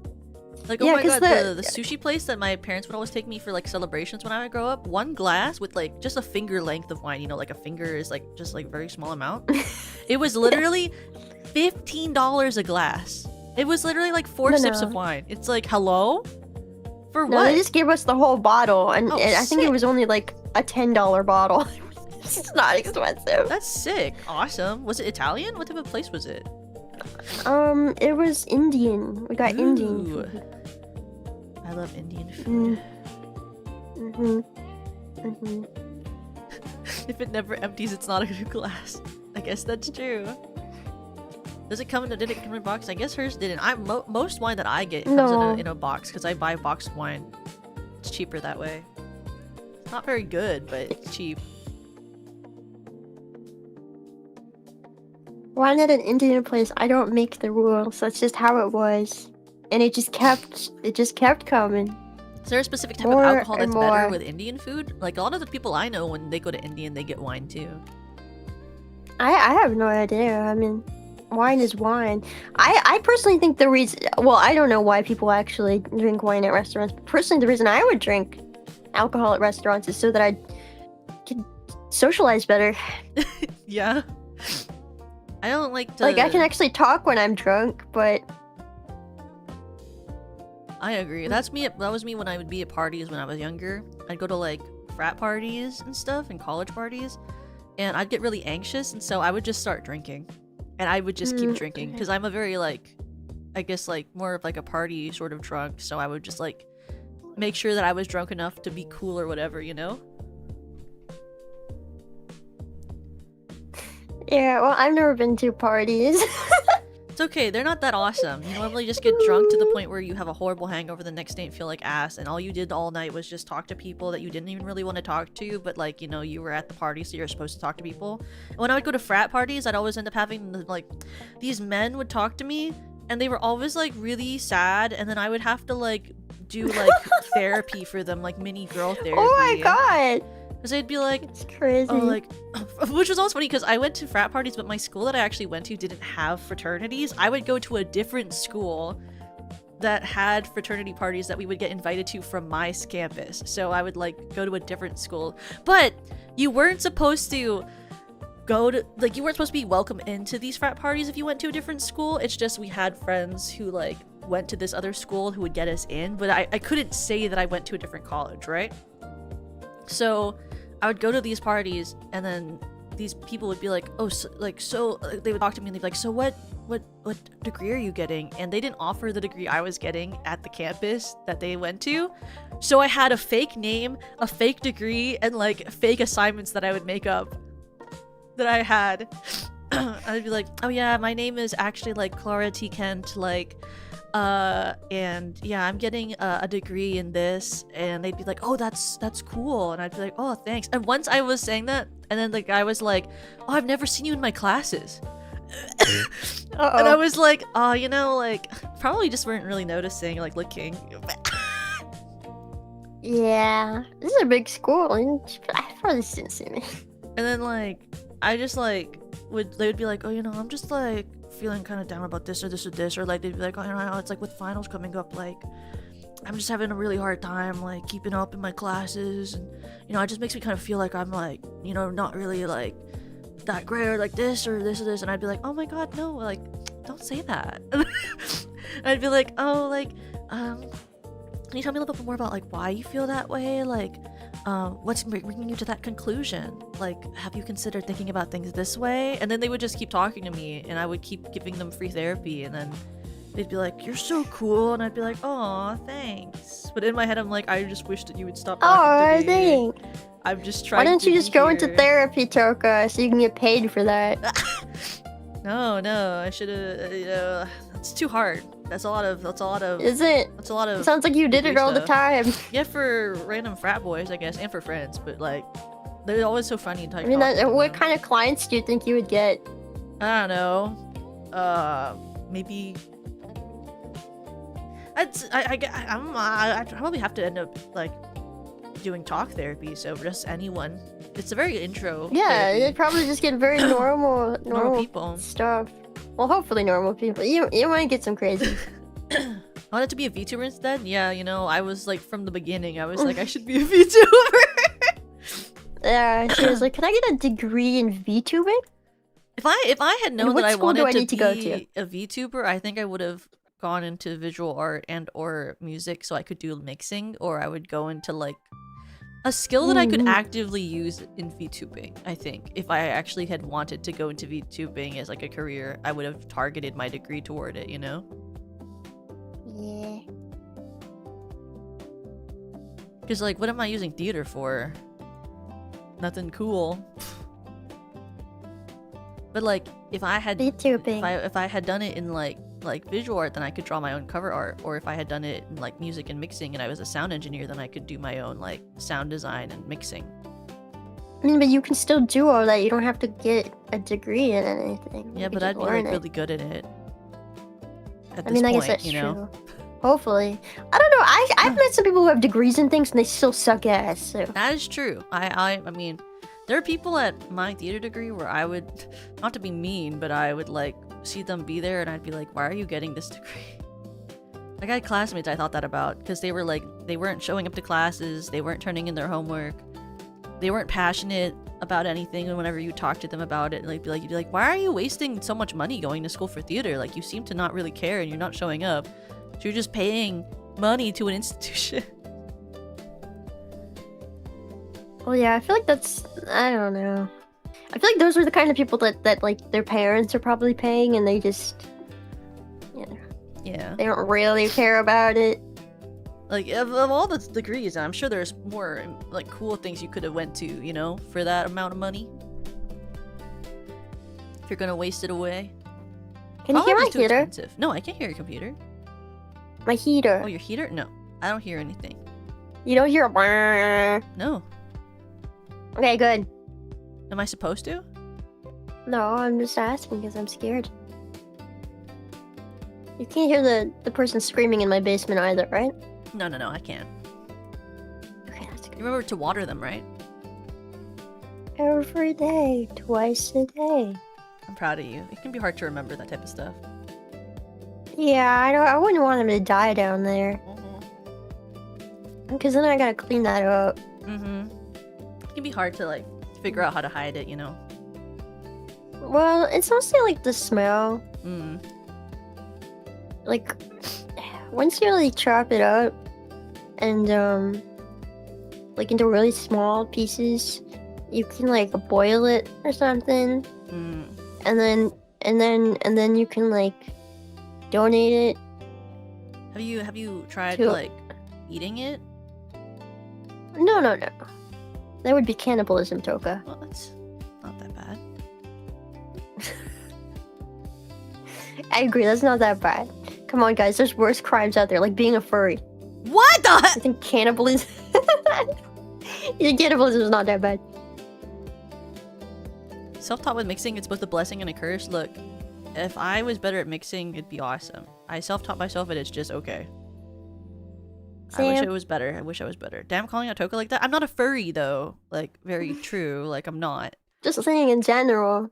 Like, Yeah, oh my 'cause god, the sushi place that my parents would always take me for like celebrations when I would grow up, one glass with like just a finger length of wine, you know, like a finger is like just like very small amount. It was literally $15 a glass. It was literally like 4 sips of wine. It's like, hello? For No, what? they just gave us the whole bottle, and Oh, I think it sick. was only like a $10 bottle. It's not expensive. That's sick. Awesome. Was it Italian? What type of place was it? It was Indian. We got Indian Ooh. food. I love Indian food. If it never empties, it's not a good glass. I guess that's true. Did it come in a box? I guess hers didn't. Most wine that I get comes No. in a box because I buy boxed wine. It's cheaper that way. It's not very good, but it's cheap. Wine at an Indian place, I don't make the rules. That's just how it was. And it just kept coming. Is there a specific type More of alcohol and that's better more. with Indian food? Like a lot of the people I know, when they go to Indian, they get wine too. I have no idea. I mean, wine is wine. I personally think the reason, well, I don't know why people actually drink wine at restaurants, but personally the reason I would drink alcohol at restaurants is so that I could socialize better. Yeah. I don't like to. Like, I can actually talk when I'm drunk, but I agree. That's me. That was me when I would be at parties when I was younger. I'd go to like frat parties and stuff and college parties, and I'd get really anxious, and so I would just start drinking, and I would just keep drinking because I'm a very like, I guess like more of like a party sort of drunk. So I would just like make sure that I was drunk enough to be cool or whatever, you know. yeah, well, I've never been to parties. It's okay. They're not that awesome. You normally just get drunk to the point where you have a horrible hangover the next day and feel like ass, and all you did all night was just talk to people that you didn't even really want to talk to, but like, you know, you were at the party, so you're supposed to talk to people. And when I would go to frat parties, I'd always end up having like these men would talk to me, and they were always like really sad, and then I would have to like do like therapy for them, like mini girl therapy. Oh my god! Because they'd be like, It's crazy. oh, like, which was also funny because I went to frat parties, but my school that I actually went to didn't have fraternities. I would go to a different school that had fraternity parties that we would get invited to from my campus. So I would like go to a different school, but you weren't supposed to go to, like, you weren't supposed to be welcome into these frat parties if you went to a different school. It's just we had friends who like went to this other school who would get us in, but I couldn't say that I went to a different college, right? So I would go to these parties, and then these people would be like, oh, they would talk to me and they'd be like, so what degree are you getting? And they didn't offer the degree I was getting at the campus that they went to. So I had a fake name, a fake degree, and like fake assignments that I would make up that I had. I'd be like, oh yeah, my name is actually like Clara T. Kent, like, and yeah, I'm getting a degree in this, and they'd be like, oh, that's cool, and I'd be like, oh, thanks. And once I was saying that, and then the guy was like, oh, I've never seen you in my classes. And I was like, oh, you know, like, probably just weren't really noticing, like, looking. Yeah, this is a big school. I probably didn't see me. And then like I just like they would be like, oh, you know, I'm just like feeling kind of down about this or this or this, or like they'd be like, oh, you know, it's like with finals coming up, like I'm just having a really hard time like keeping up in my classes, and you know, it just makes me kind of feel like I'm like, you know, not really like that great, or like this or this or this. And I'd be like, oh my god, no, like don't say that. I'd be like, oh, like can you tell me a little bit more about like why you feel that way, like what's bringing you to that conclusion, like have you considered thinking about things this way? And then they would just keep talking to me, and I would keep giving them free therapy, and then they'd be like, you're so cool, and I'd be like, oh, thanks. But in my head I'm like, I just wish that you would stop talking to me. Dang. I'm just trying. Why don't you to just be go into here. therapy, Toka, so you can get paid for that? No, I should have. You know, it's too hard. That's a lot of. Is it? That's a lot of. Sounds like you did it all the stuff. time. Yeah, for random frat boys, I guess, and for friends. But like, they're always so funny. I mean, what kind of clients do you think you would get? I don't know. Maybe. I probably have to end up like doing talk therapy. So just anyone. It's a very intro. Yeah, therapy. they'd probably just get very normal people stuff. Well, hopefully normal people. You might get some crazy. I wanted to be a VTuber instead. Yeah, you know, I was like from the beginning. I was like, I should be a VTuber. Yeah, she was like, "Can I get a degree in VTubing?" If I had known what that I school do wanted I need to to go be a VTuber, I think I would have gone into visual art and or music so I could do mixing, or I would go into like a skill that I could actively use in VTubing. I think if I actually had wanted to go into VTubing as like a career, I would have targeted my degree toward it, you know? Yeah. Because like, what am I using theater for? Nothing cool. But like, if I had VTubing. if I had done it in like visual art, then I could draw my own cover art. Or if I had done it in like music and mixing, and I was a sound engineer, then I could do my own like sound design and mixing. I mean, but you can still do all that. You don't have to get a degree in anything. Yeah, You but can I'd be just like learn it. really good at it. At I this mean, I point, guess that's you know. true. Hopefully, I don't know. I've met some people who have degrees in things and they still suck ass. So That is true. I mean, there are people at my theater degree where I would, not to be mean, but I would like see them be there and I'd be like, why are you getting this degree? Like I had classmates I thought that about because they were like, they weren't showing up to classes, they weren't turning in their homework, they weren't passionate about anything, and whenever you talk to them about it, like you'd be like, why are you wasting so much money going to school for theater? Like you seem to not really care and you're not showing up. So you're just paying money to an institution. well, yeah, I feel like that's, I don't know. I feel like those are the kind of people that like their parents are probably paying and they just, you know, Yeah. they don't really care about it. Like of all the degrees, I'm sure there's more like cool things you could have went to, you know, for that amount of money. If you're gonna waste it away. Can you hear my College is too heater? expensive. No, I can't hear your computer. My heater. Oh, your heater? No, I don't hear anything. You don't hear a brrrr. No. Okay, good. Am I supposed to? No, I'm just asking because I'm scared. You can't hear the person screaming in my basement either, right? No, I can't. Okay, that's You good. remember to water them, right? Every day, twice a day. I'm proud of you. It can be hard to remember that type of stuff. Yeah, I wouldn't want him to die down there. Because then I gotta clean that up. It can be hard to like figure out how to hide it, you know? Well, it's mostly like the smell. Like, once you like chop it up and like into really small pieces, you can like boil it or something, and then you can like donate it. Have you tried To- like eating it? No. That would be cannibalism, Toka. Well, that's not that bad. I agree, that's not that bad. Come on, guys, there's worse crimes out there, like being a furry. What the? I think cannibalism. Yeah, cannibalism is not that bad. Self-taught with mixing, it's both a blessing and a curse. Look, if I was better at mixing, it'd be awesome. I self-taught myself and it's just okay. I wish Sam. I was better. I wish I was better. Damn, calling out Toka like that. I'm not a furry though. Like, very true. Like, I'm not. Just saying in general.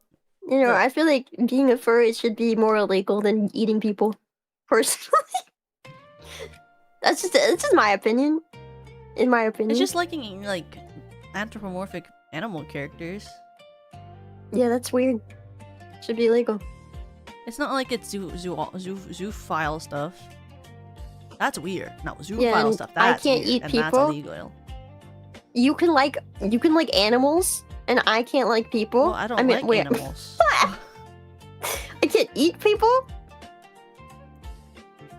You know, But- I feel like being a furry should be more illegal than eating people. Personally. That's just my opinion. In my opinion. It's just liking, like, anthropomorphic animal characters. Yeah, that's weird. Should be illegal. It's not like it's zoophile stuff. That's weird. No, zoophile Yeah, and stuff. I That's can't weird, eat and people. That's illegal. You can like animals, and I can't like people. Well, I don't mean, like wait, animals. I can't eat people?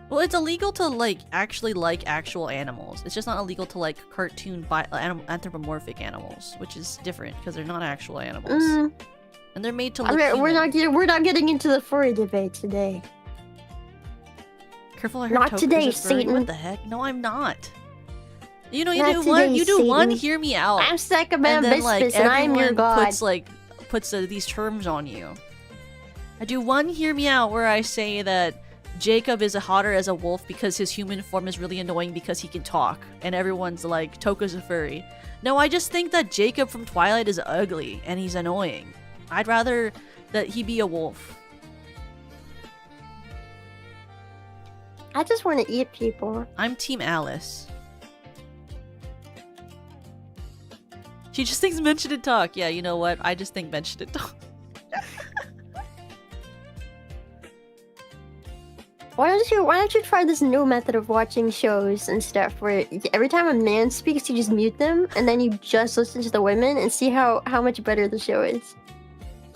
Well, it's illegal to like actually like actual animals. It's just not illegal to like cartoon anthropomorphic animals, which is different because they're not actual animals, and they're made to look. We're human. not getting into the furry debate today. Careful, I heard Not Toka today, is a furry. Satan. What the heck? No, I'm not. You know, you Not do one. today, You do one. Satan. Hear me out. I'm Sacabam And then like Bispis, and I'm your everyone god. puts these terms on you. I do one hear me out where I say that Jacob is hotter as a wolf because his human form is really annoying because he can talk, and everyone's like, Toka's a furry. No, I just think that Jacob from Twilight is ugly and he's annoying. I'd rather that he be a wolf. I just want to eat people. I'm Team Alice. She just thinks men shouldn't talk. Yeah, you know what? I just think men shouldn't talk. Why don't you try this new method of watching shows and stuff where every time a man speaks you just mute them and then you just listen to the women and see how much better the show is.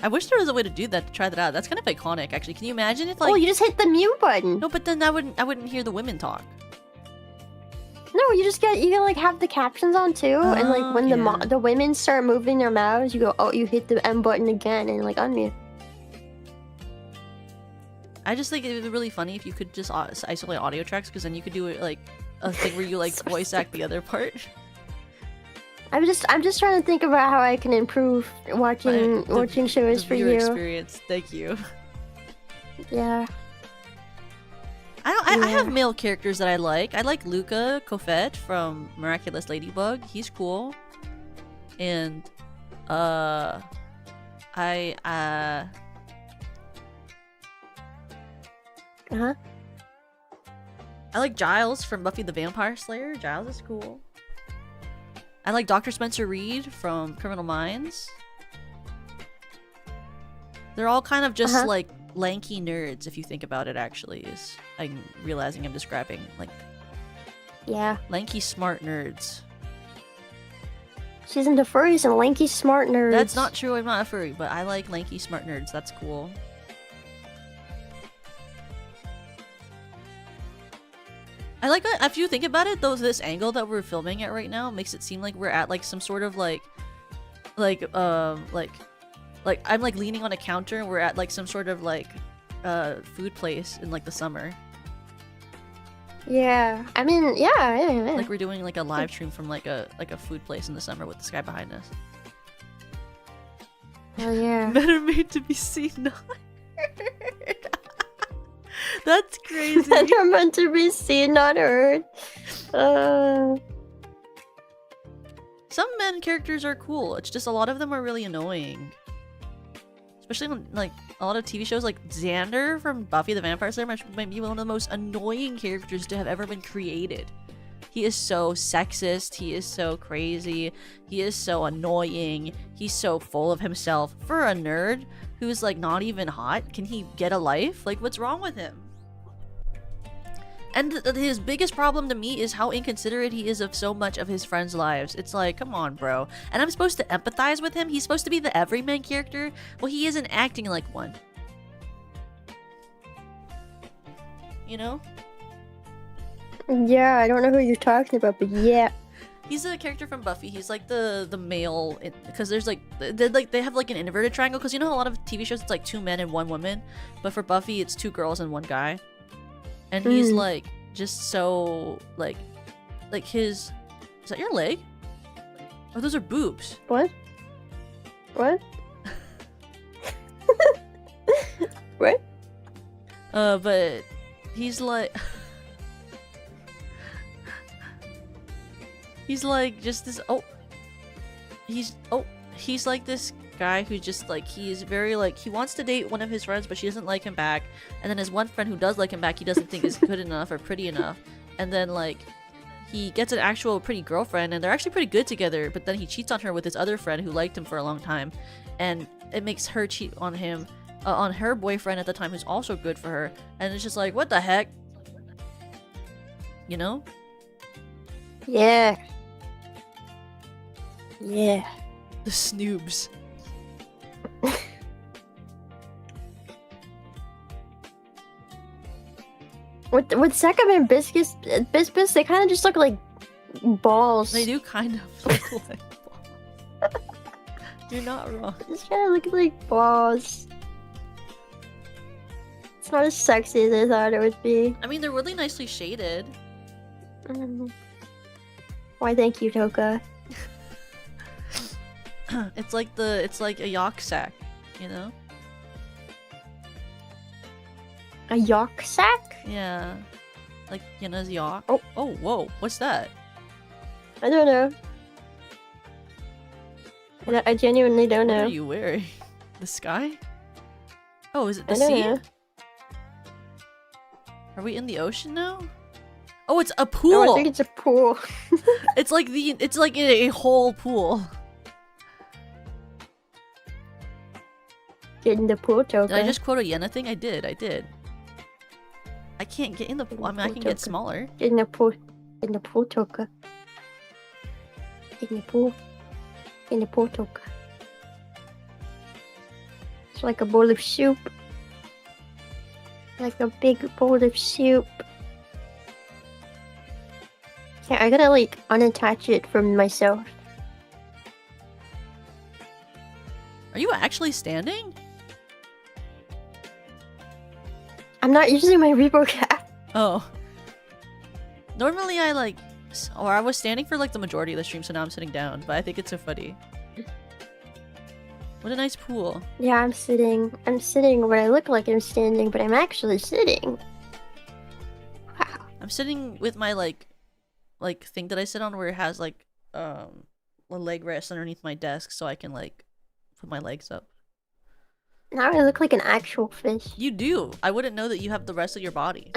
I wish there was a way to do that, to try that out. That's kind of iconic, actually. Can you imagine if, like... Oh, you just hit the mute button. No, but then I wouldn't hear the women talk. No, you get like have the captions on too, and like when yeah. the women start moving their mouths, you go, oh, you hit the M button again and like unmute. I just think it would be really funny if you could just isolate audio tracks, because then you could do it like a thing where you like voice act the other part. I'm just trying to think about how I can improve watching shows for you. Experience. Thank you. Yeah. I have male characters that I like. I like Luca Kofet from Miraculous Ladybug. He's cool. And uh-huh. I like Giles from Buffy the Vampire Slayer. Giles is cool. I like Dr. Spencer Reed from Criminal Minds. They're all kind of just like lanky nerds, if you think about it, actually. Is I'm realizing I'm describing like lanky smart nerds. She's into furries and lanky smart nerds. That's not true, I'm not a furry, but I like lanky smart nerds. That's cool. I like that, if you think about it, though, this angle that we're filming at right now makes it seem like we're at like some sort of like I'm like leaning on a counter and we're at like some sort of like food place in like the summer. Yeah, I mean, yeah. Like we're doing like a live stream from like a food place in the summer with the sky behind us. Oh yeah. Men are made to be seen, not heard. That's crazy. Men are meant to be seen, not heard. Some men characters are cool. It's just a lot of them are really annoying. Especially on like a lot of TV shows, like Xander from Buffy the Vampire Slayer might be one of the most annoying characters to have ever been created. He is so sexist, he is so crazy, he is so annoying, he's so full of himself. For a nerd who's like not even hot, can he get a life? Like, what's wrong with him? And his biggest problem to me is how inconsiderate he is of so much of his friends' lives. It's like, come on, bro. And I'm supposed to empathize with him? He's supposed to be the everyman character? Well, he isn't acting like one. You know? Yeah, I don't know who you're talking about, but yeah. He's a character from Buffy. He's like the male, because there's like they have like an inverted triangle, because you know a lot of TV shows it's like 2 men and 1 woman, but for Buffy it's 2 girls and 1 guy. And he's like just so like his, is that your leg? Oh, those are boobs. What? What? What? But he's like he's like just this he's like this guy who just like, he's very like, he wants to date one of his friends but she doesn't like him back, and then his one friend who does like him back he doesn't think is good enough or pretty enough, and then like he gets an actual pretty girlfriend and they're actually pretty good together, but then he cheats on her with his other friend who liked him for a long time, and it makes her cheat on him on her boyfriend at the time who's also good for her, and it's just like, what the heck, you know? Yeah. The snoobs. With Sekam and Biscuits, they kind of just look like balls. They do kind of look like balls. You're not wrong. They just kind of look like balls. It's not as sexy as I thought it would be. I mean, they're really nicely shaded. Why, thank you, Toka. It's like a yak sack, you know? A yak sack? Yeah. Like Yenna's yacht. Oh. Oh, whoa. What's that? I don't know. I genuinely don't What know. are you wearing? The sky? Oh, is it the I don't sea? know. Are we in the ocean now? Oh, it's a No, pool. I think it's a pool. It's like a whole pool. Get in the pool, Toka. Did I just quote a Yenna thing? I did. I can't get in the pool. I mean, I can get smaller. Get in the pool. Get in the pool, Toka. Get in the pool. Get in the pool, Toka. It's like a bowl of soup. Like a big bowl of soup. Yeah, I gotta like unattach it from myself. Are you actually standing? I'm not using my Reebok app. Oh. Normally I like... Or I was standing for like the majority of the stream, so now I'm sitting down. But I think it's so funny. What a nice pool. Yeah, I'm sitting. I'm sitting where I look like I'm standing, but I'm actually sitting. Wow. I'm sitting with my like thing that I sit on where it has like a leg rest underneath my desk so I can like put my legs up. Now I look like an actual fish. You do. I wouldn't know that you have the rest of your body.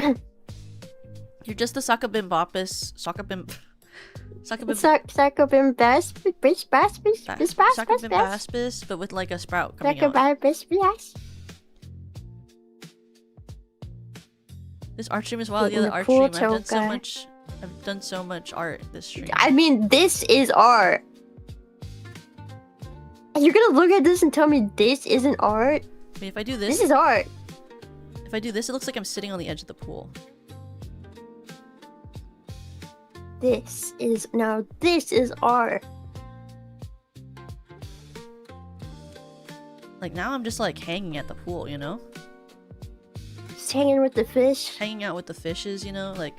You're just the Sakabimbaspis. Sakabimbaspis, but with like a sprout coming out. This art stream as well. The other art stream. I've done so much art this stream. I mean, this is art. You're gonna look at this and tell me this isn't art? I mean, if I do this, This is art. if I do this, it looks like I'm sitting on the edge of the pool. This is art. Like now I'm just like hanging at the pool, you know? Just hanging with the fish. Hanging out with the fishes, you know? Like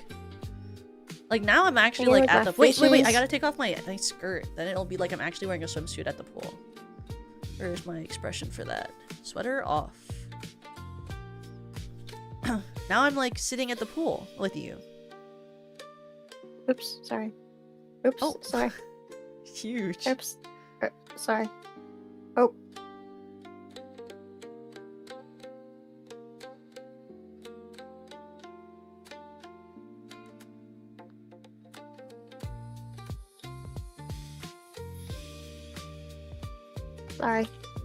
now I'm actually Hanging like with at my the wait, I fishes. gotta take off my skirt. Then it'll be like I'm actually wearing a swimsuit at the pool. Where's my expression for that? Sweater off. Now I'm like sitting at the pool with you. Oops, sorry. Oops, Oh. sorry. Huge. Oops. Sorry. Oh.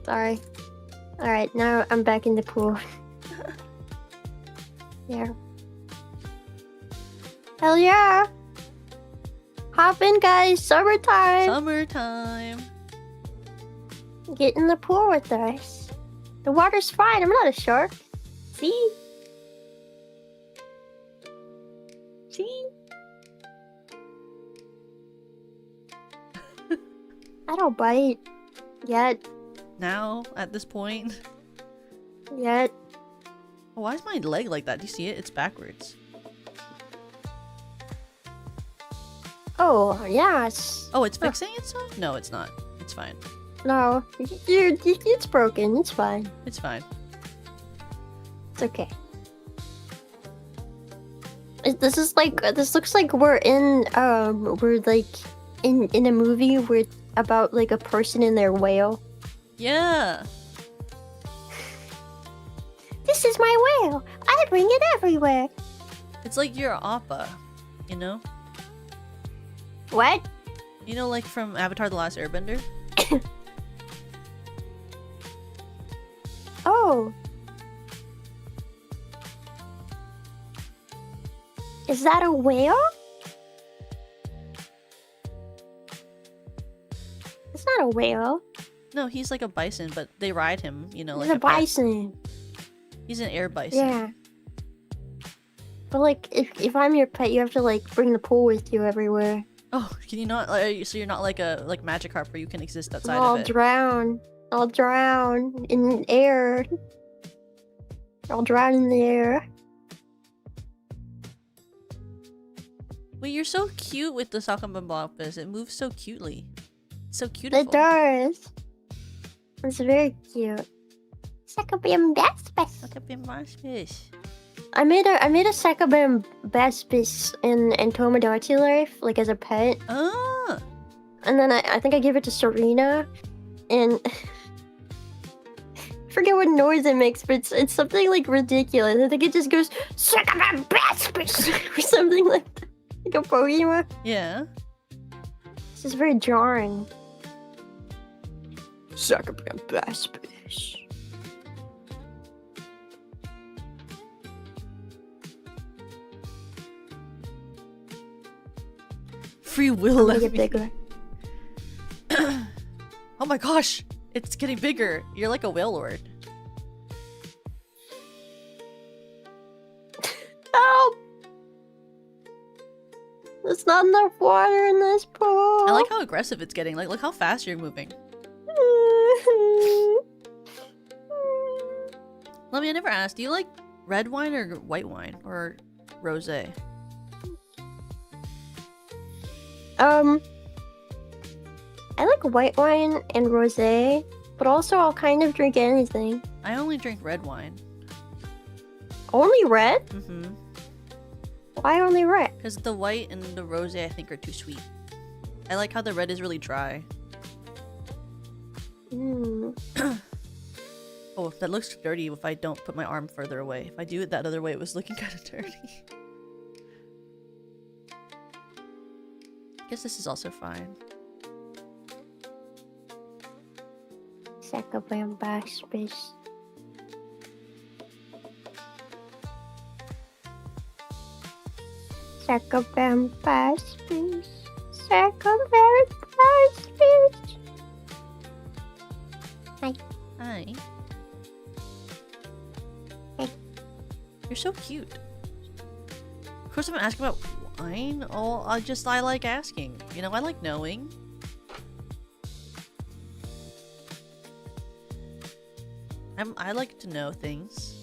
Sorry. Alright, now I'm back in the pool. Yeah. Hell yeah! Hop in, guys! Summertime! Summertime. Get in the pool with us. The water's fine. I'm not a shark. See? See? I don't bite. Yet. Now, at this point. Yet. Why is my leg like that? Do you see it? It's backwards. Oh, yes. Oh, it's fixing itself? No, it's not. It's fine. No. It's broken. It's fine. It's fine. It's okay. This looks like we're in in a movie where about like a person and their whale. Yeah. This is my whale. I bring it everywhere. It's like your appa, you know? What? You know, like from Avatar: The Last Airbender? Oh. Is that a whale? It's not a whale. No, he's like a bison, but they ride him, you know, like It's a a pet. bison. He's an air bison. Yeah. But like, if I'm your pet, you have to like bring the pool with you everywhere. Oh, can you not? So you're not like a Magikarp where you can exist outside I'll of it. drown. I'll drown in air. I'll drown in the air. Wait, you're so cute with the Sakambambapis. It moves so cutely. It's so cutieful. It does. It's very cute. Sakabim best. Sakambambapis. I made a Sakabam Baspis in Tomodachi Life, like as a pet. Ah. And then I think I gave it to Serena, and I forget what noise it makes, but it's something like ridiculous. I think it just goes Sakabam Baspis or something like that. Like a Pokemon. Yeah. This is very jarring. Sakabam Baspis. Free will. Make Let it me... bigger. Oh my gosh, it's getting bigger. You're like a whale lord. Help! There's not enough water in this pool. I like how aggressive it's getting. Like, look how fast you're moving. Let me, I never asked. Do you like red wine or white wine or rosé? I like white wine and rosé, but also I'll kind of drink anything. I only drink red wine. Only red? Mm-hmm. Why only red? Because the white and the rosé I think are too sweet. I like how the red is really dry. Mm. Oh, that looks dirty if I don't put my arm further away. If I do it that other way, it was looking kind of dirty. I guess this is also fine. Sakabam Baspis. Sakabam Baspis. Sakabam Baspis. Hi. Hey. You're so cute. Of course, I'm asking about wine. Oh, I like asking. You know, I like knowing. I like to know things.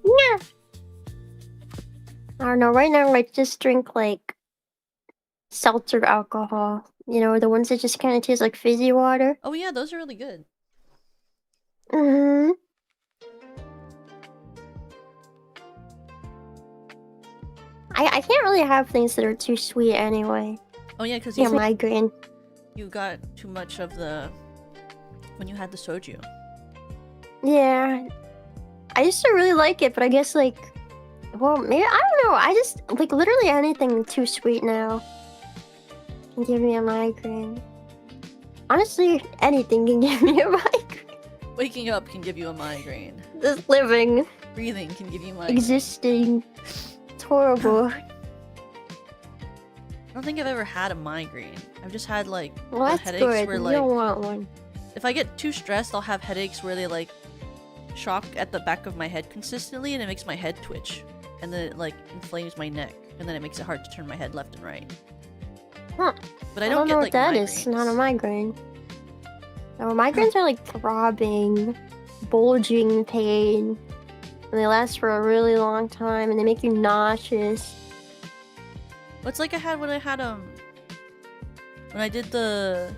Yeah. I don't know. Right now, I just drink like seltzer alcohol. You know, the ones that just kind of taste like fizzy water. Oh yeah, those are really good. Mm-hmm. I can't really have things that are too sweet anyway. Oh yeah, because Yeah, migraine. you got too much of the when you had the soju. Yeah. I used to really like it, but I guess like, well, maybe, I don't know. I just, like, literally anything too sweet now can give me a migraine. Honestly, anything can give me a migraine. Waking up can give you a migraine. Just living, Breathing can give you a migraine. existing, it's horrible. I don't think I've ever had a migraine. I've just had like Well, the that's headaches good. where You like don't want one. if I get too stressed, I'll have headaches where they like shock at the back of my head consistently, and it makes my head twitch, and then it like inflames my neck, and then it makes it hard to turn my head left and right. Huh. But I I don't don't get know like what that migraines. is. Not a migraine. No, migraines are like throbbing, bulging pain, and they last for a really long time, and they make you nauseous. Well, it's like I had when I did the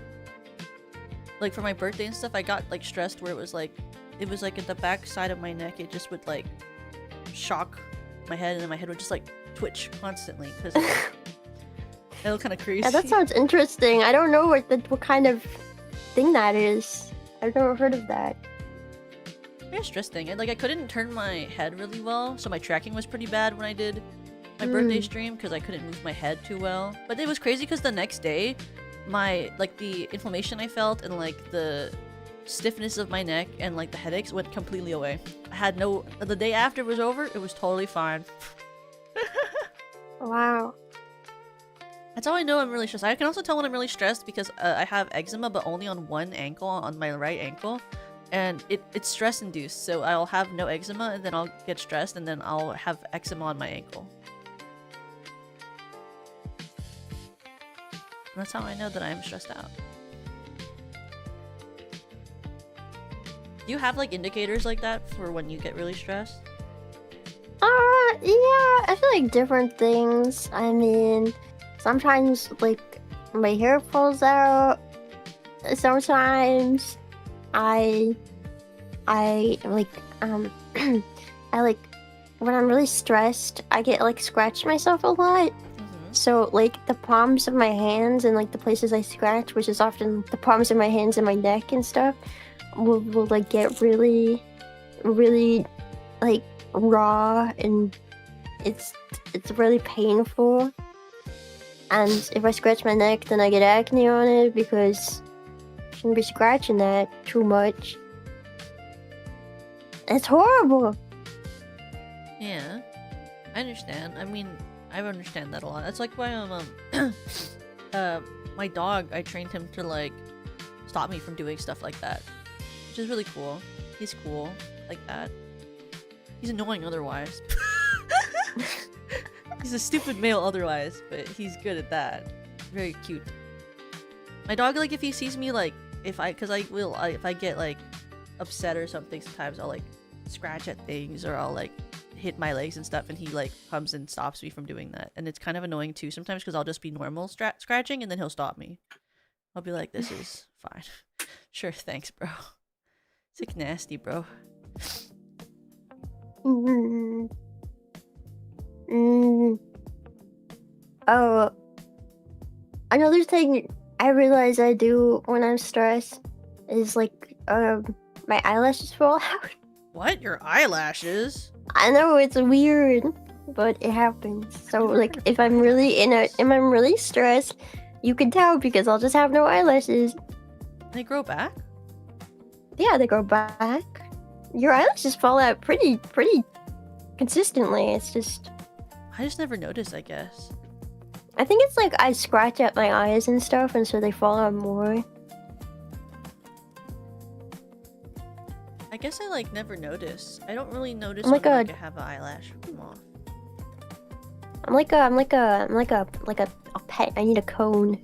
like for my birthday and stuff. I got like stressed where it was like at the back side of my neck. It just would like shock my head, and then my head would just like twitch constantly because it looked kind of crazy. Yeah, that sounds interesting. I don't know what kind of thing that is. I've never heard of that. Yeah, stress thing. And like I couldn't turn my head really well, so my tracking was pretty bad when I did my birthday stream because I couldn't move my head too well. But it was crazy because the next day, my like the inflammation I felt and like the stiffness of my neck and like the headaches went completely away. I had no. The day after it was over, it was totally fine. Wow. That's how I know I'm really stressed. I can also tell when I'm really stressed because I have eczema, but only on one ankle, on my right ankle. And it's stress induced, so I'll have no eczema and then I'll get stressed and then I'll have eczema on my ankle. And that's how I know that I'm stressed out. Do you have like indicators like that for when you get really stressed? Yeah, I feel like different things. I mean, sometimes like my hair falls out. Sometimes I like I like when I'm really stressed, I get like scratch myself a lot. So like the palms of my hands and like the places I scratch, which is often the palms of my hands and my neck and stuff, will like get really, really like raw, and it's really painful. And if I scratch my neck, then I get acne on it because I shouldn't be scratching that too much. It's horrible. Yeah, I understand. I mean, I understand that a lot. That's like why my dog, I trained him to like stop me from doing stuff like that, which is really cool. He's cool like that. He's annoying otherwise. He's a stupid male otherwise, but he's good at that. Very cute. My dog, like, if he sees me, like, if I get like upset or something, sometimes I'll like scratch at things, or I'll like hit my legs and stuff, and he like comes and stops me from doing that. And it's kind of annoying too sometimes, because I'll just be normal scratching, and then he'll stop me. I'll be like, this is fine. Sure, thanks, bro. It's like nasty, bro. Oh, another thing I realize I do when I'm stressed is like my eyelashes fall out. What? Your eyelashes? I know it's weird, but it happens. So like if I'm really stressed, you can tell because I'll just have no eyelashes. They grow back? Yeah, they grow back. Your eyelashes fall out pretty consistently. It's just I just never noticed, I guess. I think it's like I scratch at my eyes and stuff, and so they fall out more. I guess I like never notice. I don't really notice I'm like when like, I have an eyelash come off. I'm like a pet. I need a cone.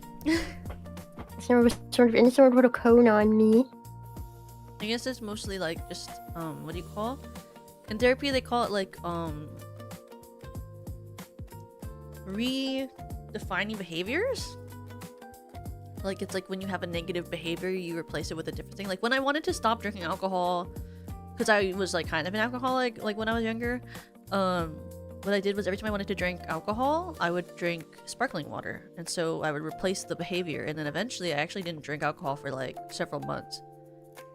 Someone put a cone on me. I guess it's mostly like just what do you call? In therapy they call it like redefining behaviors. Like it's like when you have a negative behavior, you replace it with a different thing. Like when I wanted to stop drinking alcohol, because I was like kind of an alcoholic like when I was younger, what I did was every time I wanted to drink alcohol, I would drink sparkling water, and so I would replace the behavior. And then eventually I actually didn't drink alcohol for like several months,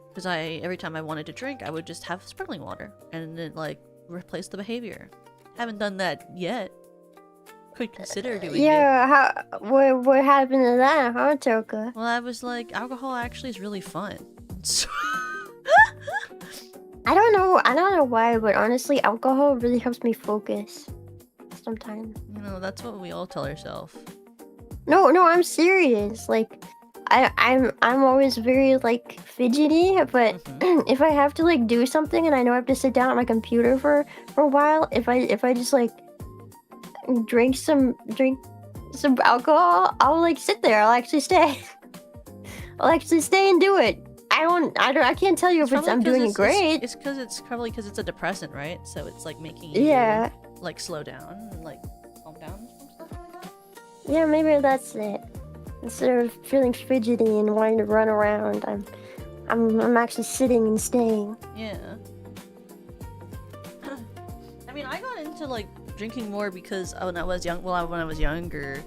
because every time I wanted to drink, I would just have sparkling water, and then like replace the behavior. Haven't done that yet. Could consider doing it. Yeah, what happened to that, huh, Toka? Well, I was like, alcohol actually is really fun. I don't know why, but honestly, alcohol really helps me focus. Sometimes. You know, that's what we all tell ourselves. No, I'm serious. Like, I'm always very like fidgety, but if I have to like do something and I know I have to sit down at my computer for a while, if I just like drink some alcohol, I'll like sit there. I'll actually stay. I'll actually stay and do it. I can't tell you if I'm doing it great. It's probably because it's a depressant, right? So it's like making you like slow down and like calm down and stuff like that. Yeah, maybe that's it. Instead of feeling fidgety and wanting to run around, I'm actually sitting and staying. Yeah. I mean, I got into like drinking more because when I was younger,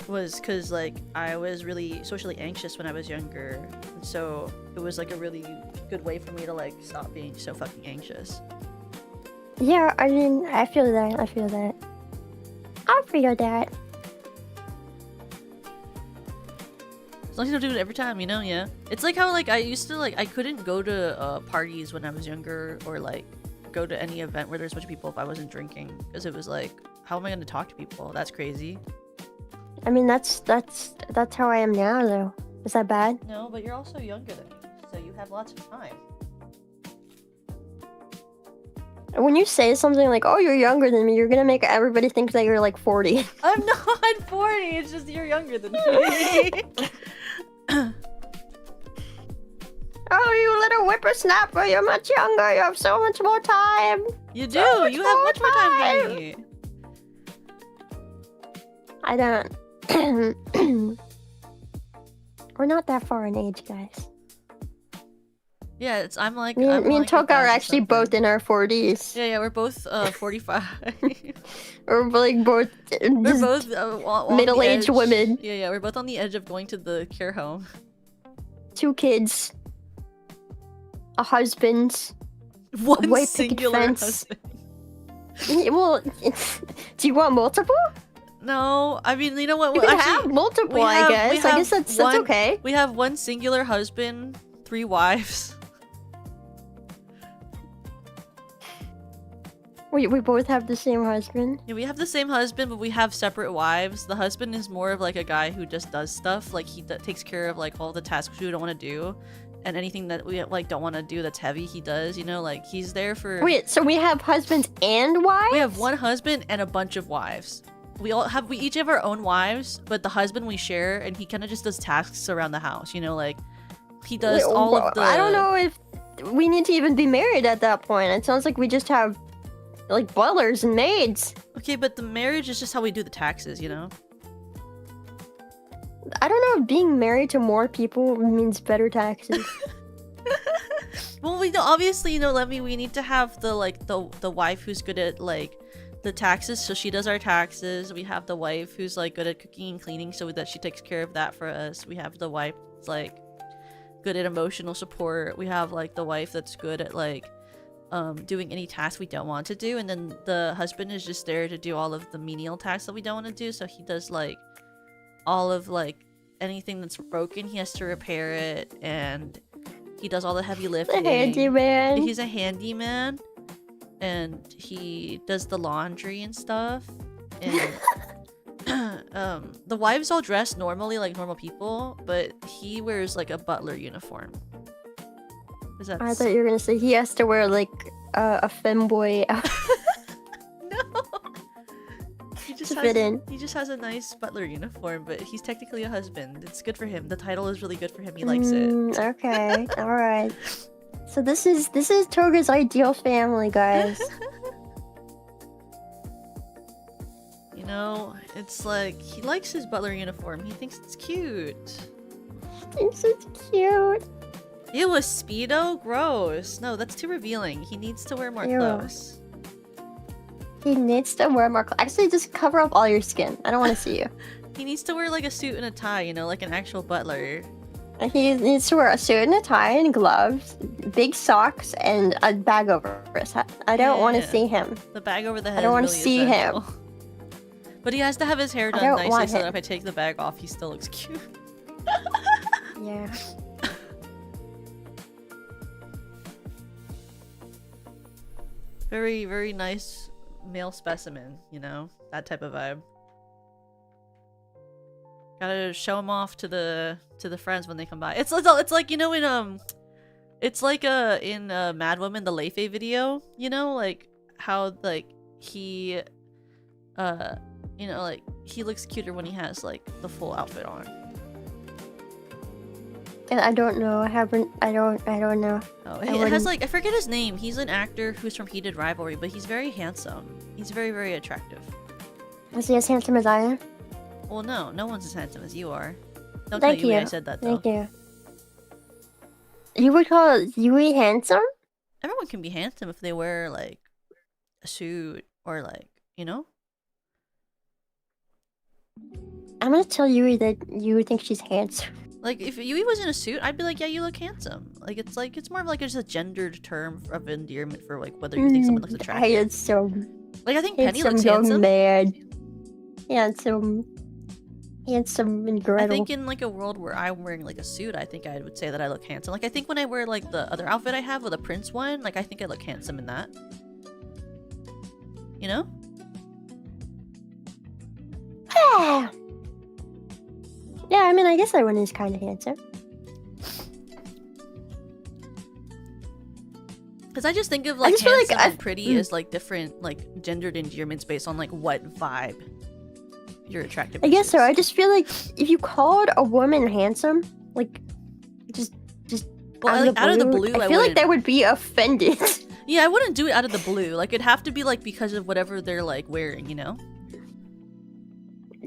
was because like I was really socially anxious when I was younger, and so it was like a really good way for me to like stop being so fucking anxious. Yeah, I mean, I feel that. As long as you don't do it every time, you know, yeah. It's like how like I used to like I couldn't go to parties when I was younger, or like go to any event where there's a bunch of people if I wasn't drinking, because it was like, how am I going to talk to people? That's crazy. I mean, that's how I am now, though. Is that bad? No, but you're also younger than me, so you have lots of time. When you say something like, "Oh, you're younger than me," you're gonna make everybody think that you're like 40. I'm not 40. It's just you're younger than me. Oh, you little whippersnapper! You're much younger. You have so much more time. You do. You have much more time than me. I don't. We're not that far in age, guys. Yeah, I'm like Me I'm and like Toka are 1,000 actually something. both in our 40s. Yeah, we're both 45. We're like both We're just both on the middle-aged edge. women. Yeah, we're both on the edge of going to the care home. 2 kids. A husband. One white picket singular fence. husband. Well, do you want multiple? No, I mean, you know what? You can actually, have multiple, we I have- guess. we I have guess that's one- okay. We have one singular husband, 3 wives. We both have the same husband. Yeah, we have the same husband, but we have separate wives. The husband is more of like a guy who just does stuff. Like he takes care of like all the tasks we don't want to do, and anything that we like don't want to do that's heavy, he does. You know, like he's there for. Wait, so we have husbands and wives? We have one husband and a bunch of wives. We each have our own wives, but the husband we share, and he kind of just does tasks around the house. You know, like he does all of the. I don't know if we need to even be married at that point. It sounds like we just have like butlers and maids. Okay, but the marriage is just how we do the taxes. You know. I don't know if being married to more people means better taxes. Well, we know obviously, you know, Lemmy, we need to have the like the wife who's good at like the taxes, so she does our taxes. We have the wife who's like good at cooking and cleaning, so that she takes care of that for us. We have the wife that's like good at emotional support. We have like the wife that's good at like doing any task we don't want to do, and then the husband is just there to do all of the menial tasks that we don't want to do. So he does like all of like anything that's broken, he has to repair it, and he does all the heavy lifting. The handyman. He's a handyman, and he does the laundry and stuff. And the wives all dress normally like normal people, but he wears like a butler uniform. Is that I thought you were gonna say he has to wear like a femboy outfit no? He just to fit in. He just has a nice butler uniform, but he's technically a husband. It's good for him. The title is really good for him. He likes it. Okay, all right. So this is Toga's ideal family, guys. You know, it's like he likes his butler uniform. He thinks it's cute. Thinks it's cute. Ew, a Speedo? Gross. No, that's too revealing. He needs to wear more Ew. clothes. He needs to wear more clothes. Actually, just cover up all your skin. I don't want to see you. He needs to wear like a suit and a tie, you know, like an actual butler. He needs to wear a suit and a tie and gloves, big socks, and a bag over his head. I don't want to Yeah. see him. The bag over the head. I don't want wanna to see him. But he has to have his hair I done don't nicely want so that him. if I take the bag off, he still looks cute. Yeah. Very, very nice male specimen, you know? That type of vibe. Gotta show him off to the friends when they come by. It's like, you know, in it's like in Mad Woman, the Leife video, you know, like how like he you know, like he looks cuter when he has like the full outfit on. And I don't know. I don't know. Oh, I he has wouldn't- like, I forget his name. He's an actor who's from Heated Rivalry, but he's very handsome. He's very, very attractive. Is he as handsome as I am? Well, no one's as handsome as you are. Don't Thank tell Yui I you. said that though. Thank you. You would call Yui handsome? Everyone can be handsome if they wear like a suit or like, you know? I'm gonna tell Yui that you think she's handsome. Like if Yui was in a suit, I'd be like, yeah, you look handsome. Like it's more of like just a gendered term of endearment for like whether you think someone looks attractive. Handsome. Like I think Penny Handsome looks young handsome. man. Handsome and I Gretel. think in like a world where I'm wearing like a suit, I think I would say that I look handsome. Like I think when I wear like the other outfit I have with a prince one, like I think I look handsome in that. You know? Yeah, I mean, I guess that one is kind of handsome. Because I just think of like just feel like handsome and pretty as like different like gendered endearments based on like what vibe you're attracted I guess so. is. I just feel like if you called a woman handsome, like, just Well, like, out of the blue, I I feel like wouldn't. they would be offended. Yeah, I wouldn't do it out of the blue. Like it'd have to be like because of whatever they're like wearing, you know?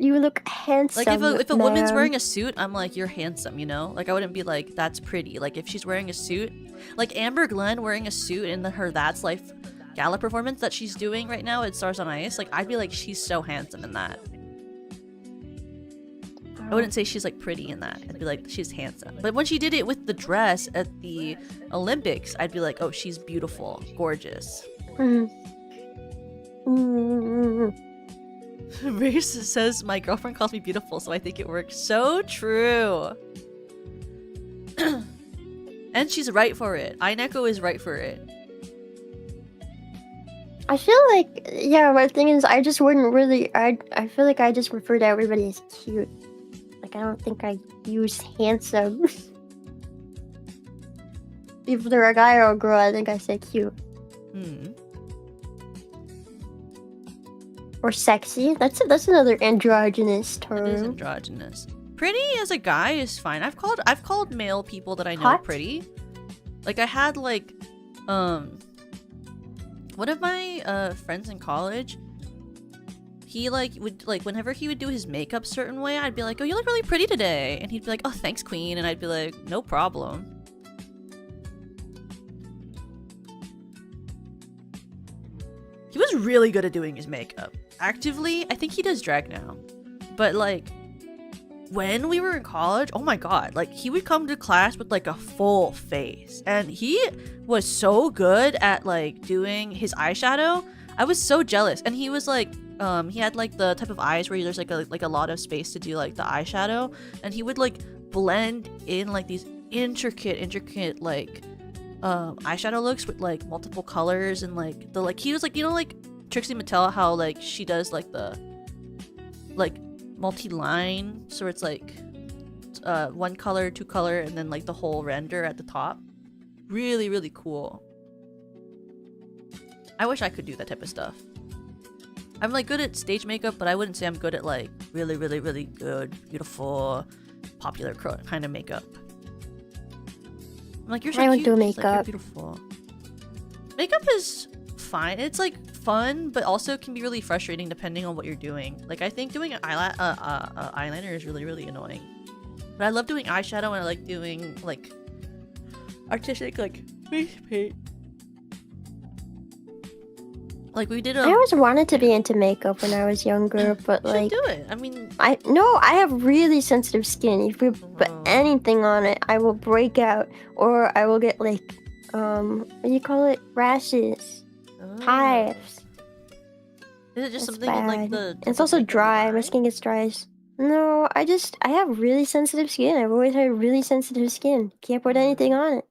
You look handsome. Like if a woman's ma'am. wearing a suit, I'm like, you're handsome, you know? Like I wouldn't be like, that's pretty. Like if she's wearing a suit, like Amber Glenn wearing a suit in her That's Life gala performance that she's doing right now at Stars on Ice, like I'd be like, she's so handsome in that. I wouldn't say she's like pretty in that. I'd be like, she's handsome. But when she did it with the dress at the Olympics, I'd be like, oh, she's beautiful, gorgeous. Reese says, my girlfriend calls me beautiful, so I think it works. So true. And she's right for it. Aineko is right for it. I feel like, yeah, my thing is, I just wouldn't really, I feel like I just refer to everybody as cute. Like, I don't think I use handsome. If they're a guy or a girl, I think I say cute. Or sexy. That's another androgynous term. It is androgynous. Pretty as a guy is fine. I've called male people that I know Hot? pretty. Like I had like one of my friends in college, he like would like whenever he would do his makeup certain way, I'd be like, oh, you look really pretty today, and he'd be like, oh, thanks, queen, and I'd be like, no problem. He was really good at doing his makeup. Actively, I think he does drag now, but like when we were in college, oh my god, like he would come to class with like a full face, and he was so good at like doing his eyeshadow. I was so jealous. And he was like he had like the type of eyes where there's like a lot of space to do like the eyeshadow, and he would like blend in like these intricate like eyeshadow looks with like multiple colors, and like the like he was like, you know, like Trixie Mattel, how like she does like the like multi-line, so it's like one color, two color, and then like the whole render at the top. Really cool. I wish I could do that type of stuff. I'm like good at stage makeup, but I wouldn't say I'm good at like really good, beautiful, popular kind of makeup. I'm like, you're so I cute. would do It's like, you're makeup. beautiful. Makeup is fine. It's like fun, but also can be really frustrating depending on what you're doing. Like I think doing an eyeliner is really annoying. But I love doing eyeshadow, and I like doing like artistic like face paint. Like we did I always wanted to be into makeup when I was younger, but you should like do it. I mean, I have really sensitive skin. If we put anything on it, I will break out, or I will get like what do you call it? Rashes, hives. Is it just That's something in, like bad. the It's also dry. My skin gets dry. No, I have really sensitive skin. I've always had really sensitive skin. Can't put anything on it.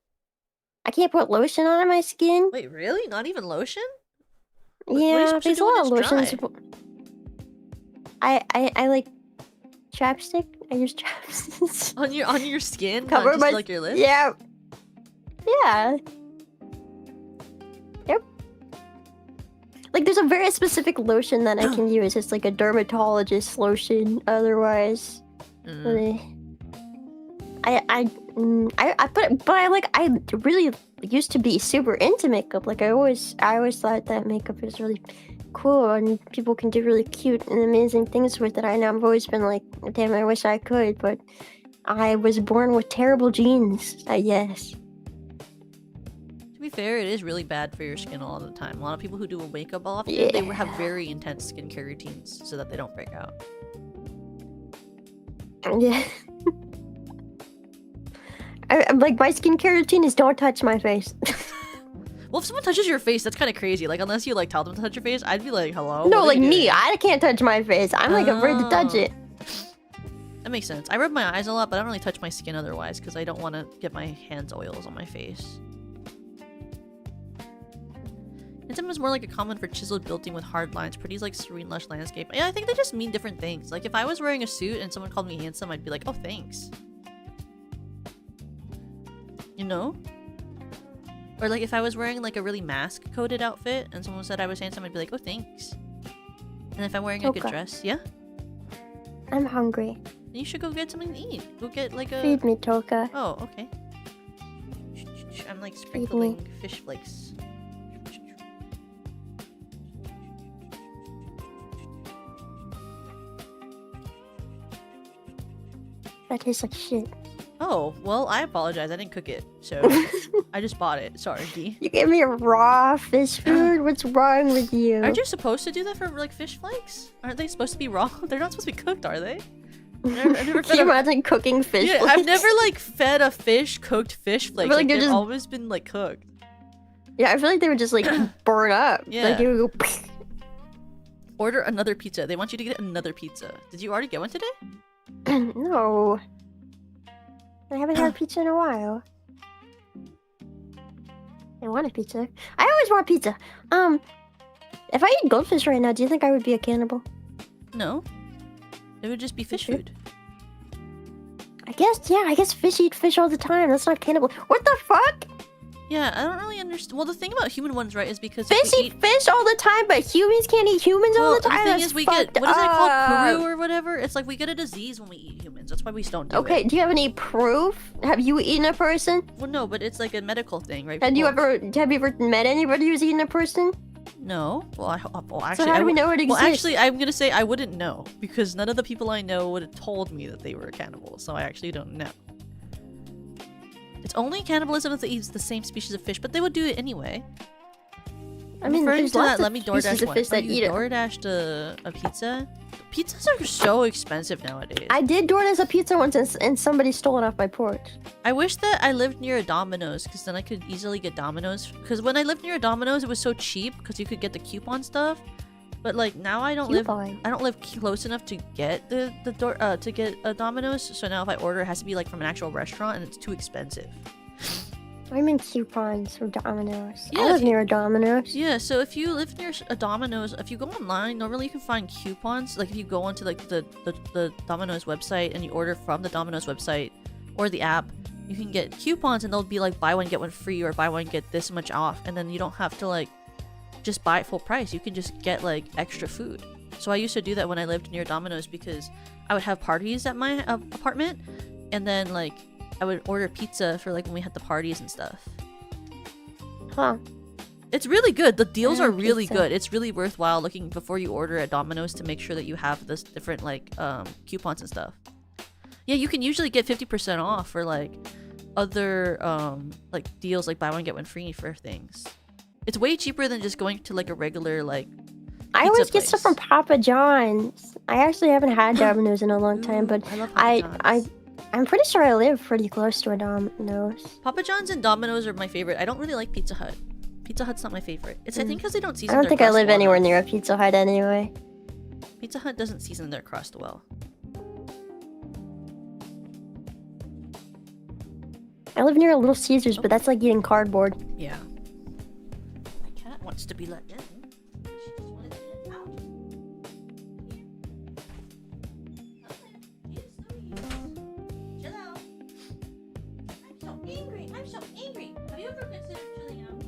I can't put lotion on my skin. Wait, really? Not even lotion? Yeah, what are you supposed to there's do a when lot of it's lotions. dry? I like chapstick. I use chapsticks. On your skin? Cover Not just my like your lips? Yeah. Yeah. Yep. Like there's a very specific lotion that I can use. It's like a dermatologist lotion. Otherwise, really, I really used to be super into makeup. Like I always thought that makeup is really cool and people can do really cute and amazing things with it. I've always been like, damn, I wish I could, but I was born with terrible genes, I guess. To be fair, it is really bad for your skin all the time. A lot of people who do a makeup often, Yeah. they have very intense skincare routines so that they don't break out. Yeah. I'm like, my skincare routine is don't touch my face. Well, if someone touches your face, that's kind of crazy. Like, unless you like tell them to touch your face, I'd be like, hello? No, what are like you me, doing? I can't touch my face. I'm like afraid to touch it. That makes sense. I rub my eyes a lot, but I don't really touch my skin otherwise because I don't want to get my hands oils on my face. Handsome is more like a common for chiseled building with hard lines. Pretty is like serene, lush landscape. Yeah, I think they just mean different things. Like, if I was wearing a suit and someone called me handsome, I'd be like, oh, thanks. You know? Or like if I was wearing like a really mask-coated outfit and someone said I was handsome, I'd be like, oh, thanks. And if I'm wearing a good Okay. dress, yeah? I'm hungry. Then you should go get something to eat. Go get like a... Feed me, Toka. Oh, okay. I'm like sprinkling fish flakes. That tastes like shit. Oh, well, I apologize. I didn't cook it, so I just bought it. Sorry, D. You gave me a raw fish food? What's wrong with you? Aren't you supposed to do that for, like, fish flakes? Aren't they supposed to be raw? They're not supposed to be cooked, are they? I've never Can you imagine cooking fish flakes? I've never, like, fed a fish cooked fish flakes. like They've just... always been, like, cooked. Yeah, I feel like they would just, like, burn up. Yeah. Like, they would go... Order another pizza. They want you to get another pizza. Did you already get one today? No. I haven't had pizza in a while. I want a pizza. I always want pizza. If I eat goldfish right now, do you think I would be a cannibal? No. It would just be fish food. I guess fish eat fish all the time. That's not cannibal. What the fuck? Yeah, I don't really understand. Well, the thing about human ones, right, is because fish eat fish all the time, but humans can't eat humans all the time. The thing is, we get what is it called, Peru or whatever? It's like we get a disease when we eat humans. That's why we don't do it. Okay, do you have any proof? Have you eaten a person? Well, no, but it's like a medical thing, right? Have you ever met anybody who's eaten a person? No. Well, actually, so how do we know it exists? Well, actually, I'm gonna say I wouldn't know because none of the people I know would have told me that they were a cannibal. So I actually don't know. It's only cannibalism if they eat the same species of fish, but they would do it anyway. I mean, there's lots let me of DoorDash fish that eat it. DoorDashed a pizza. Pizzas are so expensive nowadays. I did DoorDash a pizza once and somebody stole it off my porch. I wish that I lived near a Domino's because then I could easily get Domino's. Because when I lived near a Domino's, it was so cheap because you could get the coupon stuff. But like now I don't live close enough to get to get a Domino's. So now if I order, it has to be like from an actual restaurant, and it's too expensive. I mean coupons for Domino's. Yeah, I live near a Domino's. Yeah, so if you live near a Domino's, if you go online, normally you can find coupons. Like if you go onto like the Domino's website and you order from the Domino's website or the app, you can get coupons and they'll be like buy one get one free or buy one get this much off, and then you don't have to like just buy it full price. You can just get like extra food. So I used to do that when I lived near Domino's because I would have parties at my apartment, and then like I would order pizza for like when we had the parties and stuff. Huh. It's really good. The deals are really good. It's really worthwhile looking before you order at Domino's to make sure that you have this different like coupons and stuff. Yeah, you can usually get 50% off for like other like deals like buy one get one free for things. It's way cheaper than just going to like a regular like I always get stuff from Papa John's. I actually haven't had Domino's in a long time, but I love Papa John's. I'm pretty sure I live pretty close to a Domino's. Papa John's and Domino's are my favorite. I don't really like Pizza Hut. Pizza Hut's not my favorite. It's I think because they don't season. I don't think I live anywhere near a Pizza Hut anyway. Pizza Hut doesn't season their crust well. I live near a Little Caesars, but that's like eating cardboard. Yeah. My cat wants to be let in. She just wanted to get out. Chill out. I'm so angry. I'm so angry. Have you ever considered chilling out?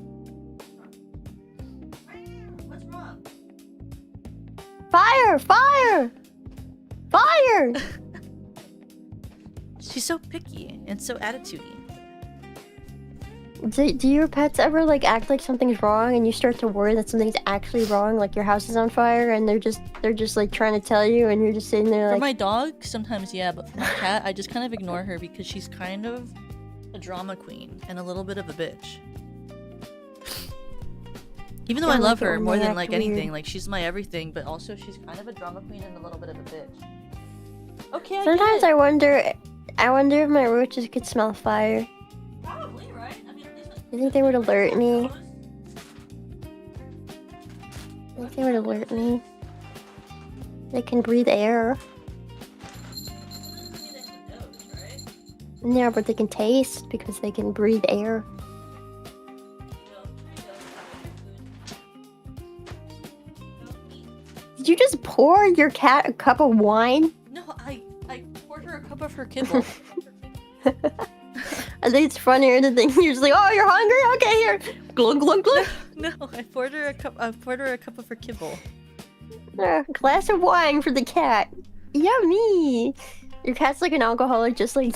What's wrong? Fire! Fire! Fire! She's so picky and so attitudey. Do your pets ever like act like something's wrong and you start to worry that something's actually wrong, like your house is on fire and they're just like trying to tell you and you're just sitting there like... For my dog, sometimes yeah, but for my cat, I just kind of ignore her because she's kind of a drama queen and a little bit of a bitch. Even though I love her more than like anything, like she's my everything, but also she's kind of a drama queen and a little bit of a bitch. Okay, sometimes I wonder if my roaches could smell fire. Probably, right? I mean, you think they would alert me? I think they would alert me. They can breathe air. Yeah, but they can taste because they can breathe air. Did you just pour your cat a cup of wine? No, I poured her a cup of her kibble. I think it's funnier to think you're just like, oh, you're hungry? Okay, here. Glug glug glug. No, I poured her a cup of her kibble. A glass of wine for the cat. Yummy. Your cat's like an alcoholic, just like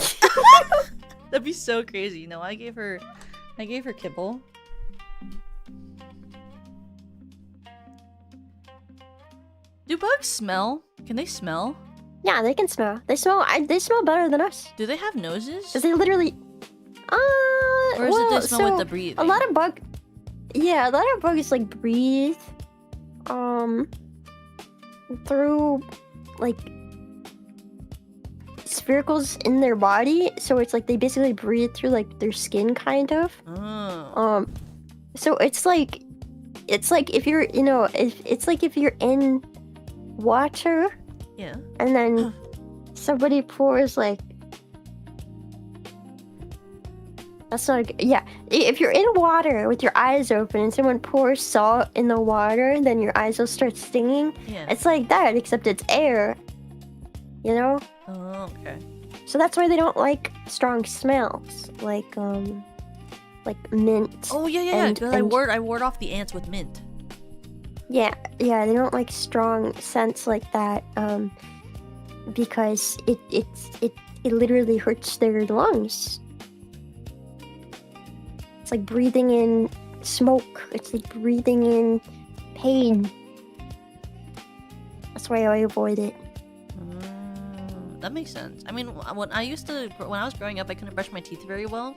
That'd be so crazy. No, I gave her kibble. Do bugs smell? Can they smell? Yeah, they can smell. They smell. They smell better than us. Do they have noses? Cause they literally. Or is well, it they smell with the breathing? a lot of bug. Yeah, a lot of bugs like breathe. Through like sphericals in their body, so it's like they basically breathe through like their skin, kind of. Oh. So it's like if you're, it's like if you're in water, Yeah. and then somebody pours like. That's not yeah. If you're in water with your eyes open and someone pours salt in the water, then your eyes will start stinging. Yeah. It's like that, except it's air. You know? Oh, okay. So that's why they don't like strong smells, like mint. Oh yeah. And- Because I and- ward off the ants with mint. Yeah, they don't like strong scents like that, because it literally hurts their lungs. It's like breathing in smoke. It's like breathing in pain. That's why I avoid it. That makes sense. I mean, when I was growing up, I couldn't brush my teeth very well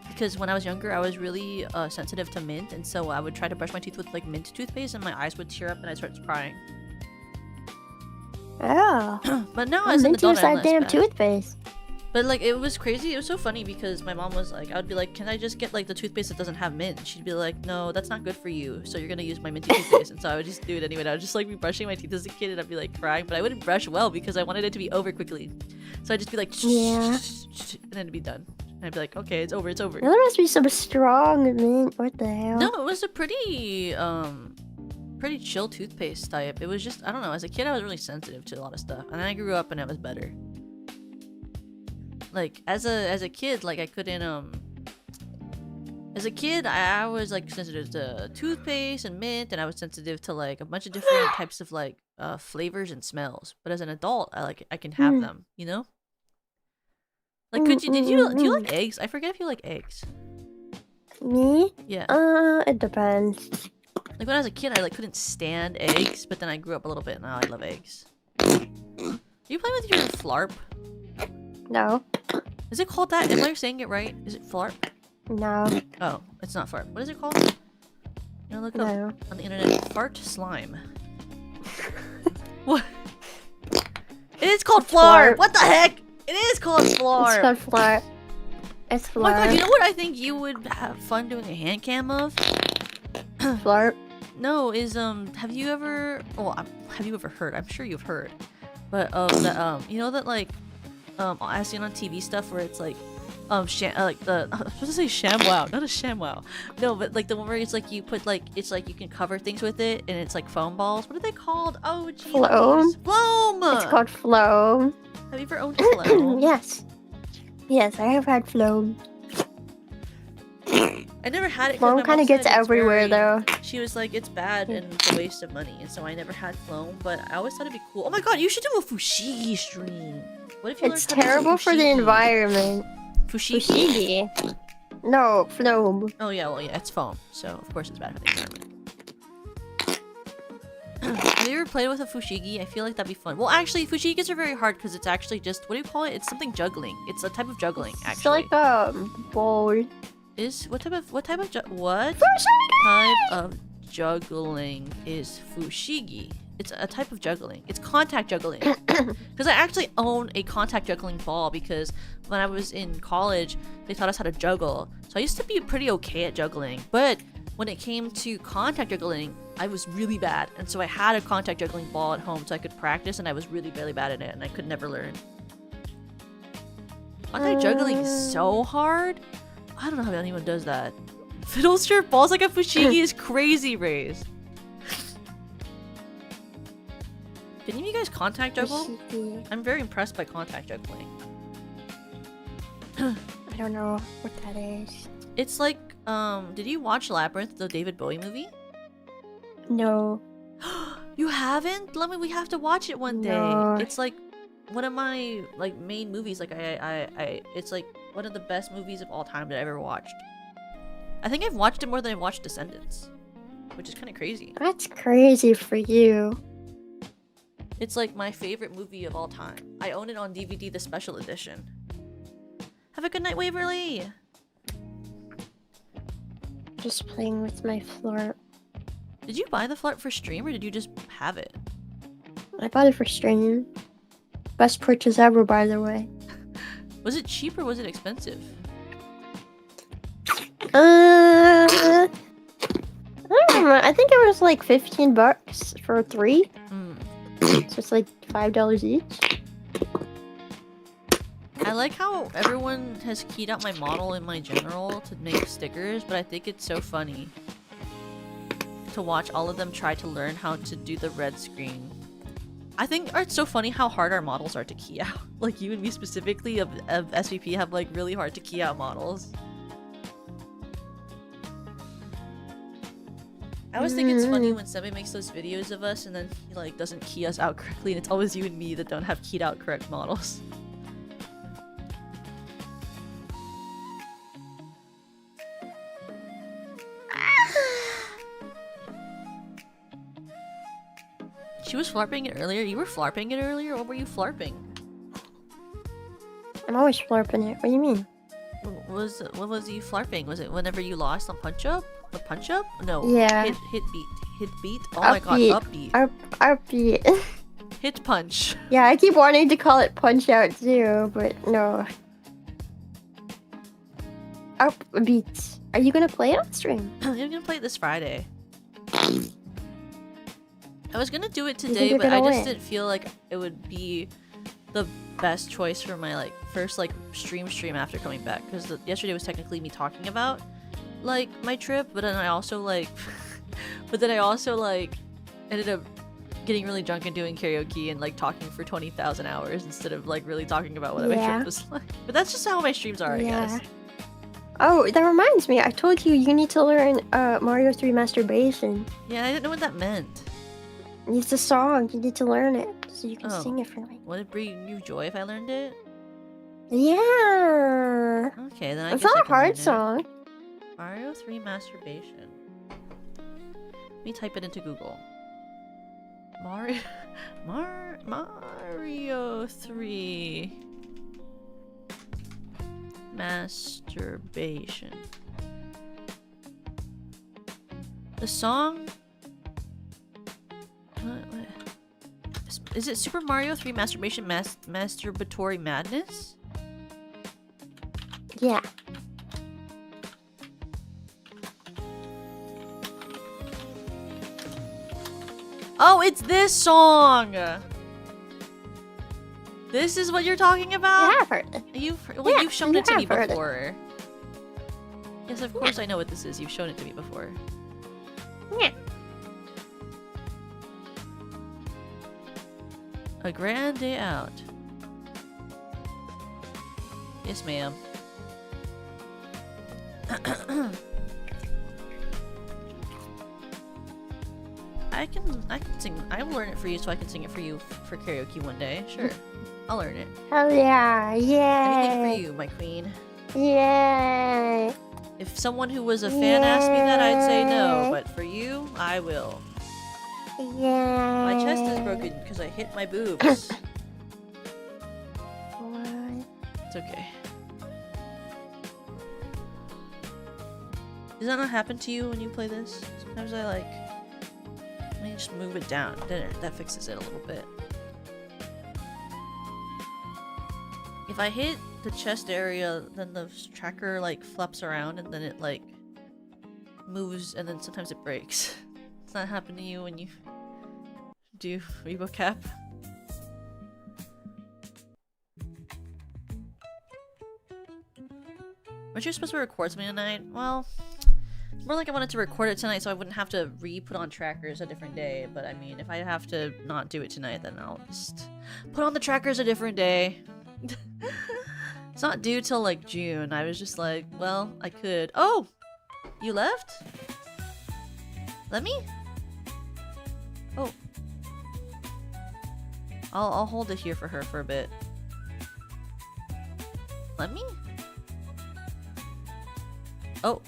because when I was younger, I was really sensitive to mint, and so I would try to brush my teeth with like mint toothpaste, and my eyes would tear up, and I'd start crying. Oh. But now as an Mint adult, use I'm that less damn bad. toothpaste. But like it was crazy. It was so funny because my mom was like, I would be like, "Can I just get like the toothpaste that doesn't have mint?" And she'd be like, "No, that's not good for you. So you're gonna use my minty toothpaste." And so I would just do it anyway. And I would just like be brushing my teeth as a kid, and I'd be like crying, but I wouldn't brush well because I wanted it to be over quickly. So I'd just be like, Yeah. and then it'd be done. And I'd be like, "Okay, it's over. It's over." There must be some strong mint. What the hell? No, it was a pretty chill toothpaste type. It was just, I don't know, as a kid I was really sensitive to a lot of stuff, and then I grew up and it was better. Like as a kid, like I couldn't as a kid I was like sensitive to toothpaste and mint, and I was sensitive to like a bunch of different types of like flavors and smells. But as an adult, I can have them, you know? Like do you like eggs? I forget if you like eggs. Me? Yeah. It depends. Like when I was a kid, I like couldn't stand eggs, but then I grew up a little bit and now I love eggs. Do you play with your flarp? No. Is it called that? Am I saying it right? Is it flarp? No. Oh, it's not flarp. What is it called? You know, look up No. on the internet. Fart slime. What? It is called flarp. Flarp. What the heck? It is called flarp. It's not flat. It's Oh my god! flarp. You know what I think you would have fun doing a hand cam of? Flarp. No, is have you ever? Well, have you ever heard? I'm sure you've heard, but that you know that like I've seen on TV stuff where it's like like the I was supposed to say ShamWow, not a ShamWow. No, but like the one where it's like you put like it's like you can cover things with it and it's like foam balls. What are they called? Oh, geez. Floam? Floam. It's called floam. Have you ever owned a floam? Yes. Yes, I have had floam. I never had it. 'cause Floam my kind mom of gets said it's everywhere very- though. She was like, it's bad and it's a waste of money, and so I never had floam. But I always thought it'd be cool. Oh my god, you should do a fushigi stream. What if you It's learned how to do terrible for the fushigi? environment. Fushigi. Fushigi. No, floam. Oh yeah, well yeah, it's foam, so of course it's bad for the environment. Have you ever played with a fushigi? I feel like that'd be fun. Well, actually, fushigis are very hard because it's actually just what do you call it? It's something juggling. It's a type of juggling, It's actually. like a bowl. Is what type of juggling is fushigi? It's a type of juggling. It's contact juggling. Because I actually own a contact juggling ball because when I was in college, they taught us how to juggle. So I used to be pretty okay at juggling. But when it came to contact juggling, I was really bad. And so I had a contact juggling ball at home so I could practice, and I was really, really bad at it, and I could never learn. Contact juggling is so hard. I don't know how anyone does that. Fiddle strip balls like a fushigi is crazy, Raze. Can any of you guys contact juggle? Fushigi. I'm very impressed by contact juggling. I don't know what that is. It's like, did you watch Labyrinth, the David Bowie movie? No. You haven't? We have to watch it one day. No. It's like one of my like main movies. Like it's like one of the best movies of all time that I ever watched. I think I've watched it more than I've watched Descendants, which is kind of crazy. That's crazy for you. It's like my favorite movie of all time. I own it on DVD, the special edition. Have a good night, Waverly! Just playing with my flirt. Did you buy the flirt for stream or did you just have it? I bought it for stream. Best purchase ever, by the way. Was it cheap or was it expensive? I don't remember. I think it was like $15 for 3. So it's like $5 each. I like how everyone has keyed out my model in my general to make stickers, but I think it's so funny to watch all of them try to learn how to do the red screen. I think it's so funny how hard our models are to key out. Like you and me specifically of SVP have like really hard to key out models. I always think it's funny when somebody makes those videos of us and then he like doesn't key us out correctly and it's always you and me that don't have keyed out correct models. She was flarping it earlier? You were flarping it earlier? What were you flarping? I'm always flarping it. What do you mean? What was you flarping? Was it whenever you lost on punch up? The punch up? No. Yeah. Hit beat. Oh my god, upbeat. Upbeat. Hit punch. Yeah, I keep wanting to call it punch out too, but no. Upbeat. Are you gonna play it on stream? I'm gonna play it this Friday. I was gonna do it think today, you're but I gonna just win? didn't feel like it would be the best choice for my like first like stream after coming back, because yesterday was technically me talking about like my trip, but then I also like ended up getting really drunk and doing karaoke and like talking for 20,000 hours instead of like really talking about what my trip was like. But that's just how my streams are, I guess. Oh, that reminds me. I told you you need to learn Mario 3 Masturbation. Yeah, I didn't know what that meant. It's a song. You need to learn it so you can sing it for me. Would it bring you joy if I learned it? Yeah. Okay, then I It's guess not I a can hard learn it. song. Mario 3 Masturbation. Let me type it into Google. Mario 3 Masturbation. The song? What? Is it Super Mario 3 Masturbation Masturbatory Madness? Yeah. Oh, it's this song! This is what you're talking about? Yeah, I've heard it. You've Yeah, shown it to me you have heard it. before. Yes, of course I know what this is. You've shown it to me before. Yeah. A grand day out. Yes, ma'am. I can sing. I will learn it for you so I can sing it for you for karaoke one day. Sure. I'll learn it. Hell yeah. Anything for Yay. you, my queen. Yay. If someone who was a fan asked me that, I'd say no. But for you, I will. Yay. My chest is broken because I hit my boobs. What? It's okay. Does that not happen to you when you play this? Sometimes I like... Let me just move it down. Then that fixes it a little bit. If I hit the chest area, then the tracker like flaps around and then it like moves and then sometimes it breaks. Does that happen to you when you do Rebo Cap? Weren't you supposed to record something tonight? Well, more like I wanted to record it tonight so I wouldn't have to re-put on trackers a different day. But I mean, if I have to not do it tonight, then I'll just put on the trackers a different day. It's not due till like June. I was just like, well, I could. Oh! You left? Let me? Oh. I'll hold it here for her for a bit. Let me? Oh.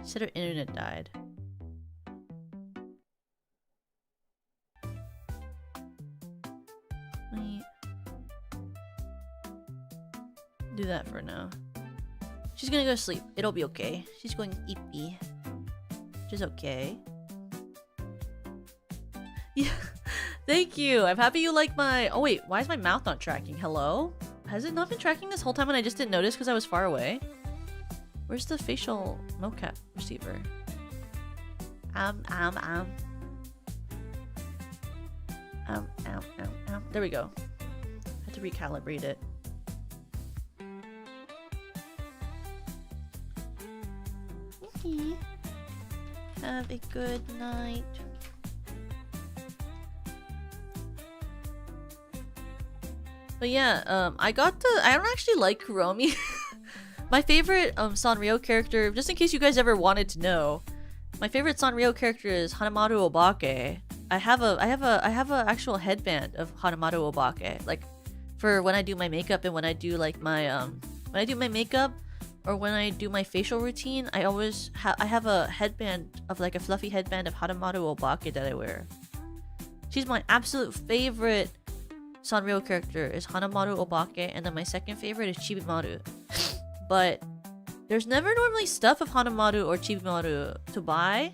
Said her internet died. Wait. Do that for now. She's gonna go to sleep. It'll be okay. She's going eepy. Which is okay. Yeah. Thank you. I'm happy you like my... Oh wait, why is my mouth not tracking? Hello? Has it not been tracking this whole time and I just didn't notice because I was far away? Where's the facial mocap receiver? There we go. I had to recalibrate it. Okay. Have a good night. But yeah, I don't actually like Kuromi. My favorite Sanrio character, just in case you guys ever wanted to know, my favorite Sanrio character is Hanamaru Obake. I have a actual headband of Hanamaru Obake, like for when I do my makeup and when I do like my when I do my makeup or when I do my facial routine, I always have a headband of like a fluffy headband of Hanamaru Obake that I wear. She's my absolute favorite Sanrio character is Hanamaru Obake, and then my second favorite is Chibimaru. But there's never normally stuff of Hanamaru or Chibimaru to buy.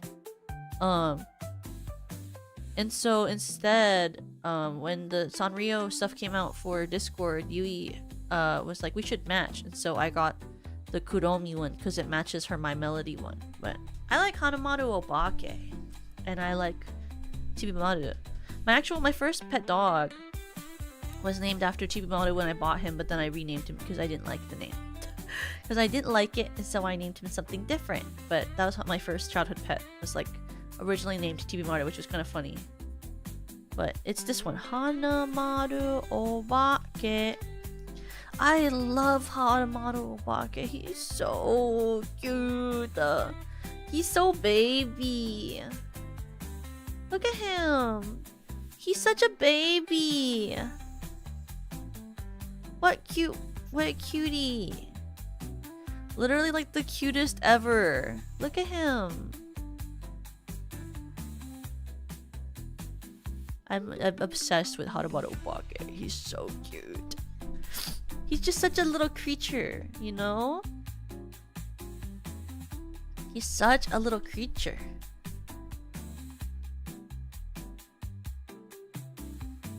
And so instead, when the Sanrio stuff came out for Discord, Yui was like, we should match. And so I got the Kuromi one because it matches her My Melody one. But I like Hanamaru Obake. And I like Chibimaru. My first pet dog was named after Chibimaru when I bought him, but then I renamed him because I didn't like the name. Because I didn't like it, and so I named him something different. But that was my first childhood pet. It was like originally named Chibimaru, which was kind of funny. But it's this one, Hanamaru Obake. I love Hanamaru Obake. He's so cute. He's so baby. Look at him. He's such a baby. What cutie. Literally like the cutest ever. Look at him. I'm obsessed with Hanamaru Obake. He's so cute. He's just such a little creature, you know? He's such a little creature.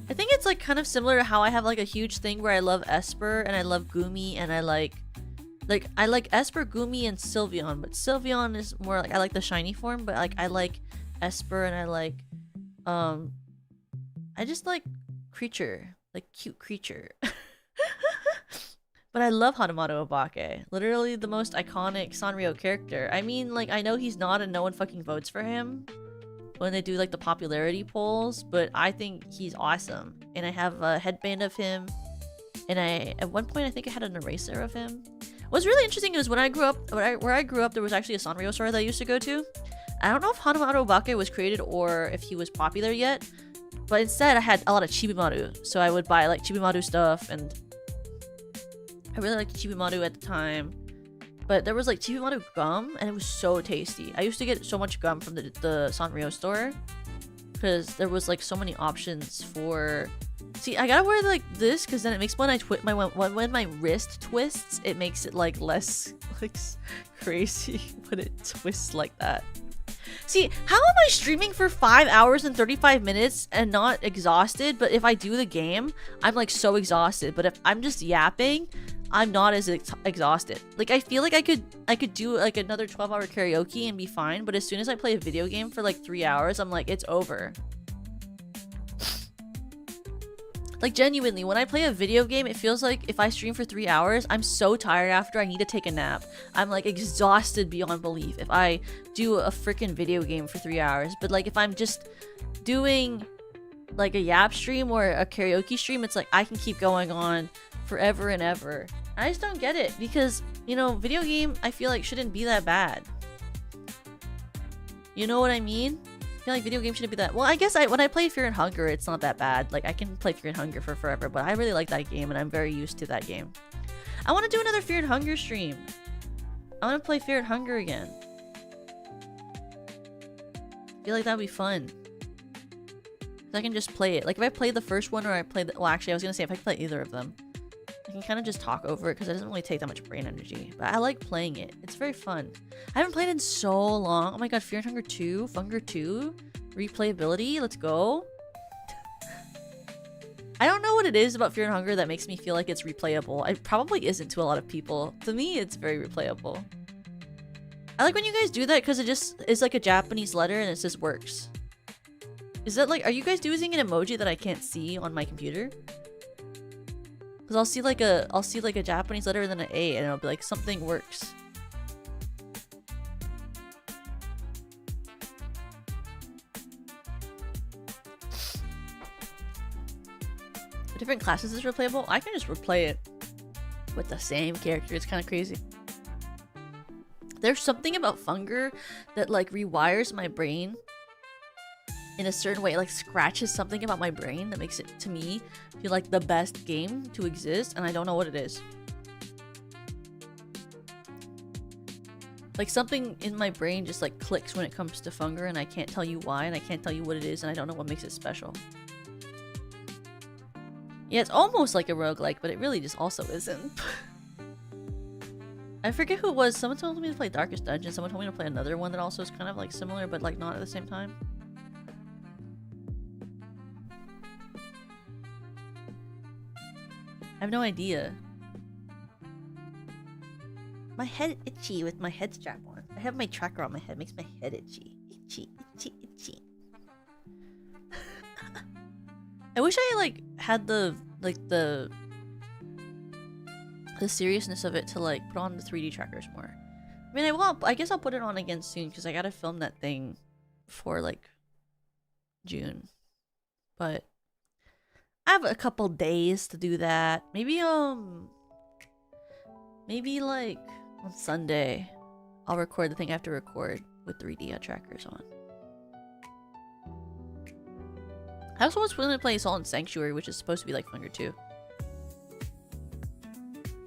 I think it's like kind of similar to how I have like a huge thing where I love Esper and I love Gumi and I like Esper, Gumi, and Sylveon, but Sylveon is more like I like the shiny form, but like I like Esper and I like I just like creature, like cute creature. But I love Hanamaru Obake. Literally the most iconic Sanrio character. I mean, like I know he's not and no one fucking votes for him when they do like the popularity polls, but I think he's awesome. And I have a headband of him. And at one point I think I had an eraser of him. What's really interesting is when I grew up, where I grew up, there was actually a Sanrio store that I used to go to. I don't know if Hanamaru Obake was created or if he was popular yet, but instead I had a lot of Chibimaru. So I would buy like Chibimaru stuff, and I really liked Chibimaru at the time. But there was like Chibimaru gum, and it was so tasty. I used to get so much gum from the Sanrio store because there was like so many options for. See, I gotta wear like this because then it makes when when my wrist twists, it makes it like less like crazy when it twists like that. See, how am I streaming for 5 hours and 35 minutes and not exhausted? But if I do the game, I'm like so exhausted. But if I'm just yapping, I'm not as exhausted. Like I feel like I could do like another 12-hour karaoke and be fine. But as soon as I play a video game for like 3 hours, I'm like, it's over. Like genuinely, when I play a video game, it feels like if I stream for 3 hours, I'm so tired after I need to take a nap. I'm like exhausted beyond belief if I do a freaking video game for 3 hours. But like if I'm just doing like a yap stream or a karaoke stream, it's like I can keep going on forever and ever. I just don't get it because, you know, video game I feel like shouldn't be that bad. You know what I mean? I feel like video games shouldn't be that. Well, I guess when I play Fear and Hunger, it's not that bad. Like I can play Fear and Hunger for forever, but I really like that game and I'm very used to that game. I want to do another Fear and Hunger stream. I want to play Fear and Hunger again. feel like that'd be fun. I can just play it. Like if I play the first one or I play the, well, actually I was gonna say if I can play either of them, I can kind of just talk over it because it doesn't really take that much brain energy. But I like playing it. It's very fun. I haven't played it in so long. Oh my god, Fear and Hunger 2, Funger 2, replayability. Let's go. I don't know what it is about Fear and Hunger that makes me feel like it's replayable. It probably isn't to a lot of people. To me, it's very replayable. I like when you guys do that because it just is like a Japanese letter and it just works. Is that like, are you guys using an emoji that I can't see on my computer? Because I'll see like a Japanese letter and then an A and it'll be like something works. Different classes is replayable. I can just replay it with the same character. It's kind of crazy. There's something about Funger that like rewires my brain in a certain way. It like scratches something about my brain that makes it, to me, feel like the best game to exist, and I don't know what it is. Like something in my brain just like clicks when it comes to Funger, and I can't tell you why, and I can't tell you what it is, and I don't know what makes it special. Yeah, it's almost like a roguelike, but it really just also isn't. I forget who it was. Someone told me to play Darkest Dungeon. Someone told me to play another one that also is kind of like similar, but like not at the same time. I have no idea. My head itchy with my head strap on. I have my tracker on my head. It makes my head itchy. Itchy, itchy, itchy. I wish I like had the seriousness of it to like put on the 3D trackers more. I mean, I guess I'll put it on again soon because I gotta film that thing for like June. But I have a couple days to do that. Maybe like on Sunday I'll record the thing I have to record with 3D trackers on. I also was willing to play Assault and Sanctuary, which is supposed to be like Funger 2.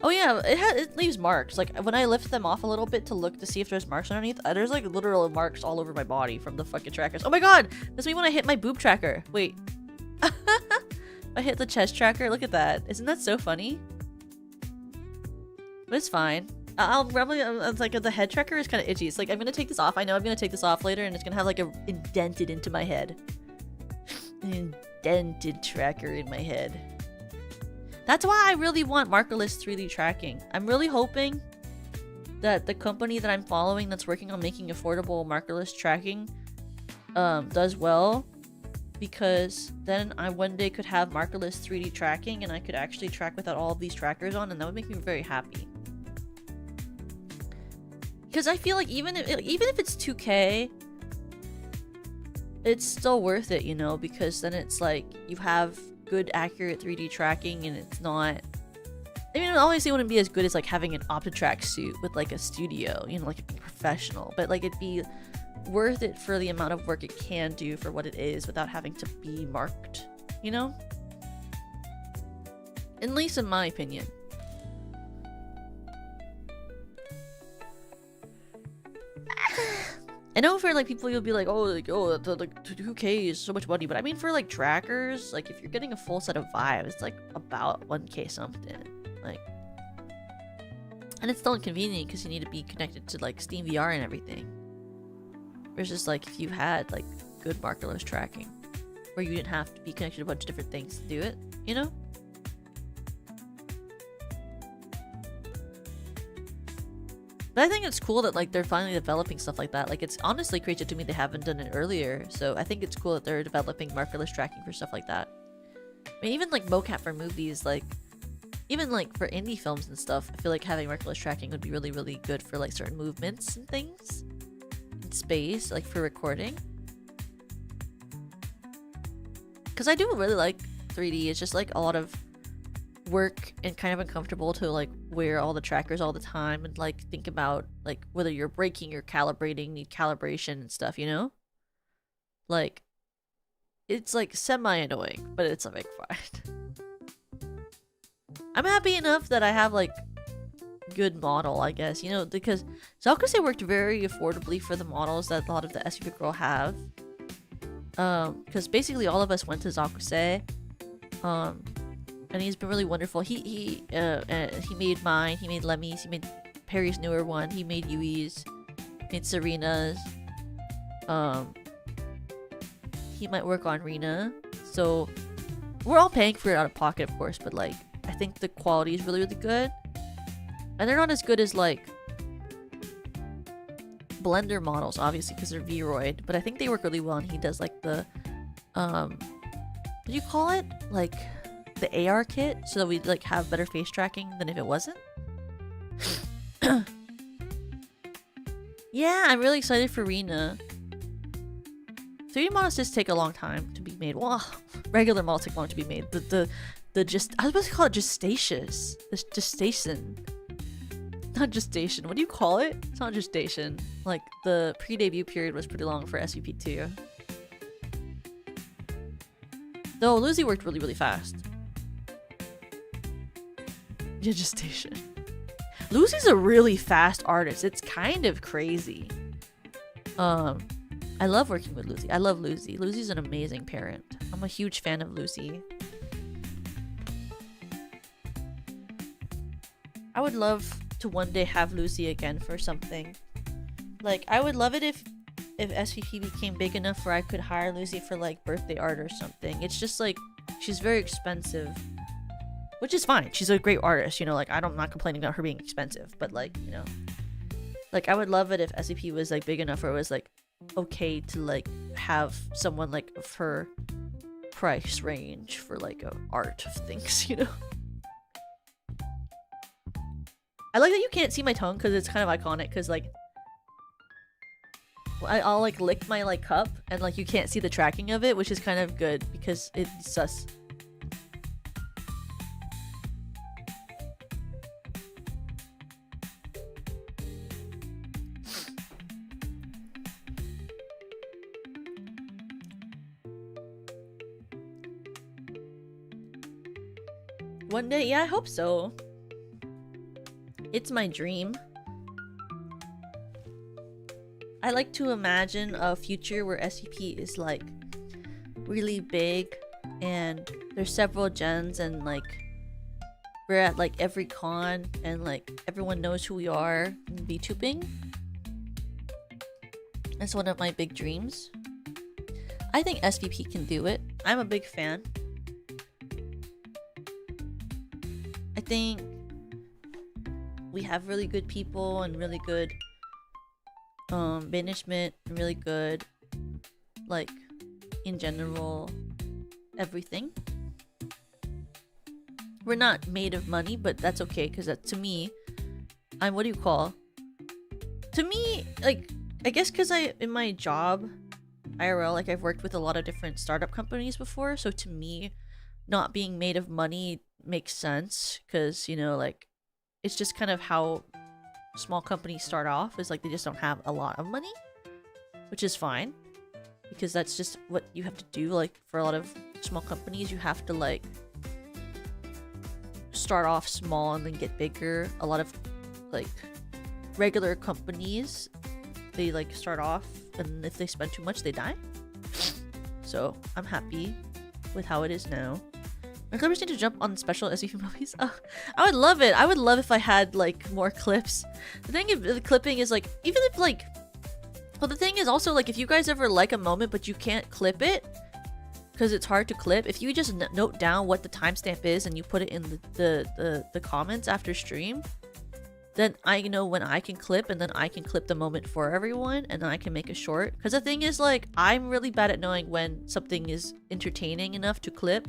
Oh yeah, it leaves marks. Like when I lift them off a little bit to look to see if there's marks underneath, there's like literal marks all over my body from the fucking trackers. Oh my god! That's me when I hit my boob tracker. Wait. I hit the chest tracker. Look at that. Isn't that so funny? But it's fine. I'll probably, it's like the head tracker is kind of itchy. It's like I'm gonna take this off. I know I'm gonna take this off later and it's gonna have like a indented into my head. An indented tracker in my head. That's why I really want markerless 3D tracking. I'm really hoping that the company that I'm following that's working on making affordable markerless tracking does well, because then I one day could have markerless 3D tracking and I could actually track without all of these trackers on, and that would make me very happy. Because I feel like even if it's 2K, it's still worth it, you know, because then it's like you have good accurate 3D tracking and it's not, I mean, obviously it wouldn't be as good as like having an OptiTrack suit with like a studio, you know, like a professional, but like it'd be worth it for the amount of work it can do for what it is without having to be marked, you know? At least in my opinion. I know for like people you'll be like, oh, like, oh, the 2K is so much money, but I mean for like trackers, like if you're getting a full set of vibes, it's like about 1K something, like, and it's still inconvenient because you need to be connected to like Steam VR and everything. Versus like if you had like good markerless tracking, where you didn't have to be connected to a bunch of different things to do it, you know? But I think it's cool that like they're finally developing stuff like that. Like it's honestly crazy to me they haven't done it earlier. So I think it's cool that they're developing markerless tracking for stuff like that. I mean, even like mocap for movies, like even like for indie films and stuff, I feel like having markerless tracking would be really, really good for like certain movements and things in space, like for recording. Because I do really like 3D. It's just like a lot of work and kind of uncomfortable to like wear all the trackers all the time and like think about like whether you're breaking or calibrating, need calibration and stuff, you know? Like it's like semi-annoying, but it's like fine. I'm happy enough that I have like good model, I guess, you know, because Zelkase worked very affordably for the models that a lot of the SUV girl have. because basically all of us went to Zakuse, and he's been really wonderful. He made mine, he made Lemmy's, he made Perry's newer one, he made Yui's, made Serena's. He might work on Rena, so we're all paying for it out of pocket, of course, but like I think the quality is really good, and they're not as good as like Blender models, obviously, because they're Vroid, but I think they work really well. And he does like the what do you call it, like the AR kit, so that we like have better face tracking than if it wasn't. Yeah, I'm really excited for Rena. 3D models just take a long time to be made. Well, regular models take long to be made. I was supposed to call it gestacious. The gestation. Not gestation. What do you call it? It's not gestation. Like, the pre-debut period was pretty long for SVP2. Though, Lucy worked really fast. Yeah, gestation. Lucy's a really fast artist. It's kind of crazy. I love working with Lucy. I love Lucy. Lucy's an amazing parent. I'm a huge fan of Lucy. I would love to one day have Lucy again for something. Like, I would love it if SVP became big enough where I could hire Lucy for like birthday art or something. It's just like, she's very expensive, which is fine. She's a great artist, you know, like I'm not complaining about her being expensive, but like, you know, like I would love it if SVP was like big enough where it was like okay to like have someone like of her price range for like a art of things, you know. I like that you can't see my tongue because it's kind of iconic, because like I'll like lick my like cup and like you can't see the tracking of it, which is kind of good because it's sus. One day, yeah, I hope so. It's my dream. I like to imagine a future where SCP is like really big and there's several gens and like we're at like every con and like everyone knows who we are in VTubing. That's one of my big dreams. I think SVP can do it. I'm a big fan. I think we have really good people and really good management and really good, like, in general, everything. We're not made of money, but that's okay, because to me, what do you call? To me, like, I guess because in my job, IRL, like, I've worked with a lot of different startup companies before, so to me, not being made of money makes sense, because, you know, like, it's just kind of how small companies start off, is like they just don't have a lot of money, which is fine, because that's just what you have to do. Like, for a lot of small companies, you have to like start off small and then get bigger. A lot of like regular companies, they like start off and if they spend too much they die. So I'm happy with how it is now. My clippers need to jump on special SVP movies. Oh, I would love it. I would love if I had like more clips. The thing of the clipping is like, even if like, well, the thing is also like, if you guys ever like a moment but you can't clip it because it's hard to clip, if you just note down what the timestamp is and you put it in the comments after stream, then I know when I can clip, and then I can clip the moment for everyone, and then I can make a short. Because the thing is like, I'm really bad at knowing when something is entertaining enough to clip.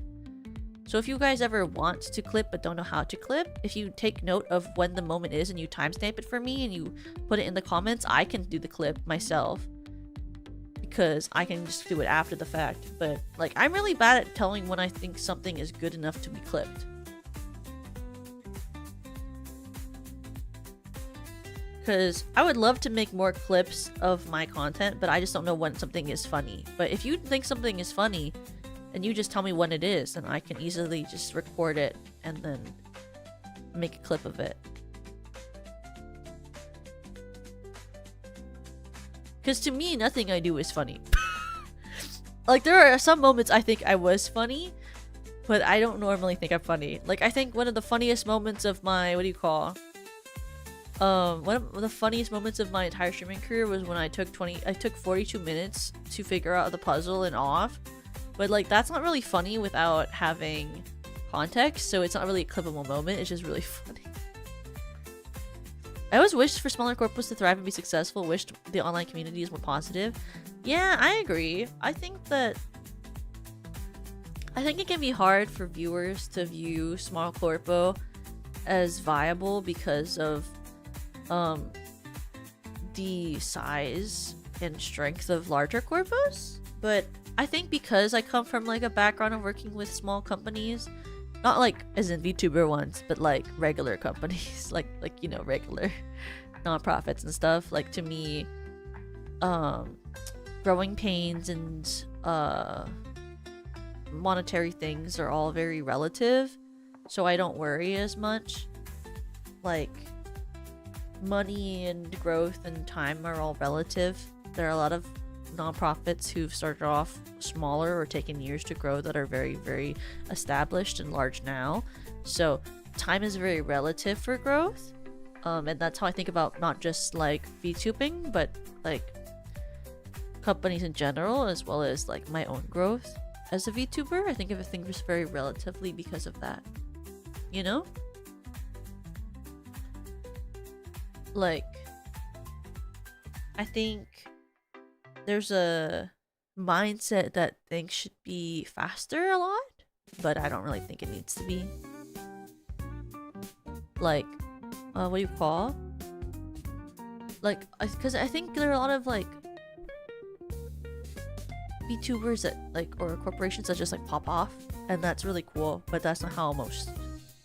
So if you guys ever want to clip but don't know how to clip, if you take note of when the moment is and you timestamp it for me and you put it in the comments, I can do the clip myself, because I can just do it after the fact. But like, I'm really bad at telling when I think something is good enough to be clipped. Because I would love to make more clips of my content, but I just don't know when something is funny. But if you think something is funny, and you just tell me when it is, and I can easily just record it and then make a clip of it. Because to me, nothing I do is funny. Like, there are some moments I think I was funny, but I don't normally think I'm funny. Like, I think one of the funniest moments of my, what do you call? One of the funniest moments of my entire streaming career was when I took 42 minutes to figure out the puzzle and off. But like, that's not really funny without having context, so it's not really a clippable moment, it's just really funny. I always wished for smaller corpos to thrive and be successful, wished the online community is more positive. Yeah, I agree. I think it can be hard for viewers to view small corpo as viable because of the size and strength of larger corpos. But I think because I come from like a background of working with small companies, not like as in VTuber ones, but like regular companies, like you know, regular nonprofits and stuff. Like, to me, growing pains and monetary things are all very relative, so I don't worry as much. Like, money and growth and time are all relative. There are a lot of nonprofits who've started off smaller or taken years to grow that are very, very established and large now. So time is very relative for growth. And that's how I think about not just like VTubing, but like companies in general, as well as like my own growth as a VTuber. I think of things very relatively because of that. You know? Like, I think there's a mindset that things should be faster a lot, but I don't really think it needs to be. Like, what do you call? Like, because I think there are a lot of like VTubers that like, or corporations that just like pop off, and that's really cool, but that's not how most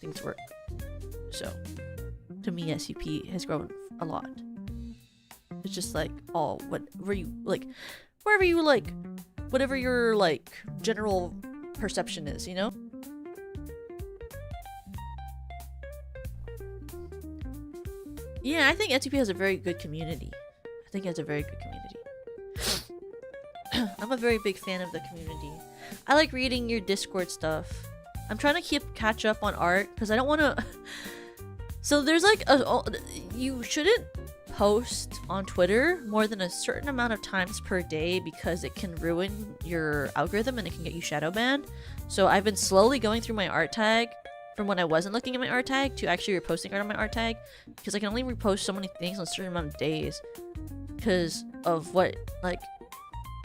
things work. So, to me, SCP has grown a lot. It's just like, oh, whatever you like, wherever you like, whatever your like general perception is, you know? Yeah, I think SCP has a very good community. I think it has a very good community. I'm a very big fan of the community. I like reading your Discord stuff. I'm trying to catch up on art because I don't want to. So there's like you shouldn't post on Twitter more than a certain amount of times per day because it can ruin your algorithm and it can get you shadow banned. So I've been slowly going through my art tag from when I wasn't looking at my art tag to actually reposting art on my art tag, because I can only repost so many things on a certain amount of days because of what like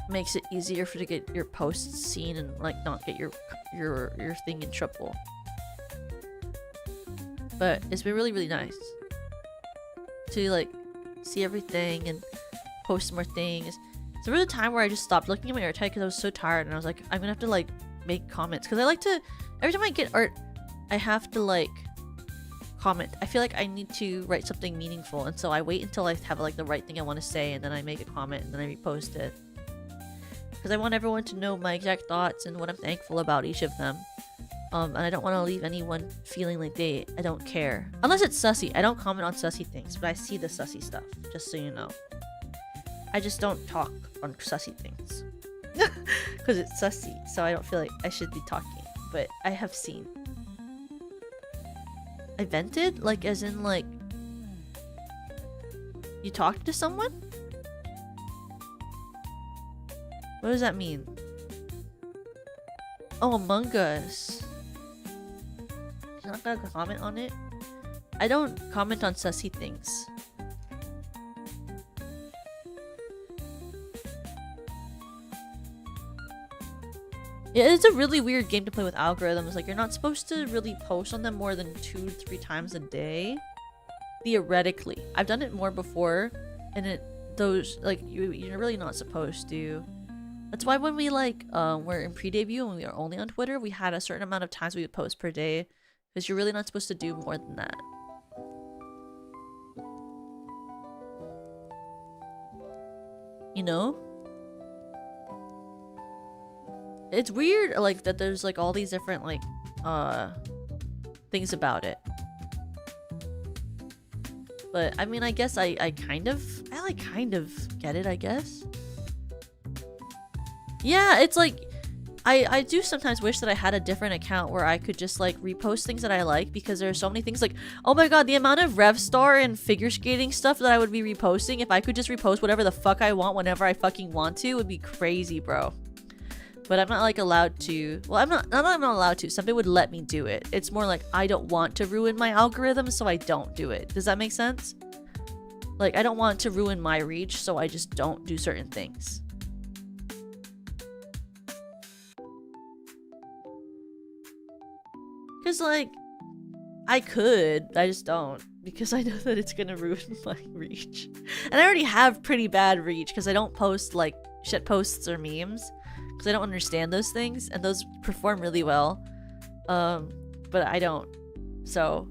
makes it easier to get your posts seen and like not get your thing in trouble. But it's been really, really nice to like see everything and post more things. So there was a time where I just stopped looking at my art tag because I was so tired, and I was like, I'm gonna have to like make comments because I like to, every time I get art, I have to like comment. I feel like I need to write something meaningful, and so I wait until I have like the right thing I want to say, and then I make a comment and then I repost it because I want everyone to know my exact thoughts and what I'm thankful about each of them. And I don't want to leave anyone feeling like I don't care. Unless it's sussy. I don't comment on sussy things, but I see the sussy stuff, just so you know. I just don't talk on sussy things. Because it's sussy, so I don't feel like I should be talking. But I have seen. I vented? Like, as in, like, you talked to someone? What does that mean? Oh, Among Us. You're not gonna comment on it? I don't comment on sussy things. Yeah, it's a really weird game to play with algorithms. Like, you're not supposed to really post on them more than 2-3 times a day. Theoretically. I've done it more before, and you're really not supposed to. That's why when we like were in pre-debut and we were only on Twitter, we had a certain amount of times we would post per day, because you're really not supposed to do more than that. You know? It's weird, like, that there's like all these different like things about it. But I mean, I guess I kind of get it, I guess. Yeah, it's like I do sometimes wish that I had a different account where I could just like repost things that I like, because there are so many things like, oh my god, the amount of Revstar and figure skating stuff that I would be reposting if I could just repost whatever the fuck I want whenever I fucking want to would be crazy, bro. But I'm not like allowed to. Well, I'm not allowed to. Something would let me do it. It's more like I don't want to ruin my algorithm, so I don't do it. Does that make sense? Like, I don't want to ruin my reach, so I just don't do certain things. Because, like, I could. I just don't. Because I know that it's gonna ruin my reach. And I already have pretty bad reach because I don't post, like, shit posts or memes. Because I don't understand those things. And those perform really well. But I don't. So,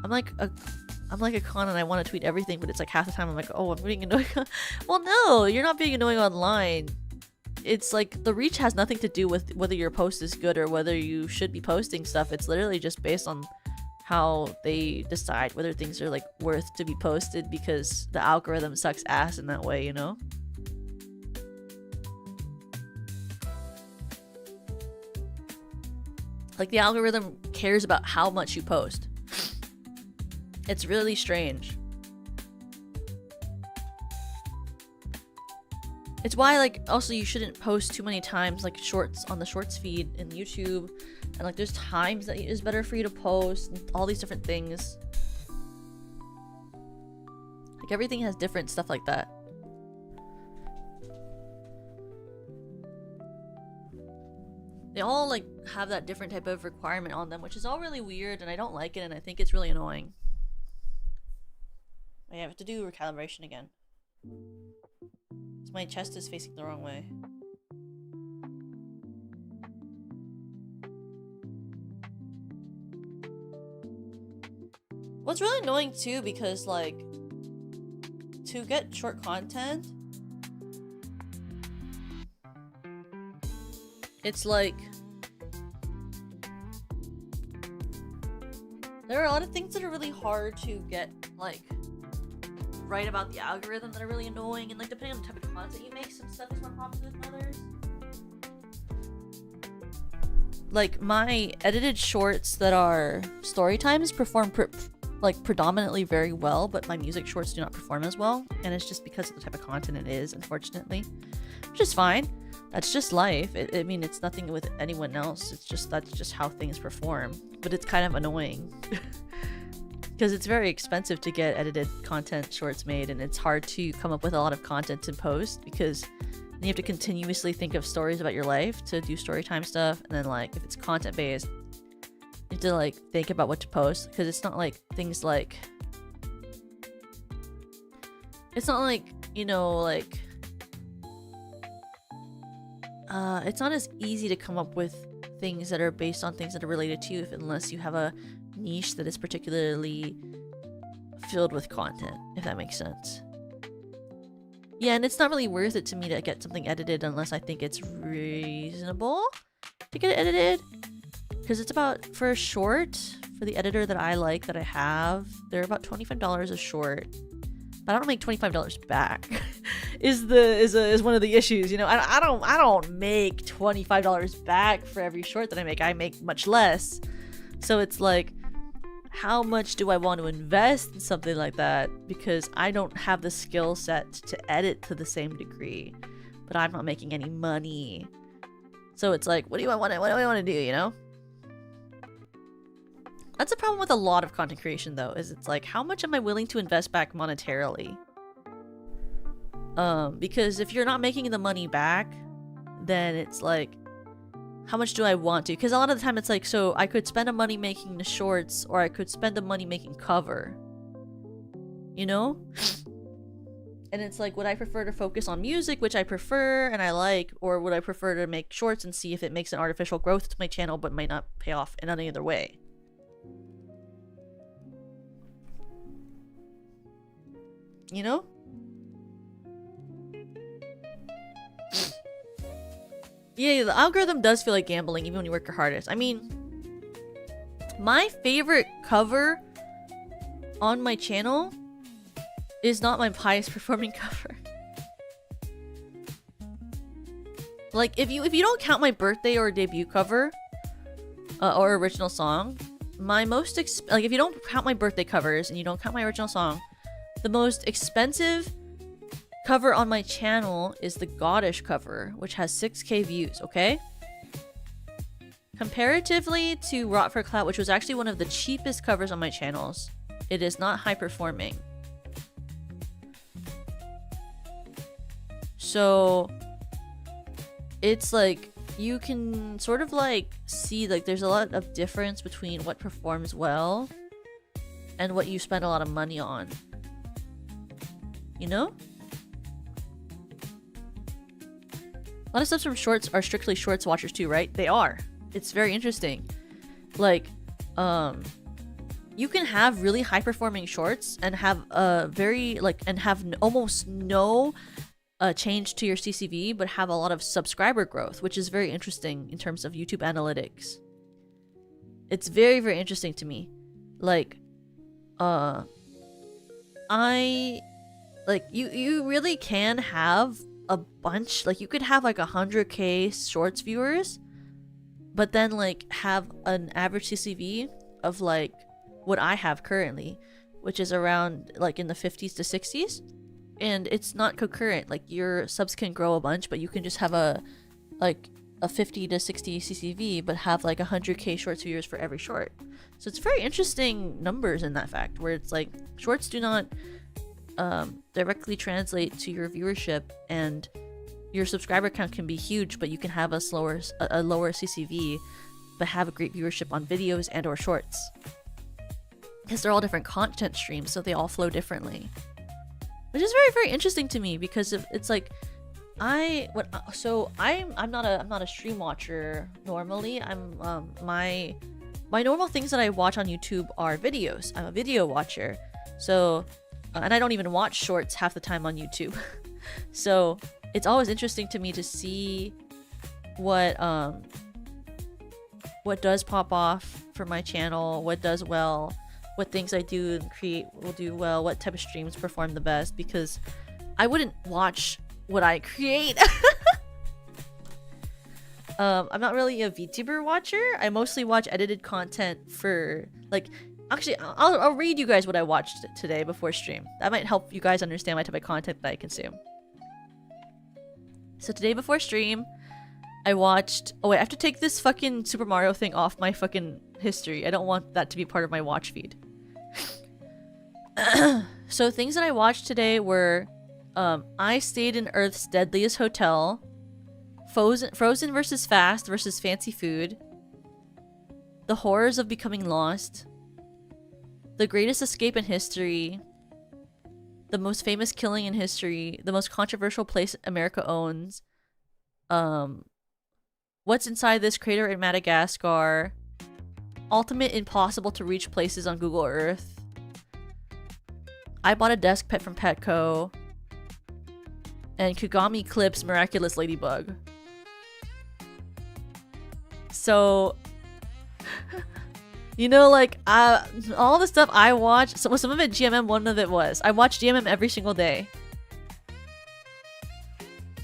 I'm like a con and I want to tweet everything, but it's like half the time I'm like, oh, I'm being annoying. Well, no, you're not being annoying online. It's like the reach has nothing to do with whether your post is good or whether you should be posting stuff. It's literally just based on how they decide whether things are like worth to be posted, because the algorithm sucks ass in that way, you know? Like the algorithm cares about how much you post. It's really strange. It's why, like, also you shouldn't post too many times, like, shorts on the shorts feed in YouTube. And, like, there's times that it's better for you to post, and all these different things. Like, everything has different stuff like that. They all, like, have that different type of requirement on them, which is all really weird, and I don't like it, and I think it's really annoying. I have to do recalibration again. My chest is facing the wrong way. What's really annoying too, because like to get short content, it's like there are a lot of things that are really hard to get like right about the algorithm that are really annoying, and like depending on the type of content you make, some stuff is more popular than others. Like my edited shorts that are story times perform predominantly very well, but my music shorts do not perform as well, and it's just because of the type of content it is, unfortunately, which is fine. That's just life. I mean, it's nothing with anyone else. It's just that's just how things perform, but it's kind of annoying. Because it's very expensive to get edited content shorts made, and it's hard to come up with a lot of content to post, because you have to continuously think of stories about your life to do story time stuff, and then like if it's content based, you have to like think about what to post, because it's not like things like, it's not like, you know, like it's not as easy to come up with things that are based on things that are related to you unless you have a niche that is particularly filled with content, if that makes sense. Yeah, and it's not really worth it to me to get something edited unless I think it's reasonable to get it edited, because it's about, for a short, for the editor that I like, that I have, they're about $25 a short, but I don't make $25 back. is one of the issues, you know. I don't make $25 back for every short that I make. I make much less. So it's like, how much do I want to invest in something like that? Because I don't have the skill set to edit to the same degree, but I'm not making any money. So it's like, what do I want to do, you know? That's a problem with a lot of content creation, though, is it's like, how much am I willing to invest back monetarily? Because if you're not making the money back, then it's like, how much do I want to? Because a lot of the time it's like, so I could spend the money making the shorts, or I could spend the money making cover. You know? And it's like, would I prefer to focus on music, which I prefer and I like, or would I prefer to make shorts and see if it makes an artificial growth to my channel but might not pay off in any other way? You know? Yeah, the algorithm does feel like gambling even when you work your hardest. I mean, my favorite cover on my channel is not my highest performing cover. Like, if you don't count my birthday or debut cover, or original song, my most like, if you don't count my birthday covers and you don't count my original song, the most expensive cover on my channel is the Goddish cover, which has 6K views, okay? Comparatively to Rot for Clout, which was actually one of the cheapest covers on my channels, it is not high performing. So it's like, you can sort of like see like there's a lot of difference between what performs well and what you spend a lot of money on. You know? A lot of stuff from shorts are strictly shorts watchers too, right? They are. It's very interesting. Like, you can have really high performing shorts and have very like and have almost no change to your CCV, but have a lot of subscriber growth, which is very interesting in terms of YouTube analytics. It's very, very interesting to me. Like, you really can have a bunch, like you could have like 100K shorts viewers, but then like have an average CCV of like what I have currently, which is around like in the 50s to 60s. And it's not concurrent. Like, your subs can grow a bunch, but you can just have a 50 to 60 CCV, but have like 100K shorts viewers for every short. So it's very interesting numbers in that fact, where it's like shorts do not directly translate to your viewership, and your subscriber count can be huge, but you can have a lower CCV, but have a great viewership on videos and or shorts, because they're all different content streams, so they all flow differently. Which is very, very interesting to me, because it's like I'm not a stream watcher normally. I'm my normal things that I watch on YouTube are videos. I'm a video watcher. So and I don't even watch shorts half the time on YouTube. So it's always interesting to me to see what does pop off for my channel, what does well, what things I do and create will do well, what type of streams perform the best, because I wouldn't watch what I create. I'm not really a VTuber watcher. I mostly watch edited content for, like, actually, I'll read you guys what I watched today before stream. That might help you guys understand my type of content that I consume. So today before stream, I watched... Oh wait, I have to take this fucking Super Mario thing off my fucking history. I don't want that to be part of my watch feed. So things that I watched today were I Stayed in Earth's Deadliest Hotel, Frozen vs. Fast vs. Fancy Food, The Horrors of Becoming Lost, The Greatest Escape in History, The Most Famous Killing in History, The Most Controversial Place America Owns, What's Inside This Crater in Madagascar, Ultimate Impossible to Reach Places on Google Earth, I Bought a Desk Pet from Petco, and Kugami Clips Miraculous Ladybug. So, you know, like, all the stuff I watch, so some of it GMM, one of it was. I watch GMM every single day.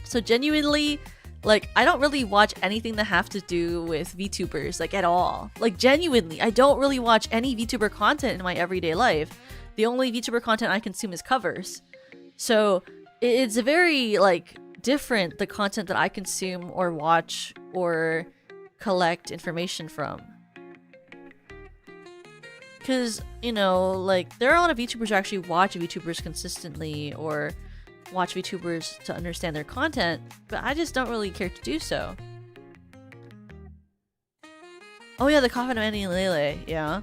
So genuinely, like, I don't really watch anything that have to do with VTubers, like, at all. Like, genuinely, I don't really watch any VTuber content in my everyday life. The only VTuber content I consume is covers. So, it's very, like, different, the content that I consume or watch or collect information from. Because, you know, like, there are a lot of VTubers who actually watch VTubers consistently or watch VTubers to understand their content, but I just don't really care to do so. Oh yeah, the Coffin of Annie and Lele, yeah.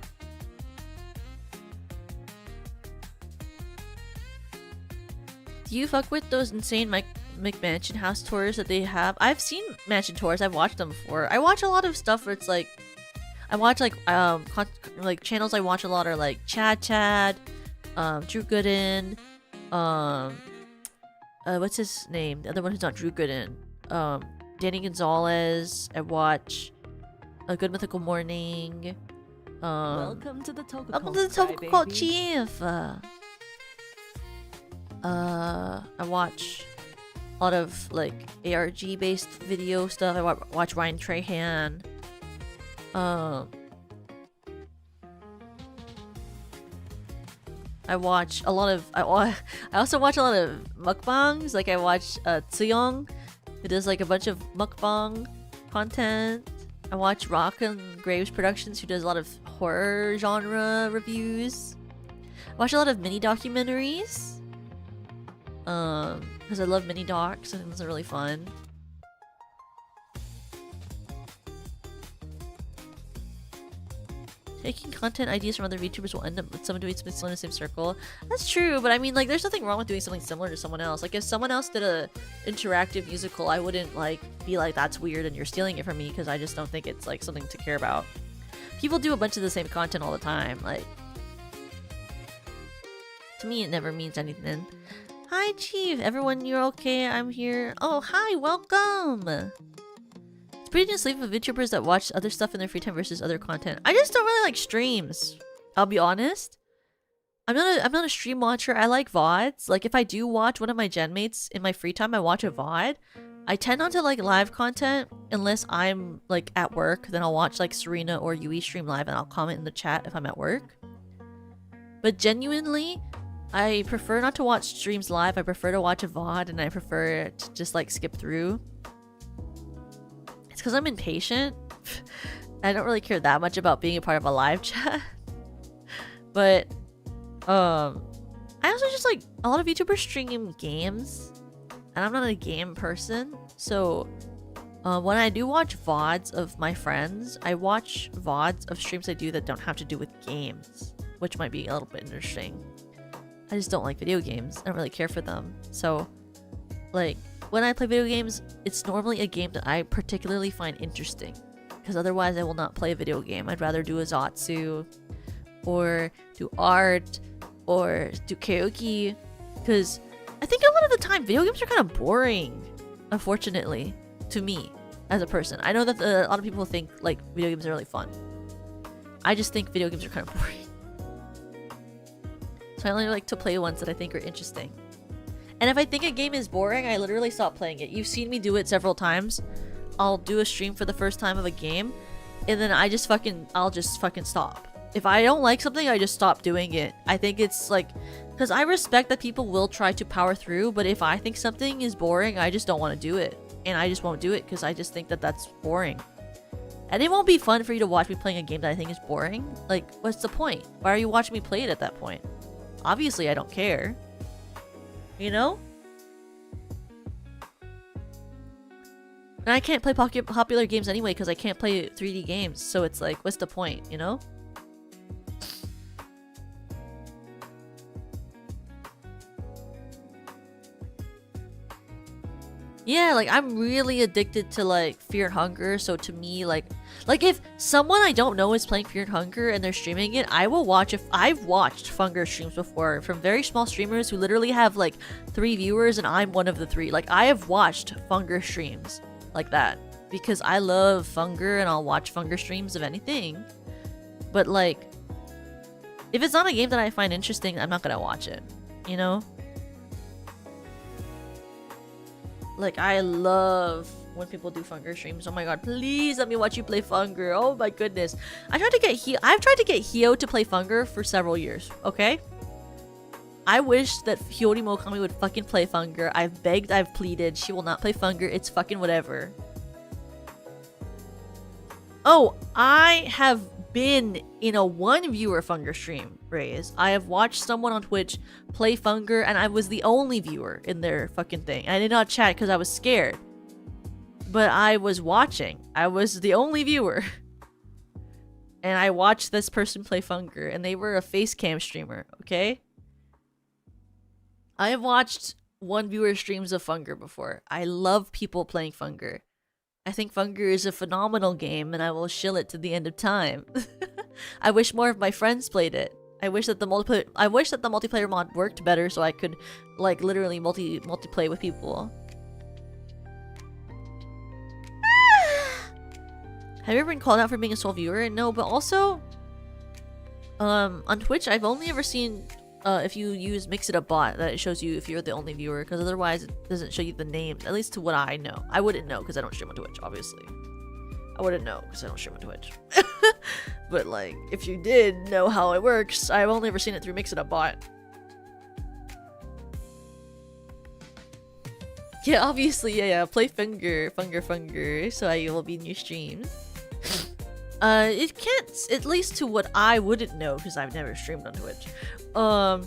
Do you fuck with those insane McMansion house tours that they have? I've seen mansion tours, I've watched them before. I watch a lot of stuff where it's like, I watch like channels I watch a lot are like Chad, Drew Gooden, what's his name? The other one who's not Drew Gooden. Danny Gonzalez. I watch A Good Mythical Morning. Welcome to the Toku Welcome to the Toku Cult Chief. I watch a lot of like ARG based video stuff. I watch Ryan Trahan. I watch a lot of I also watch a lot of mukbangs. Like I watch Tsuyong, who does like a bunch of mukbang content. I watch Rock and Graves Productions, who does a lot of horror genre reviews. I watch a lot of mini documentaries. Because I love mini docs. I think those are really fun. Taking content ideas from other VTubers will end up with someone doing something similar in the same circle. That's true, but I mean, like, there's nothing wrong with doing something similar to someone else. Like, if someone else did a interactive musical, I wouldn't, like, be like, that's weird and you're stealing it from me, because I just don't think it's, like, something to care about. People do a bunch of the same content all the time. Like, to me, it never means anything. Hi, Chief. Everyone, you're okay? I'm here. Oh, hi. Welcome. It's pretty to sleep with VTubers that watch other stuff in their free time versus other content. I just don't really like streams. I'll be honest. I'm not a stream watcher. I like VODs. Like if I do watch one of my gen mates in my free time, I watch a VOD. I tend not to like live content unless I'm like at work. Then I'll watch like Serena or Yui stream live and I'll comment in the chat if I'm at work. But genuinely, I prefer not to watch streams live. I prefer to watch a VOD and I prefer to just like skip through. It's because I'm impatient. I don't really care that much about being a part of a live chat. But I also just like a lot of YouTubers stream games and I'm not a game person. So when I do watch VODs of my friends, I watch VODs of streams I do that don't have to do with games, which might be a little bit interesting. I just don't like video games. I don't really care for them. So like when I play video games, it's normally a game that I particularly find interesting, because otherwise I will not play a video game. I'd rather do a Zatsu or do art or do karaoke, because I think a lot of the time video games are kind of boring, unfortunately, to me as a person. I know that a lot of people think like video games are really fun. I just think video games are kind of boring. So I only like to play ones that I think are interesting. And if I think a game is boring, I literally stop playing it. You've seen me do it several times. I'll do a stream for the first time of a game, and then I'll just fucking stop. If I don't like something, I just stop doing it. I think it's like, because I respect that people will try to power through, but if I think something is boring, I just don't want to do it. And I just won't do it because I just think that that's boring. And it won't be fun for you to watch me playing a game that I think is boring. Like, what's the point? Why are you watching me play it at that point? Obviously, I don't care. You know? And I can't play popular games anyway because I can't play 3D games. So it's like, what's the point, you know? Yeah, like I'm really addicted to like Fear and Hunger. So to me, like if someone I don't know is playing Fear and Hunger and they're streaming it, I will watch. If I've watched Funger streams before from very small streamers who literally have like 3 viewers and I'm one of the 3. Like I have watched Funger streams like that because I love Funger and I'll watch Funger streams of anything. But like, if it's not a game that I find interesting, I'm not gonna watch it, you know? Like, I love when people do Funger streams. Oh my god, please let me watch you play Funger. Oh my goodness. I've tried to get Hio to play Funger for several years, okay? I wish that Hiyori Mokami would fucking play Funger. I've begged, I've pleaded. She will not play Funger. It's fucking whatever. Oh, I have been in a 1-viewer Funger stream, Raze. I have watched someone on Twitch play Funger and I was the only viewer in their fucking thing. I did not chat because I was scared. But I was watching. I was the only viewer. And I watched this person play Funger and they were a face cam streamer, okay? I have watched 1-viewer streams of Funger before. I love people playing Funger. I think Funger is a phenomenal game and I will shill it to the end of time. I wish more of my friends played it. I wish that the multiplayer mod worked better so I could like literally multiplay with people. Have you ever been called out for being a sole viewer? No, but also on Twitch I've only ever seen if you use Mix It Up bot, that it shows you if you're the only viewer, because otherwise it doesn't show you the names, at least to what I know. I wouldn't know because I don't stream on Twitch, obviously. I wouldn't know because I don't stream on Twitch. But like, if you did know how it works, I've only ever seen it through Mix It Up bot. Yeah, obviously, yeah, play Funger, so I will be in your streams. It can't, at least to what I wouldn't know, because I've never streamed on Twitch. I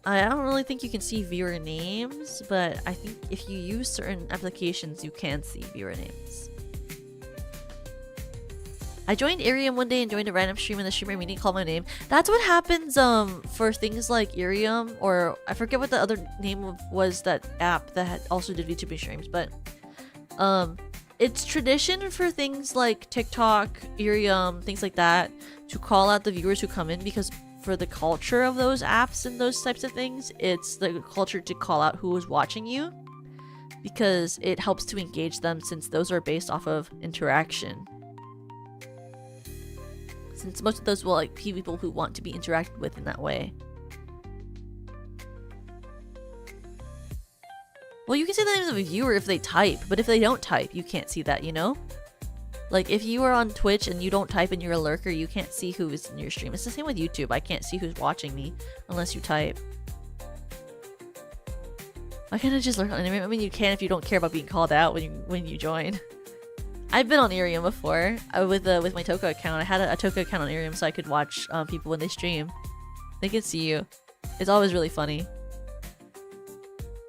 don't really think you can see viewer names, but I think if you use certain applications, you can see viewer names. I joined Irium one day and joined a random stream, and the streamer immediately called my name. That's what happens for things like Irium, or I forget what the other name was, that app that also did VTuber streams, but it's tradition for things like TikTok, Irium, things like that, to call out the viewers who come in, because for the culture of those apps and those types of things, it's the culture to call out who is watching you, because it helps to engage them, since those are based off of interaction. Since most of those will like be people who want to be interacted with in that way. Well, you can see the names of a viewer if they type, but if they don't type, you can't see that, you know? Like, if you are on Twitch and you don't type and you're a lurker, you can't see who is in your stream. It's the same with YouTube. I can't see who's watching me unless you type. Why can't I just lurk on anime? I mean, you can if you don't care about being called out when you join. I've been on Irium before with my Toka account. I had a Toka account on Irium so I could watch people when they stream. They can see you. It's always really funny.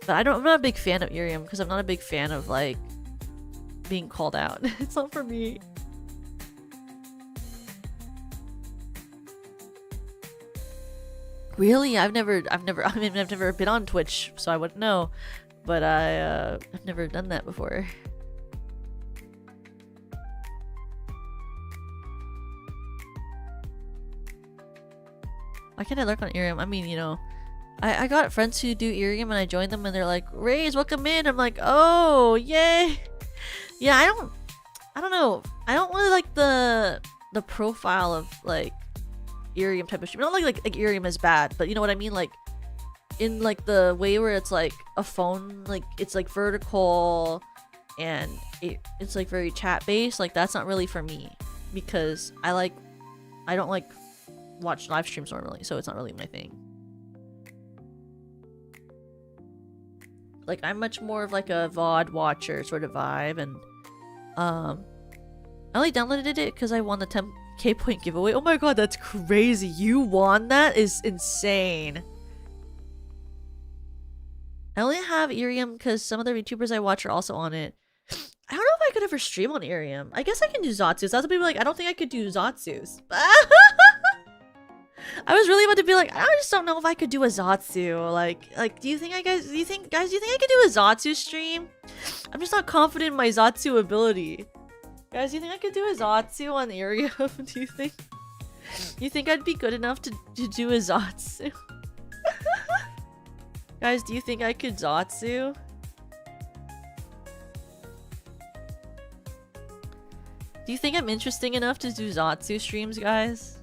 But I'm not a big fan of Irium because I'm not a big fan of like being called out. It's not for me. Really? I've never been on Twitch, so I wouldn't know. But I've never done that before. Why can't I lurk on Irium? I mean, you know, I got friends who do Irium and I joined them and they're like, Raise, welcome in. I'm like, oh, yay. Yeah, I don't know. I don't really like the profile of like Irium type of stream. I don't like Irium is bad, but you know what I mean? Like in like the way where it's like a phone, like it's like vertical and it's like very chat based. Like that's not really for me because I don't like watch live streams normally, so it's not really my thing. Like I'm much more of like a VOD watcher sort of vibe, and I only downloaded it because I won the 10k point giveaway. Oh my god, that's crazy! You won that? Is insane. I only have Irium because some other YouTubers I watch are also on it. I don't know if I could ever stream on Irium. I guess I can do Zatsus. That's what people are like. I don't think I could do Zatsus. I was really about to be like, I just don't know if I could do a Zatsu. Like, do you think I could do a Zatsu stream? I'm just not confident in my Zatsu ability. Guys, do you think I could do a Zatsu on Irium? Do you think? You think I'd be good enough to do a Zatsu? Guys, do you think I could Zatsu? Do you think I'm interesting enough to do Zatsu streams, guys?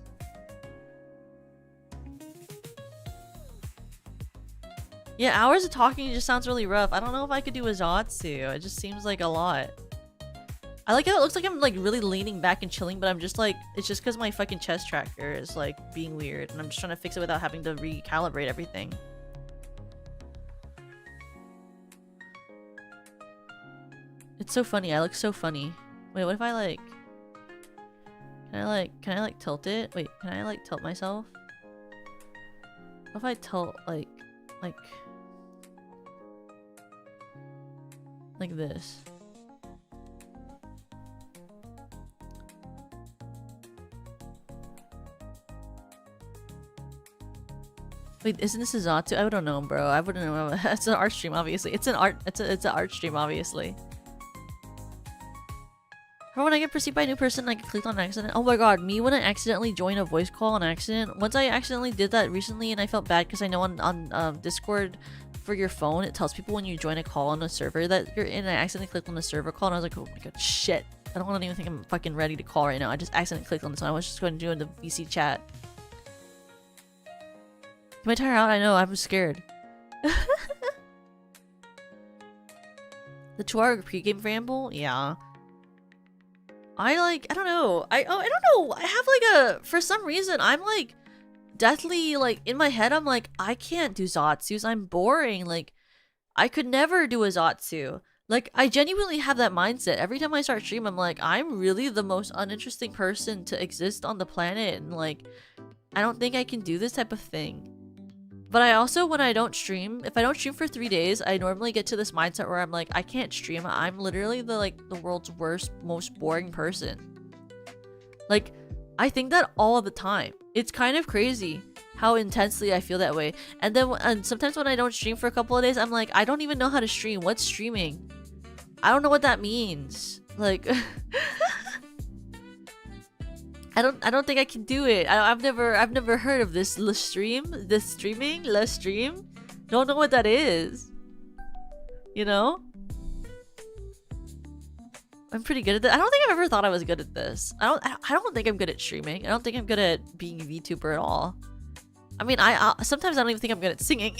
Yeah, hours of talking just sounds really rough. I don't know if I could do a Zatsu. It just seems like a lot. I like how it looks like I'm like really leaning back and chilling, but I'm just like, it's just because my fucking chest tracker is like being weird and I'm just trying to fix it without having to recalibrate everything. It's so funny. I look so funny. Wait, what if I like... Can I like tilt it? Wait, can I like tilt myself? What if I tilt like this? Wait, isn't this a Zatsu? I don't know, bro. I wouldn't know. It's an art stream, obviously. It's an art stream, obviously. Or when I get perceived by a new person, I clicked on accident. Oh my god, me when I accidentally join a voice call on accident. Once I accidentally did that recently and I felt bad because I know on Discord for your phone, it tells people when you join a call on a server that you're in, and I accidentally clicked on the server call and I was like, oh my god, shit. I don't even think I'm fucking ready to call right now. I just accidentally clicked on this one. I was just going to do in the VC chat. Can I tire out? I know, I'm scared. The 2-hour pregame ramble? Yeah. I don't know. I don't know. I have like for some reason, I'm like deathly, like in my head, I'm like, I can't do Zatsus. I'm boring. Like, I could never do a Zatsu. Like, I genuinely have that mindset. Every time I start stream, I'm like, I'm really the most uninteresting person to exist on the planet. And like, I don't think I can do this type of thing. But I also, when I don't stream, if I don't stream for 3 days, I normally get to this mindset where I'm like, I can't stream. I'm literally the world's worst, most boring person. Like, I think that all of the time. It's kind of crazy how intensely I feel that way. And then and sometimes when I don't stream for a couple of days, I'm like, I don't even know how to stream. What's streaming? I don't know what that means. Like, I don't think I can do it. I've never heard of this stream. Don't know what that is. You know? I'm pretty good at this. I don't think I've ever thought I was good at this. I don't think I'm good at streaming. I don't think I'm good at being a VTuber at all. I mean, sometimes I don't even think I'm good at singing.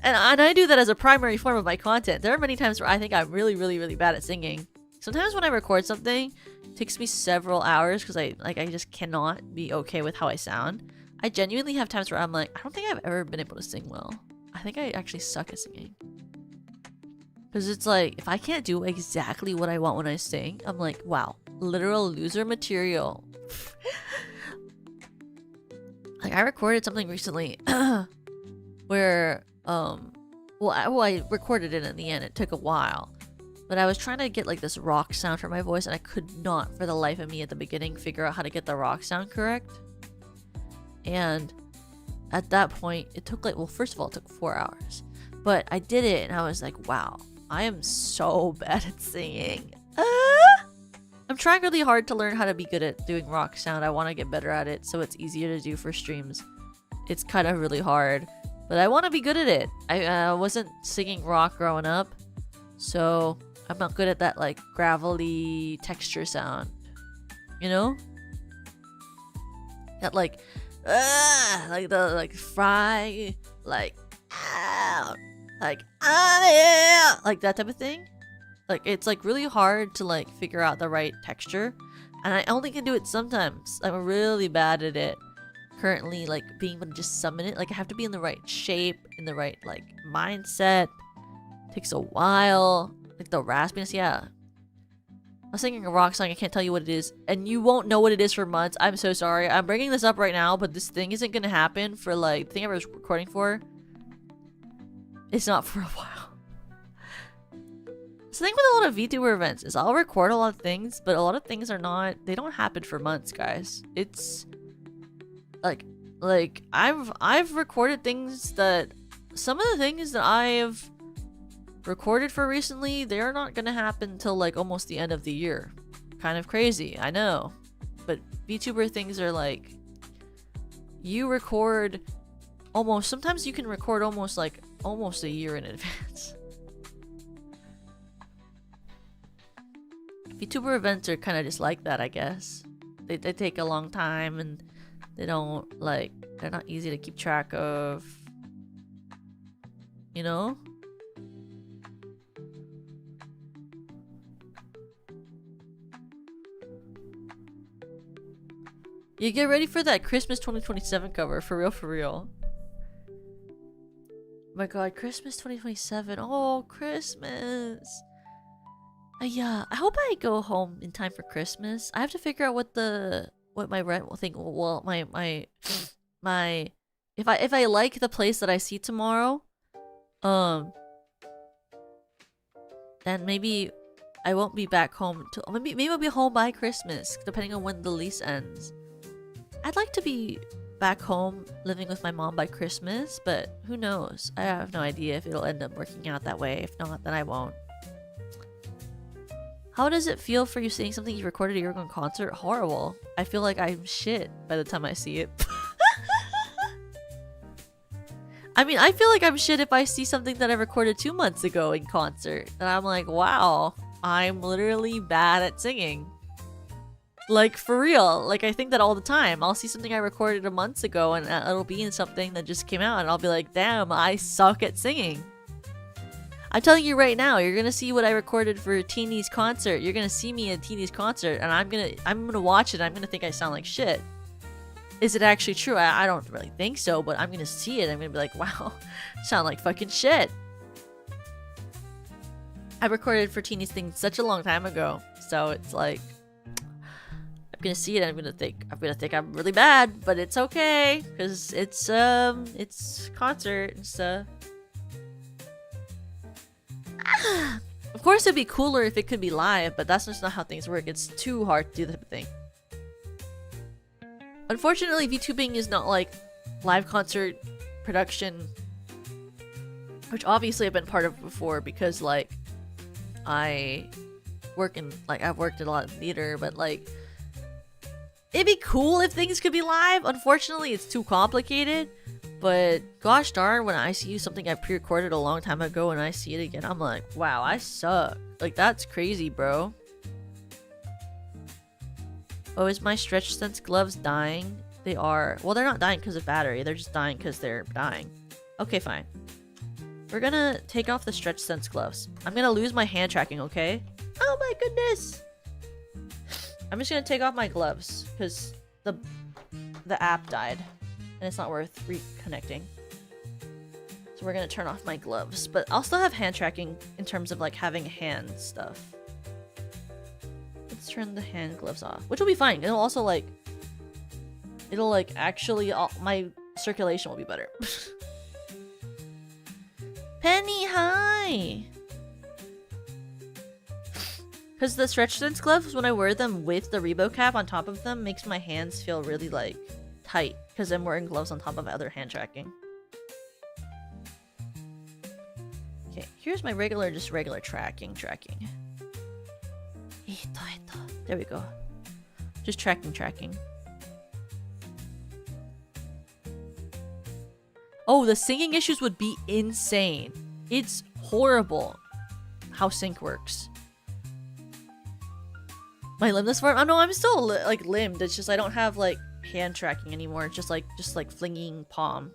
and I do that as a primary form of my content. There are many times where I think I'm really, really, really bad at singing. Sometimes when I record something, it takes me several hours because I just cannot be okay with how I sound. I genuinely have times where I'm like, I don't think I've ever been able to sing well. I think I actually suck at singing. Because it's like, if I can't do exactly what I want when I sing, I'm like, wow, literal loser material. Like, I recorded something recently where, I recorded it in the end. It took a while. But I was trying to get like this rock sound for my voice, and I could not for the life of me at the beginning figure out how to get the rock sound correct. And at that point, it took first of all, it took 4 hours. But I did it, and I was like, wow, I am so bad at singing. I'm trying really hard to learn how to be good at doing rock sound. I want to get better at it so it's easier to do for streams. It's kind of really hard, but I want to be good at it. I wasn't singing rock growing up, so I'm not good at that like gravelly texture sound. You know? That like the fry, like that type of thing. Like, it's like really hard to like figure out the right texture, and I only can do it sometimes. I'm really bad at it currently, like being able to just summon it. Like, I have to be in the right shape, in the right like mindset. It takes a while. Like the raspiness, yeah. I was singing a rock song, I can't tell you what it is, and you won't know what it is for months. I'm so sorry. I'm bringing this up right now, but this thing isn't gonna happen for like, the thing I was recording for, it's not for a while. So the thing with a lot of VTuber events is I'll record a lot of things, but a lot of things are not, they don't happen for months, guys. It's like I've recorded things that, some of the things that I've recorded for recently, they're not gonna happen until like almost the end of the year. Kind of crazy, I know. But VTuber things are like, you record almost, sometimes you can record almost a year in advance. VTuber events are kind of just like that, I guess. They take a long time, and they don't like, they're not easy to keep track of. You know? You get ready for that Christmas 2027 cover, for real, for real. Oh my god, Christmas 2027. Oh, Christmas. Yeah, I hope I go home in time for Christmas. I have to figure out what my rent will think. Well, my if I like the place that I see tomorrow, then maybe I won't be back home till maybe I'll be home by Christmas, depending on when the lease ends. I'd like to be back home living with my mom by Christmas, but who knows? I have no idea if it'll end up working out that way. If not, then I won't. How does it feel for you seeing something you recorded at your own concert? Horrible. I feel like I'm shit by the time I see it. I mean, I feel like I'm shit if I see something that I recorded 2 months ago in concert. And I'm like, wow, I'm literally bad at singing. Like, for real. Like, I think that all the time. I'll see something I recorded a month ago and it'll be in something that just came out and I'll be like, damn, I suck at singing. I'm telling you right now, you're gonna see what I recorded for Teeny's concert. You're gonna see me at Teeny's concert and I'm gonna watch it and I'm gonna think I sound like shit. Is it actually true? I don't really think so, but I'm gonna see it. I'm gonna be like, wow, sound like fucking shit. I recorded for Teeny's thing such a long time ago, so it's like I'm gonna see it and I'm gonna think I'm really bad, but it's okay because it's concert and stuff. Of course, it'd be cooler if it could be live, but that's just not how things work. It's too hard to do that type of thing. Unfortunately, VTubing is not like live concert production, which obviously I've been part of before because like I've worked in a lot of theater, but like it'd be cool if things could be live. Unfortunately, it's too complicated. But gosh darn, when I see something I pre-recorded a long time ago and I see it again, I'm like, wow, I suck. Like, that's crazy, bro. Oh, is my Stretch Sense gloves dying? They are. Well, they're not dying because of battery. They're just dying because they're dying. Okay, fine. We're gonna take off the Stretch Sense gloves. I'm gonna lose my hand tracking, okay? Oh my goodness! I'm just gonna take off my gloves because the app died. And it's not worth reconnecting. So we're gonna turn off my gloves. But I'll still have hand tracking in terms of like having hand stuff. Let's turn the hand gloves off. Which will be fine. It'll also like... It'll like actually... my circulation will be better. Penny, hi! Because the Stretch Sense gloves, when I wear them with the Rebo cap on top of them, makes my hands feel really like tight. Because I'm wearing gloves on top of other hand tracking. Okay, here's my regular tracking. There we go. Just tracking. Oh, the syncing issues would be insane. It's horrible how sync works. My limbless form? Oh no, I'm still like limbed. It's just I don't have like hand tracking anymore. It's just like flinging palm.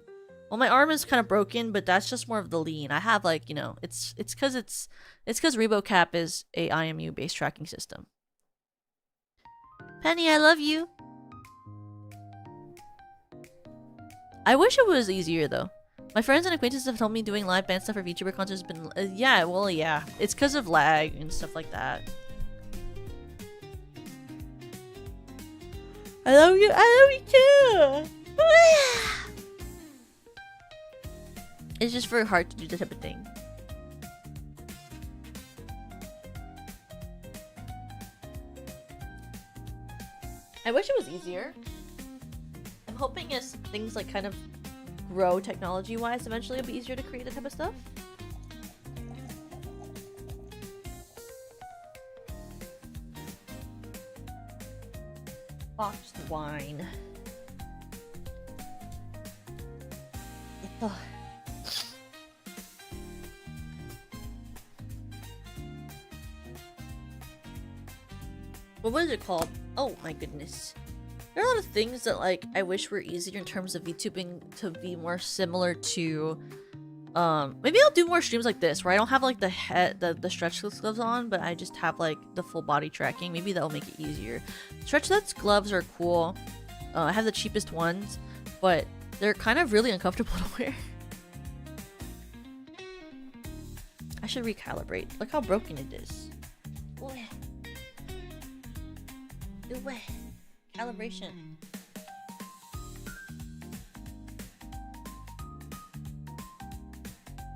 Well, my arm is kind of broken, but that's just more of the lean. I have like, you know, it's because ReboCap is a IMU based tracking system. Penny, I love you. I wish it was easier though. My friends and acquaintances have told me doing live band stuff for VTuber concerts has been yeah. It's because of lag and stuff like that. I love you too! It's just very hard to do that type of thing. I wish it was easier. I'm hoping as things like kind of grow technology-wise, eventually it'll be easier to create that type of stuff. Boxed wine. Ito. What was it called? Oh my goodness. There are a lot of things that like I wish were easier in terms of VTubing to be more similar to maybe I'll do more streams like this where I don't have like the stretch gloves on, but I just have like the full body tracking. Maybe that'll make it easier. Stretch Sense gloves are cool. I have the cheapest ones, but they're kind of really uncomfortable to wear. I should recalibrate. Look how broken it is. Calibration.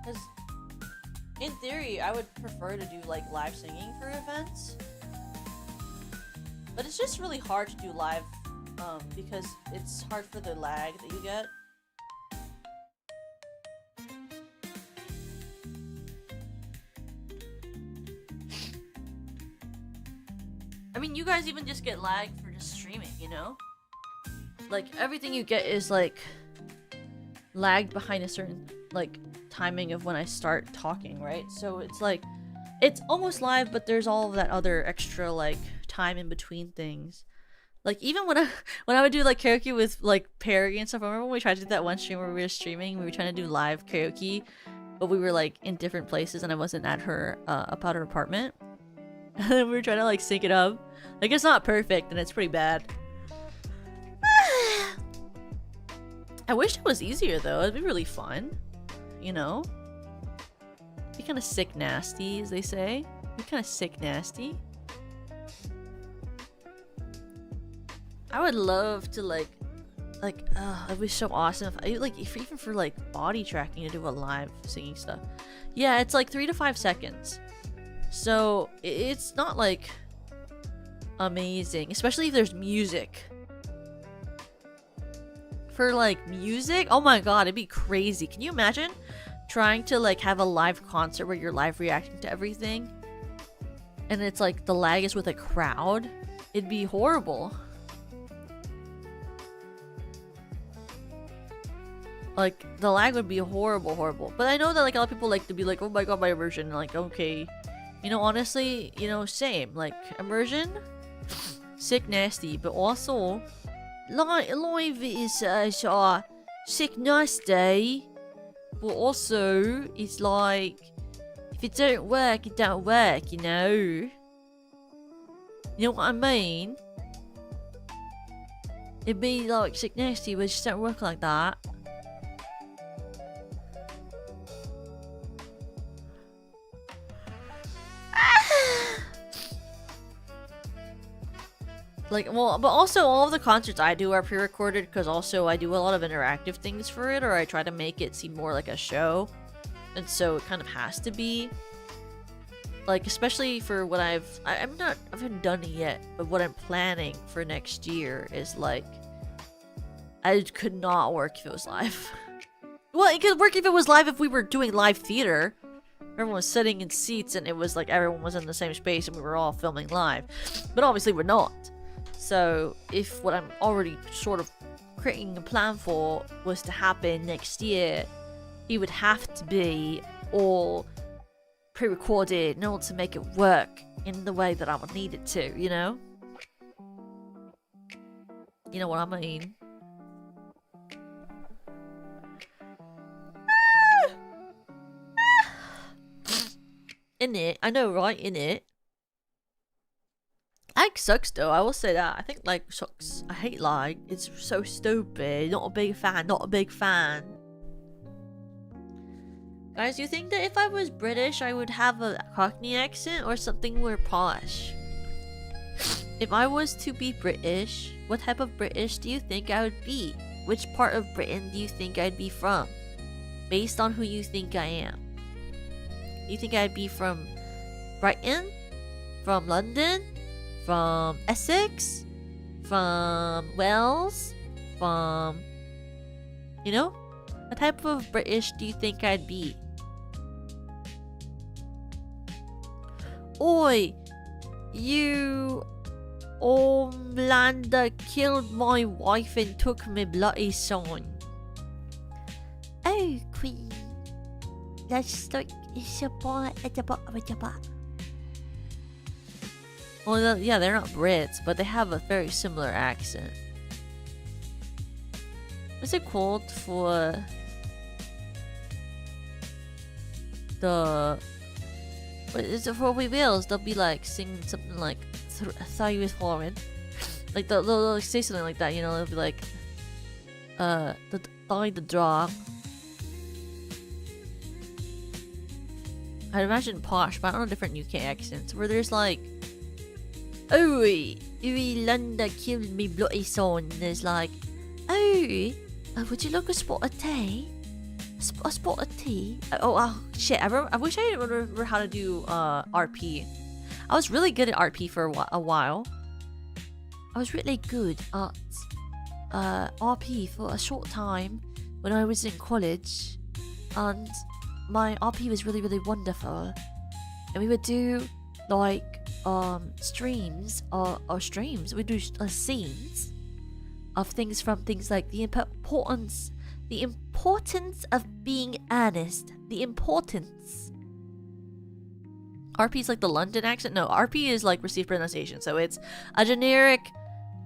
Because in theory, I would prefer to do like live singing for events, but it's just really hard to do live because it's hard for the lag that you get. I mean, you guys even just get lag for just streaming, you know? Like, everything you get is, like, lagged behind a certain, like, timing of when I start talking, right? So it's, like, it's almost live, but there's all of that other extra, like, time in between things. Like even when I would do like karaoke with like Perry and stuff. I remember when we tried to do that one stream where we were streaming. We were trying to do live karaoke, but we were like in different places, and I wasn't at her up at her apartment. And then we were trying to like sync it up. Like it's not perfect, and it's pretty bad. I wish it was easier though. It'd be really fun, you know. Be kind of sick nasty, as they say. Be kind of sick nasty. I would love to it'd be so awesome if even for like body tracking to do a live singing stuff. Yeah, it's like 3 to 5 seconds, so it's not like amazing, especially if there's music. For like music, oh my god, it'd be crazy. Can you imagine trying to like have a live concert where you're live reacting to everything, and it's like the lag is with a crowd? It'd be horrible. Like the lag would be horrible. But I know that like a lot of people like to be like, oh my god, my immersion. Like, okay, you know, honestly, you know, same. Like immersion, sick nasty, but also live is sick nasty. But also, it's like if it don't work, it don't work. You know. You know what I mean? It'd be like sick nasty, but it just don't work like that. Like, well, but also all of the concerts I do are pre-recorded because also I do a lot of interactive things for it, or I try to make it seem more like a show, and so it kind of has to be. Like, especially for what I haven't done it yet, but what I'm planning for next year is like, I could not work if it was live. Well, it could work if it was live if we were doing live theater. Everyone was sitting in seats and it was like everyone was in the same space and we were all filming live. But obviously we're not. So if what I'm already sort of creating a plan for was to happen next year, it would have to be all pre-recorded in order to make it work in the way that I would need it to, you know? You know what I mean? In it, I know, right? In it. Lag sucks though, I will say that. I think lag sucks. I hate lag. It's so stupid. Not a big fan. Not a big fan. Guys, do you think that if I was British, I would have a Cockney accent or something more posh? If I was to be British, what type of British do you think I would be? Which part of Britain do you think I'd be from? Based on who you think I am. You think I'd be from Brighton? From London? From Essex? From Wales? From... You know? What type of British do you think I'd be? Oi! You... Homelander killed my wife and took my bloody son. Oh, Queen. That's like... Well, yeah, they're not Brits, but they have a very similar accent. What's it called for the... What is it for We Wales? They'll be like singing something like "Thought you was foreign," like they'll say something like that. You know, they'll be like, the draw." I'd imagine posh, but I don't know different UK accents where there's like, "Oi, London killed me bloody son." And there's like, "Oh, would you like a spot of tea? A spot of tea?" Oh shit! I wish I remember how to do RP. I was really good at RP for a while. I was really good at RP for a short time when I was in college, and my RP was really, really wonderful. And we would do like streams or streams. We do scenes of things from things like the importance of being honest. The importance. RP is like the London accent. No, RP is like received pronunciation. So it's a generic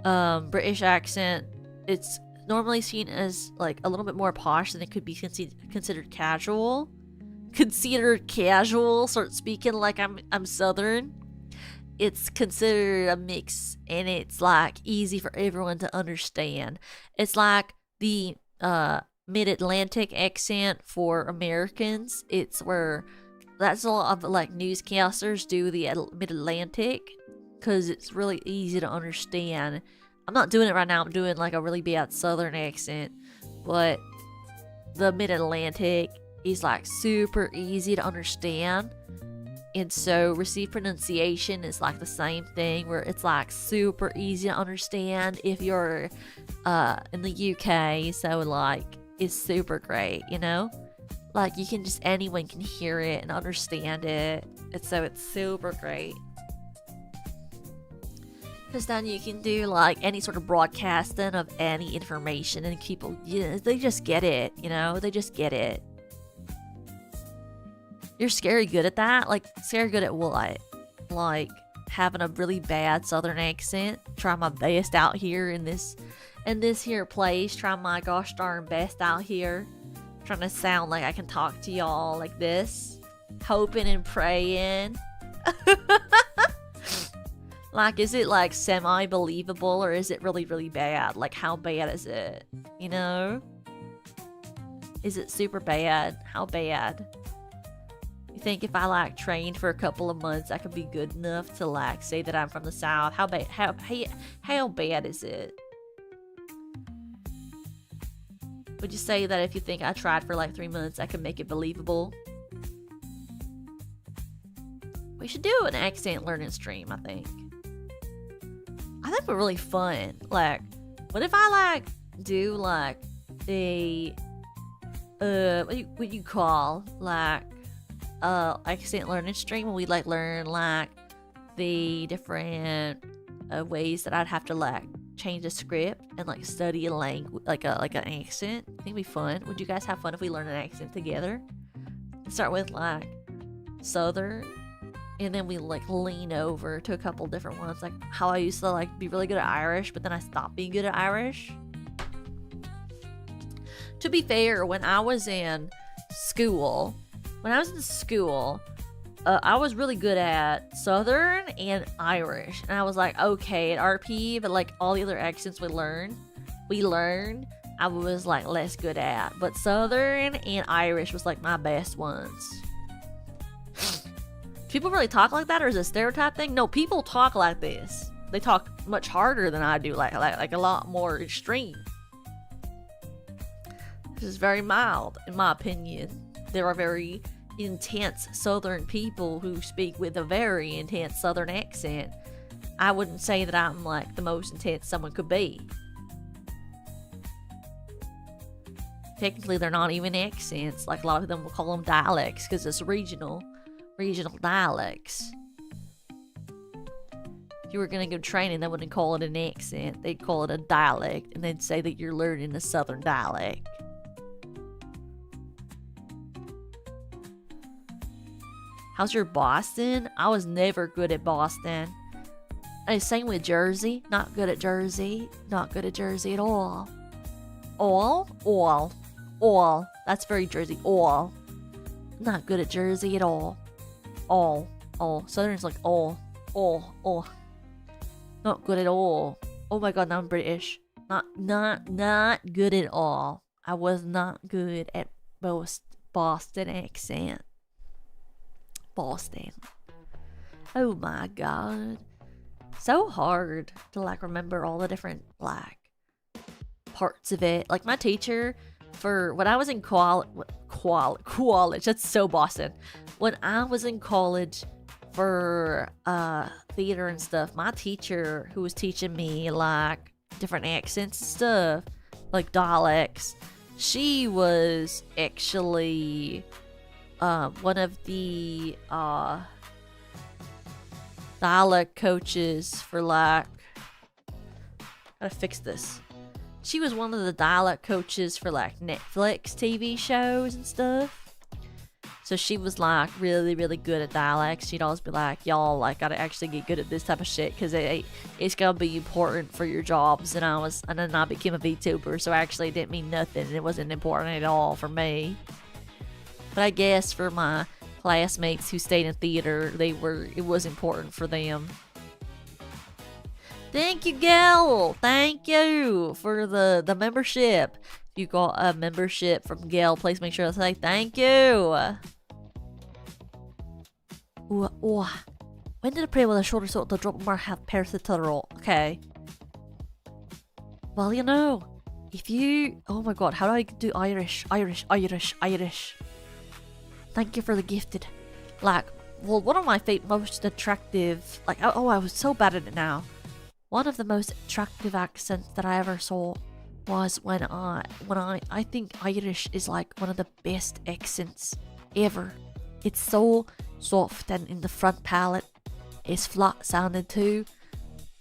British accent, it's normally seen as like a little bit more posh than it could be considered casual. Considered casual, start speaking like I'm Southern. It's considered a mix, and it's like easy for everyone to understand. It's like the mid-Atlantic accent for Americans. It's where that's a lot of like newscasters do the mid-Atlantic because it's really easy to understand. I'm not doing it right now. I'm doing like a really bad Southern accent, but the mid-Atlantic is like super easy to understand. And so received pronunciation is like the same thing, where it's like super easy to understand if you're in the UK. So like it's super great, you know? Like you can just, anyone can hear it and understand it. And so it's super great. Because then you can do like any sort of broadcasting of any information, and people, they just get it, you know? They just get it. You're scary good at that? Like, scary good at what? Like, having a really bad Southern accent? Try my best out here in this here place. Try my gosh darn best out here. Trying to sound like I can talk to y'all like this. Hoping and praying. Like, is it like semi-believable, or is it really, really bad? Like, how bad is it? You know? Is it super bad? How bad? You think if I like trained for a couple of months, I could be good enough to like say that I'm from the South? How bad? How bad is it? Would you say that if you think I tried for like 3 months, I could make it believable? We should do an accent learning stream, I think. I think we're really fun. Like, what if I like do like a what you call like accent learning stream, when we like learn like the different ways that I'd have to like change the script and like study a language, like an accent. I think it'd be fun. Would you guys have fun if we learn an accent together? Start with like Southern, and then we like lean over to a couple different ones, like how I used to like be really good at Irish, but then I stopped being good at Irish. To be fair, when I was in school, I was really good at Southern and Irish, and I was like okay at RP, but like all the other accents we learned, I was like less good at. But Southern and Irish was like my best ones. People really talk like that, or is it a stereotype thing? No, people talk like this. They talk much harder than I do, like a lot more extreme. This is very mild, in my opinion. There are very intense Southern people who speak with a very intense Southern accent. I wouldn't say that I'm like the most intense someone could be. Technically, they're not even accents. Like a lot of them will call them dialects because it's regional dialects. If you were gonna go training, they wouldn't call it an accent. They'd call it a dialect, and they'd say that you're learning a Southern dialect. How's your Boston? I was never good at Boston. Same with Jersey. Not good at Jersey. Not good at Jersey at all. All. That's very Jersey. All. Not good at Jersey at all. All. Southern's like all. Not good at all. Oh my god, now I'm British. Not good at all. I was not good at Boston accent. Boston. Oh my god. So hard to like remember all the different like parts of it. Like my teacher for when I was in college, that's so Boston. When I was in college for theater and stuff, my teacher who was teaching me like different accents and stuff, like dialects, she was actually one of the dialect coaches for like, gotta fix this. She was one of the dialect coaches for like Netflix TV shows and stuff. So she was like really, really good at dialects. She'd always be like, y'all, like, gotta actually get good at this type of shit because it's gonna be important for your jobs. And then I became a VTuber, so actually it didn't mean nothing. It wasn't important at all for me. But I guess for my classmates who stayed in theater, it was important for them. Thank you, Gail. Thank you for the membership. If you got a membership from Gail, please make sure to say thank you. Ooh. When did I pray with a shoulder so the drop more have paracetamol? Okay. Well, you know, if you... Oh my god, how do I do Irish? Irish. Thank you for the gifted. Like, well, one of my most attractive... Like, I was so bad at it now. One of the most attractive accents that I ever saw was when I think Irish is like one of the best accents ever. It's so soft and in the front palate is flat sounding too.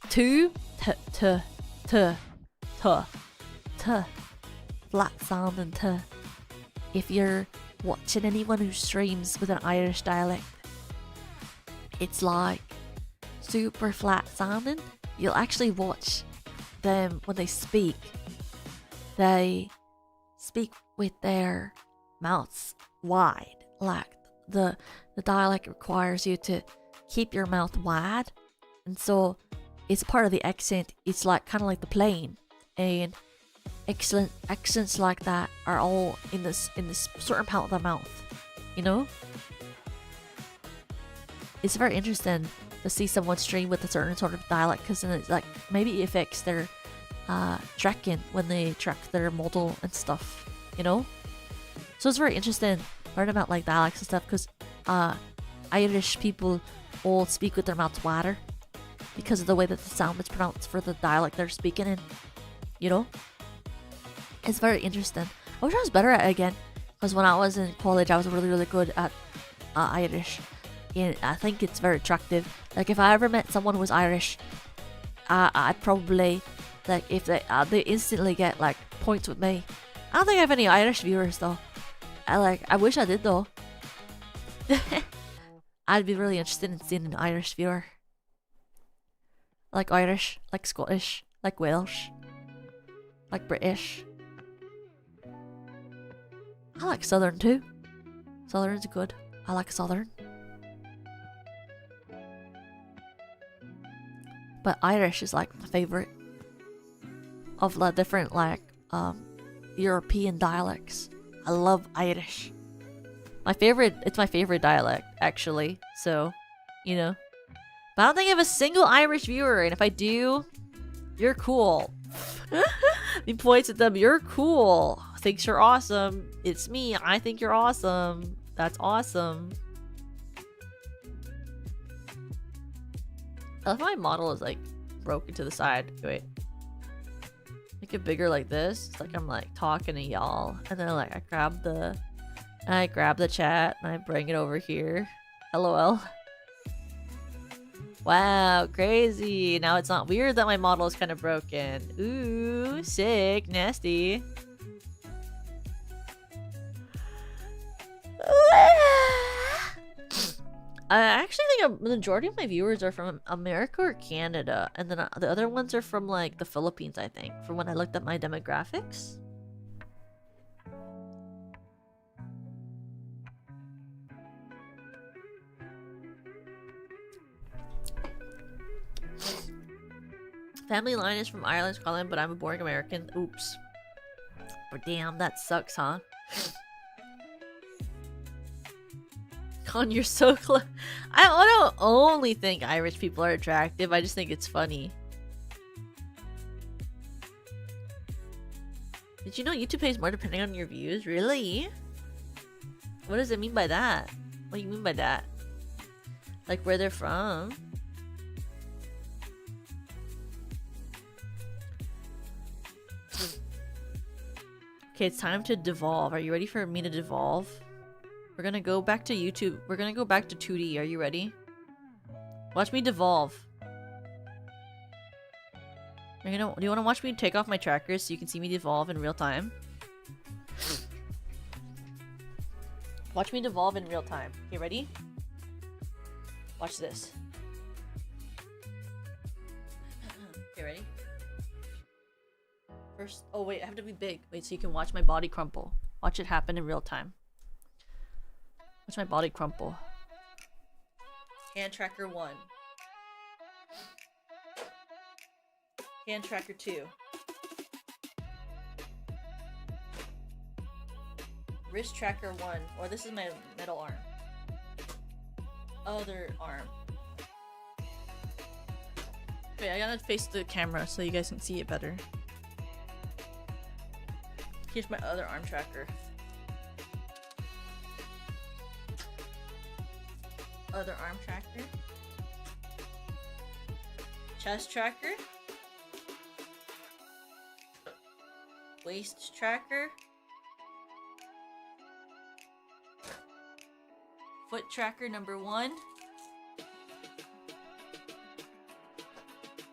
Flat sounding to. If you're watching anyone who streams with an Irish dialect, it's like super flat sounding. You'll actually watch them when they speak. They speak with their mouths wide. Like the dialect requires you to keep your mouth wide, and so it's part of the accent. It's like kind of like the plane, and excellent accents like that are all in this certain part of the mouth. You know, it's very interesting to see someone stream with a certain sort of dialect, because then it's like maybe it affects their tracking when they track their model and stuff, you know. So it's very interesting learning about like dialects and stuff, because Irish people all speak with their mouths wider because of the way that the sound is pronounced for the dialect they're speaking in, you know. It's very interesting. I wish I was better at it again, because when I was in college I was really, really good at Irish. And I think it's very attractive. Like, if I ever met someone who was Irish, I'd probably, like, if they instantly get like points with me. I don't think I have any Irish viewers though. I wish I did though. I'd be really interested in seeing an Irish viewer. Like Irish, like Scottish, like Welsh, like British. I like Southern too. Southern's good. I like Southern. But Irish is like my favorite of the different like European dialects. I love Irish. It's my favorite dialect actually. So, you know. But I don't think I have a single Irish viewer, and if I do, you're cool. He points at them, you're cool. Thinks you're awesome. It's me. I think you're awesome. That's awesome. I love how my model is like broken to the side. Wait. Make it bigger like this. It's like I'm like talking to y'all. And then like I grab the chat and I bring it over here. LOL. Wow, crazy. Now it's not weird that my model is kind of broken. Ooh, sick, nasty. I actually think the majority of my viewers are from America or Canada, and then the other ones are from like the Philippines, I think, from when I looked at my demographics. Family line is from Ireland, Scotland, but I'm a born American. Oops. But damn, that sucks, huh? Con, you're so close. I don't only think Irish people are attractive. I just think it's funny. Did you know YouTube pays more depending on your views? Really? What does it mean by that? What do you mean by that? Like where they're from? Okay, it's time to devolve. Are you ready for me to devolve? We're gonna go back to YouTube. We're gonna go back to 2D. Are you ready? Watch me devolve. Do you want to watch me take off my trackers so you can see me devolve in real time? Watch me devolve in real time. Okay, ready? Watch this. Okay, ready? First, oh wait, I have to be big. Wait, so you can watch my body crumple. Watch it happen in real time. Watch my body crumple. Hand tracker 1. Hand tracker 2. Wrist tracker 1. Or this is my middle arm. Other arm. Wait, I gotta face the camera so you guys can see it better. Here's my other arm tracker. Other arm tracker. Chest tracker. Waist tracker. Foot tracker number 1.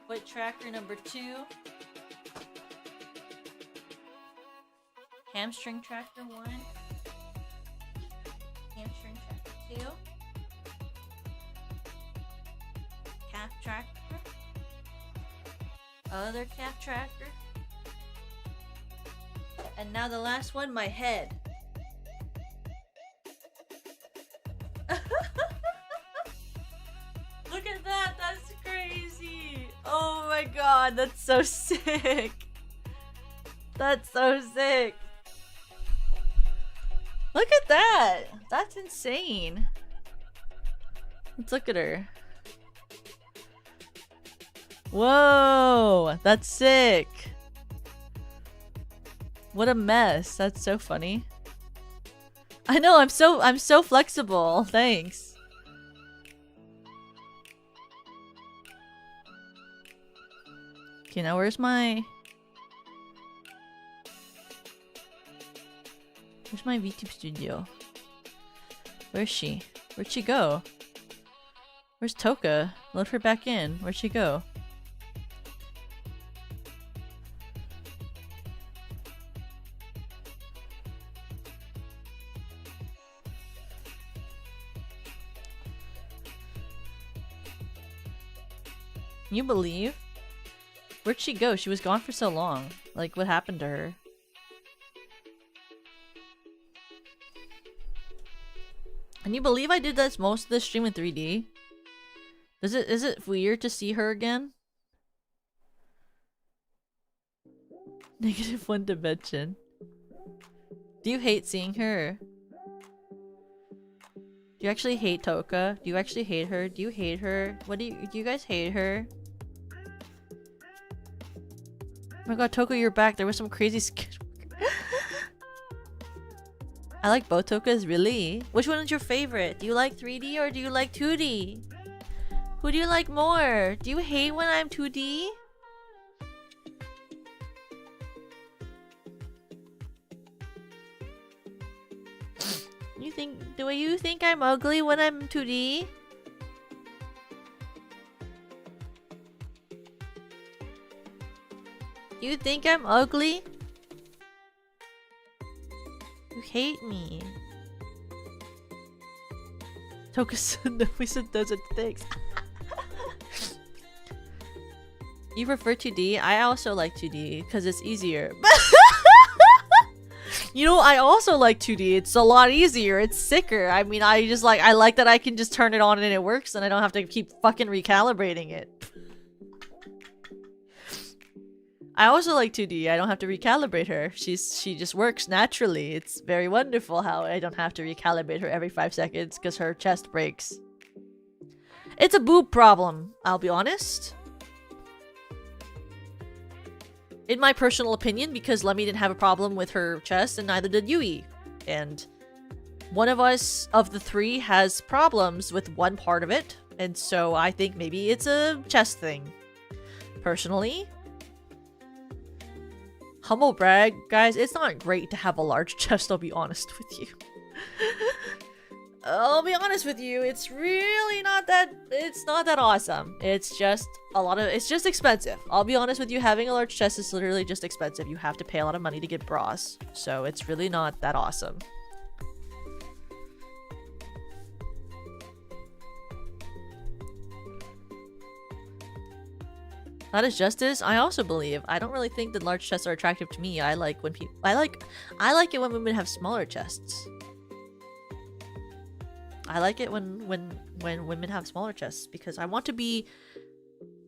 Foot tracker number 2. Hamstring tracker 1. Hamstring tracker 2. Calf tracker. Other calf tracker. And now the last one, my head. Look at that, that's crazy. Oh my god, that's so sick. That's so sick. Look at that. That's insane. Let's look at her. Whoa, that's sick. What a mess. That's so funny. I know, I'm so flexible. Thanks. Okay, now where's my VTube studio? Where's she? Where'd she go? Where's Toka? Load her back in. Where'd she go? Can you believe? Where'd she go? She was gone for so long. Like, what happened to her? Can you believe I did this most of this stream in 3D? Is it weird to see her again? -1 dimension. Do you hate seeing her? Do you actually hate Toka? Do you actually hate her? Do you hate her? Do you guys hate her? Oh my god, Toka, you're back. There was some crazy I like both Tokas, really? Which one is your favorite? Do you like 3D or do you like 2D? Who do you like more? Do you hate when I'm 2D? Do you think I'm ugly when I'm 2D? Do you think I'm ugly? You hate me. Toka-san doesn't think. You prefer 2D? I also like 2D because it's easier. You know, I also like 2D. It's a lot easier. It's sicker. I mean, I like that I can just turn it on and it works and I don't have to keep fucking recalibrating it. I also like 2D. I don't have to recalibrate her. She just works naturally. It's very wonderful how I don't have to recalibrate her every 5 seconds because her chest breaks. It's a boob problem, I'll be honest. In my personal opinion, because Lemmy didn't have a problem with her chest and neither did Yui. And one of us, of the three, has problems with one part of it. And so I think maybe it's a chest thing. Personally. Humble brag, guys, it's not great to have a large chest, I'll be honest with you. I'll be honest with you, it's really not that, it's not that awesome. It's just it's just expensive. I'll be honest with you, having a large chest is literally just expensive. You have to pay a lot of money to get bras. So it's really not that awesome. That is justice. I also believe. I don't really think that large chests are attractive to me. I like when people. I like it when women have smaller chests. I like it when women have smaller chests because I want to be.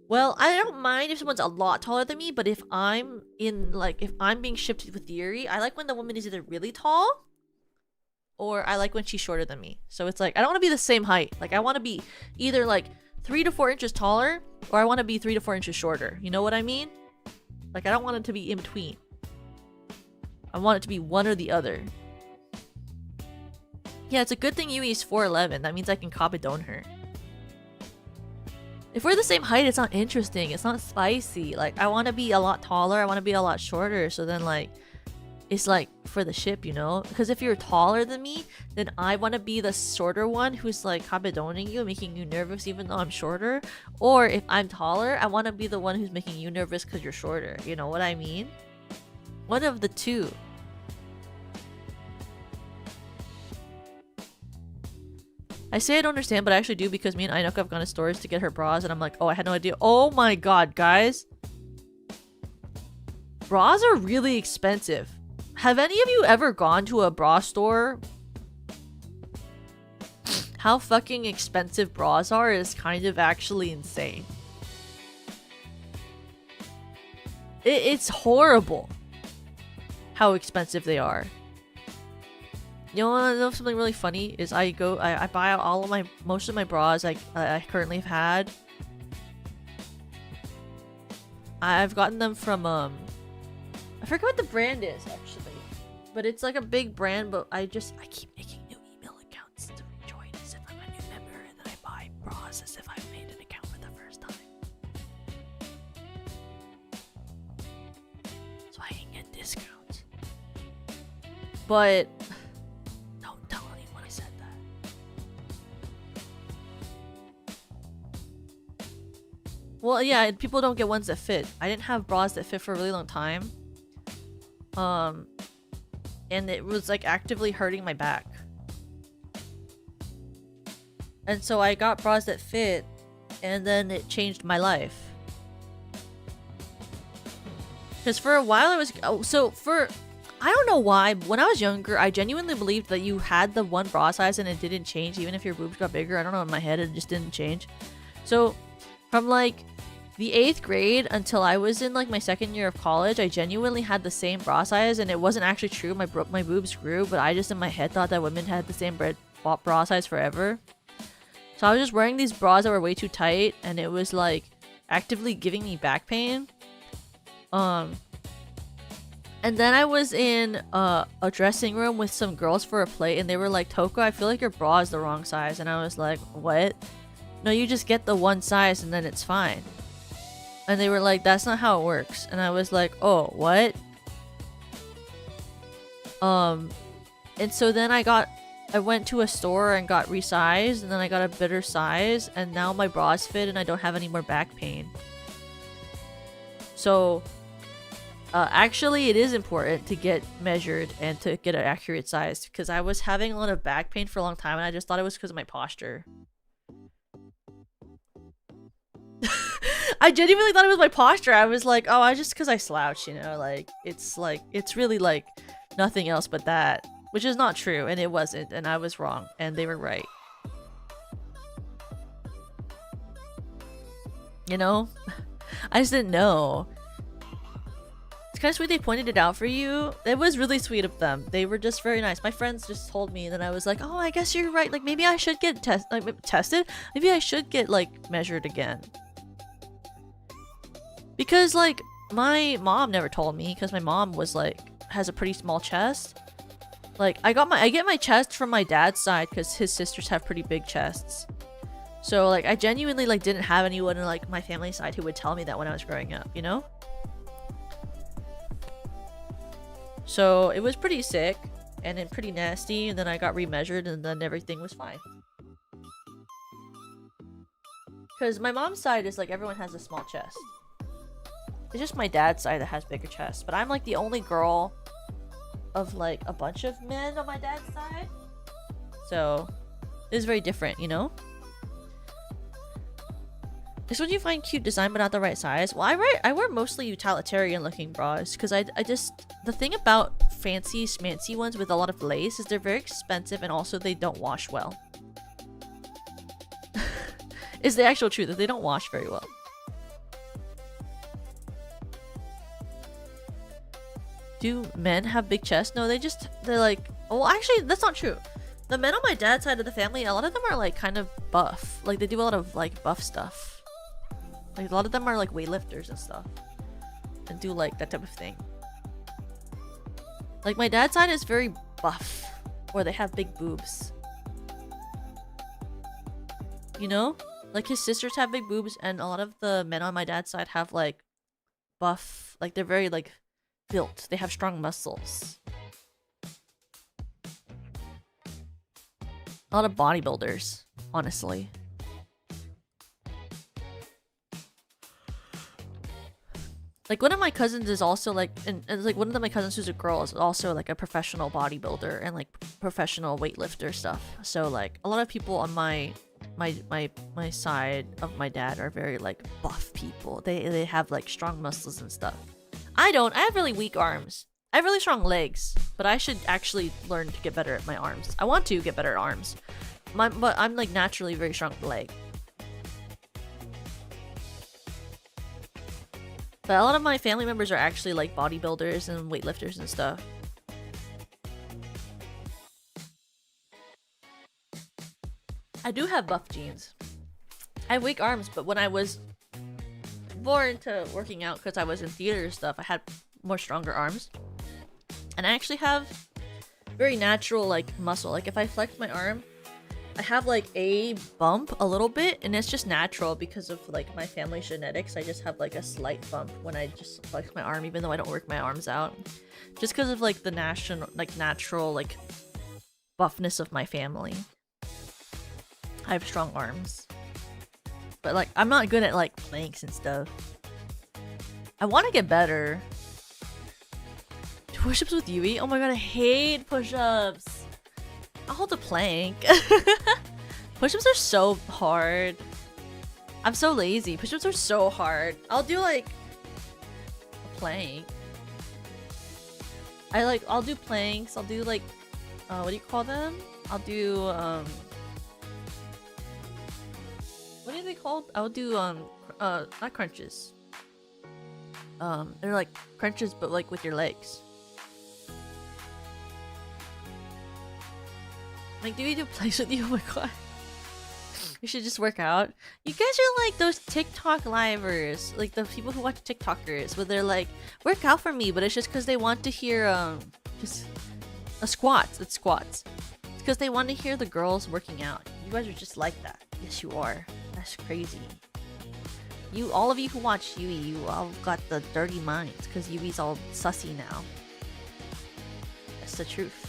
Well, I don't mind if someone's a lot taller than me, but if I'm being shipped with theory, I like when the woman is either really tall, or I like when she's shorter than me. So it's like I don't want to be the same height. Like I want to be either like 3 to 4 inches taller, or I want to be 3 to 4 inches shorter. You know what I mean? Like I don't want it to be in between. I want it to be one or the other. Yeah, it's a good thing Yui is 4'11". That means I can Kabedon her. If we're the same height, it's not interesting. It's not spicy. Like, I want to be a lot taller. I want to be a lot shorter. So then, like, it's like for the ship, you know? Because if you're taller than me, then I want to be the shorter one who's like Kabedoning you, making you nervous even though I'm shorter. Or if I'm taller, I want to be the one who's making you nervous because you're shorter. You know what I mean? One of the two. I say I don't understand, but I actually do because me and Ainoka have gone to stores to get her bras, and I'm like, oh, I had no idea. Oh my god, guys. Bras are really expensive. Have any of you ever gone to a bra store? How fucking expensive bras are is kind of actually insane. It's horrible how expensive they are. You want to know something really funny? Is I buy all of most of my bras I currently have had. I've gotten them from I forget what the brand is actually, but it's like a big brand. But I keep making new email accounts to join as if I'm a new member, and then I buy bras as if I've made an account for the first time, so I can get discounts. But well, yeah, people don't get ones that fit. I didn't have bras that fit for a really long time. And it was like actively hurting my back. And so I got bras that fit, and then it changed my life. Because for a while I was... I don't know why. When I was younger, I genuinely believed that you had the one bra size and it didn't change even if your boobs got bigger. I don't know, in my head it just didn't change. So... from like the 8th grade until I was in like my 2nd year of college, I genuinely had the same bra size, and it wasn't actually true. My boobs grew, but I just in my head thought that women had the same bra size forever. So I was just wearing these bras that were way too tight, and it was like actively giving me back pain. And then I was in a dressing room with some girls for a play, and they were like, "Toko, I feel like your bra is the wrong size." And I was like, "What?" "No, you just get the one size and then it's fine." And they were like, "That's not how it works." And I was like, "Oh, what?" And so then I went to a store and got resized, and then I got a better size, and now my bras fit and I don't have any more back pain. So, actually it is important to get measured and to get an accurate size, because I was having a lot of back pain for a long time and I just thought it was because of my posture. I genuinely thought it was my posture. I was like, oh, just because I slouch, you know, like it's really like nothing else but that, which is not true, and it wasn't, and I was wrong, and they were right. You know? I just didn't know. It's kind of sweet they pointed it out for you. It was really sweet of them. They were just very nice. My friends just told me, and then I was like, oh, I guess you're right. Like, maybe I should get tested. Maybe I should get, like, measured again. Because, like, my mom never told me, because my mom was, like, has a pretty small chest. Like, I get my chest from my dad's side, because his sisters have pretty big chests. So, like, I genuinely, like, didn't have anyone in, like, my family side who would tell me that when I was growing up, you know? So, it was pretty sick, and then pretty nasty, and then I got remeasured, and then everything was fine. Because my mom's side is, like, everyone has a small chest. It's just my dad's side that has bigger chests. But I'm, like, the only girl of, like, a bunch of men on my dad's side. So, it's very different, you know? It's when you find cute design but not the right size. Well, I wear mostly utilitarian looking bras because I just the thing about fancy smancy ones with a lot of lace is they're very expensive and also they don't wash well. Is the actual truth that they don't wash very well. Do men have big chests? No, they're like, well, actually that's not true. The men on my dad's side of the family, a lot of them are like kind of buff. Like they do a lot of like buff stuff. Like a lot of them are like weightlifters and stuff. And do like that type of thing. Like my dad's side is very buff. Or they have big boobs. You know? Like his sisters have big boobs and a lot of the men on my dad's side have like buff. Like they're very like built. They have strong muscles. A lot of bodybuilders, honestly. Like one of my cousins is also like, and like one of my cousins who's a girl is also like a professional bodybuilder and like professional weightlifter stuff. So like a lot of people on my side of my dad are very like buff people. They have like strong muscles and stuff. I don't. I have really weak arms. I have really strong legs, but I should actually learn to get better at my arms. I want to get better at arms, but I'm like naturally very strong with leg. But a lot of my family members are actually like bodybuilders and weightlifters and stuff. I do have buff genes. I have weak arms, but when I was more into working out because I was in theater and stuff, I had more stronger arms. And I actually have very natural like muscle. Like if I flex my arm, I have like a bump a little bit, and it's just natural because of like my family's genetics. I just have like a slight bump when I just flex my arm, even though I don't work my arms out, just because of like the natural like buffness of my family. I have strong arms, but like I'm not good at like planks and stuff. I want to get better. Push-ups with Yui? Oh my god, I hate push-ups. I'll hold a plank. Push-ups are so hard. I'm so lazy. Push-ups are so hard. I'll do like a plank. I'll do planks. I'll do like what do you call them? I'll do what are they called? I'll do not crunches. They're like crunches but like with your legs. Like, do we do plays with you? Oh my god. We should just work out. You guys are like those TikTok livers. Like the people who watch TikTokers where they're like, work out for me, but it's just because they want to hear just a squats. It's squats. It's because they want to hear the girls working out. You guys are just like that. Yes, you are. That's crazy. All of you who watch Yui, you all got the dirty minds because Yui's all sussy now. That's the truth.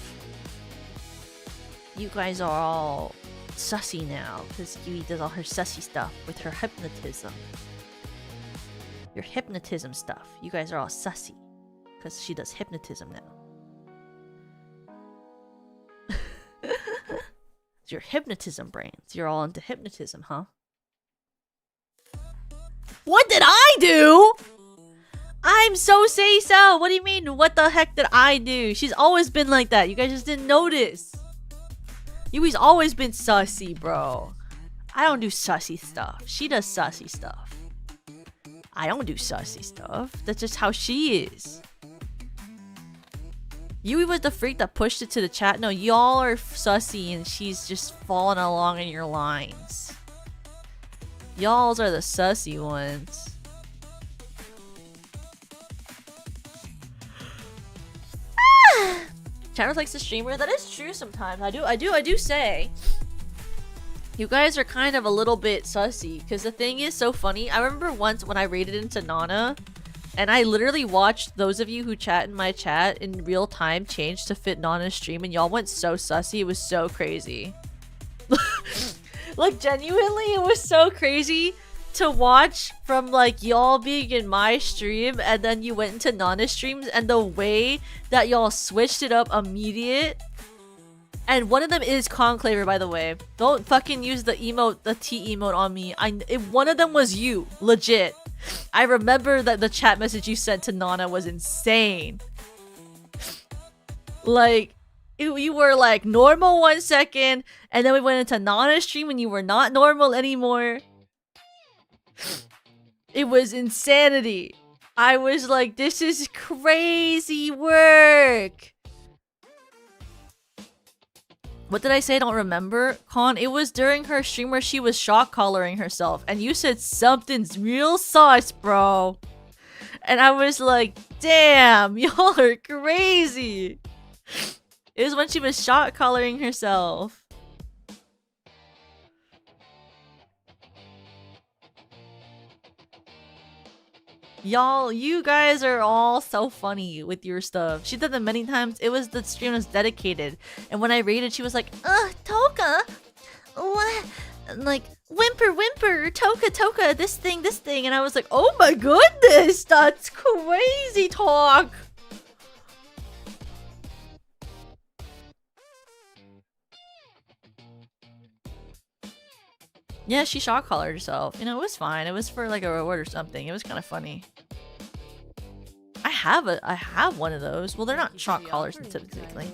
You guys are all sussy now because Yui does all her sussy stuff with her hypnotism. Your hypnotism stuff. You guys are all sussy because she does hypnotism now. It's your hypnotism brains. You're all into hypnotism, huh? What did I do? I'm so say so. What do you mean? What the heck did I do? She's always been like that. You guys just didn't notice. Yui's always been sussy, bro. I don't do sussy stuff. She does sussy stuff. I don't do sussy stuff. That's just how she is. Yui was the freak that pushed it to the chat. No, y'all are sussy and she's just following along in your lines. Y'alls are the sussy ones. Channel likes the streamer. That is true sometimes. I do say. You guys are kind of a little bit sussy. Because the thing is so funny. I remember once when I raided into Nana. And I literally watched those of you who chat in my chat in real time change to fit Nana's stream. And y'all went so sussy. It was so crazy. Like genuinely, it was so crazy to watch from like y'all being in my stream and then you went into Nana's streams and the way that y'all switched it up And one of them is Conclaver, by the way. Don't fucking use the emote, the T emote on me. If one of them was you, legit. I remember that the chat message you sent to Nana was insane. Like, you were like normal 1 second, and then we went into Nana's stream and you were not normal anymore. It was insanity. I was like, this is crazy work. What did I say? I don't remember. Con, it was during her stream where she was shock collaring herself. And you said something's real sus, bro. And I was like, damn, y'all are crazy. It was when she was shock collaring herself. Y'all, you guys are all so funny with your stuff. She did that many times. It was the stream was dedicated. And when I rated, she was like, Toka! What? Like, whimper, Toka, this thing. And I was like, oh my goodness, that's crazy talk. Yeah, she shock collared herself. You know, it was fine. It was for like a reward or something. It was kind of funny. I have one of those. Well, they're not shock collars typically.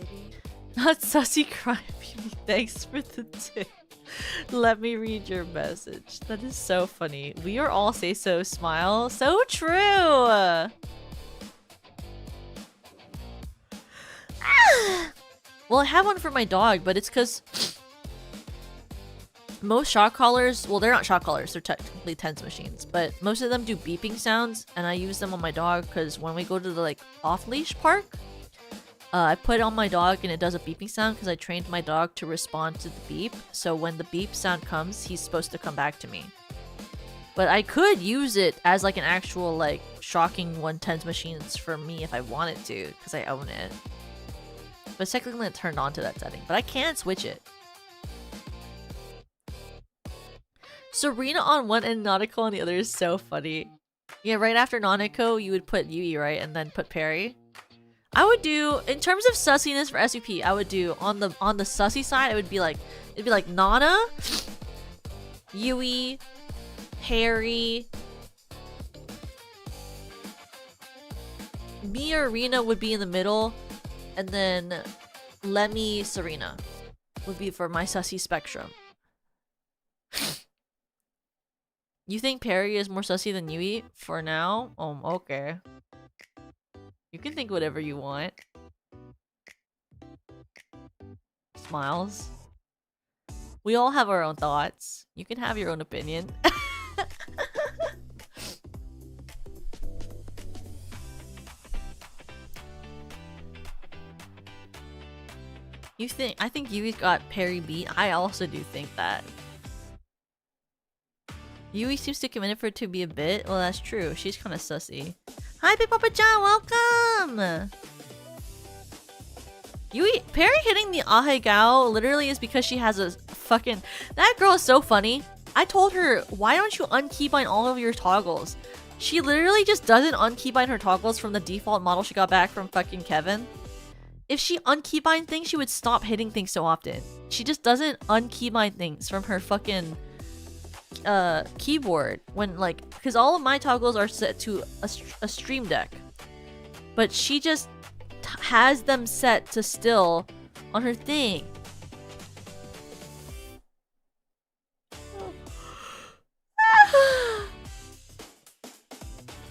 Not sussy crybaby. Thanks for the tip. Let me read your message. That is so funny. We are all say so smile. So true. Well, I have one for my dog, but it's because most shock collars, well, they're not shock collars, they're technically TENS machines, but most of them do beeping sounds, and I use them on my dog because when we go to the like off-leash park, I put it on my dog and it does a beeping sound because I trained my dog to respond to the beep. So when the beep sound comes, he's supposed to come back to me. But I could use it as like an actual like shocking one TENS machines for me if I wanted to, because I own it. But it's technically not turned on to that setting, but I can't switch it. Serena on one and Nanako on the other is so funny. Yeah, right after Nanako, you would put Yui, right? And then put Perry. I would do, in terms of sussiness for SUP, I would do, on the sussy side, it'd be like Nana, Yui, Perry. Me or Rina would be in the middle. And then Lemmy, Serena would be for my sussy spectrum. You think Perry is more sussy than Yui for now? Okay. You can think whatever you want. Smiles. We all have our own thoughts. You can have your own opinion. I think Yui's got Perry beat. I also do think that. Yui seems too committed for it to be a bit. Well, that's true. She's kind of sussy. Hi, Big Papa John. Welcome! Yui, Perry hitting the Ahegao literally is because she has a fucking... That girl is so funny. I told her, why don't you unkeybind all of your toggles? She literally just doesn't unkeybind her toggles from the default model she got back from fucking Kevin. If she unkeybind things, she would stop hitting things so often. She just doesn't unkeybind things from her fucking keyboard when like, because all of my toggles are set to a stream deck, but she just has them set to still on her thing.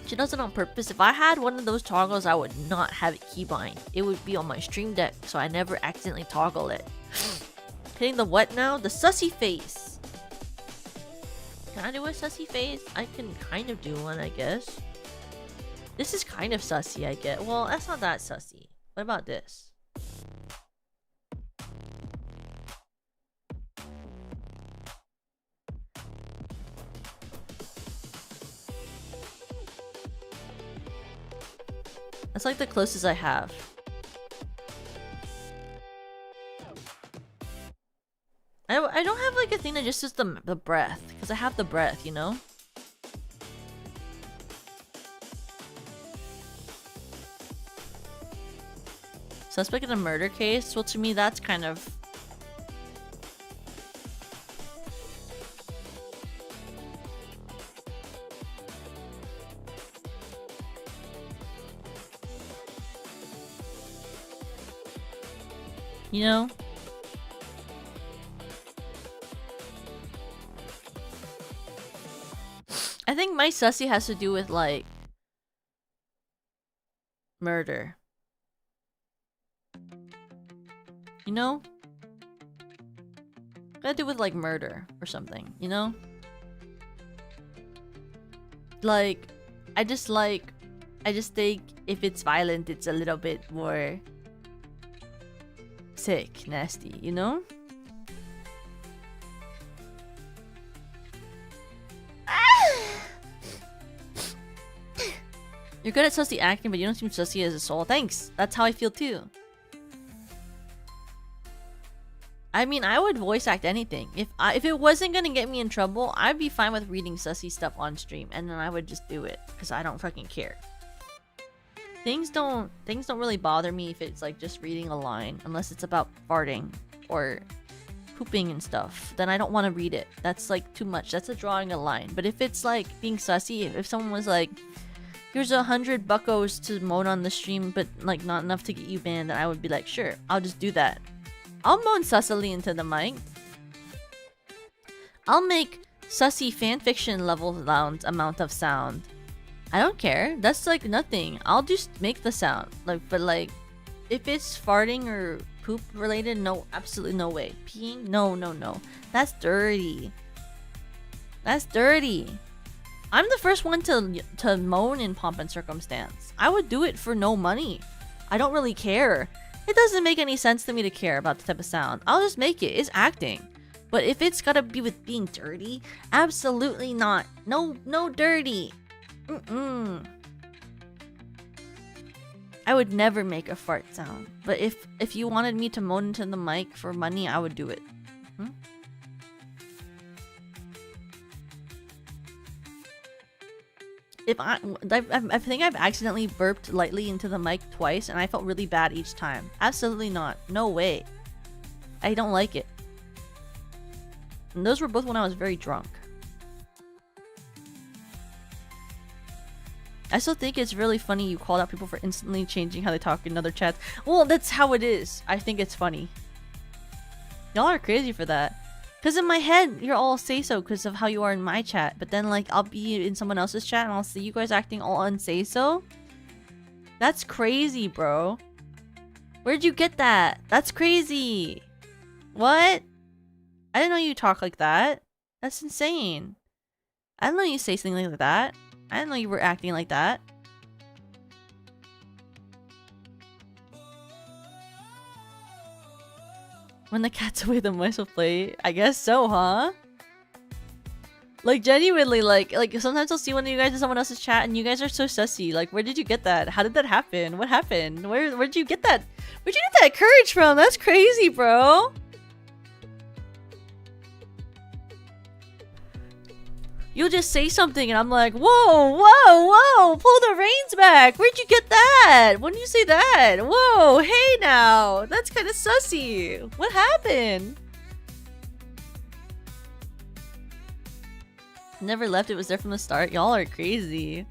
She does it on purpose. If I had one of those toggles, I would not have it keybind. It would be on my stream deck, so I never accidentally toggle it. Hitting the what now? The sussy face. Can I do a sussy face? I can kind of do one, I guess. This is kind of sussy, I get. Well, that's not that sussy. What about this? That's like the closest I have. I don't have like a thing that just is the breath, because I have the breath, you know? Suspect in a murder case? Well, to me, that's kind of... You know? I think my sussy has to do with, like, murder. You know? Gotta do with, like, murder or something, you know? Like, I just think if it's violent, it's a little bit more sick, nasty, you know? You're good at sussy acting, but you don't seem sussy as a soul. Thanks. That's how I feel too. I mean, I would voice act anything. If it wasn't gonna get me in trouble, I'd be fine with reading sussy stuff on stream, and then I would just do it because I don't fucking care. Things don't really bother me if it's like just reading a line, unless it's about farting or pooping and stuff. Then I don't want to read it. That's like too much. That's a drawing a line. But if it's like being sussy, if someone was like, here's 100 buckos to moan on the stream, but like not enough to get you banned, then I would be like, sure, I'll just do that. I'll moan sussily into the mic. I'll make sussy fanfiction level amount of sound. I don't care. That's like nothing. I'll just make the sound. Like, but like, if it's farting or poop related, no, absolutely no way. Peeing, no. That's dirty. That's dirty. I'm the first one to moan in pomp and circumstance. I would do it for no money. I don't really care. It doesn't make any sense to me to care about the type of sound. I'll just make it. It's acting. But if it's gotta be with being dirty, absolutely not. No dirty. I would never make a fart sound. But if you wanted me to moan into the mic for money, I would do it. I think I've accidentally burped lightly into the mic twice, and I felt really bad each time. Absolutely not. No way. I don't like it. And those were both when I was very drunk. I still think it's really funny you called out people for instantly changing how they talk in other chats. Well, that's how it is. I think it's funny. Y'all are crazy for that. Because in my head, you're all say-so because of how you are in my chat. But then, like, I'll be in someone else's chat and I'll see you guys acting all unsay-so. That's crazy, bro. Where'd you get that? That's crazy. What? I didn't know you talk like that. That's insane. I didn't know you say something like that. I didn't know you were acting like that. When the cat's away, the mice will play. I guess so, huh? Like, genuinely, like sometimes I'll see one of you guys in someone else's chat and you guys are so sussy. Like, where did you get that? How did that happen? What happened? Where'd you get that? Where'd you get that courage from? That's crazy, bro. You'll just say something and I'm like, whoa, pull the reins back. Where'd you get that? When do you say that? Whoa, hey now. That's kind of sussy. What happened? Never left. It was there from the start. Y'all are crazy.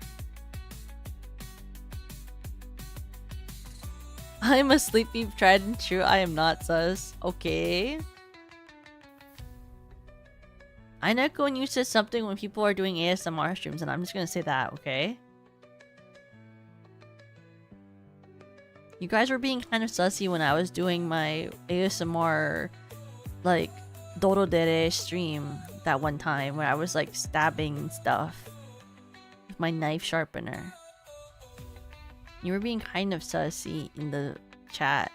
I'm a sleepy tried and true. I am not sus. Okay. I echo when you said something when people are doing ASMR streams, and I'm just gonna say that, okay? You guys were being kind of sussy when I was doing my ASMR, like, Dorodere stream that one time where I was, like, stabbing stuff with my knife sharpener. You were being kind of sussy in the chat.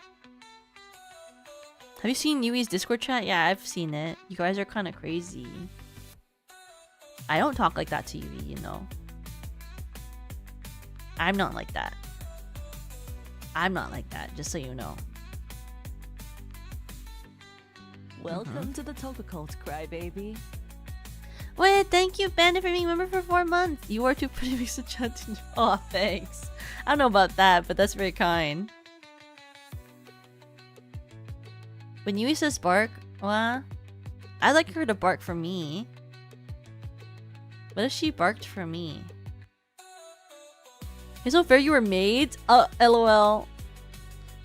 Have you seen Yui's Discord chat? Yeah, I've seen it. You guys are kind of crazy. I don't talk like that to Yui, you know. I'm not like that. I'm not like that, just so you know. Welcome to the Toka Cult, Crybaby. Wait, thank you, Bandit, for being a member for 4 months. You are too pretty to mix a chat. Oh, thanks. I don't know about that, but that's very kind. When Yui says bark, well, I'd like her to bark for me. What if she barked for me? It's so fair you were maids? LOL.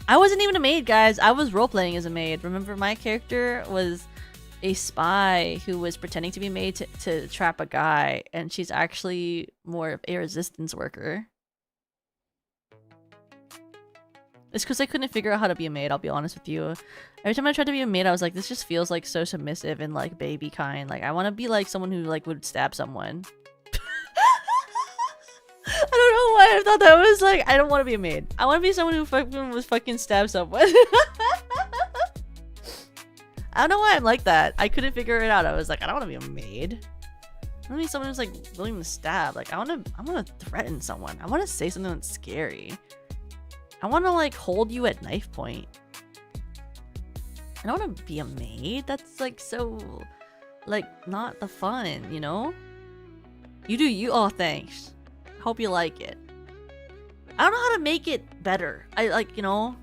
I wasn't even a maid, guys. I was role-playing as a maid. Remember, my character was a spy who was pretending to be a maid to trap a guy, and she's actually more of a resistance worker. It's because I couldn't figure out how to be a maid, I'll be honest with you. Every time I tried to be a maid, I was like, this just feels like so submissive and like baby kind. Like, I want to be like someone who like would stab someone. I don't know why I thought that was like, I don't want to be a maid. I want to be someone who fucking stab someone. I don't know why I'm like that. I couldn't figure it out. I was like, I don't want to be a maid. I want to be someone who's like willing to stab. Like, I want to threaten someone. I want to say something that's scary. I want to like hold you at knife point. I don't want to be a maid. That's like so, like, not the fun, you know? You do you. Oh, thanks. Hope you like it. I don't know how to make it better. I like, you know?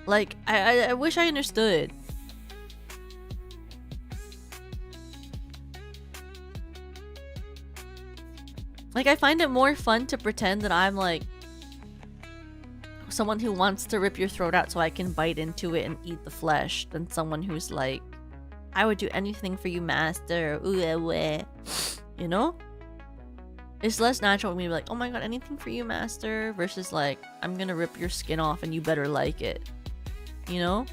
Like, I wish I understood. Like, I find it more fun to pretend that I'm like someone who wants to rip your throat out so I can bite into it and eat the flesh than someone who's like, I would do anything for you, master. You know? It's less natural for me to be like, oh my god, anything for you, master, versus like, I'm gonna rip your skin off and you better like it. You know?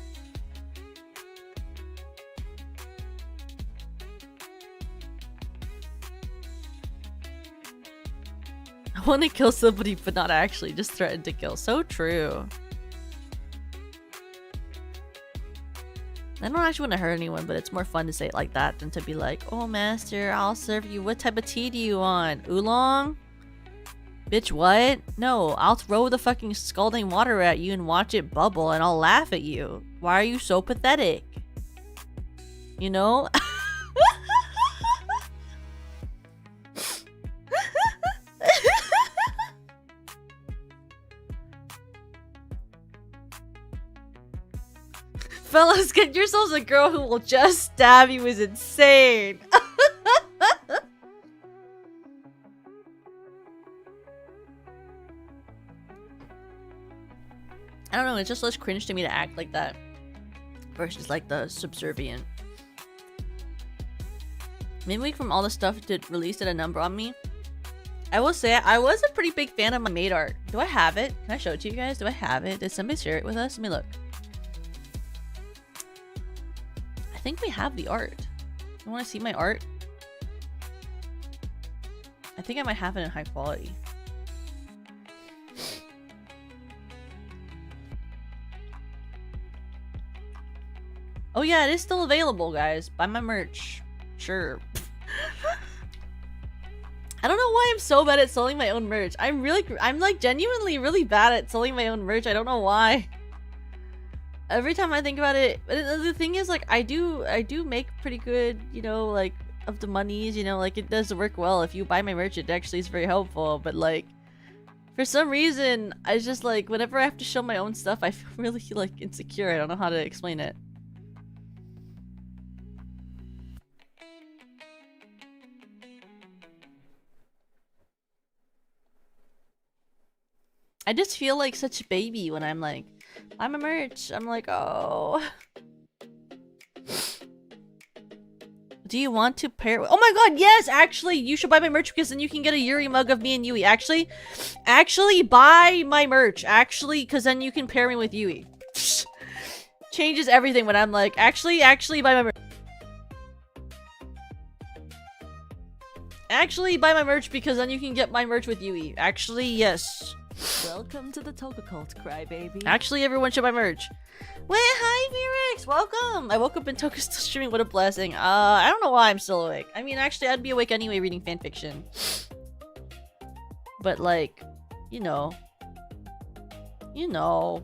I want to kill somebody, but not actually, just threaten to kill. So true. I don't actually want to hurt anyone, but it's more fun to say it like that than to be like, oh, master, I'll serve you. What type of tea do you want? Oolong? Bitch, what? No, I'll throw the fucking scalding water at you and watch it bubble and I'll laugh at you. Why are you so pathetic? You know? Fellas, get yourselves a girl who will just stab you is insane. I don't know, it's just less cringe to me to act like that versus like the subservient. Midweek from all the stuff that released at a number on me. I will say I was a pretty big fan of my maid art. Do I have it? Can I show it to you guys? Do I have it? Did somebody share it with us? Let me look. I think we have the art. You want to see my art? I think I might have it in high quality. Oh yeah, it is still available, guys. Buy my merch. Sure. I don't know why I'm so bad at selling my own merch. I'm like genuinely really bad at selling my own merch. I don't know why. Every time I think about it, the thing is, like, I do make pretty good, you know, like, of the monies, you know, like, it does work well. If you buy my merch, it actually is very helpful, but, like, for some reason, I just, like, whenever I have to show my own stuff, I feel really, like, insecure. I don't know how to explain it. I just feel like such a baby when I'm like, I'm a merch. I'm like, oh. Do you want to pair? Oh my god, yes! Actually, you should buy my merch because then you can get a Yuri mug of me and Yui. Actually, buy my merch. Actually, because then you can pair me with Yui. Changes everything when I'm like, actually, buy my merch. Actually, buy my merch because then you can get my merch with Yui. Actually, yes. Welcome to the Toka Cult, Crybaby. Actually, everyone should buy merch. Wait, hi, Virix! Welcome! I woke up and Toka's still streaming. What a blessing. I don't know why I'm still awake. I mean, actually, I'd be awake anyway reading fanfiction. But, like, you know. You know.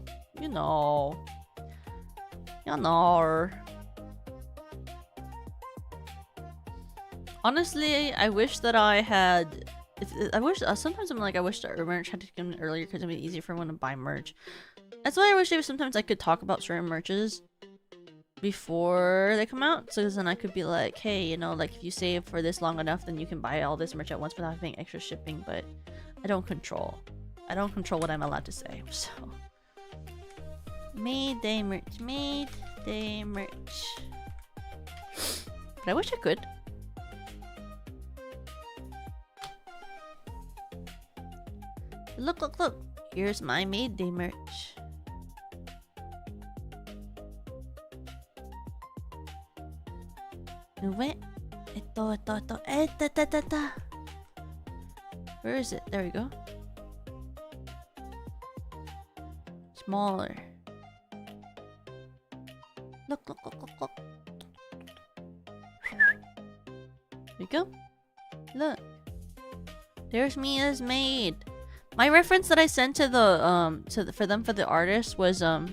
Honestly, I wish that I had... sometimes I'm like, I wish our merch had to come in earlier because it'd be easier for everyone to buy merch. That's why I wish sometimes I could talk about certain merches before they come out, so then I could be like, hey, you know, like if you save for this long enough, then you can buy all this merch at once without having extra shipping. But I don't control what I'm allowed to say. So made day merch. But I wish I could. Look. Here's my Made Day merch. Ito. Where is it? There we go. Smaller. Look. There we go. Look. There's me as made. My reference that I sent to the for the artist was I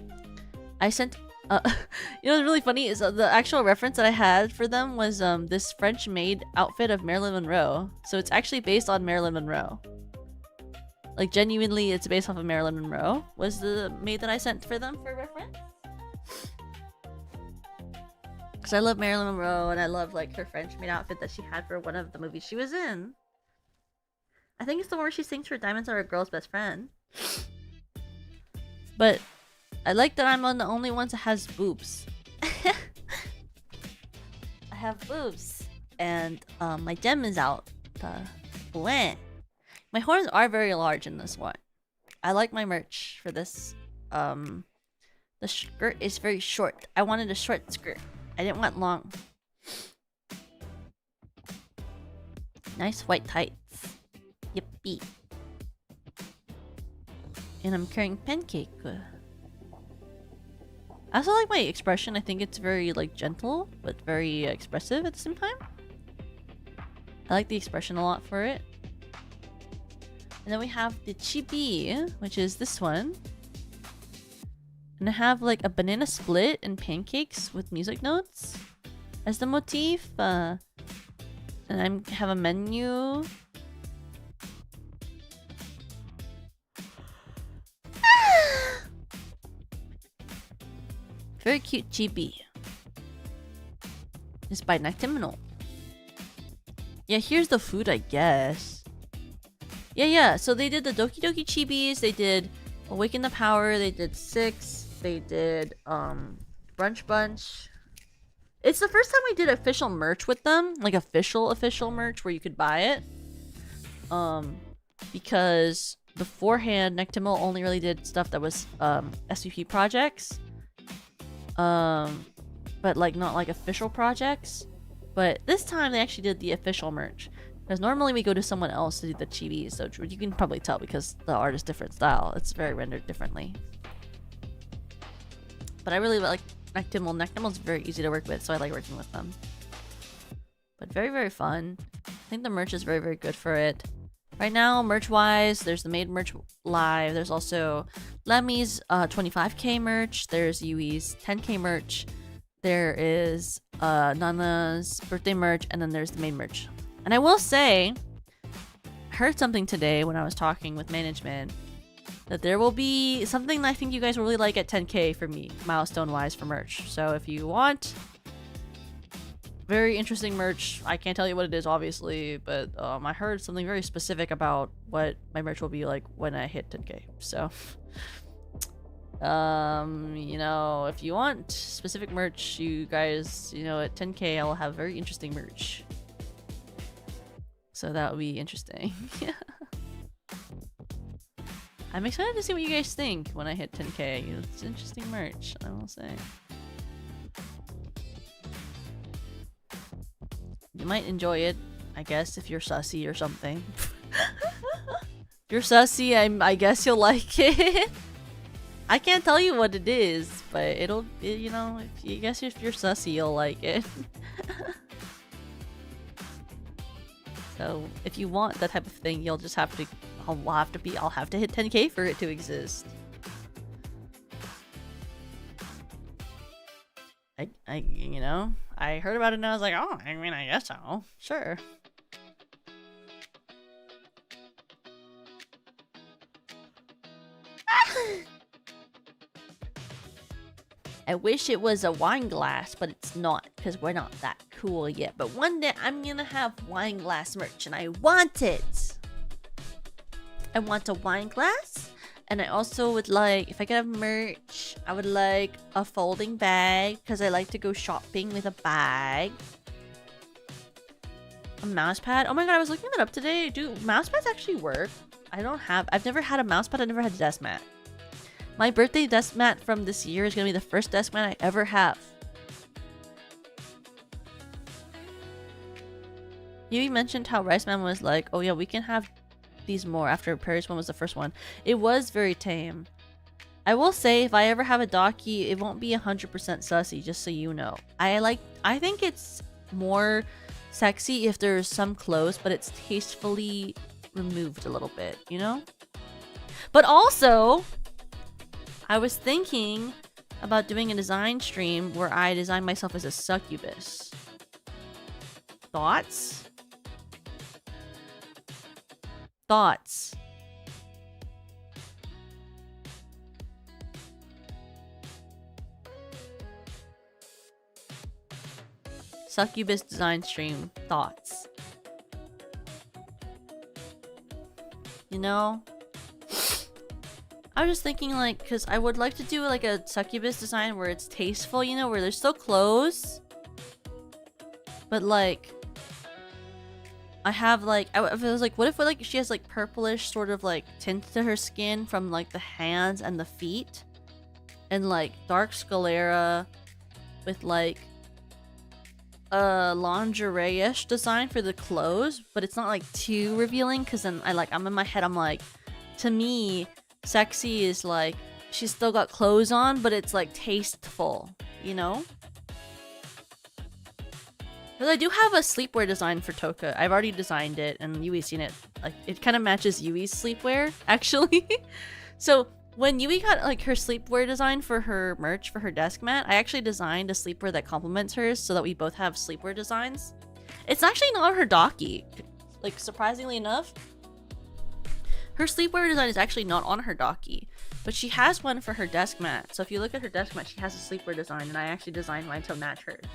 sent you know what's really funny is the actual reference that I had for them was this French maid outfit of Marilyn Monroe. So it's actually based on Marilyn Monroe. Like genuinely it's based off of Marilyn Monroe was the maid that I sent for them for reference. Cause I love Marilyn Monroe and I love like her French maid outfit that she had for one of the movies she was in. I think it's the one where she sings for Diamonds Are a Girl's Best Friend. But I like that I'm on the only one that has boobs. I have boobs. And my gem is out. Bleh. My horns are very large in this one. I like my merch for this. The skirt is very short. I wanted a short skirt. I didn't want long. Nice white tights. Yippee. And I'm carrying pancake. I also like my expression. I think it's very like gentle, but very expressive at the same time. I like the expression a lot for it. And then we have the chibi, which is this one. And I have like a banana split and pancakes with music notes as the motif. And I have a menu. Very cute chibi. It's by Noctiminal. Yeah, here's the food, I guess. Yeah. So they did the Doki Doki Chibis. They did Awaken the Power. They did 6. They did Brunch Bunch. It's the first time we did official merch with them, like official merch where you could buy it. Because beforehand, Noctiminal only really did stuff that was SVP projects. But like not like official projects. But this time they actually did the official merch. Because normally we go to someone else to do the chibis, so you can probably tell because the art is different style. It's very rendered differently. But I really like Noctiminal. Noctiminal's very easy to work with, so I like working with them. But very, very fun. I think the merch is very, very good for it. Right now, merch-wise, there's the Made merch live. There's also Lemmy's 25k merch. There's Yui's 10k merch. There is Nana's birthday merch, and then there's the Made merch. And I will say, I heard something today when I was talking with management that there will be something that I think you guys will really like at 10k for me, milestone-wise for merch. So if you want very interesting merch, I can't tell you what it is, obviously, but I heard something very specific about what my merch will be like when I hit 10k. So, you know, if you want specific merch, you guys, you know, at 10k, I will have very interesting merch. So that will be interesting. I'm excited to see what you guys think when I hit 10k. It's interesting merch, I will say. You might enjoy it, I guess, if you're sussy or something. If you're sussy, I guess you'll like it. I can't tell you what it is, but you know, if you're sussy, you'll like it. So if you want that type of thing, you'll just have to, I'll have to hit 10k for it to exist. You know, I heard about it and I was like, oh, I mean, I guess so. Sure. I wish it was a wine glass, but it's not because we're not that cool yet. But one day I'm gonna have wine glass merch and I want it. I want a wine glass, and I also would like, if I could have merch, I would like a folding bag because I like to go shopping with a bag. A mouse pad. Oh my god, I was looking that up today. Do mouse pads actually work? I've never had a mouse pad. I've never had a desk mat. My birthday desk mat from this year is gonna be the first desk mat I ever have. You mentioned how Rice Man was like, oh yeah, we can have these more after Paris one was the first one. It was very tame. I will say, if I ever have a Docky, it won't be 100% sussy, just so you know. I think it's more sexy if there's some clothes, but it's tastefully removed a little bit, you know? But also, I was thinking about doing a design stream where I design myself as a succubus. Thoughts? Thoughts? Succubus design stream. Thoughts? You know? I was just thinking, like, because I would like to do like a succubus design where it's tasteful, you know, where there's still clothes, but like I have like, I was like, what if like she has like purplish sort of like tint to her skin from like the hands and the feet, and like dark sclera with like a lingerie-ish design for the clothes, but it's not like too revealing, because then I'm in my head, I'm like, to me sexy is like she's still got clothes on, but it's like tasteful, you know? Because I do have a sleepwear design for Toka. I've already designed it, and Yui's seen it. Like, it kind of matches Yui's sleepwear, actually. So when Yui got like her sleepwear design for her merch for her desk mat, I actually designed a sleepwear that complements hers so that we both have sleepwear designs. It's actually not her Docky. Like, surprisingly enough, her sleepwear design is actually not on her Docky, but she has one for her desk mat. So if you look at her desk mat, she has a sleepwear design, and I actually designed mine to match hers.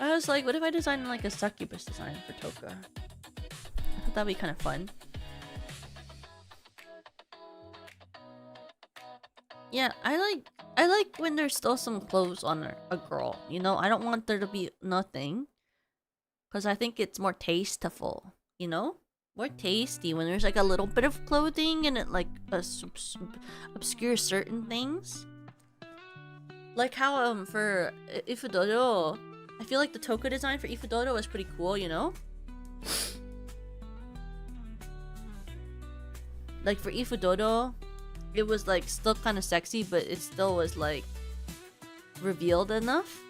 I was like, what if I designed like a succubus design for Toka? I thought that'd be kind of fun. Yeah, I like when there's still some clothes on a girl, you know? I don't want there to be nothing, because I think it's more tasteful, you know? More tasty when there's like a little bit of clothing and it like obscures certain things. Like how for Ifudodo, I feel like the Toka design for Ifudodo was pretty cool, you know? Like for Ifudodo, it was like still kind of sexy, but it still was like revealed enough.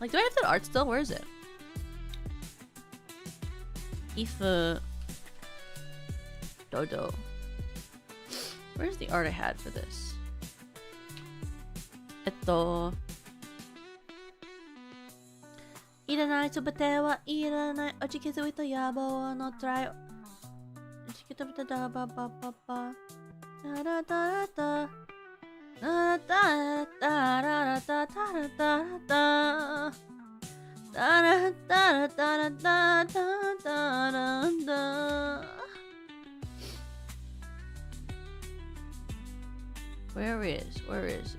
Like, do I have that art still? Where is it? Ifudodo. Where's the art I had for this? Iranai tsubate wa iranai. Ochikizu ito yabo no try. Ochikizu ito da ba ba ba ba. Da da da da. Da da da da da da da da. Da da da da da da da da. Where is it?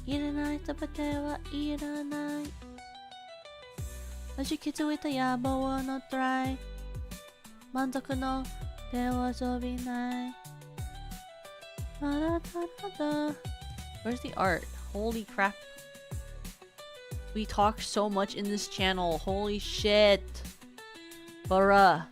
Iranai tsubate wa iranai. Ochikizu ito yabo no try. Manzoku no te wa sobinai. Where's the art? Holy crap. We talk so much in this channel. Holy shit. Bruh.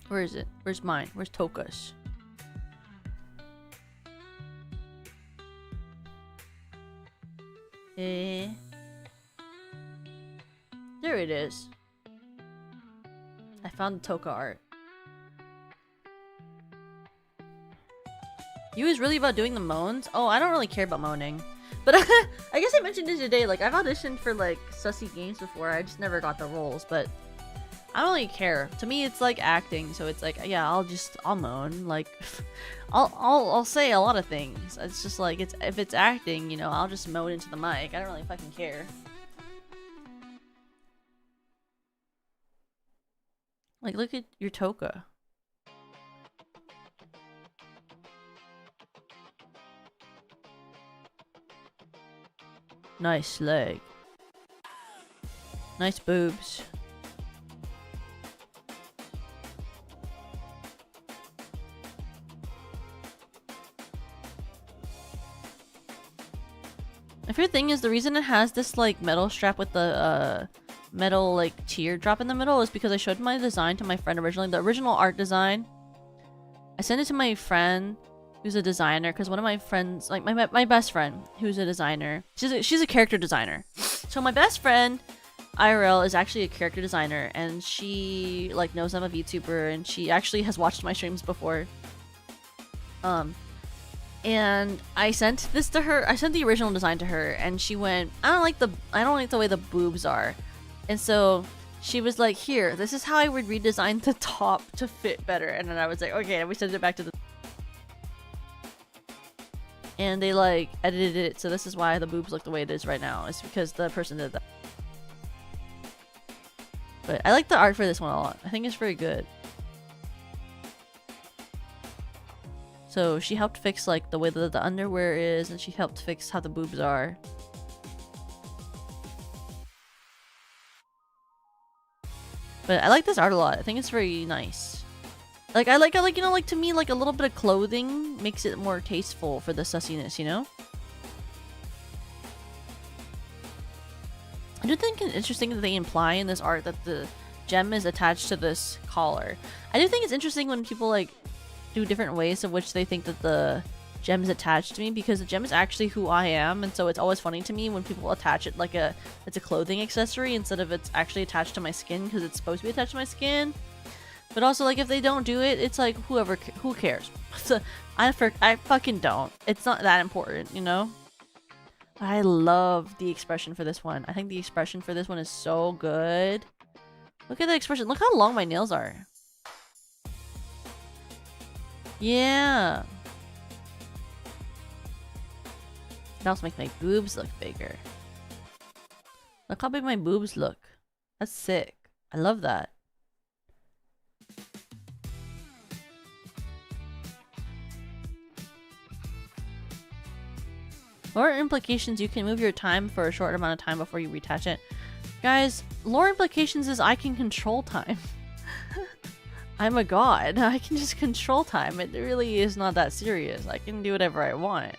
Where is it? Where's mine? Where's Toka's? There it is. found the Toka art. You is really about doing the moans? Oh, I don't really care about moaning. But I guess I mentioned it today, like I've auditioned for like sussy games before, I just never got the roles, but I don't really care. To me it's like acting, so it's like, yeah, I'll moan, like I'll say a lot of things. It's just like, if it's acting, you know, I'll just moan into the mic. I don't really fucking care. Like, look at your Toka. Nice leg. Nice boobs. My favorite thing is the reason it has this like metal strap with the metal like teardrop in the middle is because I showed my design to my friend originally, the original art design. I sent it to my friend who's a designer, because one of my friends, like my best friend who's a designer, she's a character designer. So my best friend IRL is actually a character designer, and she like knows I'm a VTuber, and she actually has watched my streams before. And I sent this to her. I sent the original design to her, and she went, I don't like the way the boobs are. And so she was like, here, this is how I would redesign the top to fit better. And then I was like, okay, and we sent it back to the, and they like edited it, so this is why the boobs look the way it is right now. It's because the person did that. But I like the art for this one a lot. I think it's very good. So she helped fix like the way that the underwear is, and she helped fix how the boobs are. But I like this art a lot. I think it's very nice. Like I like you know, like to me, like a little bit of clothing makes it more tasteful for the sussiness, you know? I do think it's interesting that they imply in this art that the gem is attached to this collar. I do think it's interesting when people like do different ways of which they think that the gem is attached to me, because the gem is actually who I am, and so it's always funny to me when people attach it like it's a clothing accessory instead of it's actually attached to my skin, because it's supposed to be attached to my skin. But also, like, if they don't do it, it's like, who cares? So, I fucking don't. It's not that important, you know? I love the expression for this one. I think the expression for this one is so good. Look at the expression. Look how long my nails are. Yeah. It also makes my boobs look bigger. Look how big my boobs look. That's sick. I love that. Lore implications, you can move your time for a short amount of time before you retouch it. Guys, lore implications is I can control time. I'm a god. I can just control time. It really is not that serious. I can do whatever I want.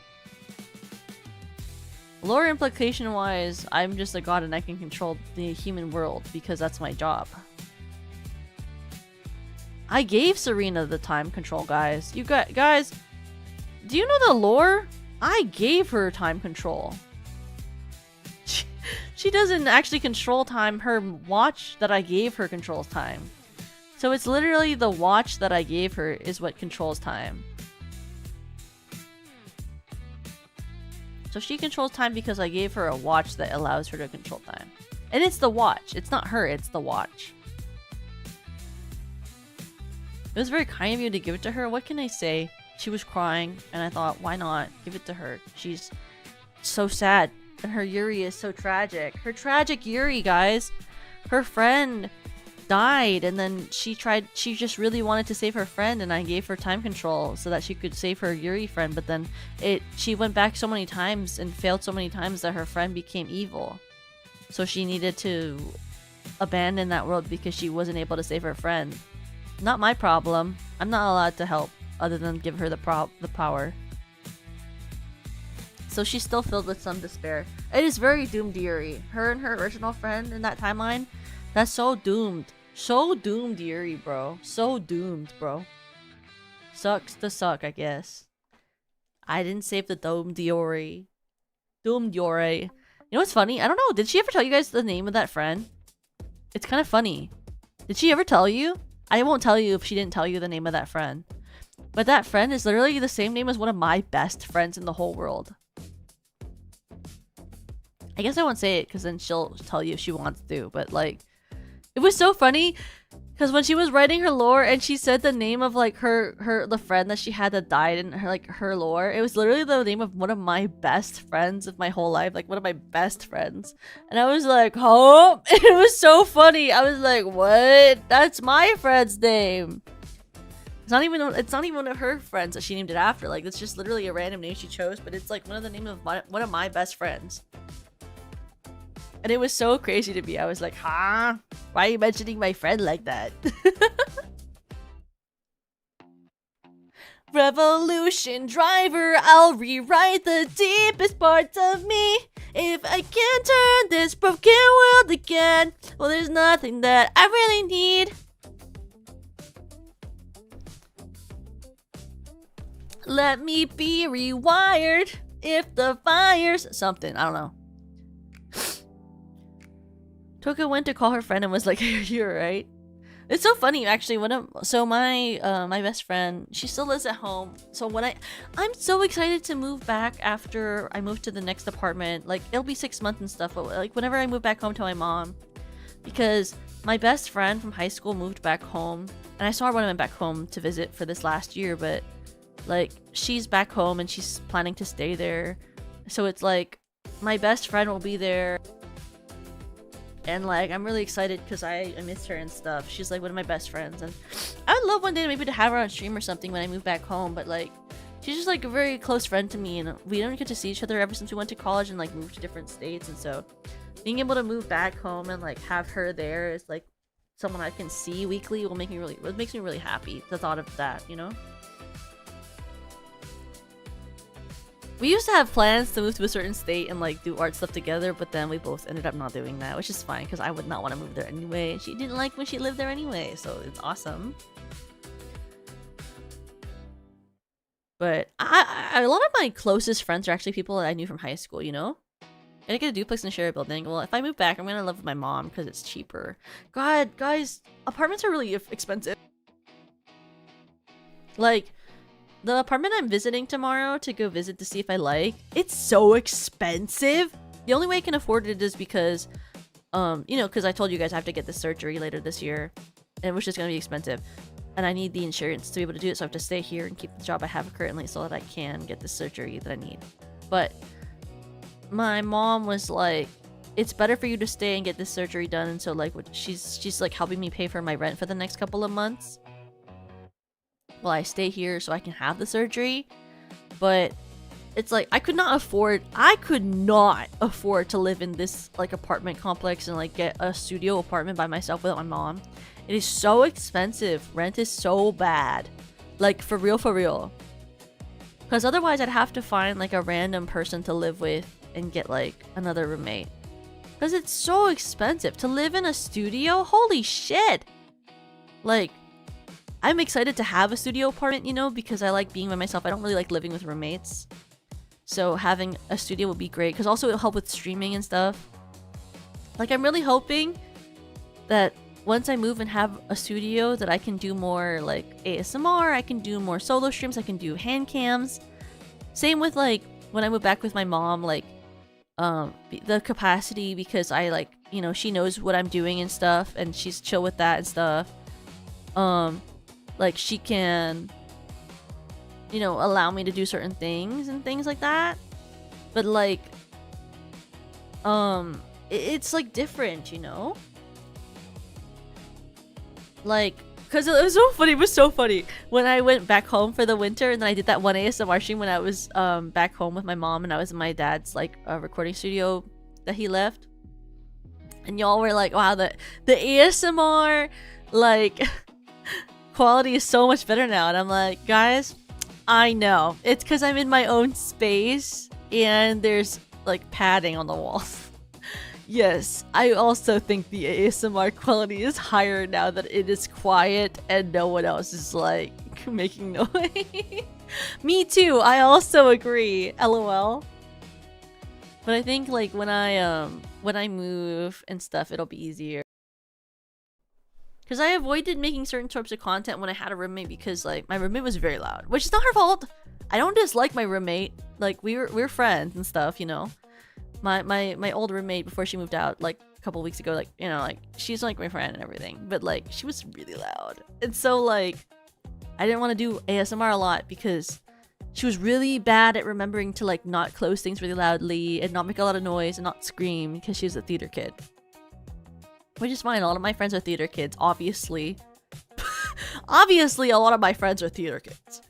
Lore implication wise, I'm just a god and I can control the human world because that's my job. I gave Serena the time control, guys. You guys, do you know the lore? I gave her time control. She doesn't actually control time. Her watch that I gave her controls time. So it's literally the watch that I gave her is what controls time. So she controls time because I gave her a watch that allows her to control time. And it's the watch. It's not her, it's the watch. It was very kind of you to give it to her. What can I say? She was crying, and I thought, why not give it to her? She's so sad, and her Yuri is so tragic. Her tragic Yuri, guys. Her friend died, and then she just really wanted to save her friend, and I gave her time control so that she could save her Yuri friend, but then she went back so many times and failed so many times that her friend became evil. So she needed to abandon that world because she wasn't able to save her friend. Not my problem. I'm not allowed to help other than give her the power. So she's still filled with some despair. It is very doomed Yuri. Her and her original friend in that timeline, that's so doomed. So doomed Yuri, bro. So doomed, bro. Sucks to suck, I guess. I didn't save the doomed Yuri. Doomed Yuri. You know what's funny? I don't know. Did she ever tell you guys the name of that friend? It's kind of funny. Did she ever tell you? I won't tell you if she didn't tell you the name of that friend. But that friend is literally the same name as one of my best friends in the whole world. I guess I won't say it because then she'll tell you if she wants to. But like, it was so funny because when she was writing her lore and she said the name of like the friend that she had that died in her lore, it was literally the name of one of my best friends of my whole life, like one of my best friends. And I was like, huh? It was so funny. I was like, what? That's my friend's name. It's not even one of her friends that she named it after. Like, it's just literally a random name she chose, but it's like one of the names of one of my best friends. And it was so crazy to me. I was like, huh? Why are you mentioning my friend like that? Revolution driver, I'll rewrite the deepest parts of me. If I can't turn this broken world again, well, there's nothing that I really need. Let me be rewired if the fire's something. I don't know. Toka went to call her friend and was like, "You're right." It's so funny, actually. My best friend, she still lives at home. So I'm so excited to move back after I move to the next apartment. Like, it'll be 6 months and stuff, but like whenever I move back home to my mom, because my best friend from high school moved back home, and I saw her when I went back home to visit for this last year. But like, she's back home and she's planning to stay there, so it's like my best friend will be there. And like, I'm really excited because I miss her and stuff. She's like one of my best friends, and I would love one day maybe to have her on stream or something when I move back home. But like, she's just like a very close friend to me, and we don't get to see each other ever since we went to college and like moved to different states. And so being able to move back home and like have her there is like someone I can see weekly will makes me really happy. The thought of that, you know. We used to have plans to move to a certain state and like do art stuff together, but then we both ended up not doing that, which is fine because I would not want to move there anyway. She didn't like when she lived there anyway, so it's awesome. But a lot of my closest friends are actually people that I knew from high school, you know? And I get a duplex and share a building. Well, if I move back, I'm gonna live with my mom because it's cheaper. God, guys, apartments are really expensive. Like, the apartment I'm visiting tomorrow to go visit to see if I like, it's so expensive. The only way I can afford it is because, you know, because I told you guys I have to get this surgery later this year, and which is going to be expensive. And I need the insurance to be able to do it, so I have to stay here and keep the job I have currently so that I can get the surgery that I need. But my mom was like, it's better for you to stay and get this surgery done, and so like she's like helping me pay for my rent for the next couple of months while I stay here so I can have the surgery. But it's like I could not afford to live in this like apartment complex and like get a studio apartment by myself without my mom. It is so expensive. Rent is so bad. Like, for real. Because otherwise I'd have to find like a random person to live with and get like another roommate. Because it's so expensive to live in a studio. Holy shit. Like, I'm excited to have a studio apartment, you know, because I like being by myself. I don't really like living with roommates. So having a studio would be great, because also it'll help with streaming and stuff. Like, I'm really hoping that once I move and have a studio that I can do more like ASMR, I can do more solo streams, I can do hand cams. Same with like when I move back with my mom, like the capacity, because I like, you know, she knows what I'm doing and stuff, and she's chill with that and stuff. Like, she can, you know, allow me to do certain things and things like that. But like, it's like different, you know? Like, because it was so funny when I went back home for the winter, and then I did that one ASMR stream when I was back home with my mom, and I was in my dad's like recording studio that he left, and y'all were like, wow, the ASMR like quality is so much better now. And I'm like, guys, I know it's because I'm in my own space and there's like padding on the walls. Yes, I also think the ASMR quality is higher now that it is quiet and no one else is like making noise. Me too, I also agree, LOL. But I think like when I move and stuff, it'll be easier. Because I avoided making certain types of content when I had a roommate because like my roommate was very loud, which is not her fault. I don't dislike my roommate. Like we're friends and stuff, you know. My old roommate before she moved out like a couple weeks ago, like, you know, like she's like my friend and everything, but like she was really loud. And so like I didn't want to do ASMR a lot because she was really bad at remembering to like not close things really loudly and not make a lot of noise and not scream because she was a theater kid. Which is fine. A lot of my friends are theater kids, obviously. Obviously, a lot of my friends are theater kids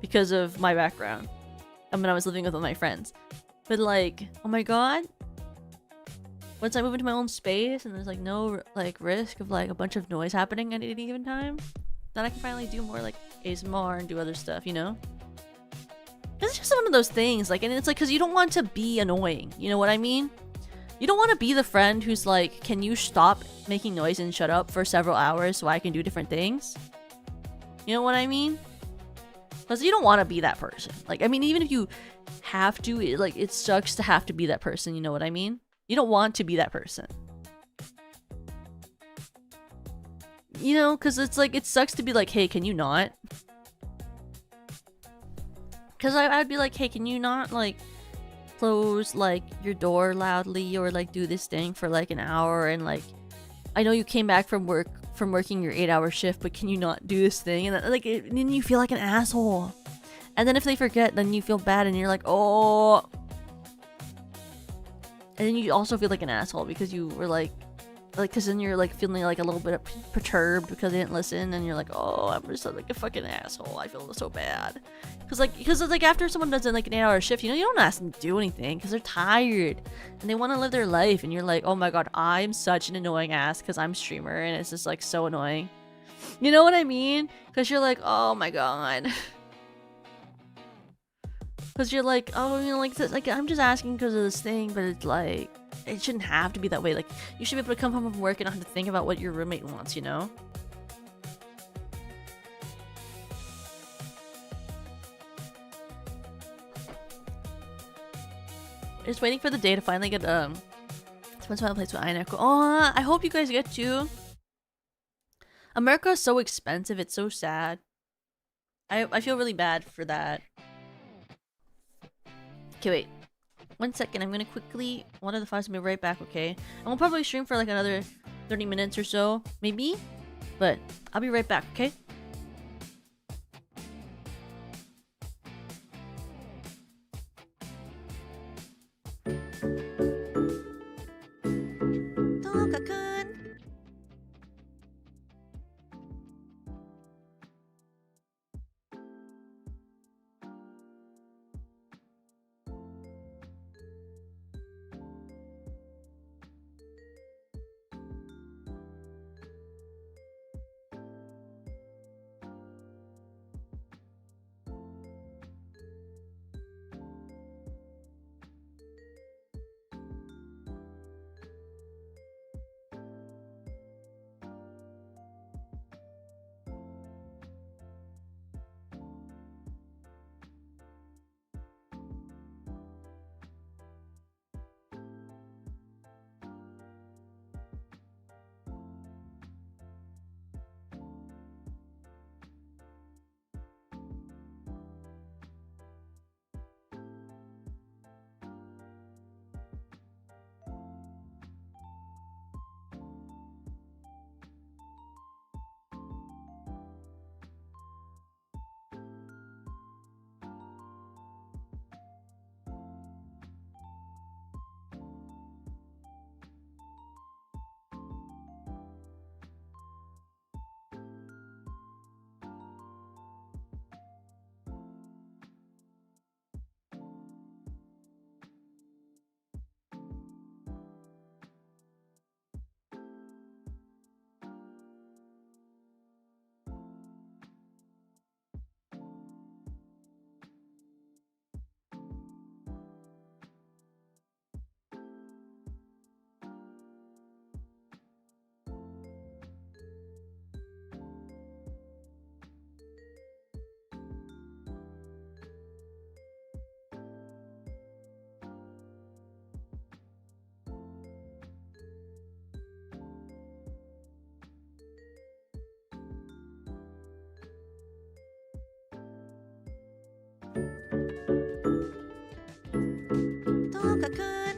because of my background and when I was living with my friends. But like, oh my god, once I move into my own space and there's like no like risk of like a bunch of noise happening at any given time, then I can finally do more like ASMR and do other stuff, you know? It's just one of those things, like, and it's like, because you don't want to be annoying, you know what I mean? You don't want to be the friend who's like, can you stop making noise and shut up for several hours so I can do different things? You know what I mean? Because you don't want to be that person. Like, I mean, even if you have to, it sucks to have to be that person, you know what I mean? You don't want to be that person. You know, because it's like, it sucks to be like, hey, can you not? Because I'd be like, hey, can you not, like, close, like, your door loudly or, like, do this thing for, like, an hour and, like, I know you came back from working your 8-hour shift, but can you not do this thing? And, like, then you feel like an asshole. And then if they forget, then you feel bad and you're like, oh. And then you also feel like an asshole because you were like, because then you're like feeling like a little bit perturbed because they didn't listen, and you're like, oh, I'm just like a fucking asshole. I feel so bad. Because after someone does like an 8-hour shift, you know, you don't ask them to do anything because they're tired and they want to live their life, and you're like, oh my god, I'm such an annoying ass because I'm streamer and it's just like so annoying. You know what I mean? Because you're like, oh my god. Because you're like, oh, you know, like I'm just asking because of this thing, but it's like, it shouldn't have to be that way. Like, you should be able to come home from work and not have to think about what your roommate wants, you know? Just waiting for the day to finally get Spencer plays with Eineko. Oh, I hope you guys get to. America is so expensive, it's so sad. I feel really bad for that. Okay, wait. 1 second, I'm gonna quickly one of the files and be right back, okay? And we'll probably stream for like another 30 minutes or so, maybe? But I'll be right back, okay? Toka-kun! Toka-kun.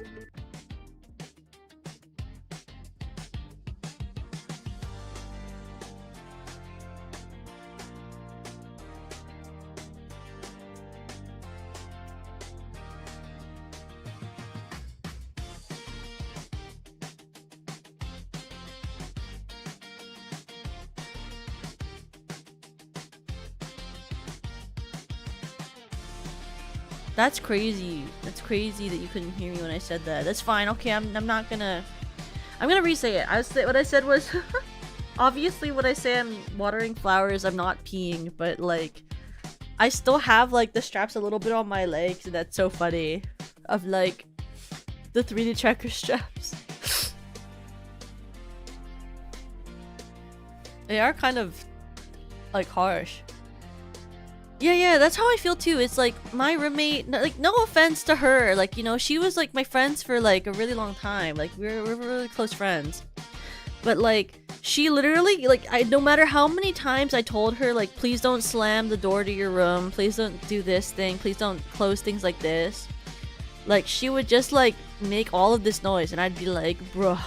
That's crazy. That's crazy that you couldn't hear me when I said that. That's fine. Okay, I'm not gonna... I'm gonna re-say it. What I said was... Obviously, when I say I'm watering flowers, I'm not peeing, but like... I still have like the straps a little bit on my legs, and that's so funny. Of like... The 3D tracker straps. They are kind of... like harsh. Yeah, that's how I feel too. It's like my roommate, like no offense to her, like, you know, she was like my friends for like a really long time. Like we're really close friends. But like she literally, like, no matter how many times I told her like, please don't slam the door to your room, please don't do this thing, please don't close things like this. Like she would just like make all of this noise and I'd be like, bruh.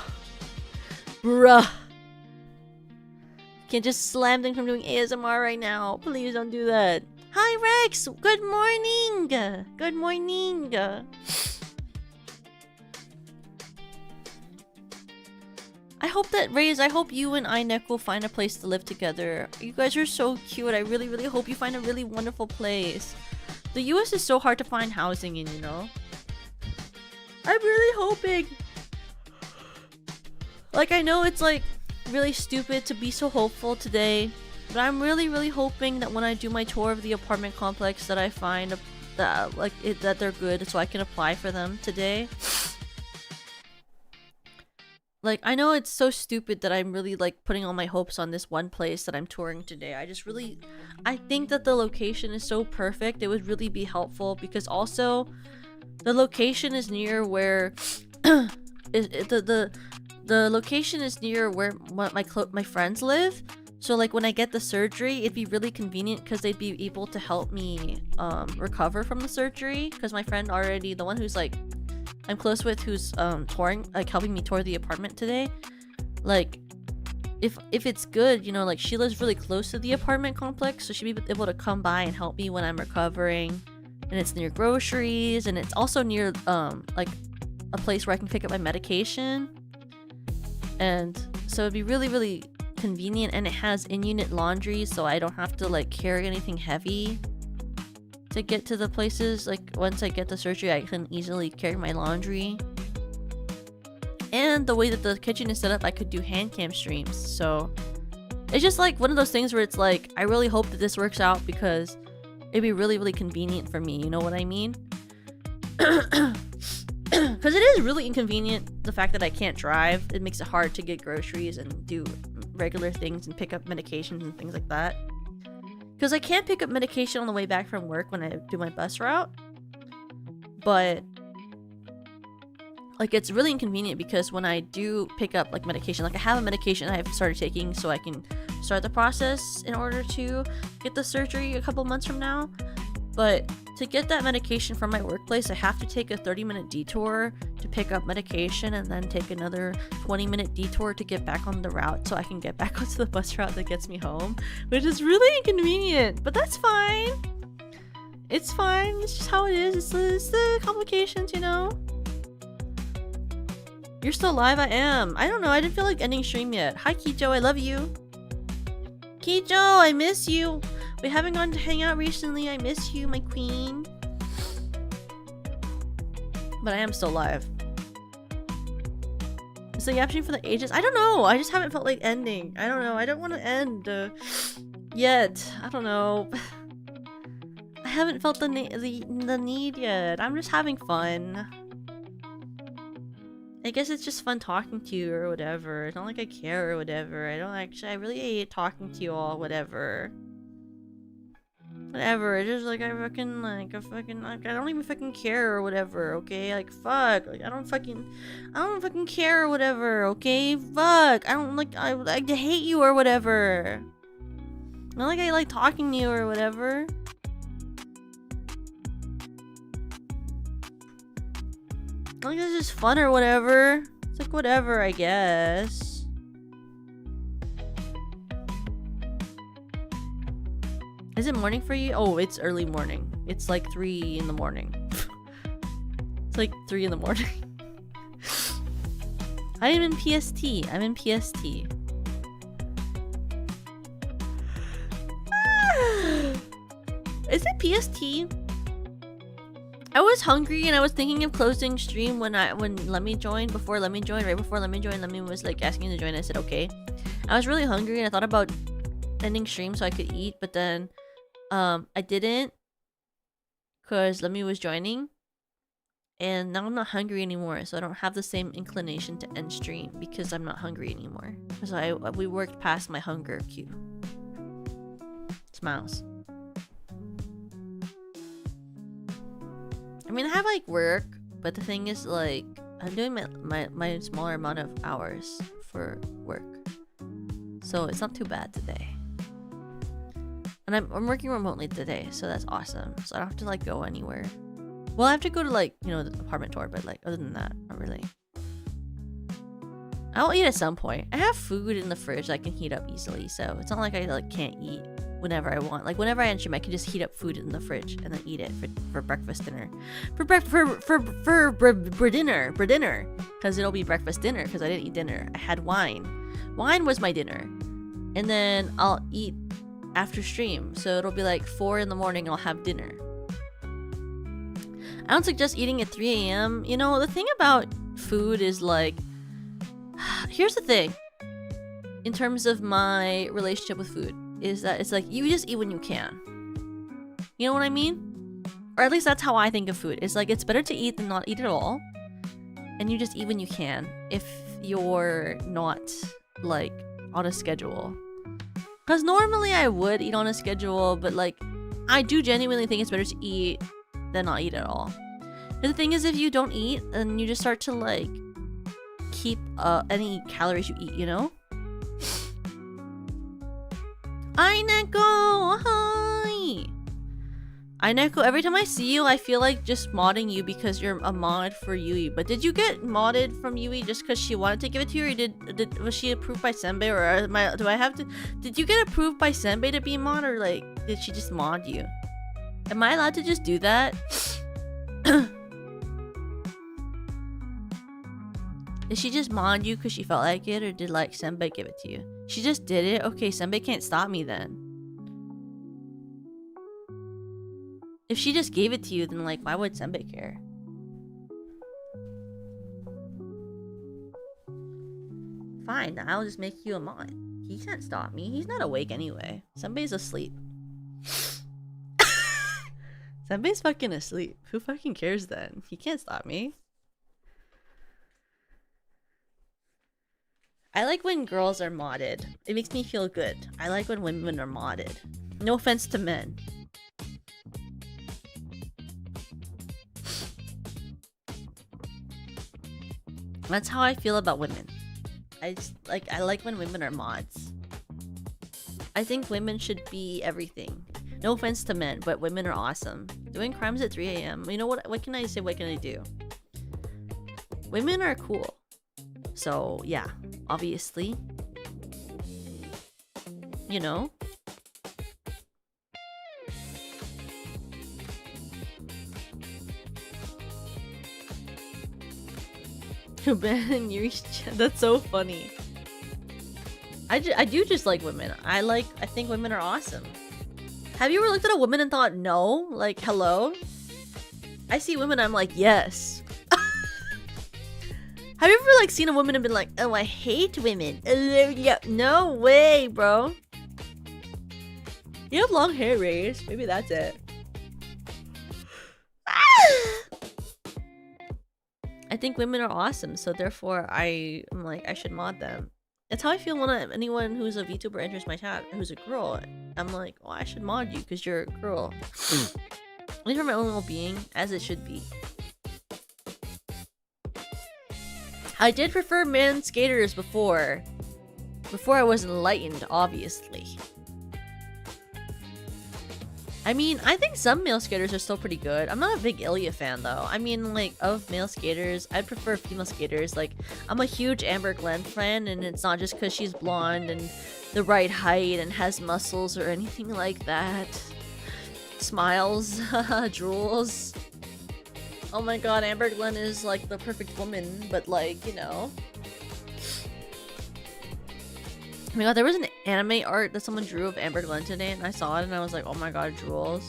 Can't just slam things from doing ASMR right now. Please don't do that. Hi Rex! Good morning! Good morning! I hope that, Raze, I hope you and Inek will find a place to live together. You guys are so cute. I really hope you find a really wonderful place. The US is so hard to find housing in, you know? I'm really hoping. Like, I know it's like really stupid to be so hopeful today. But I'm really hoping that when I do my tour of the apartment complex that I find that that they're good so I can apply for them today. Like, I know it's so stupid that I'm really like putting all my hopes on this one place that I'm touring today. I think that the location is so perfect. It would really be helpful because also the location is near where the location is near where my friends live. So like when I get the surgery, it'd be really convenient because they'd be able to help me recover from the surgery. Because my friend already, the one who's like I'm close with, who's touring, like helping me tour the apartment today, like if it's good, you know, like she lives really close to the apartment complex, so she'd be able to come by and help me when I'm recovering. And it's near groceries, and it's also near like a place where I can pick up my medication. And so it'd be really convenient, and it has in-unit laundry, so I don't have to like carry anything heavy to get to the places. Like once I get the surgery, I can easily carry my laundry. And the way that the kitchen is set up, I could do hand cam streams. So it's just like one of those things where it's like, I really hope that this works out because it'd be really convenient for me, you know what I mean? Because it is really inconvenient, the fact that I can't drive. It makes it hard to get groceries and do regular things and pick up medications and things like that. Because I can't pick up medication on the way back from work when I do my bus route. But like it's really inconvenient because when I do pick up like medication, like I have a medication I have started taking so I can start the process in order to get the surgery a couple months from now. But to get that medication from my workplace, I have to take a 30-minute detour to pick up medication and then take another 20-minute detour to get back on the route so I can get back onto the bus route that gets me home, which is really inconvenient, but that's fine. It's fine. It's just how it is. It's the complications, you know? You're still alive? I am. I don't know. I didn't feel like ending stream yet. Hi, Kijo. I love you. Kijo, I miss you. We haven't gone to hang out recently. I miss you, my queen. But I am still alive. Is the yaption for the ages? I don't know. I just haven't felt like ending. I don't know. I don't want to end yet. I don't know. I haven't felt the need yet. I'm just having fun. I guess it's just fun talking to you or whatever. It's not like I care or whatever. I really hate talking to you all, whatever. Whatever, it's just like I don't even fucking care or whatever, okay? Like, fuck, like, I don't fucking care or whatever, okay? Fuck, I hate you or whatever. Not like I like talking to you or whatever. Like this is fun or whatever. It's like whatever, I guess. Is it morning for you? Oh, it's early morning. It's like 3 in the morning. It's like 3 in the morning. I'm in PST. I'm in PST. Is it PST? I was hungry and I was thinking of closing stream when Lemmy joined, right before Lemmy joined, Lemmy was like asking to join. I said okay. I was really hungry and I thought about ending stream so I could eat, but then I didn't because Lemmy was joining. And now I'm not hungry anymore, so I don't have the same inclination to end stream because I'm not hungry anymore. So we worked past my hunger cue. Smiles. I mean, I have like work, but the thing is like I'm doing my smaller amount of hours for work, so it's not too bad today. And I'm working remotely today, so that's awesome. So I don't have to like go anywhere. Well, I have to go to like, you know, the apartment tour, but like other than that, not really. I'll eat at some point. I have food in the fridge that I can heat up easily, so it's not like I like can't eat whenever I want. Like whenever I end stream, I can just heat up food in the fridge and then eat it for breakfast, dinner, for dinner, because it'll be breakfast, dinner, because I didn't eat dinner. I had wine. Wine was my dinner, and then I'll eat after stream, so it'll be like 4 in the morning. I'll have dinner. I don't suggest eating at 3 a.m. You know, the thing about food is like, here's the thing. In terms of my relationship with food, is that it's like you just eat when you can. You know what I mean? Or at least that's how I think of food. It's like it's better to eat than not eat at all. And you just eat when you can if you're not like on a schedule. Because normally I would eat on a schedule, but like I do genuinely think it's better to eat than not eat at all. And the thing is, if you don't eat, then you just start to like keep any calories you eat, you know? Hi Neko! Hi! Hi Neko, every time I see you, I feel like just modding you because you're a mod for Yui. But did you get modded from Yui just because she wanted to give it to you, or was she approved by Senbei, or do I have to? Did you get approved by Senbei to be mod, or like did she just mod you? Am I allowed to just do that? Did she just mod you because she felt like it, or did like Senbei give it to you? She just did it? Okay, Senbei can't stop me then. If she just gave it to you, then like why would Senbei care? Fine, I'll just make you a mod. He can't stop me. He's not awake anyway. Senbei's asleep. Senbei's fucking asleep. Who fucking cares then? He can't stop me. I like when girls are modded. It makes me feel good. I like when women are modded. No offense to men. That's how I feel about women. I like when women are mods. I think women should be everything. No offense to men, but women are awesome. Doing crimes at 3 a.m. You know what can I say? What can I do? Women are cool. So yeah, obviously. You know? Ben and Yuri's chat. That's so funny. I do just like women. I think women are awesome. Have you ever looked at a woman and thought no? Like, hello? I see women, I'm like, yes. Have you ever like seen a woman and been like, oh, I hate women? Yeah, no way, bro. You have long hair, Reyes. Maybe that's it. I think women are awesome, so therefore I'm like, I should mod them. That's how I feel when anyone who's a VTuber enters my chat who's a girl. I'm like, oh, I should mod you because you're a girl. Only for my own well-being, as it should be. I did prefer men skaters before I was enlightened, obviously. I mean, I think some male skaters are still pretty good. I'm not a big Ilya fan though. I mean, like, of male skaters, I'd prefer female skaters. Like, I'm a huge Amber Glenn fan, and it's not just because she's blonde and the right height and has muscles or anything like that. Smiles, drools. Oh my god, Amber Glenn is like the perfect woman, but like, you know. Oh my god, there was an anime art that someone drew of Amber Glenn today, and I saw it and I was like, oh my god, drools.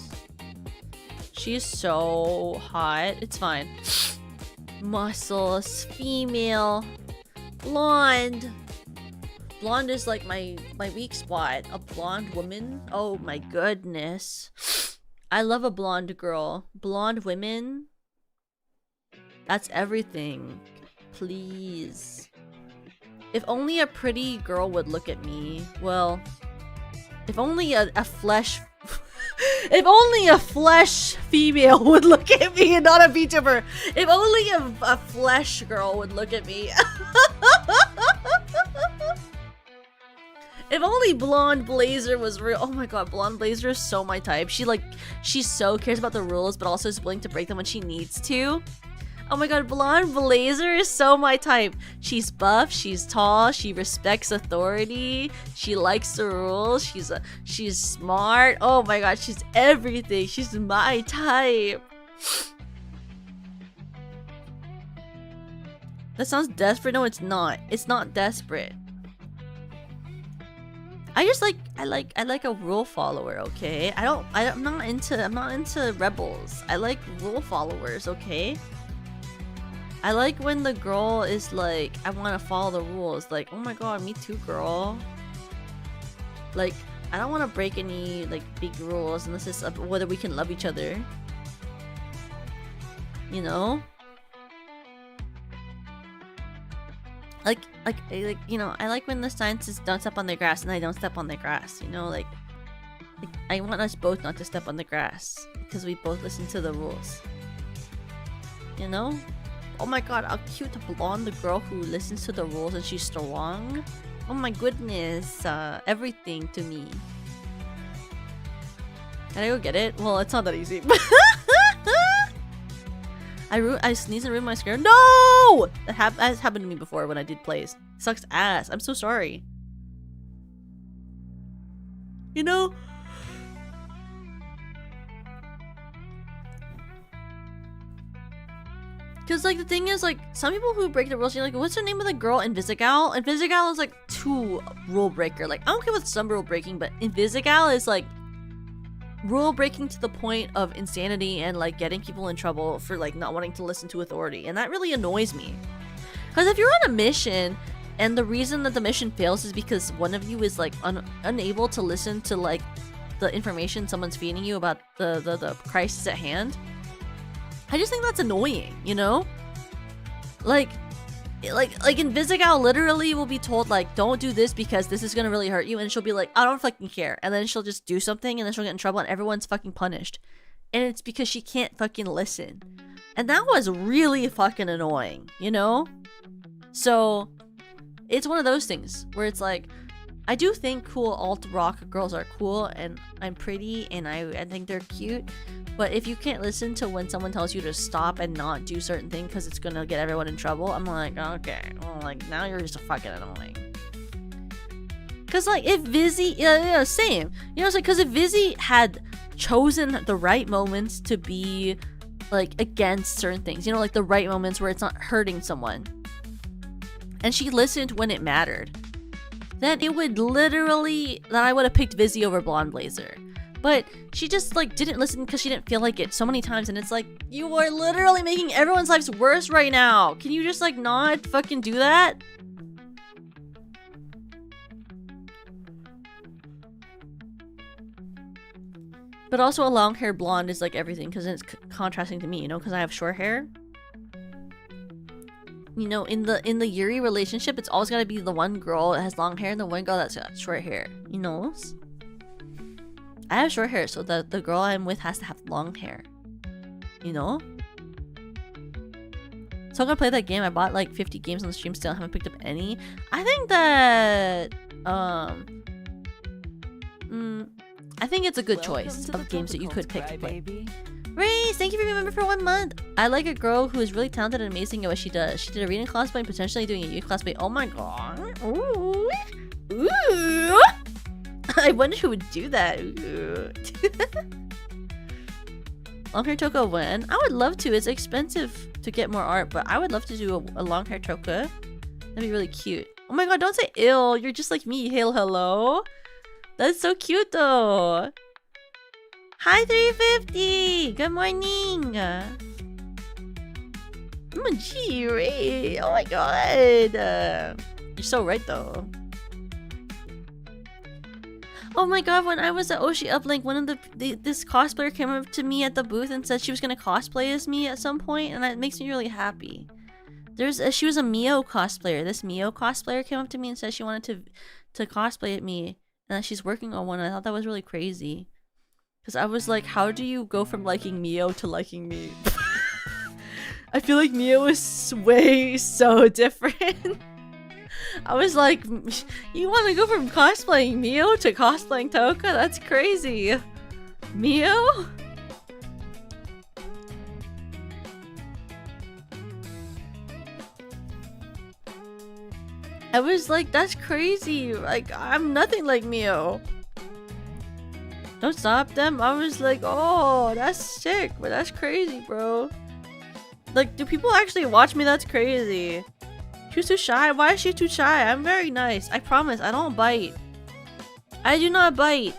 She's so hot. It's fine. Muscles, female, blonde. Blonde is like my weak spot. A blonde woman? Oh my goodness. I love a blonde girl. Blonde women? That's everything. Please. If only a pretty girl would look at me. Well, if only a flesh... if only a flesh female would look at me and not a VTuber. If only a flesh girl would look at me. If only Blonde Blazer was real. Oh my god, Blonde Blazer is so my type. She so cares about the rules, but also is willing to break them when she needs to. Oh my god, Blonde Blazer is so my type. She's buff, she's tall, she respects authority, she likes the rules, she's smart. Oh my god, she's everything. She's my type. That sounds desperate. No, it's not. It's not desperate. I like a rule follower, okay? I'm not into rebels. I like rule followers, okay? I like when the girl is like, I want to follow the rules. Like, oh my god, me too, girl. Like, I don't want to break any like big rules unless it's whether we can love each other. You know? Like, you know, I like when the scientists don't step on the grass and I don't step on the grass, you know, like I want us both not to step on the grass because we both listen to the rules. You know? Oh my god, how cute a blonde girl who listens to the rules and she's strong. Oh my goodness, everything to me. Can I go get it? Well, it's not that easy. I sneezed and ruined my scare. No! That has happened to me before when I did plays. Sucks ass. I'm so sorry. You know? Because, like, the thing is, like, some people who break the rules, you're like, what's the name of the girl? Invisigal? Invisigal is, like, too rule breaker. Like, I don't care with some rule breaking, but Invisigal is, like, rule breaking to the point of insanity and like getting people in trouble for like not wanting to listen to authority, and that really annoys me. Because if you're on a mission and the reason that the mission fails is because one of you is like unable to listen to like the information someone's feeding you about the crisis at hand, I just think that's annoying, you know? Like Invisigal literally will be told like, don't do this because this is gonna really hurt you, and she'll be like, I don't fucking care, and then she'll just do something and then she'll get in trouble and everyone's fucking punished, and it's because she can't fucking listen. And that was really fucking annoying, you know? So it's one of those things where it's like, I do think cool alt rock girls are cool and I'm pretty and I think they're cute, but if you can't listen to when someone tells you to stop and not do certain things because it's gonna get everyone in trouble, I'm like, okay, well, like, now you're just fucking annoying. Because, like, if Vizzy, yeah, same. You know, it's like, because if Vizzy had chosen the right moments to be, like, against certain things, you know, like the right moments where it's not hurting someone, and she listened when it mattered, then it would literally, then I would have picked Vizzy over Blonde Blazer. But she just like didn't listen because she didn't feel like it so many times, and it's like, you are literally making everyone's lives worse right now. Can you just like not fucking do that? But also a long hair blonde is like everything because it's contrasting to me, you know, because I have short hair. You know, in the Yuri relationship, it's always gotta be the one girl that has long hair and the one girl that's got short hair, you know? I have short hair, so the girl I'm with has to have long hair. You know? So I'm gonna play that game. I bought like 50 games on the stream, still haven't picked up any. I think that I I think it's a good Welcome choice to the of games that you could pick to play. Crybaby. Race, thank you for being a member for 1 month. I like a girl who is really talented and amazing at what she does. She did a reading cosplay and potentially doing a youth cosplay. Oh my god. Ooh. Ooh. I wonder who would do that. Ooh. Long hair toka when? I would love to. It's expensive to get more art, but I would love to do a long hair toka. That'd be really cute. Oh my god, don't say ill. You're just like me. Hail, hello. That's so cute though. Hi 350! Good morning! Oh gee, Ray! Oh my god! You're so right though. Oh my god, when I was at Oshi Uplink, one of this cosplayer came up to me at the booth and said she was gonna cosplay as me at some point, and that makes me really happy. She was a Mio cosplayer. This Mio cosplayer came up to me and said she wanted to cosplay at me, and that she's working on one. I thought that was really crazy. Because I was like, how do you go from liking Mio to liking me? I feel like Mio is way so different. I was like, you want to go from cosplaying Mio to cosplaying Toka? That's crazy. Mio? I was like, that's crazy. Like, I'm nothing like Mio. Don't stop them. I was like, oh, that's sick, but that's crazy, bro. Like, do people actually watch me? That's crazy. She's too shy. Why is she too shy? I'm very nice. I promise. I don't bite. I do not bite.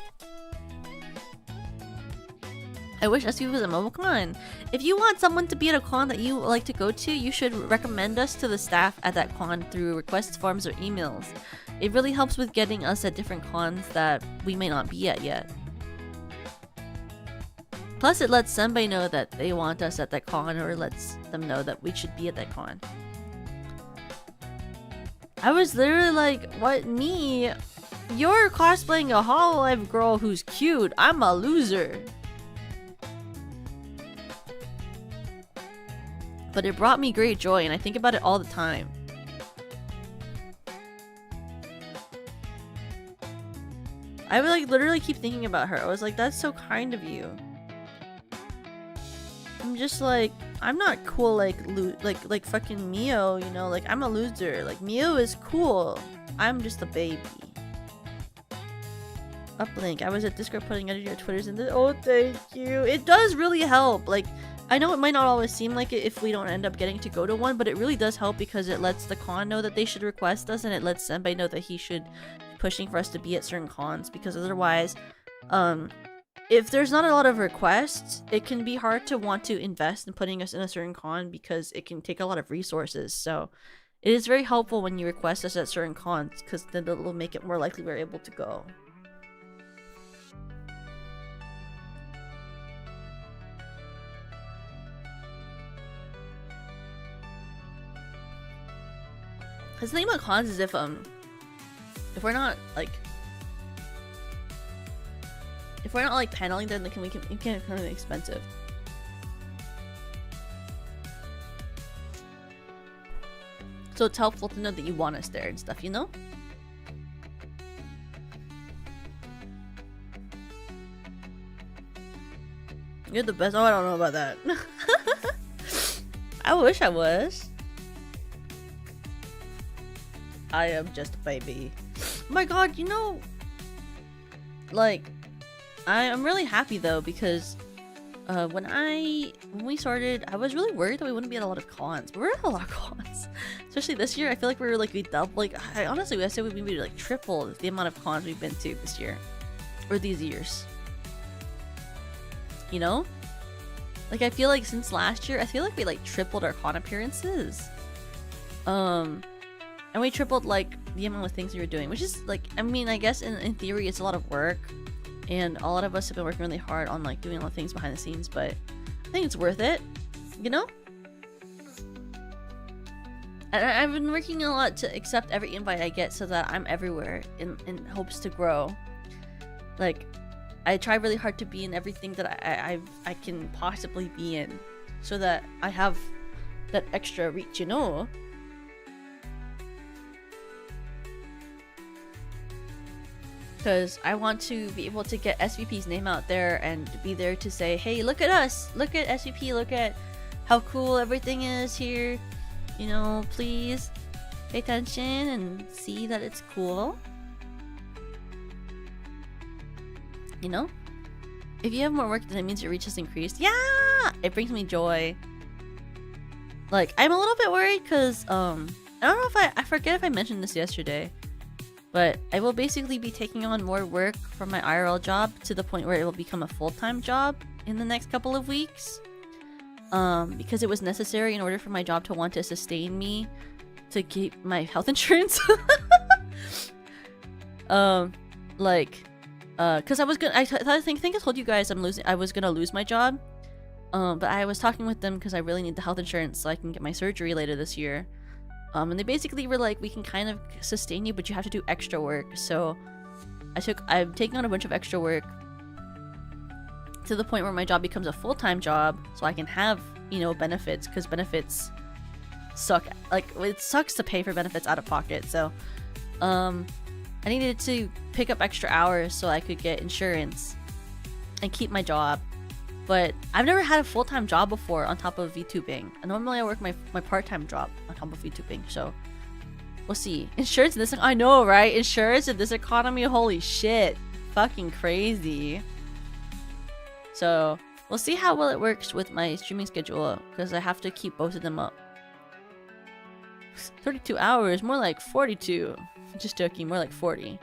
I wish SU was a mobile con. If you want someone to be at a con that you like to go to, you should recommend us to the staff at that con through requests forms or emails. It really helps with getting us at different cons that we may not be at yet. Plus, it lets somebody know that they want us at that con, or lets them know that we should be at that con. I was literally like, what, me? You're cosplaying a Hololive girl who's cute. I'm a loser. But it brought me great joy, and I think about it all the time. I would like literally keep thinking about her. I was like, that's so kind of you. I'm just like, I'm not cool like fucking Mio, you know, like I'm a loser. Like Mio is cool. I'm just a baby. Uplink. I was at Discord putting under your Twitters and oh, thank you. It does really help. Like, I know it might not always seem like it if we don't end up getting to go to one, but it really does help because it lets the con know that they should request us, and it lets somebody know that he should be pushing for us to be at certain cons, because otherwise, if there's not a lot of requests, it can be hard to want to invest in putting us in a certain con because it can take a lot of resources. So it is very helpful when you request us at certain cons, because then it'll make it more likely we're able to go. Because the thing about cons is if we're not like paneling them, then it can become really expensive. So it's helpful to know that you want us there and stuff, you know? You're the best. Oh, I don't know about that. I wish I was. I am just a baby. Oh my god, you know, like, I'm really happy though, because when we started, I was really worried that we wouldn't be at a lot of cons, but we're at a lot of cons. Especially this year, I feel like we doubled, like, I honestly, I say we maybe like tripled the amount of cons we've been to this year. Or these years. You know? Like, I feel like since last year, I feel like we like tripled our con appearances. And we tripled like the amount of things we were doing, which is like, I mean, I guess in theory it's a lot of work, and a lot of us have been working really hard on like doing a lot of things behind the scenes, but I think it's worth it, you know? And I've been working a lot to accept every invite I get so that I'm everywhere in hopes to grow. Like, I try really hard to be in everything that I can possibly be in, so that I have that extra reach, you know? because I want to be able to get SVP's name out there and be there to say, hey, look at us, look at SVP, look at how cool everything is here. You know, please pay attention and see that it's cool. You know? If you have more work, then it means your reach has increased. Yeah! It brings me joy. Like, I'm a little bit worried because, I don't know if I forget if I mentioned this yesterday, but I will basically be taking on more work from my IRL job to the point where it will become a full-time job in the next couple of weeks. Because it was necessary in order for my job to want to sustain me to keep my health insurance. Cause I was gonna, I think I told you guys I was gonna lose my job. But I was talking with them because I really need the health insurance so I can get my surgery later this year. And they basically were like, we can kind of sustain you, but you have to do extra work. So I'm taking on a bunch of extra work to the point where my job becomes a full-time job so I can have, you know, benefits, because benefits suck. Like, it sucks to pay for benefits out of pocket. So, I needed to pick up extra hours so I could get insurance and keep my job. But I've never had a full-time job before on top of VTubing. And normally I work my part-time job on top of VTubing, so we'll see. Insurance in this, I know, right? Insurance in this economy, holy shit. Fucking crazy. So we'll see how well it works with my streaming schedule, because I have to keep both of them up. 32 hours, more like 42. Just joking, more like 40.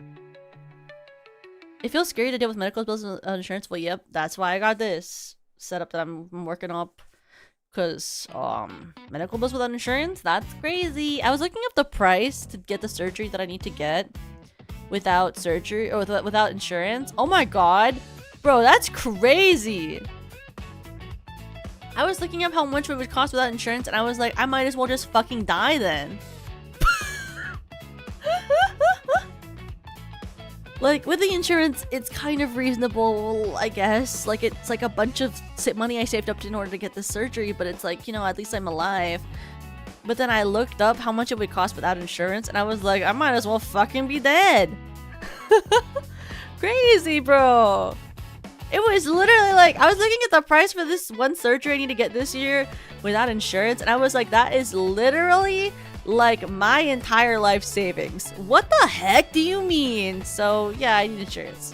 It feels scary to deal with medical bills and insurance. Well, yep, that's why I got this setup that I'm working up. Because, medical bills without insurance? That's crazy. I was looking up the price to get the surgery that I need to get without surgery, or without insurance. Oh my god. Bro, that's crazy. I was looking up how much it would cost without insurance, and I was like, I might as well just fucking die then. Like, with the insurance, it's kind of reasonable, I guess. Like, it's like a bunch of money I saved up in order to get this surgery, but it's like, you know, at least I'm alive. But then I looked up how much it would cost without insurance, and I was like, I might as well fucking be dead. Crazy, bro. It was literally like, I was looking at the price for this one surgery I need to get this year without insurance, and I was like, that is literally like my entire life savings. What the heck do you mean? So yeah, I need insurance.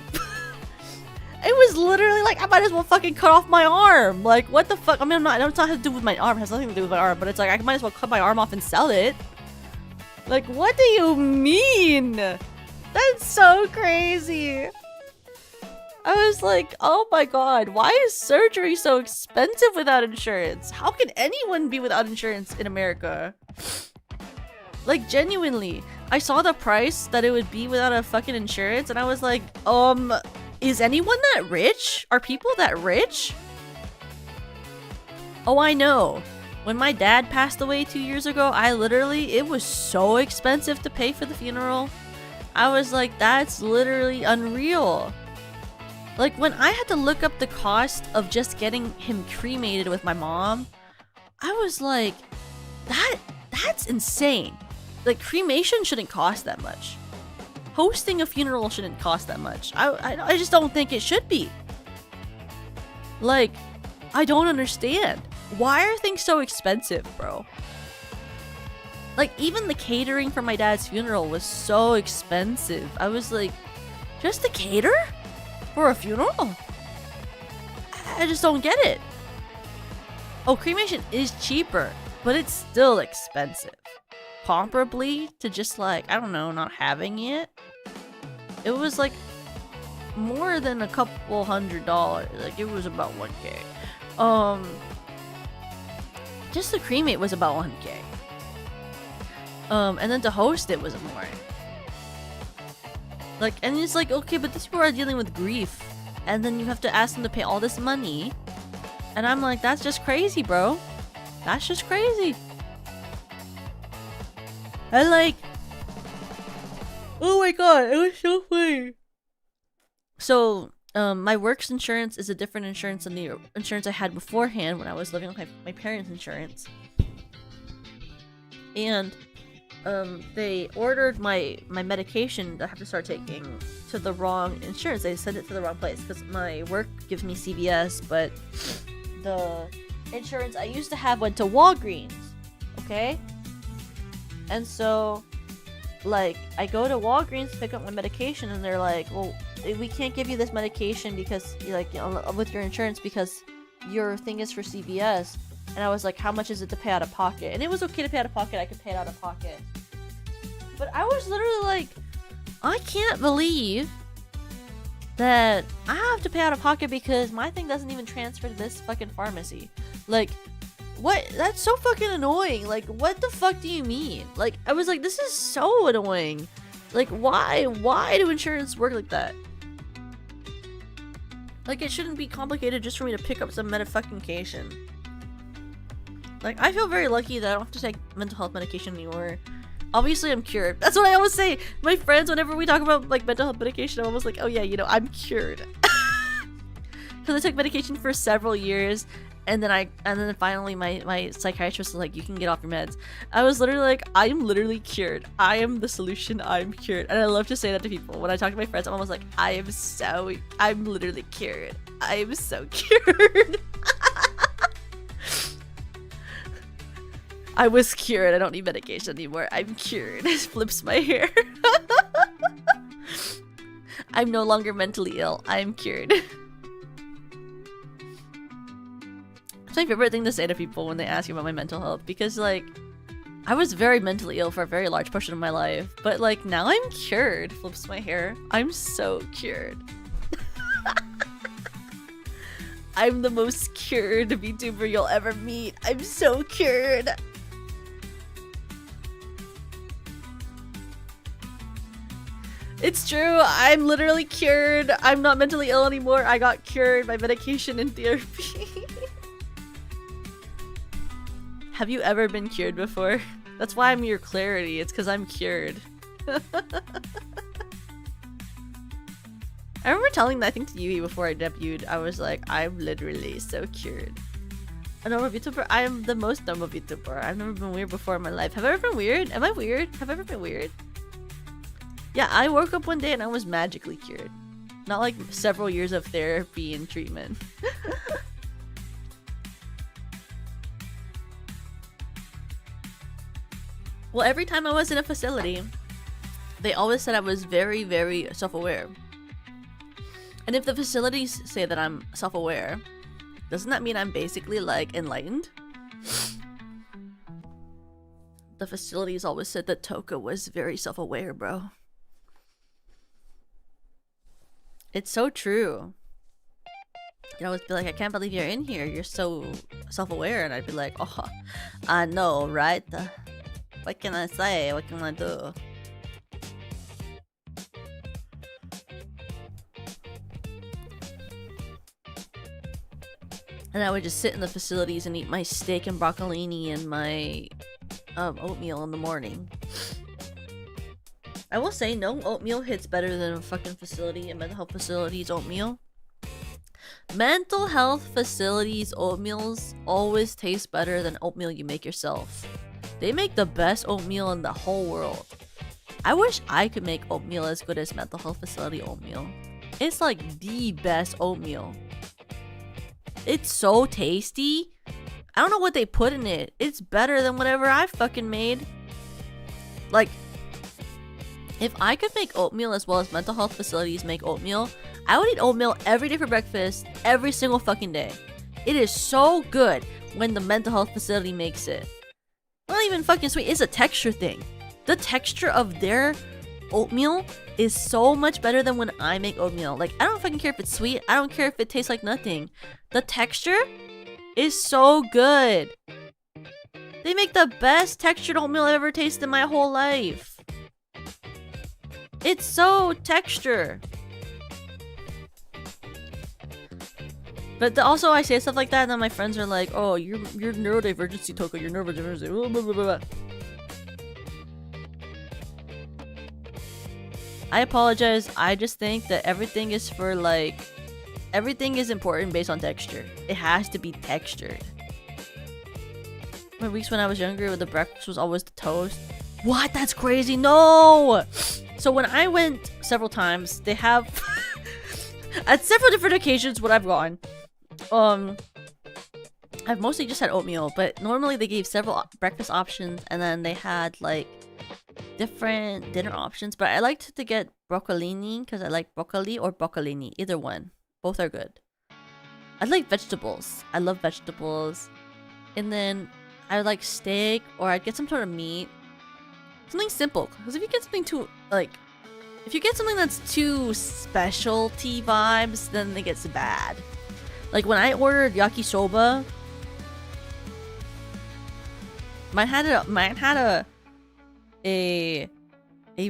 It was literally like, I might as well fucking cut off my arm. Like, what the fuck? I mean, I don't know how to do with my arm. It has nothing to do with my arm, but it's like, I might as well cut my arm off and sell it. Like, what do you mean? That's so crazy. I was like, oh my god, why is surgery so expensive without insurance? How can anyone be without insurance in America? Like, genuinely, I saw the price that it would be without a fucking insurance, and I was like, is anyone that rich? Are people that rich? Oh, I know. When my dad passed away 2 years ago, it was so expensive to pay for the funeral. I was like, that's literally unreal. Like, when I had to look up the cost of just getting him cremated with my mom, I was like, that's insane. Like, cremation shouldn't cost that much. Hosting a funeral shouldn't cost that much. I just don't think it should be. Like, I don't understand. Why are things so expensive, bro? Like, even the catering for my dad's funeral was so expensive. I was like, just to cater? For a funeral? I just don't get it. Oh, cremation is cheaper, but it's still expensive. Comparably to just like, I don't know, not having it. It was like more than a couple $100. Like, it was about 1K. Just to cremate was about 1K. And then to host it was more. Like, and it's like, okay, but these people are dealing with grief, and then you have to ask them to pay all this money, and I'm like, that's just crazy, bro. That's just crazy. And like, oh my god, it was so funny. So, my work's insurance is a different insurance than the insurance I had beforehand when I was living with my parents' insurance. And they ordered my medication that I have to start taking to the wrong insurance. They sent it to the wrong place because my work gives me CVS, but the insurance I used to have went to Walgreens. Okay? And so, like, I go to Walgreens to pick up my medication, and they're like, well, we can't give you this medication because, like, you know, with your insurance because your thing is for CVS. And I was like, how much is it to pay out of pocket? And it was okay to pay out of pocket. I could pay it out of pocket. But I was literally like, I can't believe that I have to pay out of pocket because my thing doesn't even transfer to this fucking pharmacy. Like, what? That's so fucking annoying. Like, what the fuck do you mean? Like, I was like, this is so annoying. Like, why? Why do insurance work like that? Like, it shouldn't be complicated just for me to pick up some medication. Like, I feel very lucky that I don't have to take mental health medication anymore. Obviously, I'm cured. That's what I always say. My friends, whenever we talk about, like, mental health medication, I'm almost like, oh yeah, you know, I'm cured. Because I took medication for several years, and then finally my psychiatrist was like, you can get off your meds. I was literally like, I'm literally cured. I am the solution. I'm cured. And I love to say that to people. When I talk to my friends, I'm almost like, I'm literally cured. I am so cured. I was cured. I don't need medication anymore. I'm cured. Flips my hair. I'm no longer mentally ill. I'm cured. It's my favorite thing to say to people when they ask me about my mental health, because, like, I was very mentally ill for a very large portion of my life, but, like, now I'm cured. Flips my hair. I'm so cured. I'm the most cured VTuber you'll ever meet. I'm so cured. It's true. I'm literally cured. I'm not mentally ill anymore. I got cured by medication and therapy. Have you ever been cured before? That's why I'm your clarity. It's because I'm cured. I remember telling that, I think, to Yui before I debuted. I was like, I'm literally so cured. A normal VTuber? I am the most normal VTuber. I've never been weird before in my life. Have I ever been weird? Am I weird? Have I ever been weird? Yeah, I woke up one day and I was magically cured. Not like several years of therapy and treatment. Well, every time I was in a facility, they always said I was very, very self-aware. And if the facilities say that I'm self-aware, doesn't that mean I'm basically, like, enlightened? The facilities always said that Toka was very self-aware, bro. It's so true. You'd always be like, I can't believe you're in here. You're so self-aware. And I'd be like, oh, I know, right? What can I say? What can I do? And I would just sit in the facilities and eat my steak and broccolini and my oatmeal in the morning. I will say, no oatmeal hits better than a fucking facility, a mental health facility's oatmeal. Mental health facilities' oatmeals always taste better than oatmeal you make yourself. They make the best oatmeal in the whole world. I wish I could make oatmeal as good as mental health facility oatmeal. It's like the best oatmeal. It's so tasty. I don't know what they put in it. It's better than whatever I fucking made. Like, if I could make oatmeal as well as mental health facilities make oatmeal, I would eat oatmeal every day for breakfast, every single fucking day. It is so good when the mental health facility makes it. Not even fucking sweet, it's a texture thing. The texture of their oatmeal is so much better than when I make oatmeal. Like, I don't fucking care if it's sweet, I don't care if it tastes like nothing. The texture is so good. They make the best textured oatmeal I've ever tasted in my whole life. It's so texture. But also I say stuff like that and then my friends are like, oh, you're neurodivergency, Toka, you're neurodivergency. Blah, blah, blah, blah. I apologize. I just think that everything is for, like, everything is important based on texture. It has to be textured. My weeks when I was younger, the breakfast was always the toast. What? That's crazy. No! So when I went several times. They have at several different occasions when I've gone. I've mostly just had oatmeal, but normally they gave several breakfast options, and then they had like different dinner options. But I liked to get broccolini because I like broccoli or broccolini, either one. Both are good. I like vegetables. I love vegetables. And then I like steak, or I'd get some sort of meat. Something simple, because if you get something too like, if you get something that's too specialty vibes, then it gets bad. Like when I ordered yakisoba, mine had a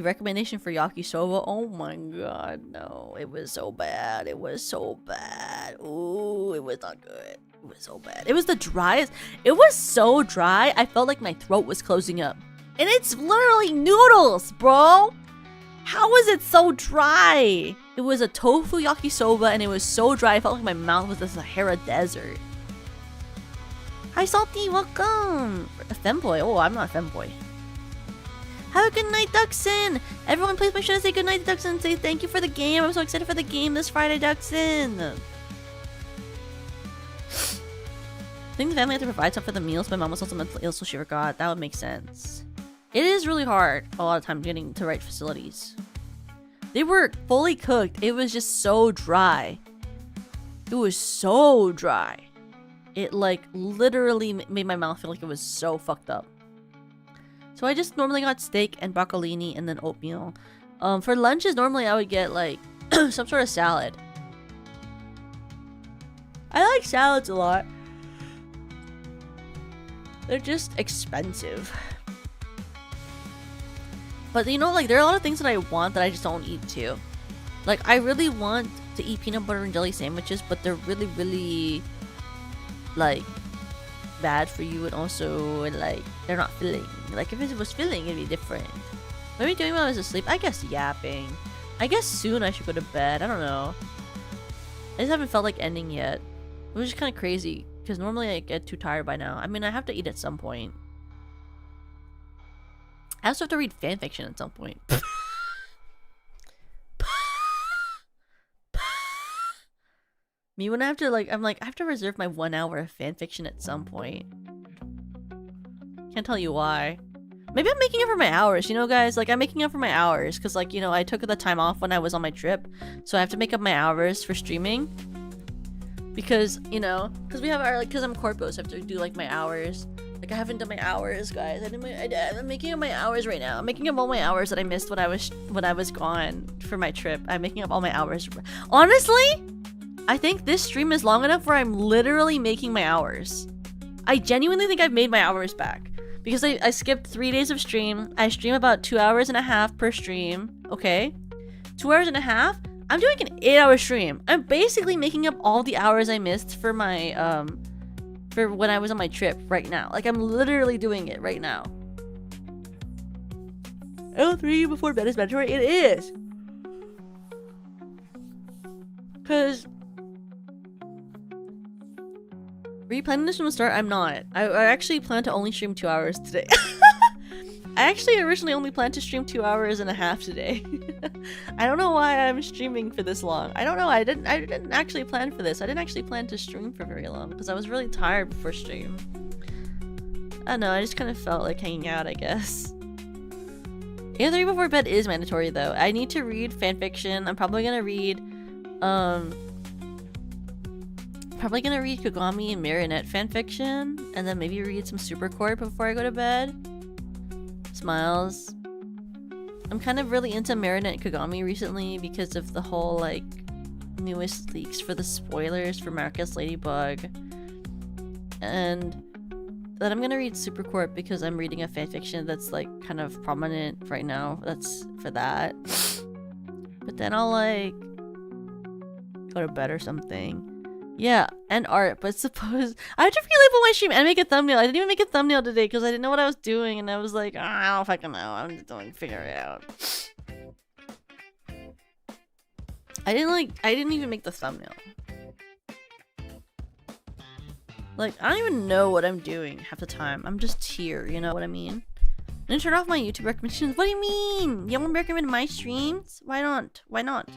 recommendation for yakisoba. Oh my god, no. It was so bad. It was so bad. Ooh, it was not good. It was so bad. It was the driest. It was so dry, I felt like my throat was closing up. And it's literally noodles, bro! How was it so dry? It was a tofu yakisoba, and it was so dry, I felt like my mouth was the Sahara Desert. Hi, Salty, welcome! A femboy. Oh, I'm not a femboy. Have a good night, Duxon! Everyone, please make sure to say good night to Duxon and say thank you for the game. I'm so excited for the game this Friday, Duxon! I think the family had to provide stuff for the meals. My mom was also mentally ill, so she forgot. That would make sense. It is really hard a lot of times getting to right facilities. They were fully cooked. It was just so dry. It was so dry. It like literally made my mouth feel like it was so fucked up. So I just normally got steak and broccolini and then oatmeal. For lunches, normally I would get like some sort of salad. I like salads a lot. They're just expensive. But you know, like there are a lot of things that I want that I just don't eat too. Like I really want to eat peanut butter and jelly sandwiches, but they're really, really like bad for you, and also like they're not filling. Like if it was filling, it'd be different. What are we doing while I was asleep? I guess yapping. I guess soon I should go to bed. I don't know. I just haven't felt like ending yet. Which is kind of crazy because normally I get too tired by now. I mean, I have to eat at some point. I also have to read fanfiction at some point. Me when I have to like, I'm like, I have to reserve my 1 hour of fanfiction at some point. Can't tell you why. Maybe I'm making up for my hours, you know, guys? Like, I'm making up for my hours because, like, you know, I took the time off when I was on my trip, so I have to make up my hours for streaming. Because, you know, because we have our, like, because I'm corpo, so I have to do like my hours. Like I haven't done my hours, guys. I'm making up my hours right now. I'm making up all my hours that I missed when I was gone for my trip. I'm making up all my hours. Honestly, I think this stream is long enough where I'm literally making my hours. I genuinely think I've made my hours back because I skipped 3 days of stream. I stream about 2 hours and a half per stream. Okay, 2 hours and a half. I'm doing an 8-hour stream. I'm basically making up all the hours I missed for my for when I was on my trip right now. Like, I'm literally doing it right now. L3 before bed is mandatory? It is! Because... Are you planning this from the start? I'm not. I actually plan to only stream 2 hours today. I actually originally only planned to stream 2 hours and a half today. I don't know why I'm streaming for this long. I don't know. I didn't actually plan for this. I didn't actually plan to stream for very long because I was really tired before stream. I don't know. I just kind of felt like hanging out, I guess. Yeah, 3 before bed is mandatory though. I need to read fanfiction. I'm probably gonna read Kagami and Marionette fanfiction, and then maybe read some Supercore before I go to bed. Smiles. I'm kind of really into Marionette Kagami recently because of the whole like newest leaks for the spoilers for Marcus Ladybug, and then I'm gonna read Supercorp because I'm reading a fanfiction that's like kind of prominent right now. That's for that. But then I'll like go to bed or something. Yeah, and art, but suppose I have to relabel my stream and make a thumbnail. I didn't even make a thumbnail today because I didn't know what I was doing, and I was like, I don't fucking know. I'm just going to figure it out. I didn't even make the thumbnail. Like, I don't even know what I'm doing half the time. I'm just here, you know what I mean? I'm gonna turn off my YouTube recommendations. What do you mean? You won't recommend my streams? Why not? Why not?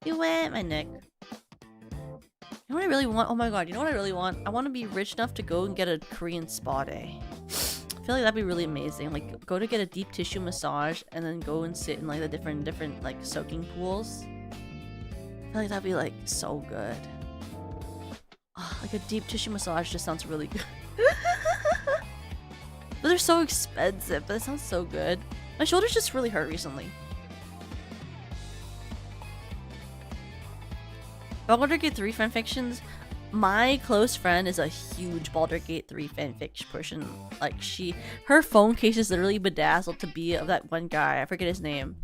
You wet my neck. You know what I really want? Oh my god, you know what I really want? I want to be rich enough to go and get a Korean spa day. I feel like that'd be really amazing. Like, go to get a deep tissue massage and then go and sit in like the different like soaking pools. I feel like that'd be like so good. Oh, like a deep tissue massage just sounds really good. But they're so expensive, but it sounds so good. My shoulders just really hurt recently. Baldur's Gate 3 fanfictions. My close friend is a huge Baldur's Gate 3 fanfic person. Like, her phone case is literally bedazzled to be of that one guy. I forget his name.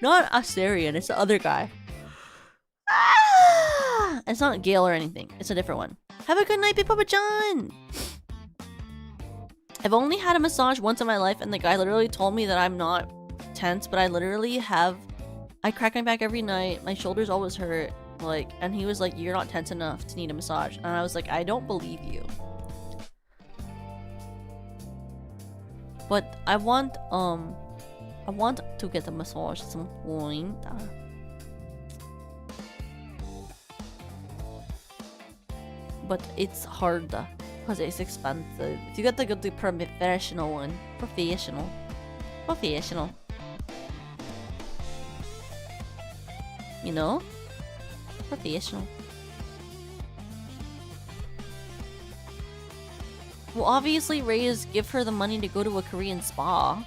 Not Astarion, it's the other guy. Ah! It's not Gale or anything. It's a different one. Have a good night, Big Papa John! I've only had a massage once in my life, and the guy literally told me that I'm not tense, but I literally have... I crack my back every night. My shoulders always hurt. Like, and he was like, you're not tense enough to need a massage. And I was like, I don't believe you. But I want to get a massage at some point. But it's hard because it's expensive. If you got to go to professional one. Professional. You know? Professional. Well, obviously, Reyes give her the money to go to a Korean spa.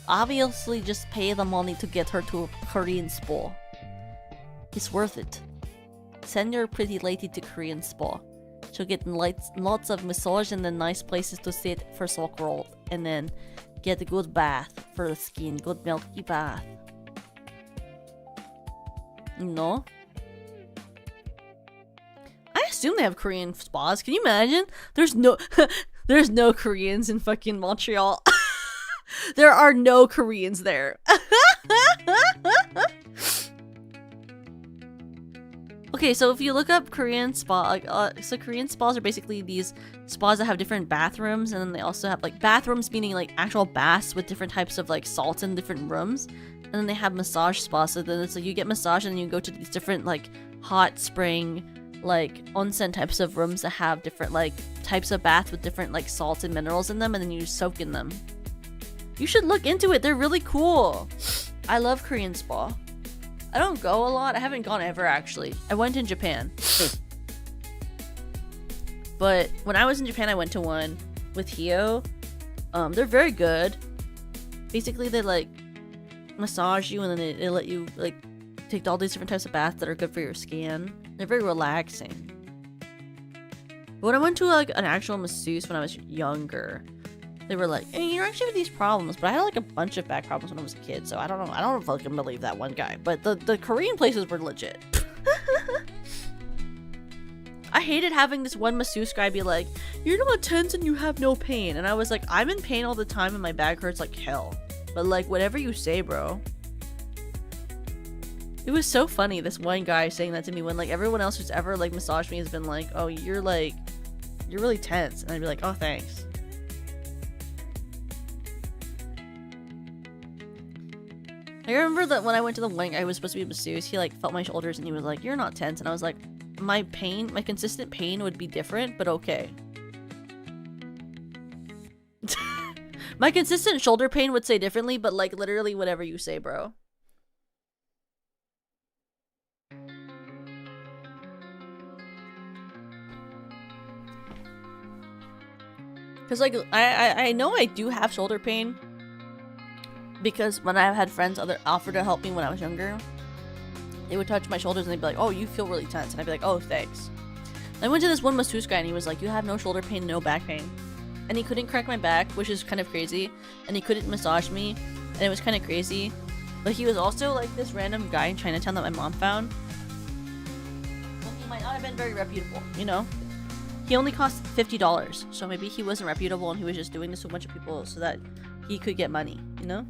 Obviously, just pay the money to get her to a Korean spa. It's worth it. Send your pretty lady to Korean spa. She'll get lots of massage and then nice places to sit for sock roll. And then get a good bath for the skin. Good milky bath. No? I assume they have Korean spas. Can you imagine? There's no there's no Koreans in fucking Montreal. There are no Koreans there. Okay, so if you look up Korean spa, so Korean spas are basically these spas that have different bathrooms, and then they also have like bathrooms, meaning like actual baths with different types of like salts in different rooms, and then they have massage spas. So then it's like you get massage and then you go to these different like hot spring, like onsen types of rooms that have different like types of baths with different like salts and minerals in them, and then you soak in them. You should look into it. They're really cool. I love Korean spa. I don't go a lot. I haven't gone ever, actually. I went in Japan. But when I was in Japan, I went to one with Hio. They're very good. Basically, they, like, massage you, and then they let you, like, take all these different types of baths that are good for your skin. They're very relaxing. But when I went to, like, an actual masseuse when I was younger, they were like, hey, you're actually with these problems, but I had like a bunch of back problems when I was a kid, so I don't know. I don't fucking believe that one guy. But the Korean places were legit. I hated having this one masseuse guy be like, you're not tense and you have no pain. And I was like, I'm in pain all the time and my back hurts like hell. But like, whatever you say, bro. It was so funny, this one guy saying that to me when like everyone else who's ever like massaged me has been like, oh, you're really tense. And I'd be like, oh, thanks. I remember that when I went to the one guy who was supposed to be a masseuse, he like felt my shoulders and he was like, you're not tense. And I was like, my consistent pain would be different, but okay. My consistent shoulder pain would say differently, but like literally whatever you say, bro. Because like, I know I do have shoulder pain. Because when I had friends offer to help me when I was younger, they would touch my shoulders and they'd be like, oh, you feel really tense. And I'd be like, oh, thanks. I went to this one masseuse guy and he was like, you have no shoulder pain, no back pain. And he couldn't crack my back, which is kind of crazy. And he couldn't massage me, and it was kind of crazy. But he was also like this random guy in Chinatown that my mom found. Well, he might not have been very reputable, you know? He only cost $50, so maybe he wasn't reputable and he was just doing this to a bunch of people so that he could get money, you know?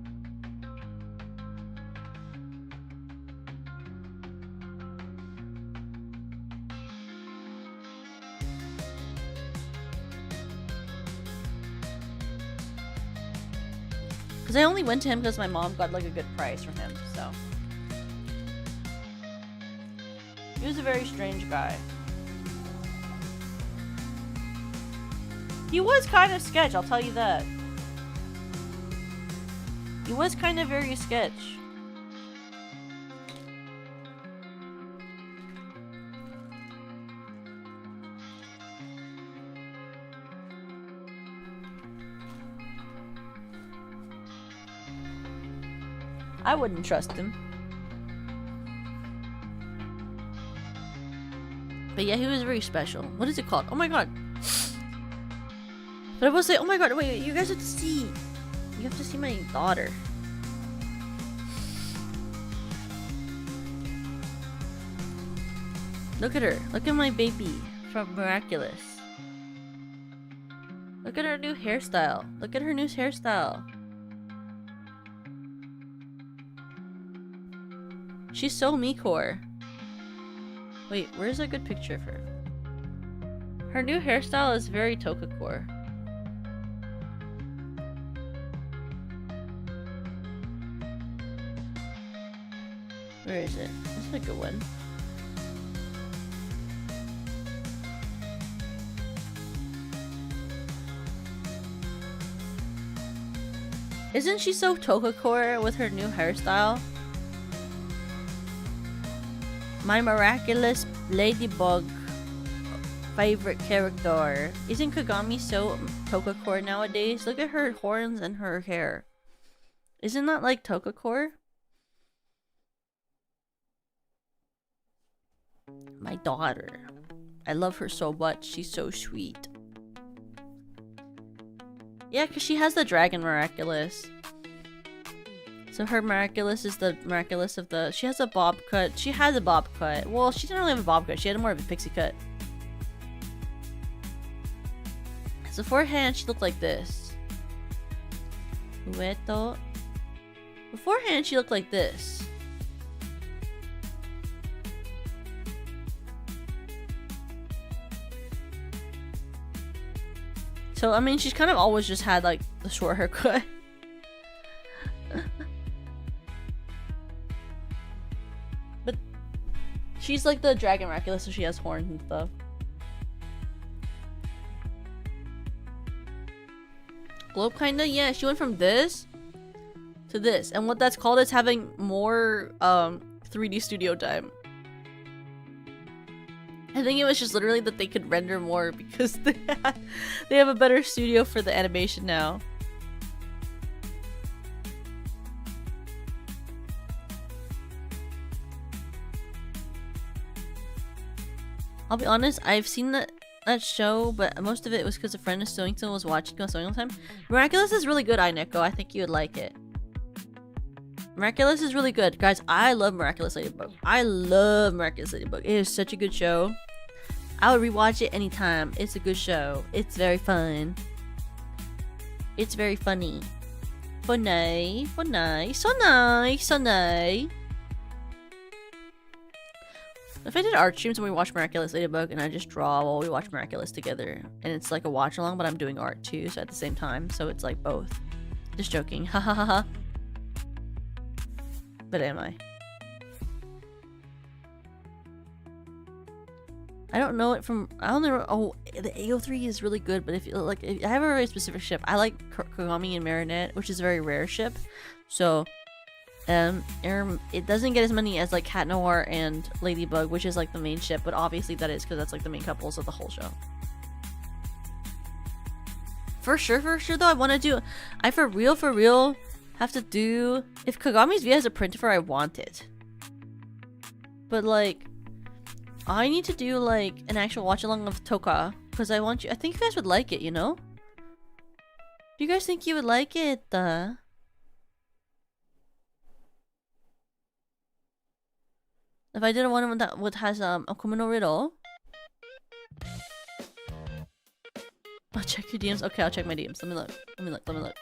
Because I only went to him because my mom got like a good price from him, so. He was a very strange guy. He was kind of sketch, I'll tell you that. He was kind of very sketch. I wouldn't trust him. But yeah, he was very special. What is it called? Oh my god. But I will say, oh my god, wait, you guys have to see. You have to see my daughter. Look at her. Look at my baby from Miraculous. Look at her new hairstyle. Look at her new hairstyle. She's so me-core. Wait, where's a good picture of her? Her new hairstyle is very Toka-core. Where is it? That's a good one. Isn't she so Toka-core with her new hairstyle? My miraculous ladybug favorite character. Isn't Kagami so Toka-core nowadays? Look at her horns and her hair. Isn't that like Toka-core? My daughter. I love her so much. She's so sweet. Yeah, because she has the dragon miraculous. So her miraculous is the miraculous of the... She has a bob cut. She has a bob cut. Well, she didn't really have a bob cut. She had more of a pixie cut. So beforehand, she looked like this. Beforehand, she looked like this. So, I mean, she's kind of always just had, like, the short haircut. But she's like the dragon miraculous, so she has horns and stuff. Globe kinda? Yeah, she went from this to this. And what that's called is having more 3D studio time. I think it was just literally that they could render more because they have a better studio for the animation now. I'll be honest, I've seen that show, but most of it was because a friend of Sewington was watching on Sewing all the time. Miraculous is really good, Ineko. I think you would like it. Miraculous is really good. Guys, I love Miraculous Ladybug. I love Miraculous Ladybug. It is such a good show. I would rewatch it anytime. It's a good show. It's very fun. It's very funny. Funny. Funny. So nice. So nice. If I did art streams and we watch Miraculous Ladybug and I just draw while we watch Miraculous together, and it's like a watch along, but I'm doing art too, so at the same time, so it's like both. Just joking. Ha ha ha ha. But am I? I don't know it from. I don't know. Oh, the AO3 is really good, but if you like, I have a very specific ship. I like Kagami and Marinette, which is a very rare ship. So, it doesn't get as many as like Cat Noir and Ladybug, which is like the main ship. But obviously that is because that's like the main couples of the whole show. For sure though, I want to do. I for real have to do. If Kagami's V has a printer, I want it. But like, I need to do like an actual watch along of Toka because I want you. I think you guys would like it. You know? Do you guys think you would like it? If I did one that has a Kumino Riddle. I'll check your DMs. Okay, I'll check my DMs. Let me look. Let me look.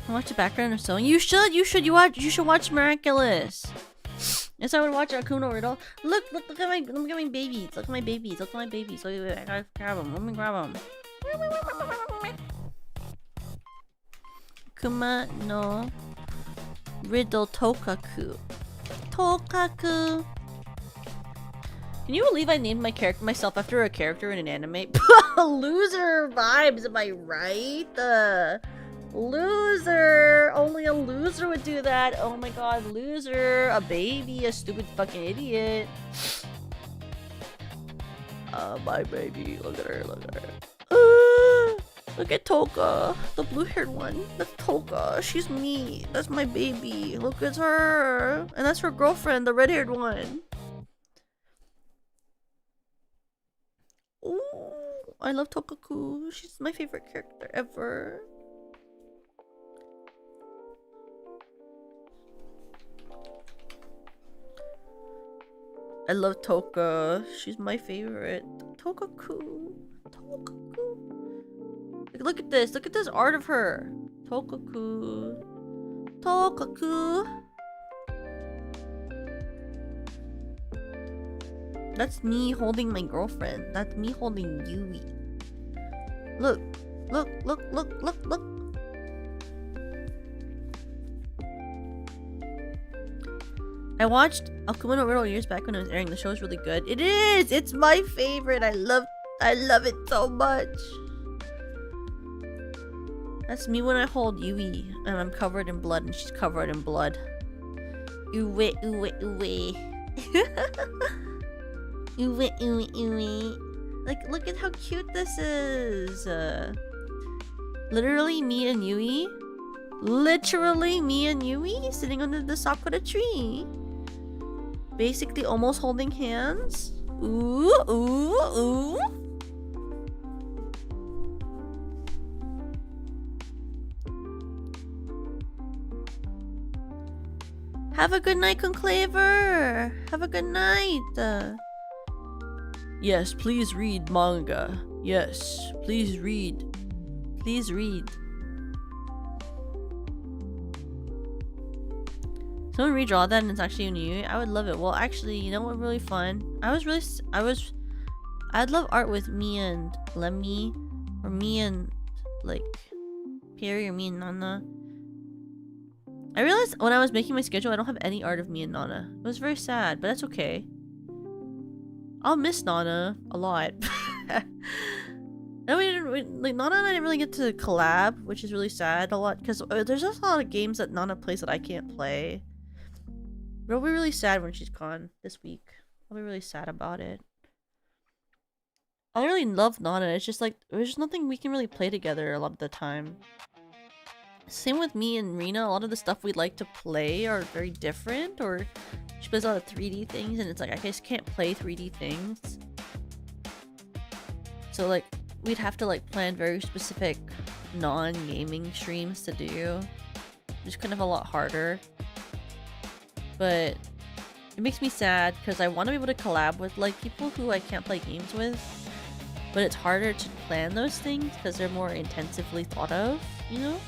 Watch the background of sewing. You should. You should watch Miraculous. Yes, I would watch Akuno Riddle. Look at my babies. Look at my babies. Look at my babies. Wait, I gotta grab them. Let me grab them. Kuma no Riddle Tokaku. Tokaku. Can you believe I named myself after a character in an anime? Loser vibes, am I right? Loser! Only a loser would do that. Oh my god, loser. A baby, a stupid fucking idiot. My baby. Look at her, look at her. Look at Toka, the blue-haired one. That's Toka. She's me. That's my baby. Look, it's her. And that's her girlfriend, the red-haired one. Ooh, I love Tokaku. She's my favorite character ever. I love Toka. She's my favorite. Tokaku. Tokaku. Look at this. Look at this art of her. Tokaku. Tokaku. That's me holding my girlfriend. That's me holding Yui. Look. Look, look, look, look, look. I watched Akuma no Riddle years back when it was airing. The show is really good. It is! It's my favorite. I love it so much. That's me when I hold Yui and I'm covered in blood and she's covered in blood. Uwe, uwe, uwe. Uwe, uwe, uwe. Like, look at how cute this is. Literally me and Yui. Literally me and Yui sitting under the sakura tree. Basically almost holding hands. Ooh, ooh, ooh. Have a good night, Conclaver. Have a good night. Yes, please read manga. Yes, please read. Please read. Someone redraw that and it's actually new. I would love it. Well, actually, you know what would be really fun? I'd love art with me and Lemmy, or me and like Perry, or me and Nana. I realized when I was making my schedule, I don't have any art of me and Nana. It was very sad, but that's okay. I'll miss Nana a lot. Like Nana and I didn't really get to collab, which is really sad a lot because there's just a lot of games that Nana plays that I can't play. It'll be really sad when she's gone this week. I'll be really sad about it. I really love Nana. It's just like there's just nothing we can really play together a lot of the time. Same with me and Rena. A lot of the stuff we like to play are very different, or she plays a lot of 3D things and it's like I just can't play 3D things. So like we'd have to like plan very specific non-gaming streams to do. Just kind of a lot harder. But it makes me sad because I want to be able to collab with like people who I can't play games with. But it's harder to plan those things because they're more intensively thought of, you know?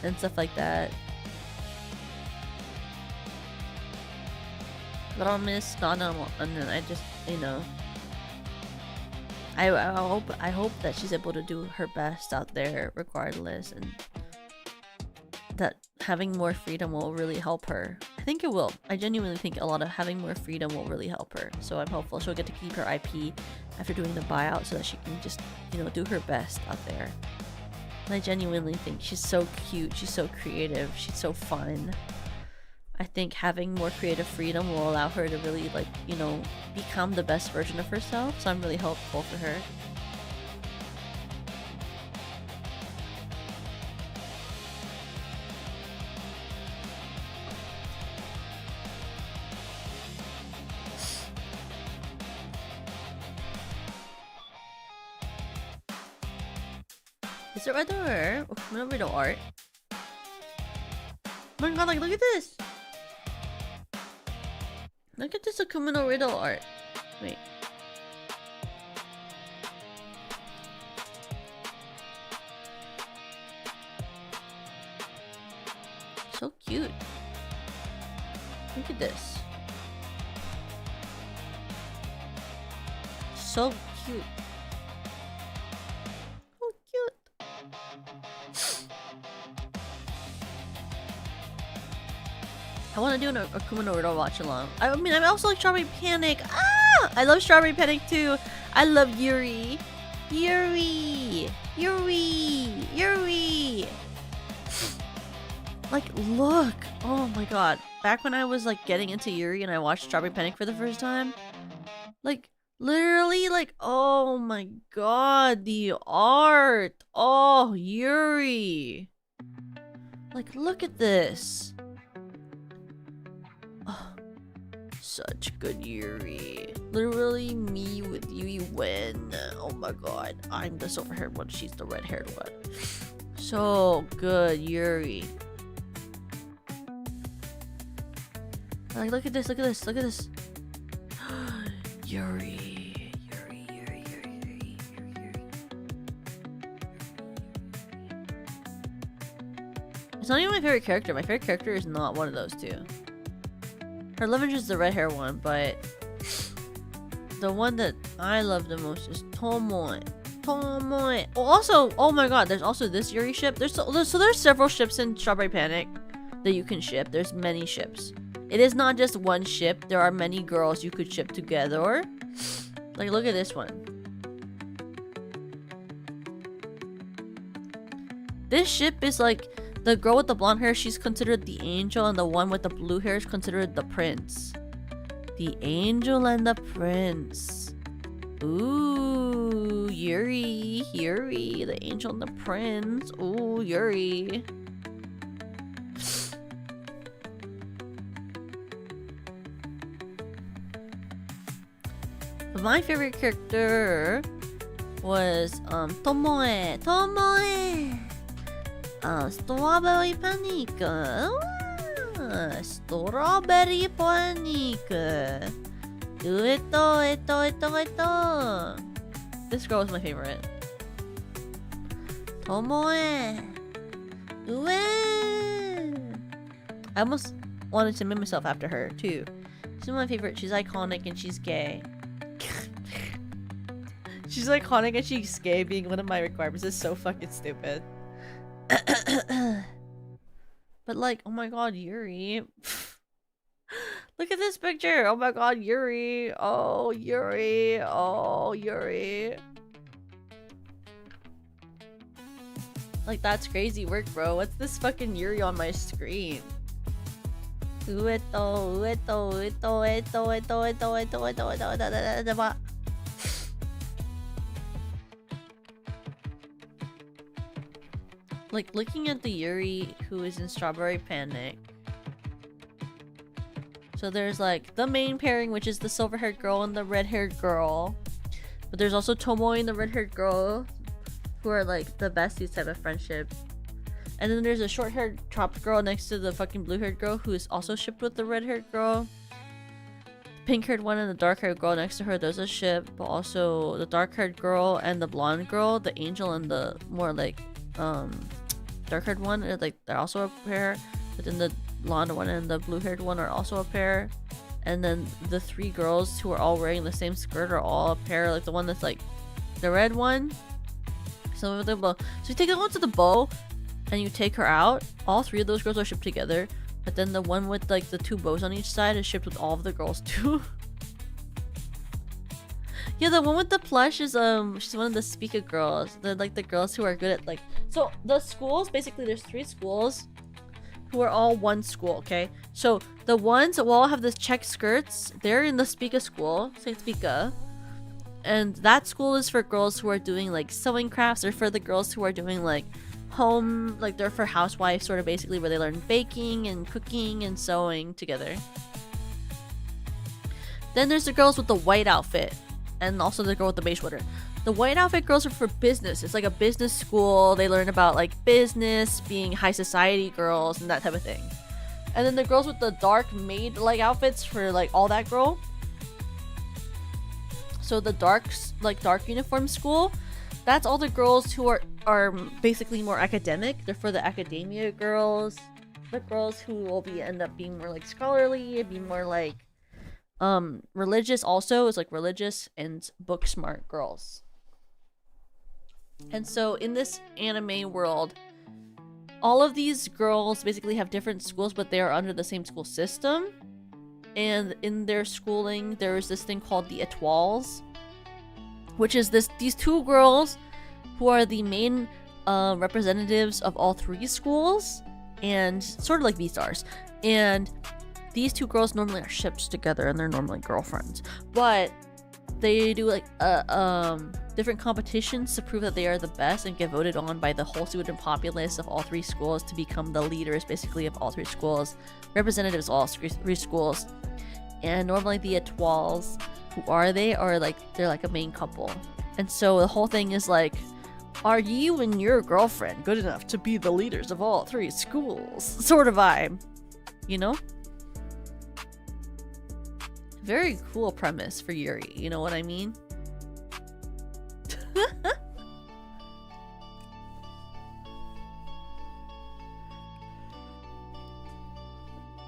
And stuff like that. But I'll miss Nana, and then I just, you know, I hope that she's able to do her best out there regardless, and that having more freedom will really help her. I think it will. I genuinely think a lot of having more freedom will really help her. So I'm hopeful she'll get to keep her IP after doing the buyout so that she can just, you know, do her best out there. And I genuinely think she's so cute, she's so creative, she's so fun. I think having more creative freedom will allow her to really, like, you know, become the best version of herself. So I'm really hopeful for her. Is there other riddle art? Oh my god, like, look at this! Look at this Akuma no Riddle art. Wait. Look at this. So cute. So cute. I want to do a Akuma no Riddle watch along. I mean, I also like Strawberry Panic. Ah! I love Strawberry Panic too. I love Yuri. Yuri. Yuri. Yuri. Like, look. Oh my god. Back when I was like getting into Yuri and I watched Strawberry Panic for the first time, like, literally, like, oh my god, the art. Oh, Yuri. Like, look at this. Oh, such good Yuri. Literally, me with Yui win. Oh my god. I'm the silver haired one. She's the red haired one. So good, Yuri. Like, look at this, look at this, look at this. Yuri. Yuri, Yuri, Yuri, Yuri, Yuri, Yuri. It's not even my favorite character. My favorite character is not one of those two. Her love interest is the red hair one, but the one that I love the most is Tomoe. Tomoe. Oh, also, oh my god, there's also this Yuri ship. There's several ships in Strawberry Panic that you can ship. There's many ships. It is not just one ship. There are many girls you could ship together. Like, look at this one. This ship is like the girl with the blonde hair. She's considered the angel, and the one with the blue hair is considered the prince. The angel and the prince. Ooh, Yuri, Yuri, the angel and the prince. Ooh, Yuri. But my favorite character was Tomoe. Tomoe. Strawberry Panic. Strawberry Panic. Eto. This girl was my favorite. Tomoe. I almost wanted to name myself after her too. She's my favorite. She's iconic and she's gay. She's iconic and she's gay. Being one of my requirements is so fucking stupid. But like, oh my god, Yuri. Look at this picture. Oh my god, Yuri. Oh, Yuri. Oh, Yuri. Like, that's crazy work, bro. What's this fucking Yuri on my screen? Like, looking at the Yuri who is in Strawberry Panic. So there's like the main pairing, which is the silver-haired girl and the red-haired girl. But there's also Tomoe and the red-haired girl, who are like the besties type of friendship. And then there's a short-haired chopped girl next to the fucking blue-haired girl who is also shipped with the red-haired girl. The pink-haired one and the dark-haired girl next to her, there's a ship. But also the dark-haired girl and the blonde girl, the angel and the more like dark-haired one, like they're also a pair. But then the blonde one and the blue-haired one are also a pair. And then the three girls who are all wearing the same skirt are all a pair. Like the one that's like the red one. So with the bow. So you take the one to the bow and you take her out. All three of those girls are shipped together. But then the one with like the two bows on each side is shipped with all of the girls too. Yeah, the one with the plush is she's one of the speaker girls. They're like the girls who are good at like, so the schools, basically there's 3 schools who are all one school, okay? So the ones that will all have this check skirts, they're in the speaker school, Saint Speaker. And that school is for girls who are doing like sewing crafts, or for the girls who are doing like home, like they're for housewives sort of, basically, where they learn baking and cooking and sewing together. Then there's the girls with the white outfit, and also the girl with the beige sweater. The white outfit girls are for business. It's like a business school. They learn about like business, being high society girls, and that type of thing. And then the girls with the dark maid like outfits for like all that girl. So the dark uniform school, that's all the girls who are basically more academic. They're for the academia girls. the girls who will end up being more like scholarly, be more like religious also is like religious and book smart girls. And so in this anime world, all of these girls basically have different schools, but they are under the same school system. And in their schooling, there is this thing called the étoiles, which is these two girls who are the main representatives of all three schools, and sort of like V-stars. And these two girls normally are shipped together, and they're normally girlfriends. But they do like different competitions to prove that they are the best and get voted on by the whole student populace of all three schools to become the leaders, basically, of all three schools, representatives of all three schools. And normally the étoiles, who are they? Are like they're like a main couple. And so the whole thing is like, are you and your girlfriend good enough to be the leaders of all three schools? Sort of vibe, you know? Very cool premise for Yuri, you know what I mean?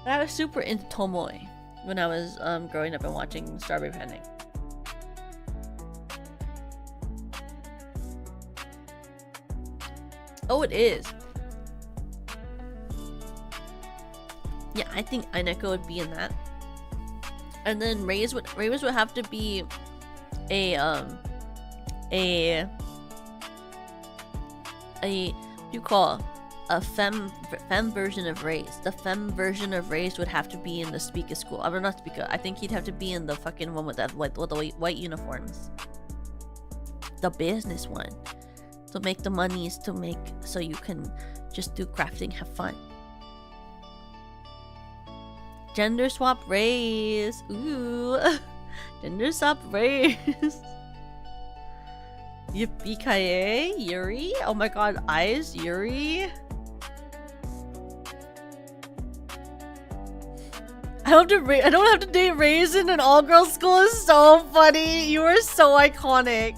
I was super into Tomoe when I was growing up and watching Strawberry Panic. Oh, it is. Yeah, I think Eineko would be in that. And then Reyes would have to be a what do you call a femme version of Reyes. The femme version of Reyes would have to be in the Speaker school. I mean, not Speaker. I think he'd have to be in the fucking one with that with the white uniforms. The business one. To make the monies to make so you can just do crafting, have fun. Gender swap Reyes. Ooh. Gender swap Reyes. Yippee-ki-yay, Yuri. Oh my god, eyes, Yuri. I don't have to date Reyes in an all-girls school. Is so funny. You are so iconic.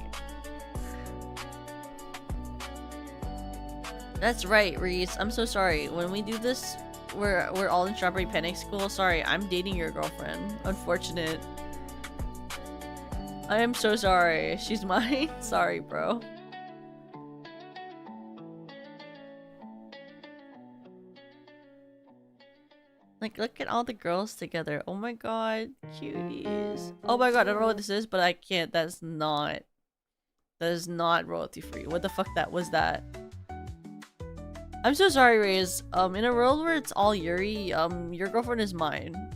That's right, Reese. I'm so sorry. When we do this, we're all in Strawberry Panic School. Sorry, I'm dating your girlfriend. Unfortunate. I am so sorry. She's mine. Sorry, bro. Like, look at all the girls together. Oh my god, cuties. Oh my god, I don't know what this is, but I can't. That is not royalty free. What the fuck was that? I'm so sorry, Reyes. In a world where it's all Yuri, your girlfriend is mine.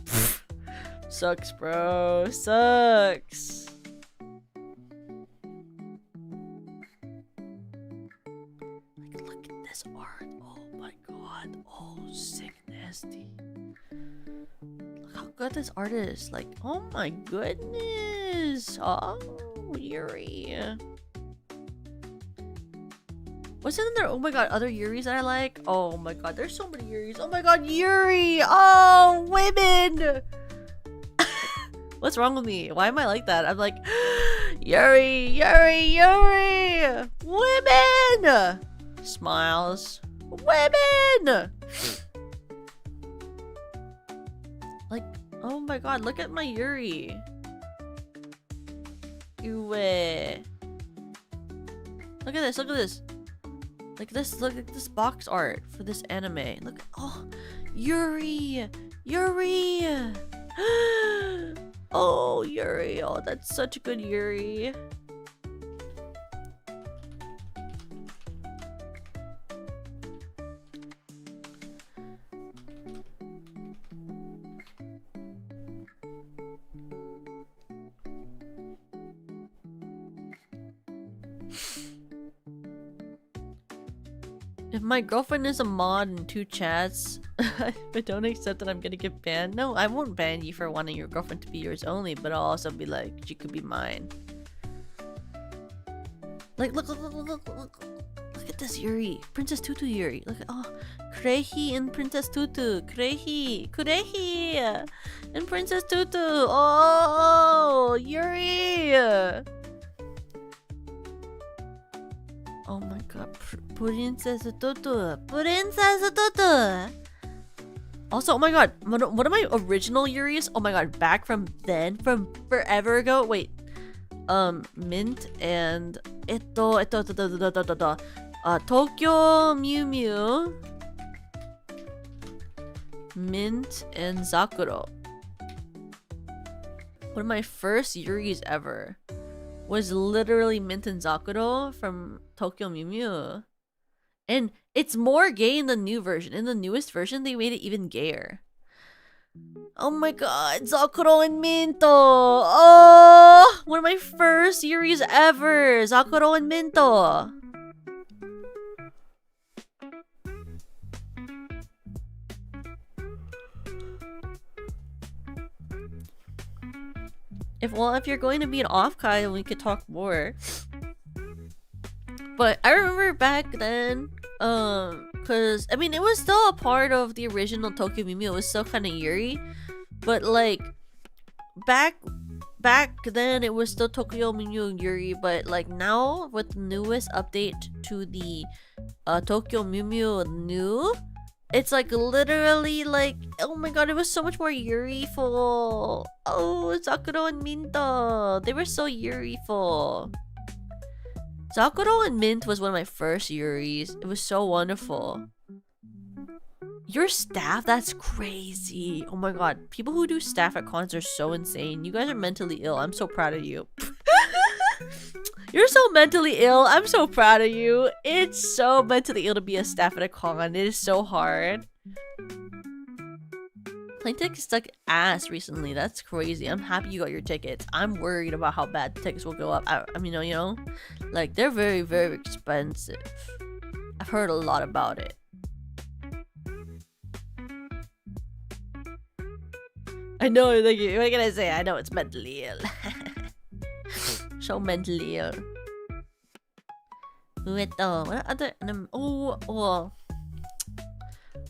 Sucks, bro. Sucks. Like, look at this art. Oh my god. Oh, sick nasty. Look how good this art is. Like, oh my goodness. Oh, Yuri. What's in there? Oh my god, other Yuris that I like? Oh my god, there's so many Yuris. Oh my god, Yuri! Oh, women! What's wrong with me? Why am I like that? I'm like, Yuri, Yuri, Yuri! Women! Smiles. Women! Like, oh my god, look at my Yuri. Ew. Look at this, look at this. Look at this box art for this anime. Look, oh, Yuri! Yuri! Oh, Yuri. Oh, that's such a good Yuri. If my girlfriend is a mod in 2 chats, if I don't accept that, I'm gonna get banned. No, I won't ban you for wanting your girlfriend to be yours only, but I'll also be like, she could be mine. Like, look at this Yuri. Princess Tutu Yuri. Look at, oh, Kurehi and Princess Tutu. Kurehi and Princess Tutu. Oh, Yuri. Oh my god, Princess Tutu. Princess Tutu. Also, oh my god, one of my original Yuris, oh my god, back from then, from forever ago. Wait, Mint and Tokyo Mew Mew, Mint and Zakuro. One of my first Yuris ever was literally Mint and Zakuro from Tokyo Mew Mew. And it's more gay in the new version. In the newest version, they made it even gayer. Oh my god, Zakuro and Minto! Oh! One of my first Yuris ever! Zakuro and Minto! If you're going to be an off-kai, we could talk more. But I remember back then, cause I mean it was still a part of the original Tokyo Mew Mew. It was still kind of Yuri, but like back then it was still Tokyo Mew Mew and Yuri. But like now with the newest update to the Tokyo Mew Mew new, it's like literally like, oh my god, it was so much more Yuri-ful. Oh, Sakuro and Minto, they were so Yuri-ful. Zakuro and Mint was one of my first Yuris. It was so wonderful. Your staff? That's crazy. Oh my god. People who do staff at cons are so insane. You guys are mentally ill. I'm so proud of you. You're so mentally ill. I'm so proud of you. It's so mentally ill to be a staff at a con. It is so hard. Plane tickets stuck ass recently. That's crazy. I'm happy you got your tickets. I'm worried about how bad the tickets will go up. I mean, you know, like they're very, very expensive. I've heard a lot about it. I know, like, what can I say? I know it's mentally ill. So mentally ill. What other? Oh,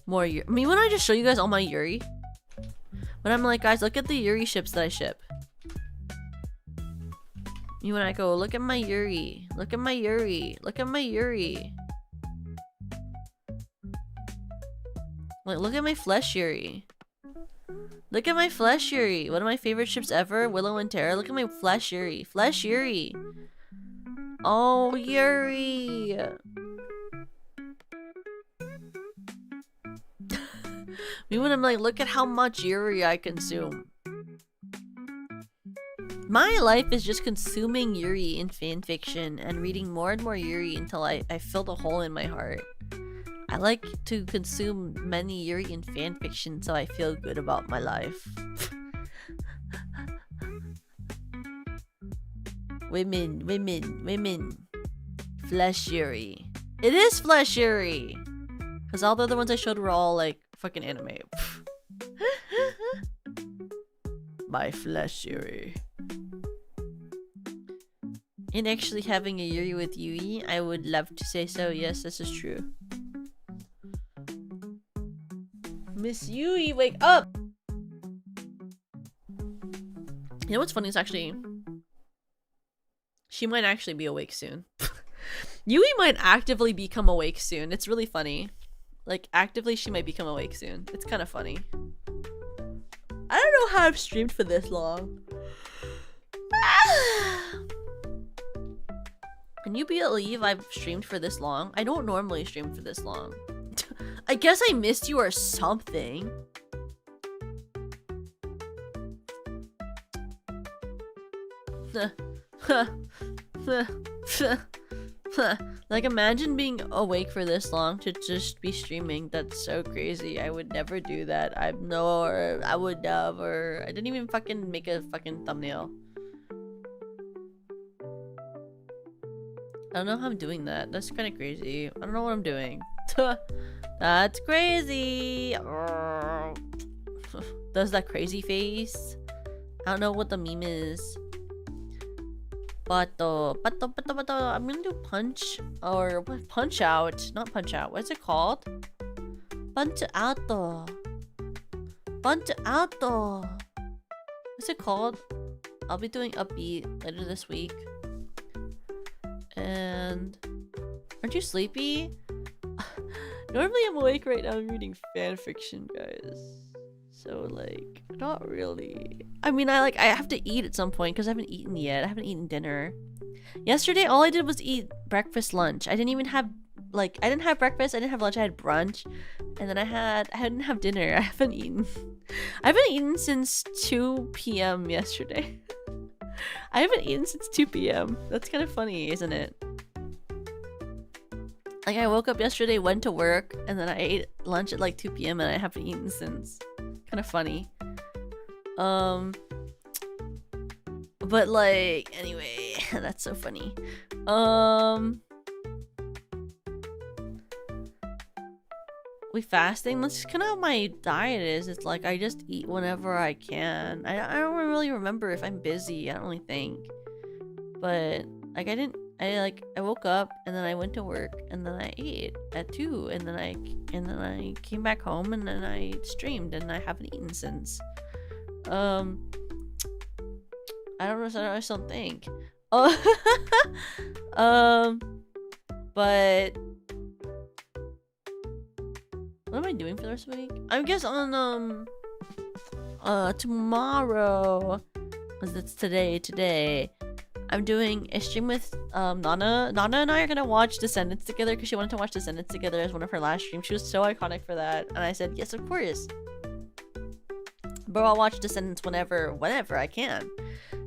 more Yuri. I mean, when I just show you guys all my Yuri. When I'm like, guys, look at the Yuri ships that I ship. You when I go, look at my Yuri. Look at my Yuri. Look at my Yuri. Like, look at my flesh Yuri. Look at my flesh Yuri. One of my favorite ships ever, Willow and Terra. Look at my flesh Yuri. Flesh Yuri. Oh, Yuri. Me when I'm like, look at how much Yuri I consume. My life is just consuming Yuri in fanfiction and reading more and more Yuri until I fill the hole in my heart. I like to consume many Yuri in fanfiction so I feel good about my life. Women. Flesh Yuri. It is Flesh Yuri! Because all the other ones I showed were all like fucking anime. My flesh Yuri. In actually having a Yuri with Yui, I would love to say so. Yes, this is true. Miss Yui, wake up! You know what's funny is actually... She might actually be awake soon. Yui might actively become awake soon. It's really funny. Like, actively, she might become awake soon. It's kind of funny. I don't know how I've streamed for this long. Can you believe I've streamed for this long? I don't normally stream for this long. I guess I missed you or something. Like, imagine being awake for this long to just be streaming. That's so crazy. I would never do that. I would never. I didn't even fucking make a fucking thumbnail. I don't know how I'm doing that. That's kind of crazy. I don't know what I'm doing. That's crazy. Does that crazy face? I don't know what the meme is. Pato. I'm gonna do punch or punch out. Not punch out. What's it called? Punch out. Punch out. What's it called? I'll be doing upbeat later this week. And aren't you sleepy? Normally I'm awake right now. I'm reading fan fiction, guys. So like, not really. I mean, I have to eat at some point because I haven't eaten yet. I haven't eaten dinner. Yesterday, all I did was eat breakfast, lunch. I didn't even have I didn't have breakfast. I didn't have lunch. I had brunch, and then I didn't have dinner. I haven't eaten. I haven't eaten since 2 p.m. yesterday. I haven't eaten since 2 p.m. That's kind of funny, isn't it? Like, I woke up yesterday, went to work, and then I ate lunch at like 2 p.m. and I haven't eaten since. Kind of funny. But like, anyway, that's so funny. We fasting? That's kind of how my diet is. It's like I just eat whenever I can. I don't really remember if I'm busy. I don't really think. But like I woke up and then I went to work and then I ate at 2 and then I came back home and then I streamed and I haven't eaten since. I don't know. I just don't think. But what am I doing for the rest of the week? I guess on tomorrow, because it's today. I'm doing a stream with Nana. Nana and I are gonna watch Descendants together because she wanted to watch Descendants together as one of her last streams. She was so iconic for that, and I said yes, of course. But I'll watch Descendants whenever I can.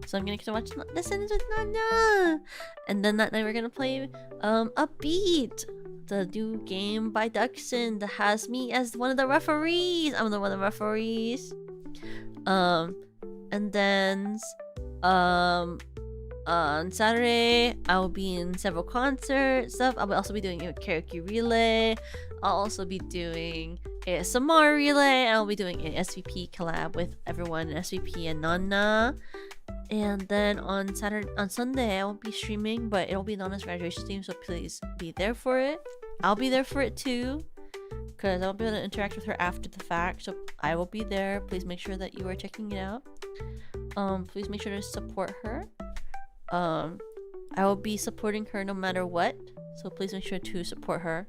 So I'm gonna get to watch Descendants with Nana, and then that night we're gonna play a Beat, the new game by Duxon that has me as one of the referees. I'm one of the referees. And then on Saturday, I will be in several concert stuff. I'll also be doing a karaoke relay. I'll also be doing a ASMR relay. I'll be doing an SVP collab with everyone, SVP and Nana. And then on Sunday, I won't be streaming, but it'll be Nana's graduation stream, so please be there for it. I'll be there for it too, because I won't be able to interact with her after the fact, so I will be there. Please make sure that you are checking it out. Please make sure to support her. I will be supporting her no matter what, so please make sure to support her.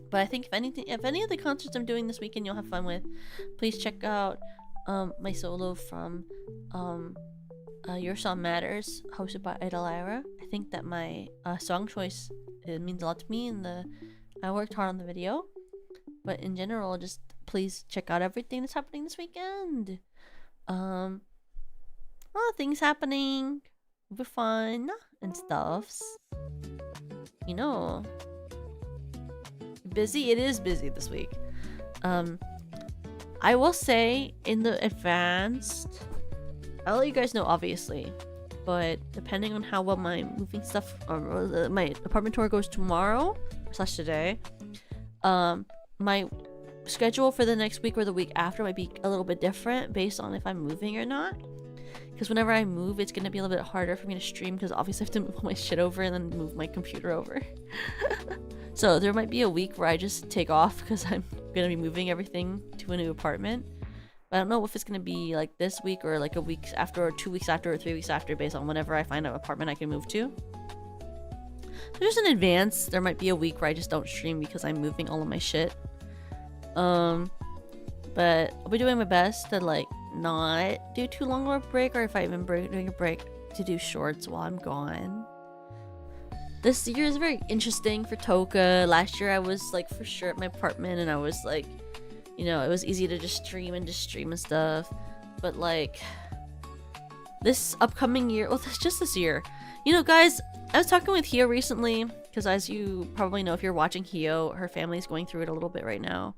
But I think if any of the concerts I'm doing this weekend you'll have fun with, please check out my solo from Your Song Matters, hosted by Idolira. I think that my song choice, it means a lot to me, and I worked hard on the video. But in general, just please check out everything that's happening this weekend. A lot of things happening. It'll be fun and stuffs. You know, busy. It is busy this week. I will say in the advanced, I'll let you guys know obviously, but depending on how well my moving stuff or my apartment tour goes tomorrow / today, my schedule for the next week or the week after might be a little bit different based on if I'm moving or not. Because whenever I move, it's gonna be a little bit harder for me to stream because obviously I have to move all my shit over and then move my computer over. So there might be a week where I just take off because I'm gonna be moving everything to a new apartment. But I don't know if it's gonna be like this week or like a week after or 2 weeks after or 3 weeks after based on whenever I find an apartment I can move to. So just in advance, there might be a week where I just don't stream because I'm moving all of my shit. But I'll be doing my best to like not do too long of a break, or if I even doing a break, to do shorts while I'm gone. This year is very interesting for Toka. Last year I was like for sure at my apartment and I was like, you know, it was easy to just stream and stuff. But like this upcoming year, well, that's just this year. You know, guys, I was talking with Hio recently because, as you probably know if you're watching Hio, her family's going through it a little bit right now.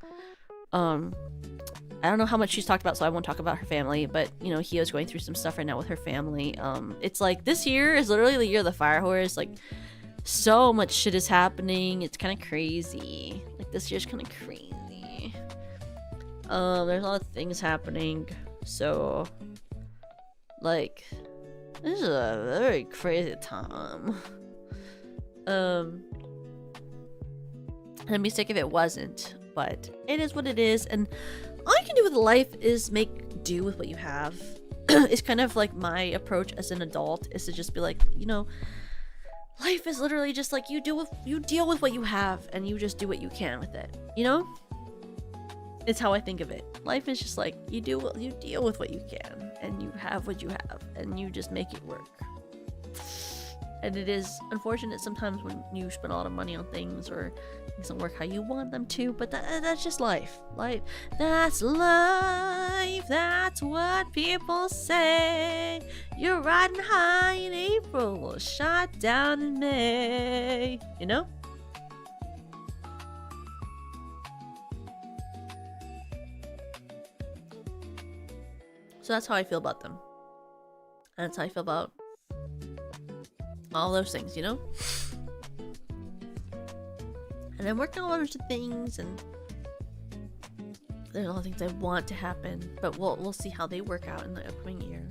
I don't know how much she's talked about, so I won't talk about her family, but you know, Hio's going through some stuff right now with her family. It's like this year is literally the year of the fire horse. Like, so much shit is happening. It's kind of crazy. Like, this year's kind of crazy. There's a lot of things happening, so like this is a very crazy time. I'd be sick if it wasn't, but it is what it is, and all you can do with life is make do with what you have. It's kind of like my approach as an adult, is to just be like, you know, life is literally just like you deal with what you have and you just do what you can with it. You know? It's how I think of it. Life is just like you deal with what you can and you have what you have and you just make it work. And it is unfortunate sometimes when you spend a lot of money on things or things don't work how you want them to, but that's just life. That's life. That's what people say. You're riding high in April, shot down in May. You know? So that's how I feel about them. And that's how I feel about all those things, you know? And I'm working on a bunch of things, and there's a lot of things I want to happen, but we'll see how they work out in the upcoming year.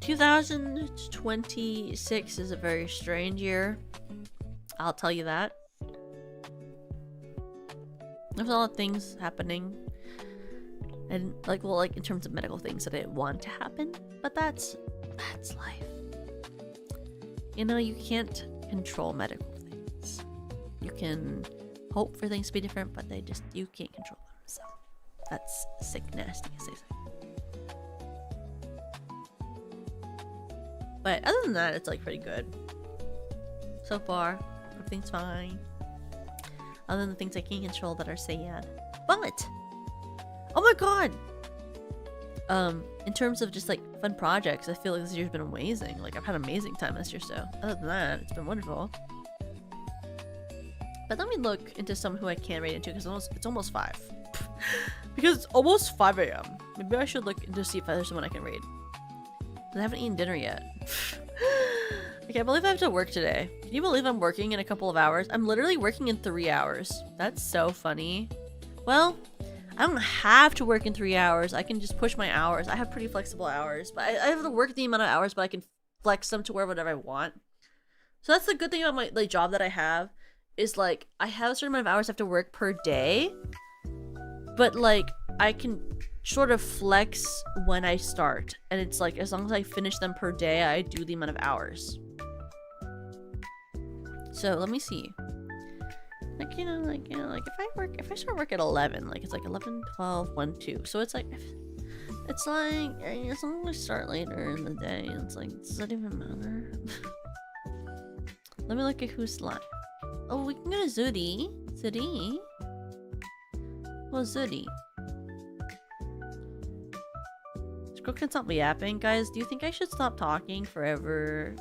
2026 is a very strange year. I'll tell you that. There's a lot of things happening. And like in terms of medical things that I want to happen, but that's life. You know, you can't control medical things. You can hope for things to be different, but you can't control them. So that's sick, nasty, as they say. But other than that, it's like pretty good. So far, everything's fine. Other than the things I can't control that are sad. But oh my god! In terms of just like fun projects, I feel like this year's been amazing. Like I've had an amazing time this year, so other than that, it's been wonderful. But let me look into some who I can raid into because it's almost 5. Because it's almost 5 a.m. Maybe I should look into see if there's someone I can raid. I haven't eaten dinner yet. I can't believe I have to work today. Can you believe I'm working in a couple of hours? I'm literally working in 3 hours. That's so funny. Well, I don't have to work in 3 hours. I can just push my hours. I have pretty flexible hours, but I have to work the amount of hours, but I can flex them to whatever I want. So that's the good thing about my job that I have is like I have a certain amount of hours I have to work per day, but like I can sort of flex when I start, and it's like as long as I finish them per day, I do the amount of hours. So let me see. Like, if I start work at 11, like, it's like 11, 12, 1, 2. So it's like, as long as I start later in the day, it's like, does that even matter? Let me look at who's live. Oh, we can go to Zudi. Zudi? Well, Zudi. Scroll can stop yapping. Guys, do you think I should stop talking forever?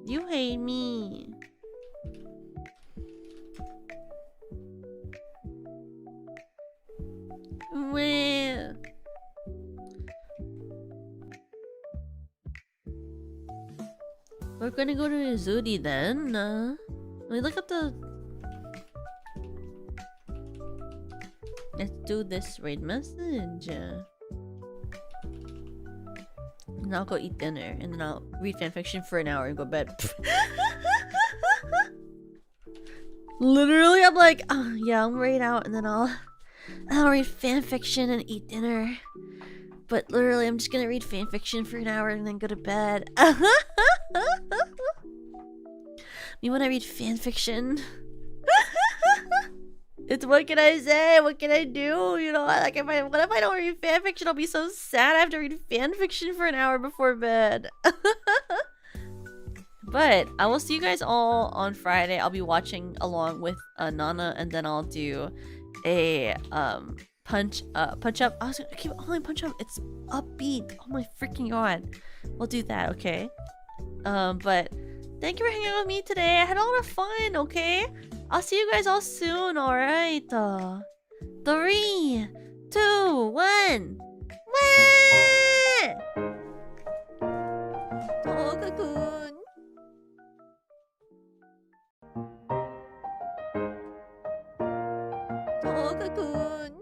You hate me. We're gonna go to Zudi then. Let me look up the. Let's do this raid message. And I'll go eat dinner, and then I'll read fanfiction for an hour and go to bed. Literally, I'm like, oh, yeah, I'll raid out, and then I'll read fanfiction and eat dinner. But literally, I'm just gonna read fanfiction for an hour and then go to bed. Me when I read fanfiction. It's what can I say? What can I do? You know, like what if I don't read fanfiction? I'll be so sad I have to read fanfiction for an hour before bed. But I will see you guys all on Friday. I'll be watching along with Nana, and then I'll do a punch up. I was gonna keep calling punch up. It's upbeat. Oh my freaking god. We'll do that, okay? But thank you for hanging out with me today. I had a lot of fun, okay? I'll see you guys all soon, alright? 3, 2, 1. Oh, cocoon. Oh, cocoon.